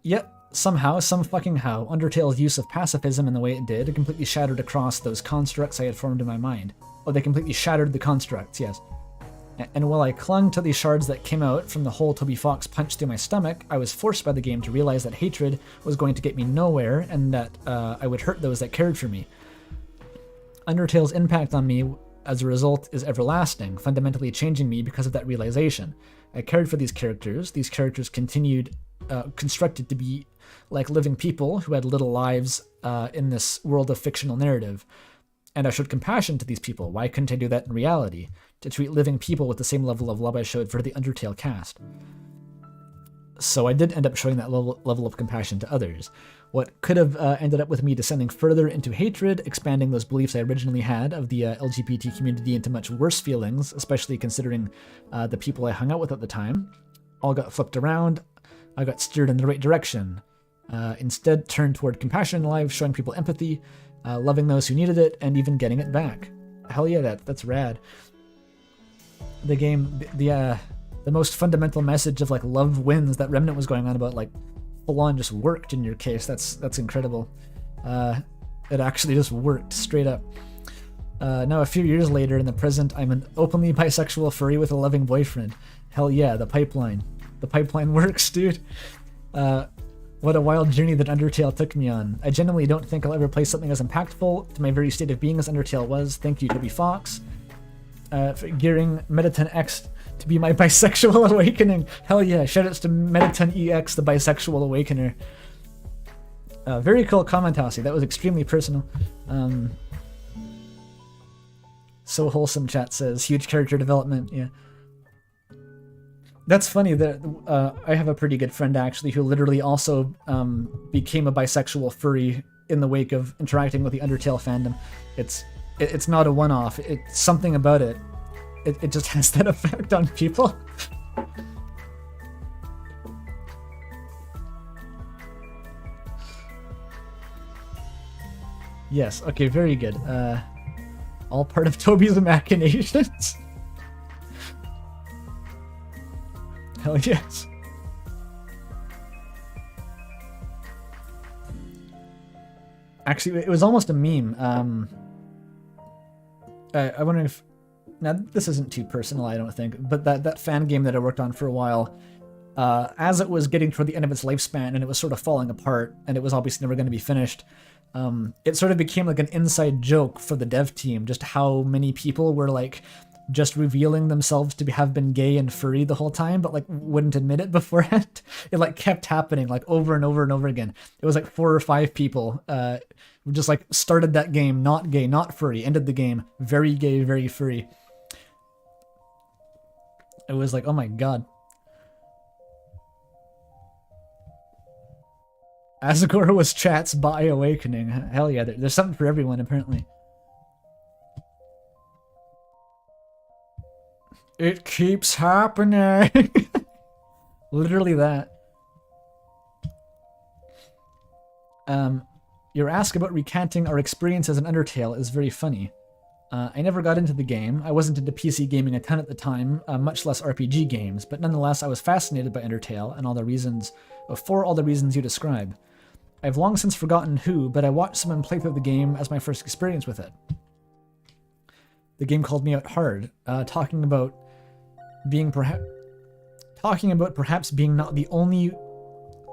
Yet, somehow, some fucking how, Undertale's use of pacifism in the way it did, it completely shattered across those constructs I had formed in my mind. Oh, they completely shattered the constructs, yes. And while I clung to these shards that came out from the hole Toby Fox punched through my stomach, I was forced by the game to realize that hatred was going to get me nowhere, and that I would hurt those that cared for me. Undertale's impact on me as a result is everlasting, fundamentally changing me because of that realization. I cared for these characters continued constructed to be like living people who had little lives in this world of fictional narrative. And I showed compassion to these people. Why couldn't I do that in reality? To treat living people with the same level of love I showed for the Undertale cast. So I did end up showing that level of compassion to others. What could have ended up with me descending further into hatred, expanding those beliefs I originally had of the LGBT community into much worse feelings, especially considering the people I hung out with at the time, all got flipped around. I got steered in the right direction. Instead, turned toward compassion in life, showing people empathy, loving those who needed it, and even getting it back. Hell yeah, that's rad. The game, the most fundamental message of like love wins that Remnant was going on about, like full on just worked in your case. That's incredible. It actually just worked straight up. Now a few years later in the present, I'm an openly bisexual furry with a loving boyfriend. Hell yeah, the pipeline. The pipeline works, dude. What a wild journey that Undertale took me on. I genuinely don't think I'll ever play something as impactful to my very state of being as Undertale was. Thank you, Toby Fox, for gearing Mettaton X to be my bisexual awakening. Hell yeah, shoutouts to Mettaton EX, the bisexual awakener. Very cool comment, Hossie. That was extremely personal. So wholesome, chat says. Huge character development, yeah. That's funny that I have a pretty good friend actually who literally also became a bisexual furry in the wake of interacting with the Undertale fandom. It's not a one-off. It's something about it. It just has that effect on people. Yes. Okay. Very good. All part of Toby's machinations. Hell yes. Actually, it was almost a meme. I wonder if... Now, this isn't too personal, I don't think, but that fan game that I worked on for a while, as it was getting toward the end of its lifespan and it was sort of falling apart and it was obviously never going to be finished, it sort of became like an inside joke for the dev team, just how many people were like just revealing themselves to have been gay and furry the whole time, but like wouldn't admit it beforehand. It like kept happening like over and over and over again. It was like 4 or 5 people who just like started that game not gay, not furry, ended the game very gay, very furry. It was like, oh my god. Asgore was chat's bi awakening. Hell yeah, there's something for everyone apparently. It keeps happening. Literally that. Your ask about recanting our experience as an Undertale is very funny. I never got into the game. I wasn't into PC gaming a ton at the time, much less RPG games, but nonetheless I was fascinated by Undertale and for all the reasons you describe. I've long since forgotten who, but I watched someone play through the game as my first experience with it. The game called me out hard, talking about perhaps being not the only...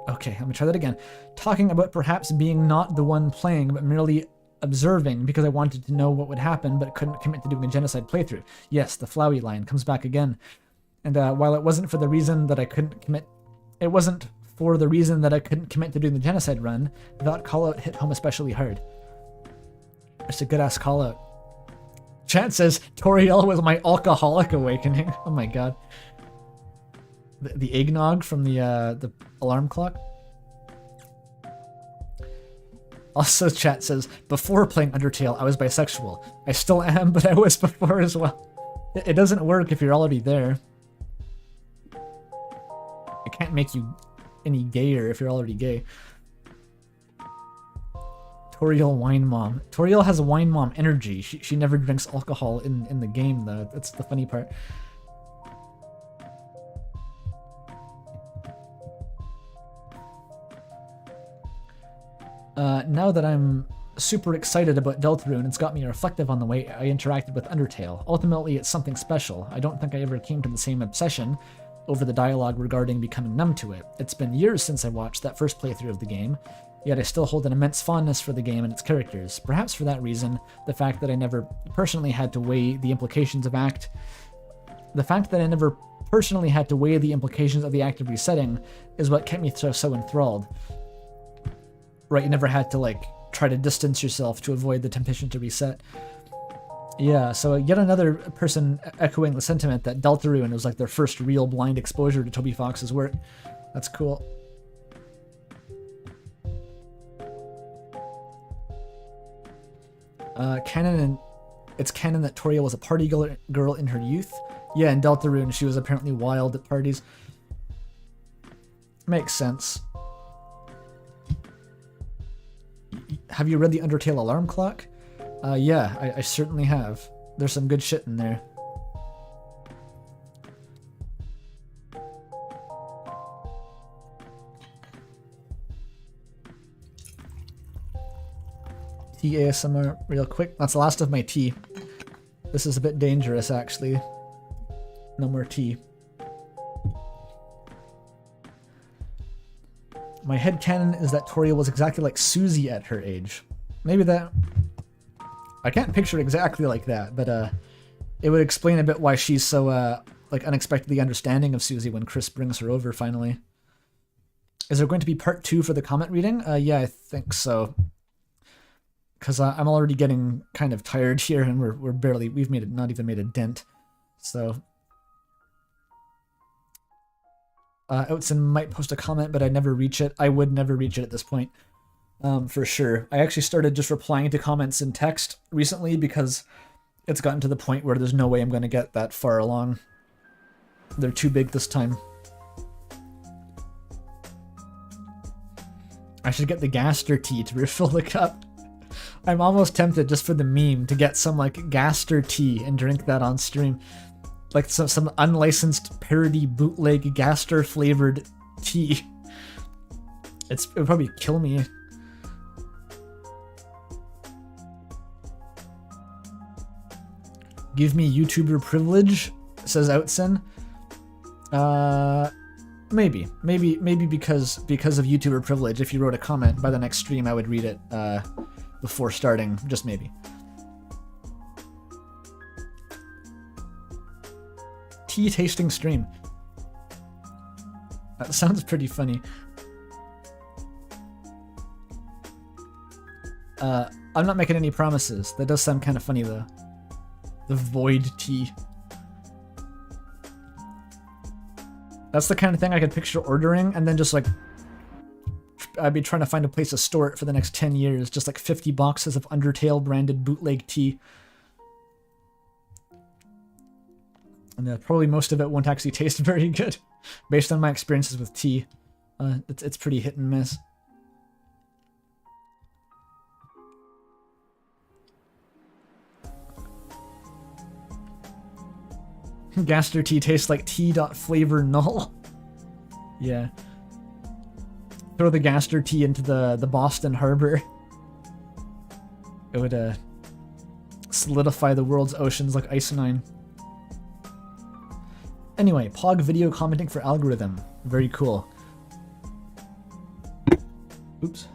Okay, let me try that again. Talking about perhaps being not the one playing, but merely observing because I wanted to know what would happen, but couldn't commit to doing a genocide playthrough. Yes, the Flowey line comes back again. And while it wasn't for the reason that I couldn't commit... It wasn't for the reason that I couldn't commit to doing the genocide run, that call-out hit home especially hard. It's a good-ass call-out. Chat says, Toriel was my alcoholic awakening. Oh my god. The eggnog from the alarm clock. Also, chat says, before playing Undertale, I was bisexual. I still am, but I was before as well. It doesn't work if you're already there. I can't make you any gayer if you're already gay. Toriel wine mom. Toriel has a wine mom energy. She never drinks alcohol in the game, though. That's the funny part. Now that I'm super excited about Deltarune, it's got me reflective on the way I interacted with Undertale. Ultimately, it's something special. I don't think I ever came to the same obsession over the dialogue regarding becoming numb to it. It's been years since I watched that first playthrough of the game, yet I still hold an immense fondness for the game and its characters. Perhaps for that reason, the fact that I never personally had to weigh the implications of the active resetting is what kept me so enthralled. Right, you never had to, like, try to distance yourself to avoid the temptation to reset. Yeah, so yet another person echoing the sentiment that Deltarune was, like, their first real blind exposure to Toby Fox's work. That's cool. It's canon that Toriel was a party girl in her youth. Yeah, in Deltarune, she was apparently wild at parties. Makes sense. Have you read the Undertale alarm clock? Yeah, I certainly have. There's some good shit in there. Tea ASMR real quick. That's the last of my tea. This is a bit dangerous, actually. No more tea. My headcanon is that Toriel was exactly like Susie at her age. Maybe that... I can't picture it exactly like that, but it would explain a bit why she's so like unexpectedly understanding of Susie when Chris brings her over finally. Is there going to be part 2 for the comment reading? Yeah, I think so. Because I'm already getting kind of tired here, and we've not even made a dent. So... Outson might post a comment, but I'd never reach it. I would never reach it at this point, for sure. I actually started just replying to comments in text recently because it's gotten to the point where there's no way I'm going to get that far along. They're too big this time. I should get the Gaster tea to refill the cup. I'm almost tempted just for the meme to get some like Gaster tea and drink that on stream. Like some unlicensed parody bootleg Gaster flavored tea. It would probably kill me. Give me YouTuber privilege, says Outson. Maybe because of YouTuber privilege. If you wrote a comment by the next stream, I would read it before starting. Just maybe. Tea tasting stream. That sounds pretty funny. I'm not making any promises. That does sound kind of funny though. The void tea. That's the kind of thing I could picture ordering and then just like I'd be trying to find a place to store it for the next 10 years. Just like 50 boxes of Undertale branded bootleg tea. And probably most of it won't actually taste very good, based on my experiences with tea. It's pretty hit and miss. Gaster tea tastes like tea. Flavor null. Yeah. Throw the Gaster tea into the Boston Harbor. It would solidify the world's oceans like ice-9. Anyway, Pog video commenting for algorithm. Very cool. Oops.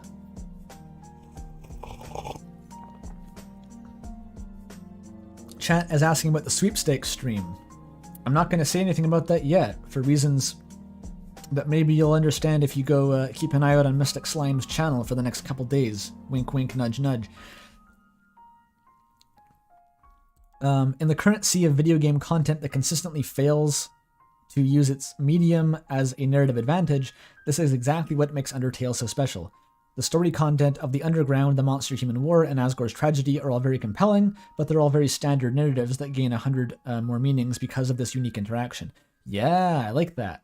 Chat is asking about the sweepstakes stream. I'm not going to say anything about that yet, for reasons that maybe you'll understand if you go keep an eye out on Mystic Slime's channel for the next couple days. Wink wink, nudge nudge. In the current sea of video game content that consistently fails to use its medium as a narrative advantage, this is exactly what makes Undertale so special. The story content of The Underground, The Monster-Human War, and Asgore's Tragedy are all very compelling, but they're all very standard narratives that gain 100 more meanings because of this unique interaction. Yeah, I like that.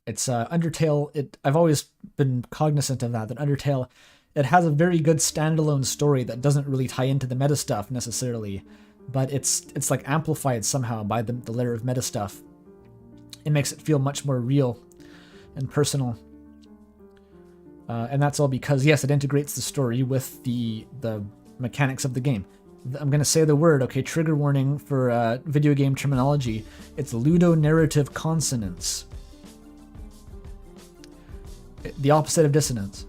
It's Undertale, I've always been cognizant of that Undertale, it has a very good standalone story that doesn't really tie into the meta stuff necessarily, but it's like amplified somehow by the layer of meta stuff. It makes it feel much more real and personal. And that's all because, yes, it integrates the story with the mechanics of the game. I'm going to say the word, okay, trigger warning for video game terminology. It's ludonarrative consonance. The opposite of dissonance.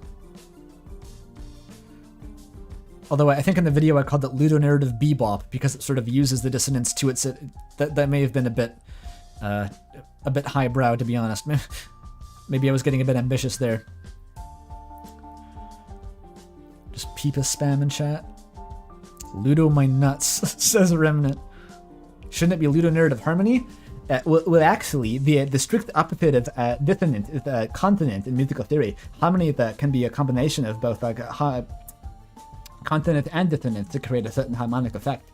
Although I think in the video I called it ludonarrative bebop because it sort of uses the dissonance to its... That may have been a bit highbrow, to be honest. Maybe I was getting a bit ambitious there. Just peepa spam in chat. Ludo my nuts, says Remnant. Shouldn't it be ludonarrative harmony? Well, actually, the strict opposite of dissonant is consonant in musical theory. Harmony that can be a combination of both consonant and dissonance to create a certain harmonic effect.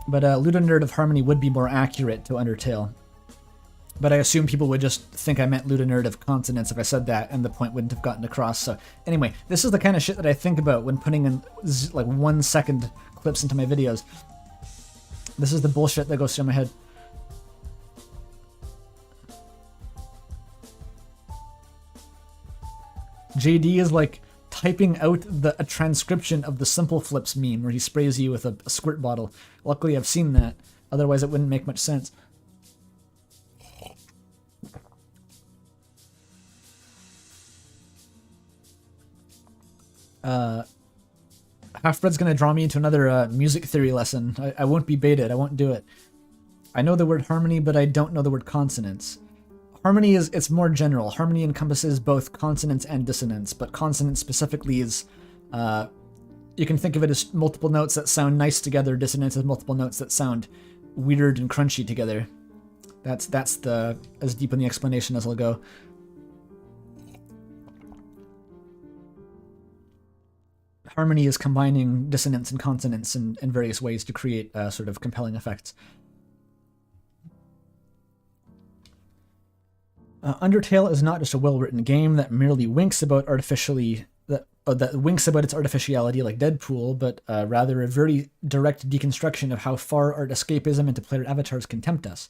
But ludonarrative harmony would be more accurate to Undertale. But I assume people would just think I meant ludonarrative consonants if I said that, and the point wouldn't have gotten across. So anyway, this is the kind of shit that I think about when putting in like 1 second clips into my videos. This is the bullshit that goes through my head. JD is like typing out a transcription of the Simple Flips meme where he sprays you with a squirt bottle. Luckily I've seen that, otherwise it wouldn't make much sense. Half-Breed's gonna draw me into another music theory lesson. I won't be baited, I won't do it. I know the word harmony, but I don't know the word consonance. Harmony it's more general. Harmony encompasses both consonance and dissonance, but consonance specifically is, you can think of it as multiple notes that sound nice together. Dissonance is multiple notes that sound weird and crunchy together. That's as deep in the explanation as I'll go. Harmony is combining dissonance and consonance in various ways to create sort of compelling effects. Undertale is not just a well-written game that merely winks about that winks about its artificiality like Deadpool, but rather a very direct deconstruction of how far art escapism into player avatars can tempt us.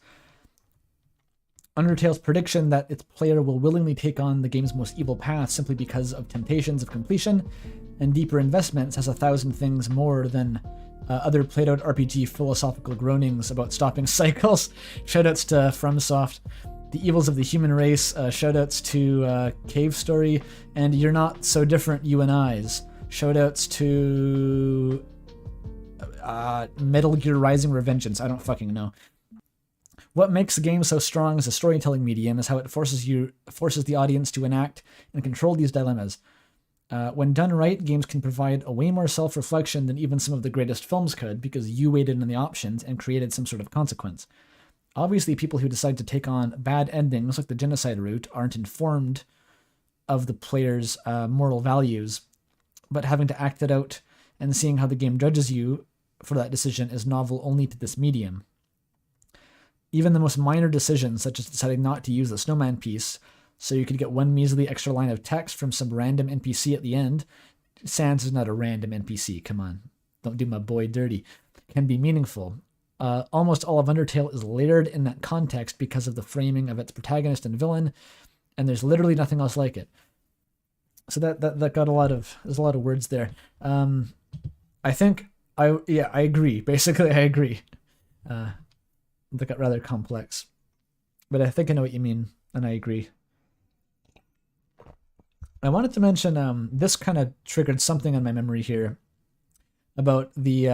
Undertale's prediction that its player will willingly take on the game's most evil path simply because of temptations of completion and deeper investments has 1,000 things more than other played-out RPG philosophical groanings about stopping cycles. Shoutouts to FromSoft. The Evils of the Human Race. Shoutouts to Cave Story. And You're Not So Different, You and I's. Shoutouts to Metal Gear Rising Revengeance. I don't fucking know. What makes a game so strong as a storytelling medium is how it forces the audience to enact and control these dilemmas. When done right, games can provide a way more self-reflection than even some of the greatest films could, because you weighed in on the options and created some sort of consequence. Obviously, people who decide to take on bad endings, like the genocide route, aren't informed of the player's moral values, but having to act it out and seeing how the game judges you for that decision is novel only to this medium. Even the most minor decisions, such as deciding not to use the snowman piece, so you could get one measly extra line of text from some random NPC at the end. Sans is not a random NPC, come on. don't do my boy dirty, can be meaningful. Almost all of Undertale is layered in that context because of the framing of its protagonist and villain, and there's literally nothing else like it. So that got there's a lot of words there. I think I agree. Basically, I agree. That got rather complex, but I think I know what you mean, and I agree. I wanted to mention this kind of triggered something in my memory here about the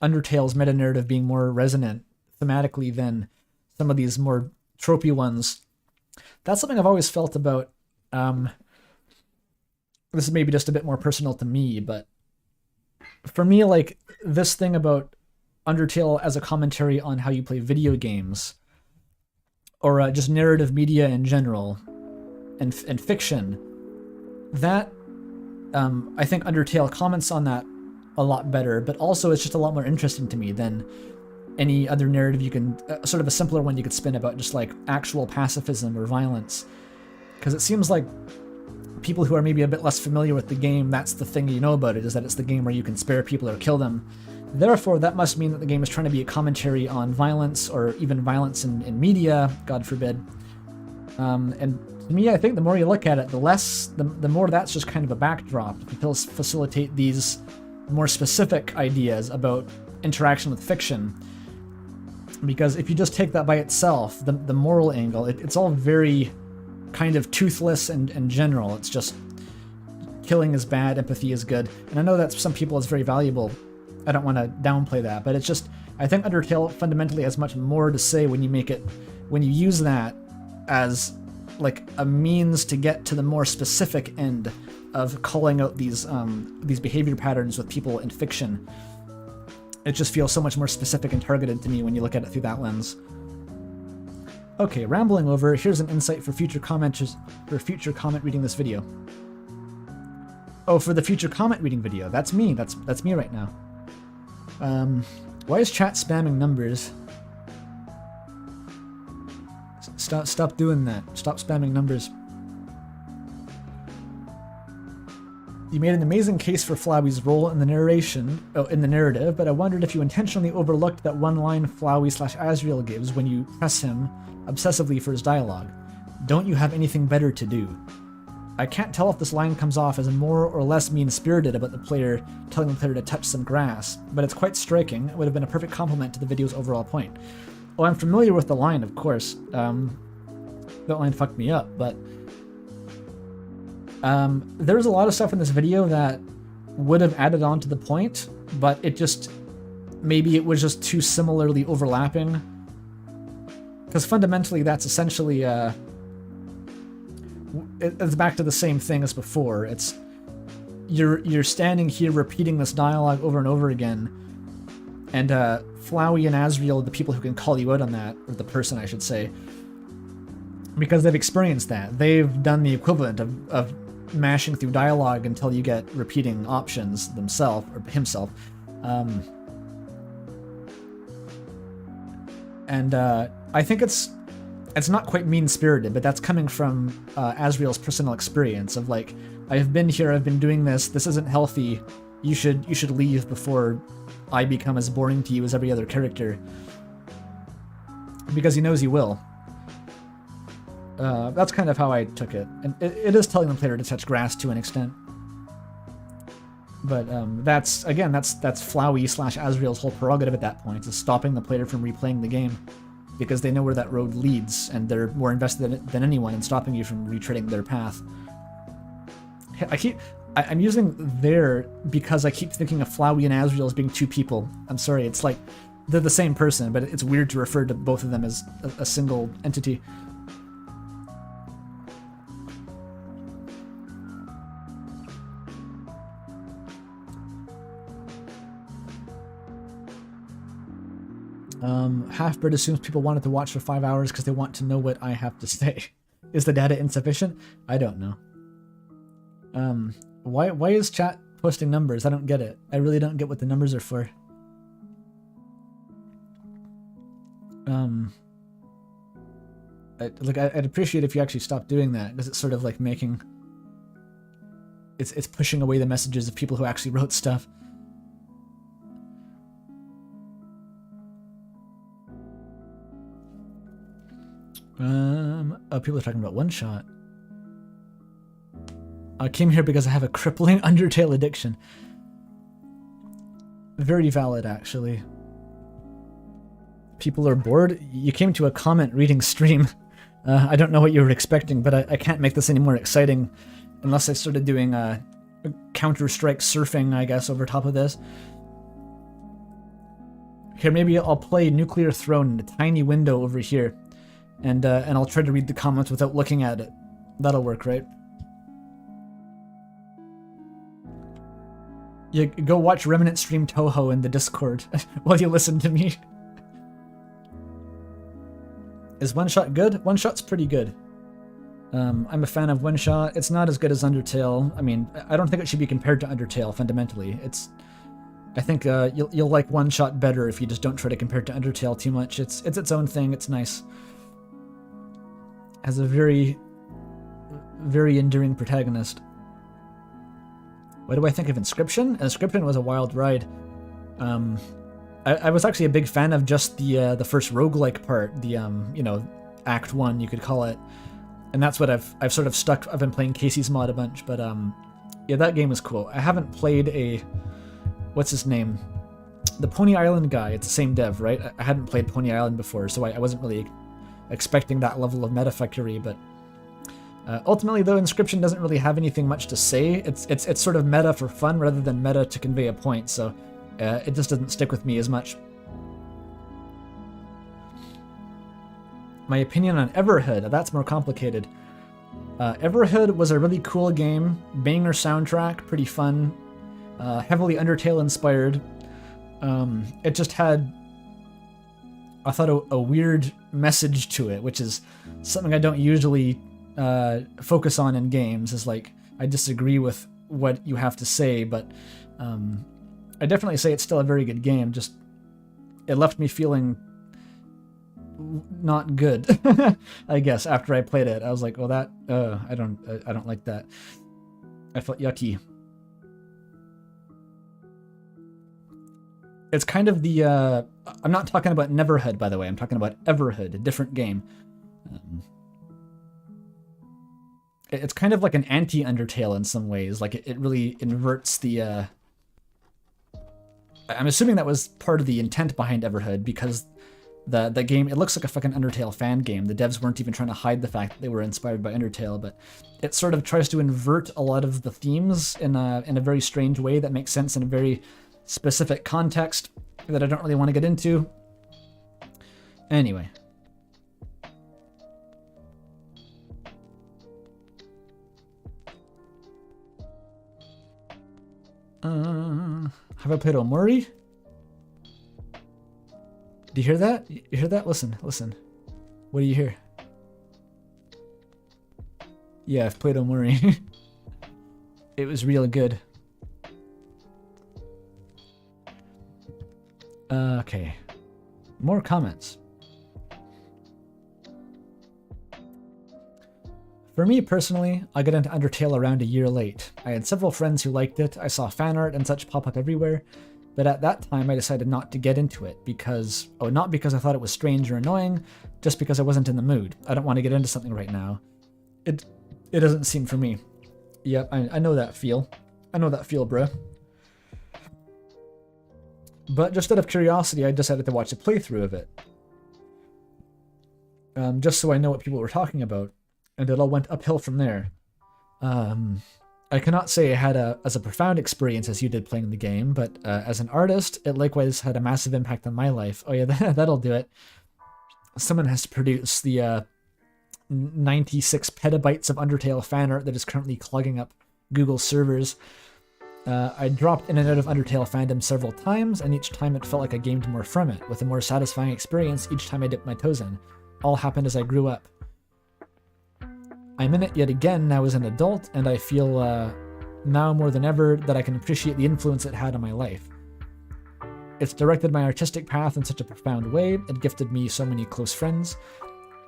Undertale's meta narrative being more resonant thematically than some of these more tropey ones. That's something I've always felt about. This is maybe just a bit more personal to me, but for me, like, this thing about Undertale as a commentary on how you play video games, or just narrative media in general, and fiction, that I think Undertale comments on that a lot better, but also it's just a lot more interesting to me than any other narrative you can, sort of a simpler one you could spin about just like actual pacifism or violence. Because it seems like people who are maybe a bit less familiar with the game, that's the thing you know about it, is that it's the game where you can spare people or kill them. Therefore, that must mean that the game is trying to be a commentary on violence, or even violence in media, God forbid. And to me, I think the more you look at it, the more that's just kind of a backdrop to facilitate these more specific ideas about interaction with fiction. Because if you just take that by itself, the moral angle, it's all very kind of toothless and general. It's just killing is bad, empathy is good. And I know that some people is very valuable. I don't want to downplay that, but it's just, I think Undertale fundamentally has much more to say when you use that as like a means to get to the more specific end of calling out these behavior patterns with people in fiction. It just feels so much more specific and targeted to me when you look at it through that lens. Okay, rambling over, here's an insight for future commenters, for future comment reading this video. Oh, for the future comment reading video. That's me. That's me right now. Why is chat spamming numbers? Stop doing that. Stop spamming numbers. You made an amazing case for Flowey's role in the narrative, but I wondered if you intentionally overlooked that one line Flowey/Asriel gives when you press him obsessively for his dialogue. Don't you have anything better to do? I can't tell if this line comes off as more or less mean-spirited about the player telling the player to touch some grass, but it's quite striking. It would have been a perfect complement to the video's overall point. Oh, I'm familiar with the line, of course. That line fucked me up, but there's a lot of stuff in this video that would have added on to the point, but maybe it was just too similarly overlapping. Because fundamentally, that's essentially, it's back to the same thing as before. It's, you're standing here repeating this dialogue over and over again, and Flowey and Asriel, the people who can call you out on that, or the person I should say, because they've experienced that. They've done the equivalent of mashing through dialogue until you get repeating options themselves, or himself. I think it's not quite mean-spirited, but that's coming from Asriel's personal experience of like, I've been here, I've been doing this isn't healthy, you should leave before I become as boring to you as every other character. Because he knows he will. That's kind of how I took it. And it is telling the player to touch grass to an extent. But that's Flowey/Asriel's whole prerogative at that point, is stopping the player from replaying the game. Because they know where that road leads, and they're more invested than anyone in stopping you from retreading their path. I'm using there because I keep thinking of Flowey and Asriel as being two people. I'm sorry, it's like they're the same person, but it's weird to refer to both of them as a single entity. Halfbird assumes people wanted to watch for 5 hours because they want to know what I have to say. Is the data insufficient? I don't know. Why is chat posting numbers? I don't get it. I really don't get what the numbers are for. I'd appreciate if you actually stopped doing that, because it's sort of like making... It's pushing away the messages of people who actually wrote stuff. Oh, people are talking about One Shot. I came here because I have a crippling Undertale addiction. Very valid, actually. People are bored. You came to a comment reading stream. I don't know what you were expecting, but I can't make this any more exciting unless I started doing Counter-Strike surfing, I guess, over top of this. Here, maybe I'll play Nuclear Throne in a tiny window over here, and I'll try to read the comments without looking at it. That'll work, right? You go watch Remnant stream Toho in the Discord while you listen to me. Is One Shot good? One Shot's pretty good. I'm a fan of One Shot. It's not as good as Undertale. I mean, I don't think it should be compared to Undertale fundamentally. I think you'll like One Shot better if you just don't try to compare it to Undertale too much. It's its own thing. It's nice. Has a very, very endearing protagonist. What do I think of Inscription? Inscription was a wild ride. I was actually a big fan of just the first roguelike part, the you know, Act 1 you could call it, and that's what I've sort of stuck. I've been playing Casey's mod a bunch, but yeah, that game was cool. I haven't played what's his name, the Pony Island guy. It's the same dev, right? I hadn't played Pony Island before, so I wasn't really expecting that level of meta-fuckery, but ultimately, though, Inscription doesn't really have anything much to say. It's sort of meta for fun rather than meta to convey a point, so it just doesn't stick with me as much. My opinion on Everhood, that's more complicated. Everhood was a really cool game, banger soundtrack, pretty fun, heavily Undertale inspired. It just had, I thought, a weird message to it, which is something I don't usually focus on in games. Is like, I disagree with what you have to say, but I definitely say it's still a very good game. Just it left me feeling not good. I guess after I played it, I was like, well, that I don't like that. I felt yucky. It's kind of the I'm not talking about Neverhood, by the way. I'm talking about Everhood, a different game. It's kind of like an anti-Undertale in some ways. Like it really inverts the. I'm assuming that was part of the intent behind Everhood, because the game, it looks like a fucking Undertale fan game. The devs weren't even trying to hide the fact that they were inspired by Undertale, but it sort of tries to invert a lot of the themes in a very strange way that makes sense in a very specific context that I don't really want to get into. Anyway. Have I played Omori? Do you hear that? You hear that? Listen. What do you hear? Yeah, I've played Omori. It was real good. Okay. More comments. For me personally, I got into Undertale around a year late. I had several friends who liked it, I saw fan art and such pop up everywhere, but at that time I decided not to get into it because, not because I thought it was strange or annoying, just because I wasn't in the mood. I don't want to get into something right now. It doesn't seem for me. Yep, I know that feel. I know that feel, bruh. But just out of curiosity, I decided to watch a playthrough of it. Just so I know what people were talking about. And it all went uphill from there. I cannot say I had as a profound experience as you did playing the game, but as an artist, it likewise had a massive impact on my life. Oh yeah, that'll do it. Someone has to produce the 96 petabytes of Undertale fan art that is currently clogging up Google's servers. I dropped in and out of Undertale fandom several times, and each time it felt like I gained more from it, with a more satisfying experience each time I dipped my toes in. All happened as I grew up. I'm in it yet again now as an adult, and I feel now more than ever that I can appreciate the influence it had on my life. It's directed my artistic path in such a profound way, it gifted me so many close friends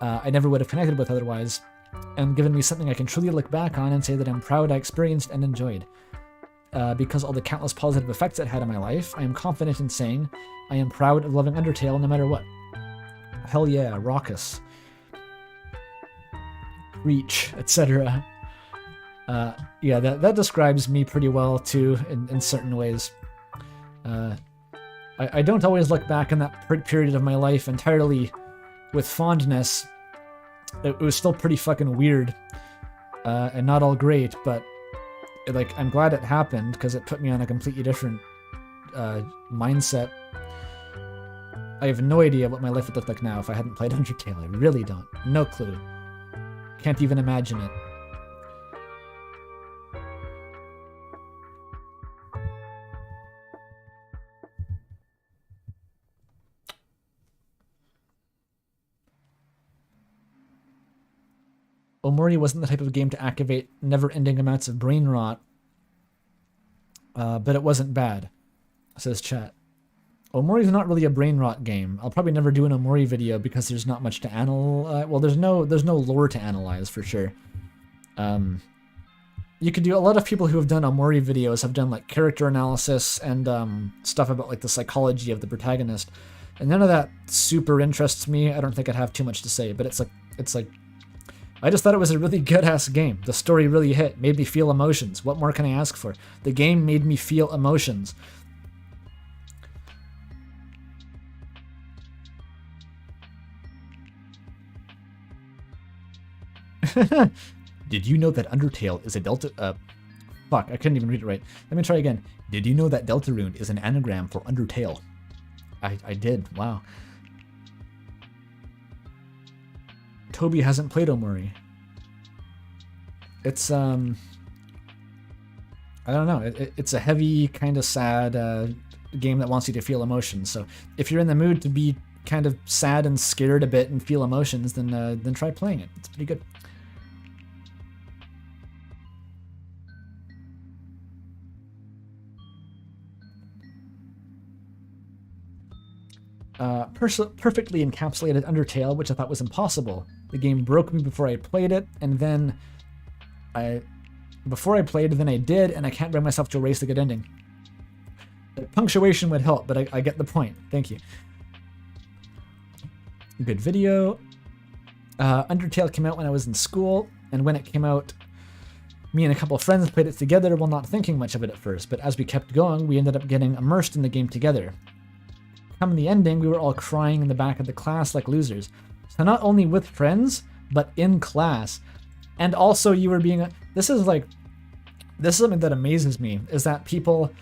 I never would have connected with otherwise, and given me something I can truly look back on and say that I'm proud I experienced and enjoyed. Because all the countless positive effects it had on my life, I am confident in saying I am proud of loving Undertale no matter what. Hell yeah, raucous. preach, etc. Yeah, that describes me pretty well too in certain ways. I don't always look back in that period of my life entirely with fondness. It was still pretty fucking weird and not all great, but like I'm glad it happened because it put me on a completely different mindset. I have no idea what my life would look like now if I hadn't played Undertale. I really don't. No clue. Can't even imagine it. Omori wasn't the type of game to activate never-ending amounts of brain rot, but it wasn't bad, says chat. Omori's not really a brain rot game. I'll probably never do an Omori video because there's not much to analyze. Well, there's no lore to analyze for sure. You could do, a lot of people who have done Omori videos have done like character analysis and stuff about like the psychology of the protagonist, and none of that super interests me. I don't think I'd have too much to say, but it's like I just thought it was a really good-ass game. The story really hit, made me feel emotions. What more can I ask for? The game made me feel emotions. Did you know that Undertale is a Delta... fuck, I couldn't even read it right. Let me try again. Did you know that Deltarune is an anagram for Undertale? I did. Wow. Toby hasn't played Omori. It's, I don't know. It's a heavy, kind of sad game that wants you to feel emotions. So if you're in the mood to be kind of sad and scared a bit and feel emotions, then try playing it. It's pretty good. Perfectly encapsulated Undertale, which I thought was impossible. The game broke me before I played it, and then before I played, then I did, and I can't bring myself to erase the good ending. The punctuation would help, but I get the point. Thank you. Good video. Undertale came out when I was in school, and when it came out, me and a couple of friends played it together while not thinking much of it at first, but as we kept going, we ended up getting immersed in the game together. Come the ending, we were all crying in the back of the class like losers. So not only with friends, but in class. And also you were being... This is something that amazes me, is that people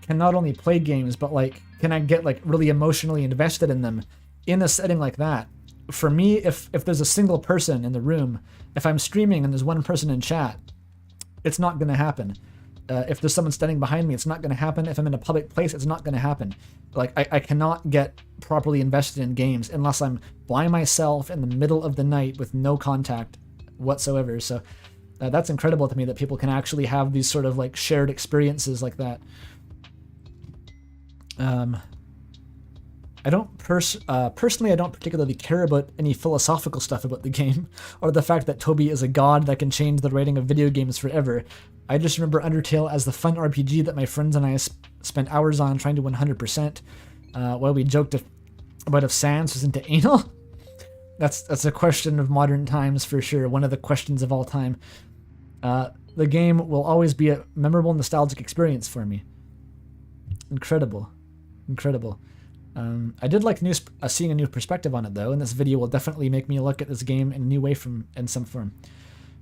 can not only play games, but like, can I get like really emotionally invested in them in a setting like that? For me, if there's a single person in the room, if I'm streaming and there's one person in chat, it's not going to happen. If there's someone standing behind me, it's not going to happen. If I'm in a public place, it's not going to happen. Like, I cannot get properly invested in games unless I'm by myself in the middle of the night with no contact whatsoever. So that's incredible to me that people can actually have these sort of like shared experiences like that. I don't personally, I don't particularly care about any philosophical stuff about the game, or the fact that Toby is a god that can change the writing of video games forever. I just remember Undertale as the fun RPG that my friends and I spent hours on trying to 100%, while we joked about if Sans was into anal. That's a question of modern times for sure, one of the questions of all time. The game will always be a memorable, nostalgic experience for me. Incredible. Incredible. I did like seeing a new perspective on it though, and this video will definitely make me look at this game in a new way in some form.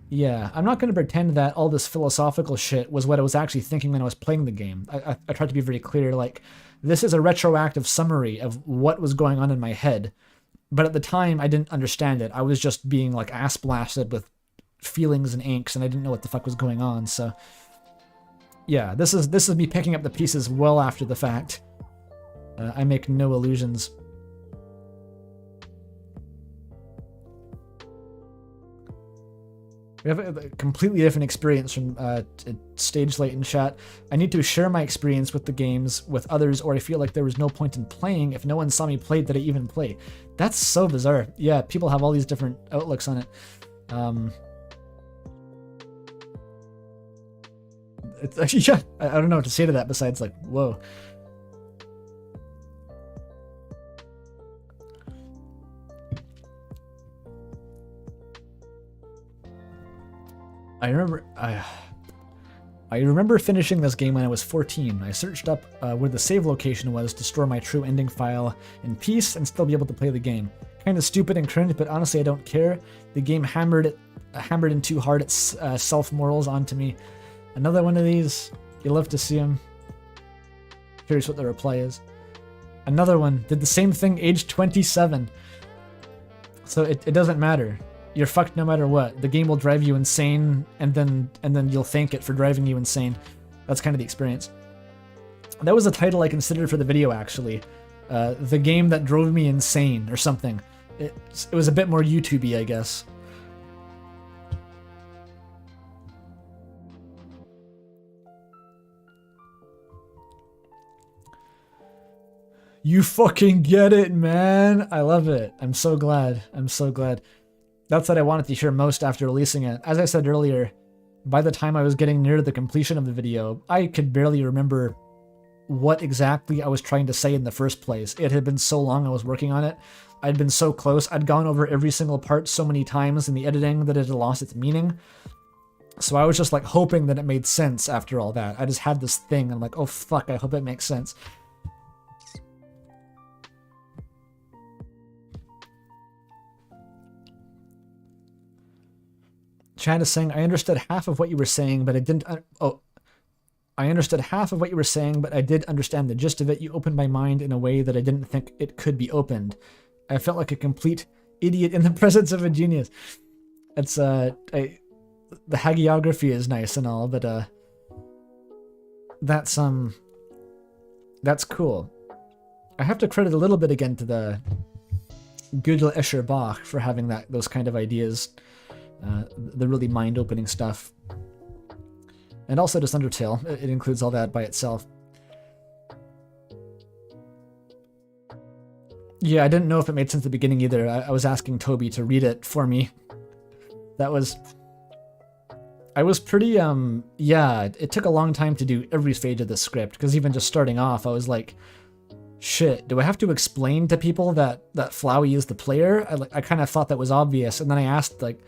Yeah, I'm not going to pretend that all this philosophical shit was what I was actually thinking when I was playing the game. I tried to be very clear, like, this is a retroactive summary of what was going on in my head, but at the time I didn't understand it. I was just being like ass blasted with feelings and angst, and I didn't know what the fuck was going on, so... Yeah, this is me picking up the pieces well after the fact. I make no illusions. We have a completely different experience from Stage Light in chat. I need to share my experience with the games with others, or I feel like there was no point in playing if no one saw me play that I even play. That's so bizarre. Yeah, people have all these different outlooks on it. Yeah, I don't know what to say to that besides like, whoa. I remember finishing this game when I was 14. I searched up where the save location was to store my true ending file in peace and still be able to play the game. Kind of stupid and cringe, but honestly I don't care. The game hammered in too hard its self-morals onto me. Another one of these. You love to see them. Curious what the reply is. Another one. Did the same thing, age 27. So it doesn't matter. You're fucked no matter what. The game will drive you insane, and then you'll thank it for driving you insane. That's kind of the experience. That was a title I considered for the video, actually. The game that drove me insane, or something. It was a bit more YouTube-y, I guess. You fucking get it, man. I love it. I'm so glad. I'm so glad. That's what I wanted to hear most after releasing it. As I said earlier, by the time I was getting near the completion of the video, I could barely remember what exactly I was trying to say in the first place. It had been so long I was working on it. I'd been so close. I'd gone over every single part so many times in the editing that it had lost its meaning. So I was just like hoping that it made sense after all that. I just had this thing. I'm like, oh fuck, I hope it makes sense. Chad is saying, I understood half of what you were saying, but I didn't... I understood half of what you were saying, but I did understand the gist of it. You opened my mind in a way that I didn't think it could be opened. I felt like a complete idiot in the presence of a genius. It's, the hagiography is nice and all, but, that's cool. I have to credit a little bit again to the Gödel, Escher, Bach for having those kind of ideas. The really mind-opening stuff. And also just Undertale. It includes all that by itself. Yeah, I didn't know if it made sense at the beginning either. I was asking Toby to read it for me. That was... I was pretty, yeah, it took a long time to do every stage of the script, because even just starting off, I was like, shit, do I have to explain to people that Flowey is the player? I kind of thought that was obvious, and then I asked, like,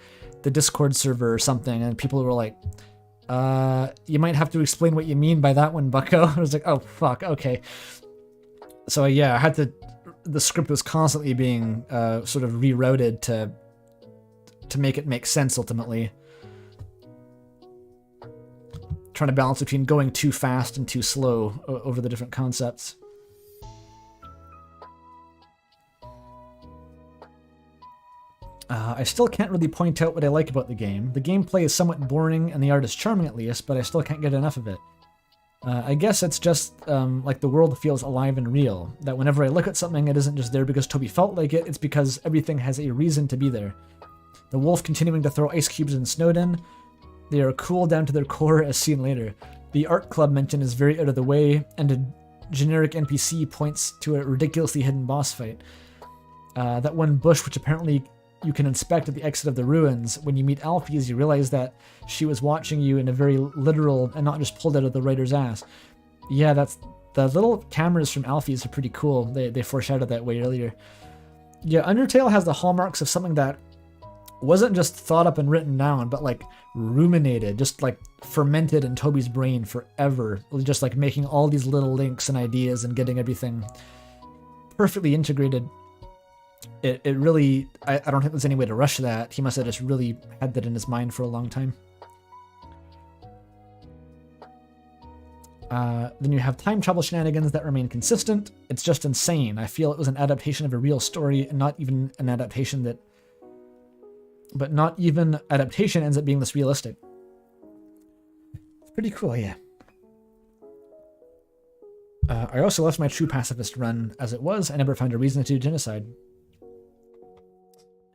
the Discord server or something, and people were like, you might have to explain what you mean by that one, bucko. I was like, oh, fuck, okay. So, yeah, I had to... The script was constantly being sort of rerouted to make it make sense, ultimately. Trying to balance between going too fast and too slow over the different concepts. I still can't really point out what I like about the game. The gameplay is somewhat boring and the art is charming at least, but I still can't get enough of it. I guess it's just like the world feels alive and real, that whenever I look at something it isn't just there because Toby felt like it, it's because everything has a reason to be there. The wolf continuing to throw ice cubes in Snowden, they are cool down to their core as seen later. The art club mention is very out of the way, and a generic NPC points to a ridiculously hidden boss fight. That one bush which apparently you can inspect at the exit of the ruins. When you meet Alphys, you realize that she was watching you in a very literal and not just pulled out of the writer's ass. Yeah, that's... The little cameras from Alphys are pretty cool. They foreshadowed that way earlier. Yeah, Undertale has the hallmarks of something that wasn't just thought up and written down, but like ruminated, just like fermented in Toby's brain forever. Just like making all these little links and ideas and getting everything perfectly integrated. It really, I don't think there's any way to rush that. He must have just really had that in his mind for a long time. Then you have time travel shenanigans that remain consistent. It's just insane. I feel it was an adaptation of a real story and not even an adaptation that... But not even adaptation ends up being this realistic. It's pretty cool, yeah. I also left my true pacifist run as it was. I never found a reason to do genocide.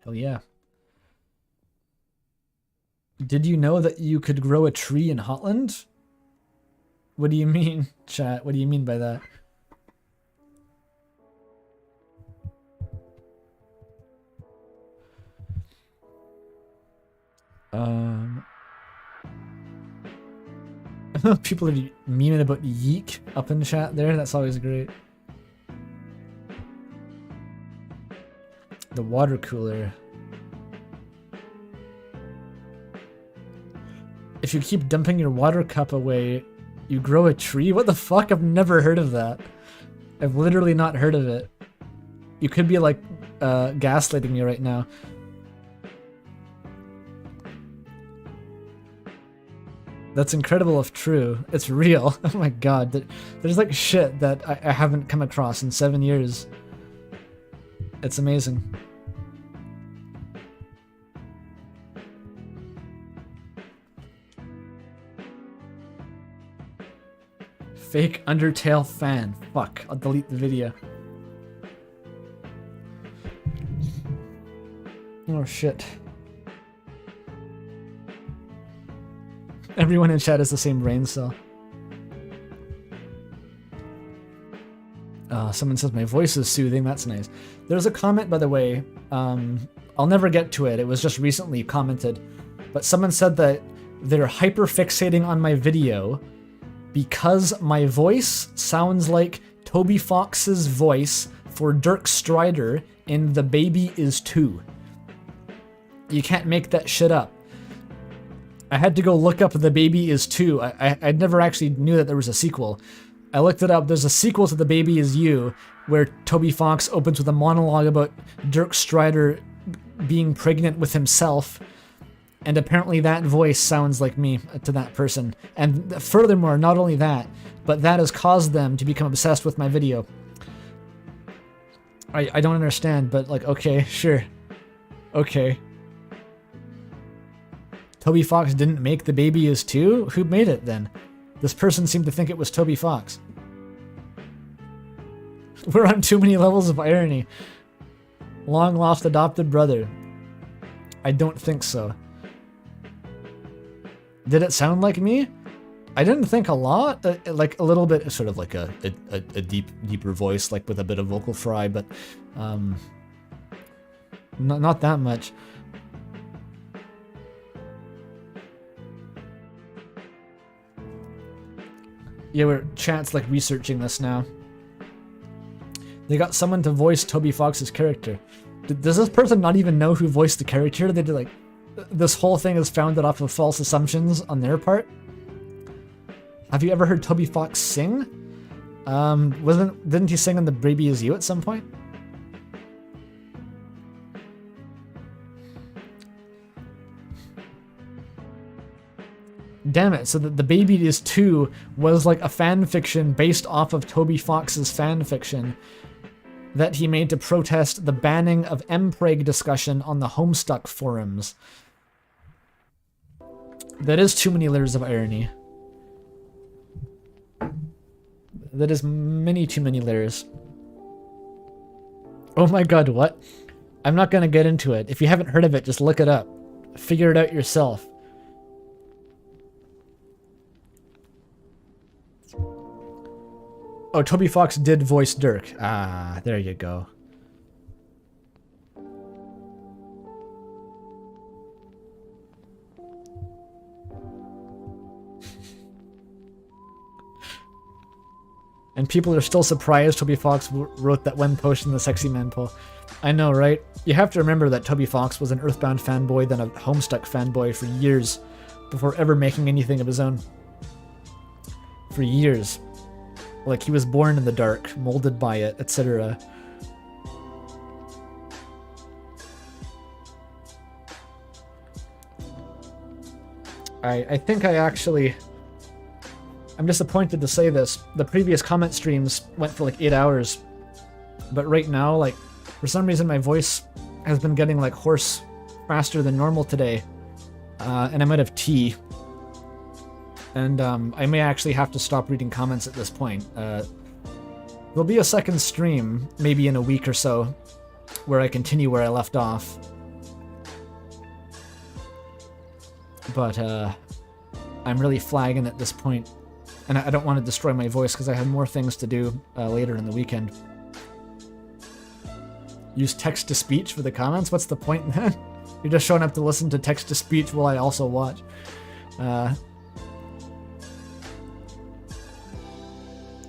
Hell yeah. Did you know that you could grow a tree in Hotland? What do you mean, chat? What do you mean by that? People are memeing about yeek up in chat there. That's always great. The water cooler. If you keep dumping your water cup away, you grow a tree? What the fuck? I've never heard of that. I've literally not heard of it. You could be like gaslighting me right now. That's incredible if true. It's real. Oh my god. There's like shit that I haven't come across in 7 years. It's amazing. Fake Undertale fan. Fuck. I'll delete the video. Oh shit. Everyone in chat has the same brain cell. Someone says my voice is soothing. That's nice. There's a comment, by the way. I'll never get to it. It was just recently commented. But someone said that they're hyper-fixating on my video because my voice sounds like Toby Fox's voice for Dirk Strider in The Baby Is 2. You can't make that shit up. I had to go look up The Baby Is 2. I never actually knew that there was a sequel. I looked it up. There's a sequel to The Baby Is You where Toby Fox opens with a monologue about Dirk Strider being pregnant with himself. And apparently that voice sounds like me to that person. And furthermore, not only that, but that has caused them to become obsessed with my video. I don't understand, but like, okay, sure. Okay. Toby Fox didn't make The Baby Is 2? Who made it then? This person seemed to think it was Toby Fox. We're on too many levels of irony. Long lost adopted brother. I don't think so. Did it sound like me? I didn't think a lot. Like a little bit, sort of like a deeper voice, like with a bit of vocal fry, but not that much. Yeah, we're chat's like researching this now. They got someone to voice Toby Fox's character. Does this person not even know who voiced the character? They did like, this whole thing is founded off of false assumptions on their part. Have you ever heard Toby Fox sing? Didn't he sing in The Baby Is You at some point? Damn it, so The Baby Is 2 was like a fan fiction based off of Toby Fox's fan fiction that he made to protest the banning of mpreg discussion on the Homestuck forums. That is too many layers of irony. That is many too many layers. Oh my god, what? I'm not gonna get into it. If you haven't heard of it, just look it up. Figure it out yourself. Oh, Toby Fox did voice Dirk. Ah, there you go. And people are still surprised Toby Fox wrote that one post in the Sexy Man poll. I know, right? You have to remember that Toby Fox was an Earthbound fanboy, then a Homestuck fanboy for years, before ever making anything of his own. For years. Like, he was born in the dark, molded by it, etc. I think I actually... I'm disappointed to say this. The previous comment streams went for like 8 hours. But right now, like, for some reason my voice has been getting like hoarse faster than normal today. And I'm out of tea. And I may actually have to stop reading comments at this point. There'll be a second stream, maybe in a week or so, where I continue where I left off. But I'm really flagging at this point. And I don't want to destroy my voice because I have more things to do later in the weekend. Use text-to-speech for the comments? What's the point then? You're just showing up to listen to text-to-speech while I also watch.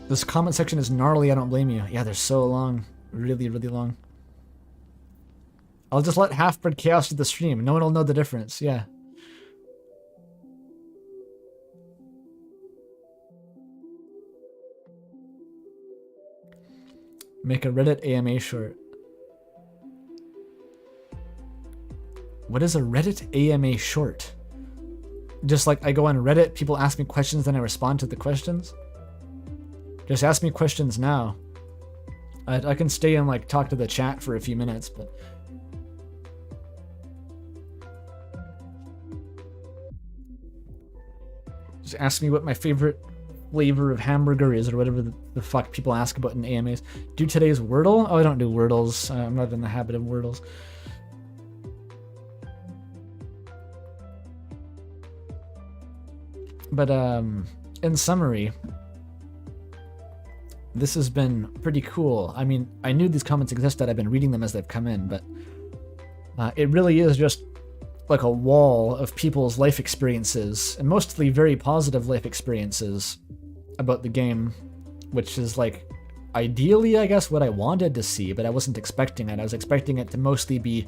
This comment section is gnarly, I don't blame you. Yeah, they're so long. Really, really long. I'll just let Half-Bred Chaos do the stream. No one will know the difference, yeah. Make a Reddit AMA short. What is a Reddit AMA short? Just like I go on Reddit, people ask me questions, then I respond to the questions? Just ask me questions now. I can stay and like talk to the chat for a few minutes, but... Just ask me what my favorite flavor of hamburger is or whatever the fuck people ask about in AMAs. Do today's Wordle? Oh, I don't do Wordles. I'm not in the habit of Wordles. But in summary, this has been pretty cool. I mean, I knew these comments existed. I've been reading them as they've come in, but it really is just like a wall of people's life experiences, and mostly very positive life experiences about the game, which is like ideally, I guess, what I wanted to see, but I wasn't expecting it. I was expecting it to mostly be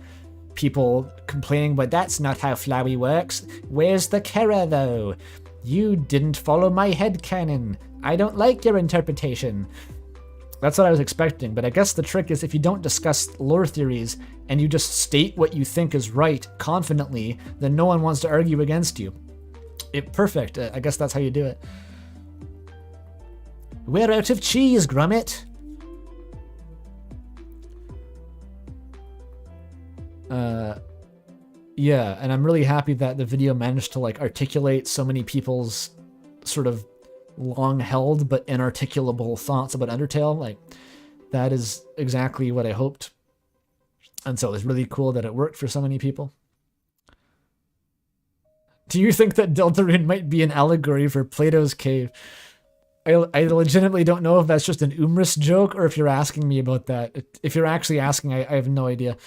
people complaining, but that's not how Flowey works. Where's the Kara, though? You didn't follow my headcanon. I don't like your interpretation. That's what I was expecting, but I guess the trick is if you don't discuss lore theories and you just state what you think is right confidently, then no one wants to argue against you. Perfect. I guess that's how you do it. We're out of cheese, Grummet. Yeah, and I'm really happy that the video managed to like articulate so many people's sort of long-held but inarticulable thoughts about Undertale. Like, that is exactly what I hoped. And so it was really cool that it worked for so many people. Do you think that Deltarune might be an allegory for Plato's cave? I legitimately don't know if that's just an humorous joke or if you're asking me about that. If you're actually asking, I have no idea.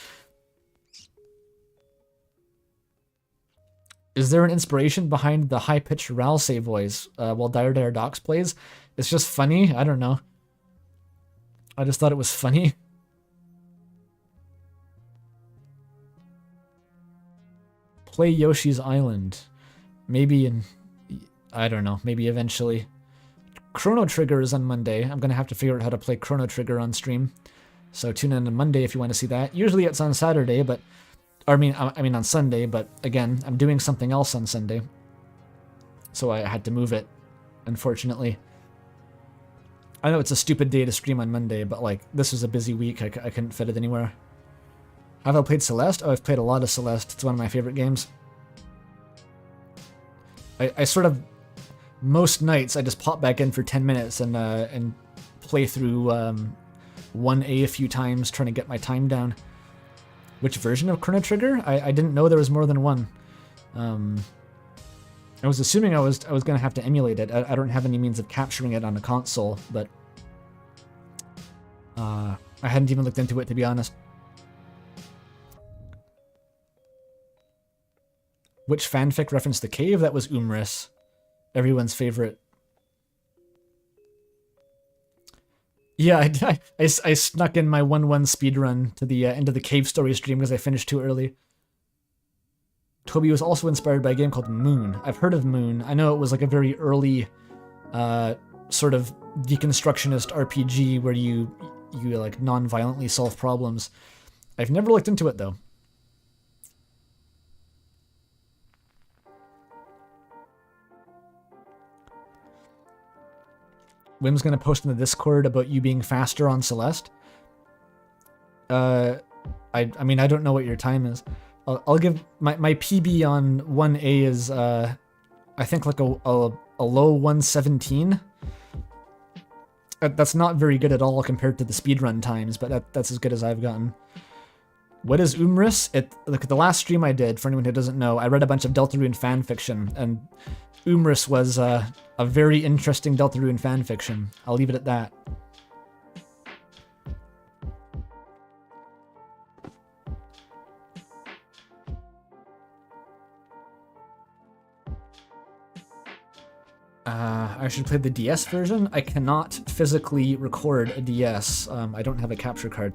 Is there an inspiration behind the high-pitched Ralsei voice while Dire Dire Docks plays? It's just funny. I don't know. I just thought it was funny. Play Yoshi's Island. Maybe I don't know. Maybe eventually. Chrono Trigger is on Monday. I'm going to have to figure out how to play Chrono Trigger on stream. So tune in on Monday if you want to see that. Usually it's on Saturday, but... I mean on Sunday, but again, I'm doing something else on Sunday. So I had to move it, unfortunately. I know it's a stupid day to stream on Monday, but like, this was a busy week. I couldn't fit it anywhere. Have I played Celeste? Oh, I've played a lot of Celeste. It's one of my favorite games. I sort of, most nights, I just pop back in for 10 minutes and play through 1A a few times, trying to get my time down. Which version of Chrono Trigger? I didn't know there was more than one. I was assuming I was going to have to emulate it. I don't have any means of capturing it on a console, but I hadn't even looked into it, to be honest. Which fanfic referenced the cave? That was Umris, everyone's favorite. Yeah, I snuck in my 1-1 speedrun to the end of the cave story stream because I finished too early. Toby was also inspired by a game called Moon. I've heard of Moon. I know it was like a very early sort of deconstructionist RPG where you like non-violently solve problems. I've never looked into it though. Wim's gonna post in the Discord about you being faster on Celeste. I mean, I don't know what your time is. I'll give my PB on 1A is I think like a low 117. That's not very good at all compared to the speedrun times, but that's as good as I've gotten. What is Umris? Look at the last stream I did, for anyone who doesn't know, I read a bunch of Deltarune fanfiction, and Umris was a very interesting Deltarune fanfiction. I'll leave it at that. I should play the DS version. I cannot physically record a DS. I don't have a capture card,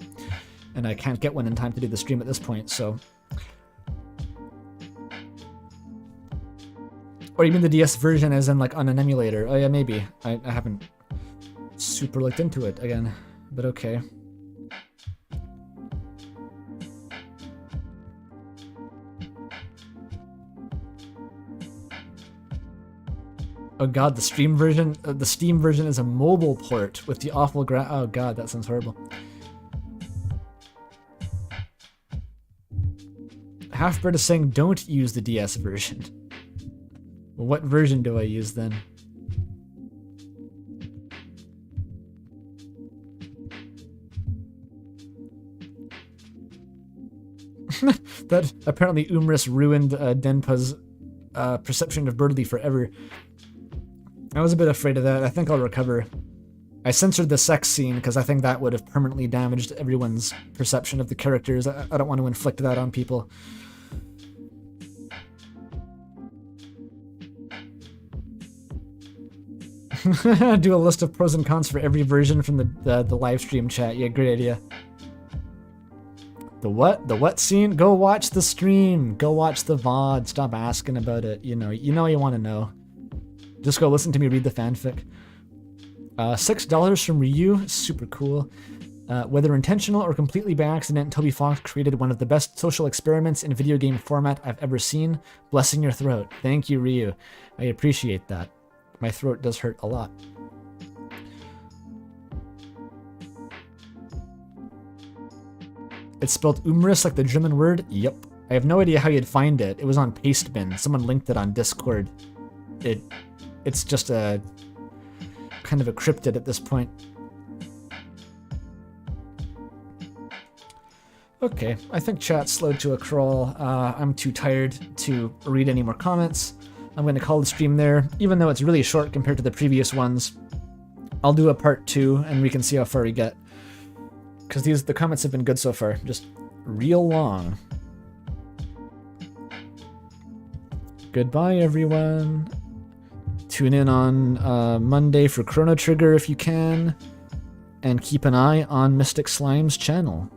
and I can't get one in time to do the stream at this point, so... Or you mean the DS version as in like on an emulator? Oh yeah, maybe. I haven't super looked into it again, but okay. Oh god, the Steam version is a mobile port with the awful oh god, that sounds horrible. Halfbird is saying don't use the DS version. Well, what version do I use then? That apparently Umris ruined Denpa's perception of Birdly forever. I was a bit afraid of that. I think I'll recover. I censored the sex scene because I think that would have permanently damaged everyone's perception of the characters. I don't want to inflict that on people. Do a list of pros and cons for every version from the live stream chat. Yeah, great idea. The what? The what scene? Go watch the stream. Go watch the VOD. Stop asking about it. You know you want to know. Just go listen to me read the fanfic. $6 from Ryu. Super cool. Whether intentional or completely by accident, Toby Fox created one of the best social experiments in video game format I've ever seen. Blessing your throat. Thank you, Ryu. I appreciate that. My throat does hurt a lot. It's spelled Umris like the German word? Yep. I have no idea how you'd find it. It was on Pastebin. Someone linked it on Discord. It's just a kind of a cryptid at this point. Okay, I think chat's slowed to a crawl. I'm too tired to read any more comments. I'm going to call the stream there, even though it's really short compared to the previous ones. I'll do a part 2 and we can see how far we get. Because the comments have been good so far, just real long. Goodbye, everyone. Tune in on Monday for Chrono Trigger if you can, and keep an eye on Mystic Slime's channel.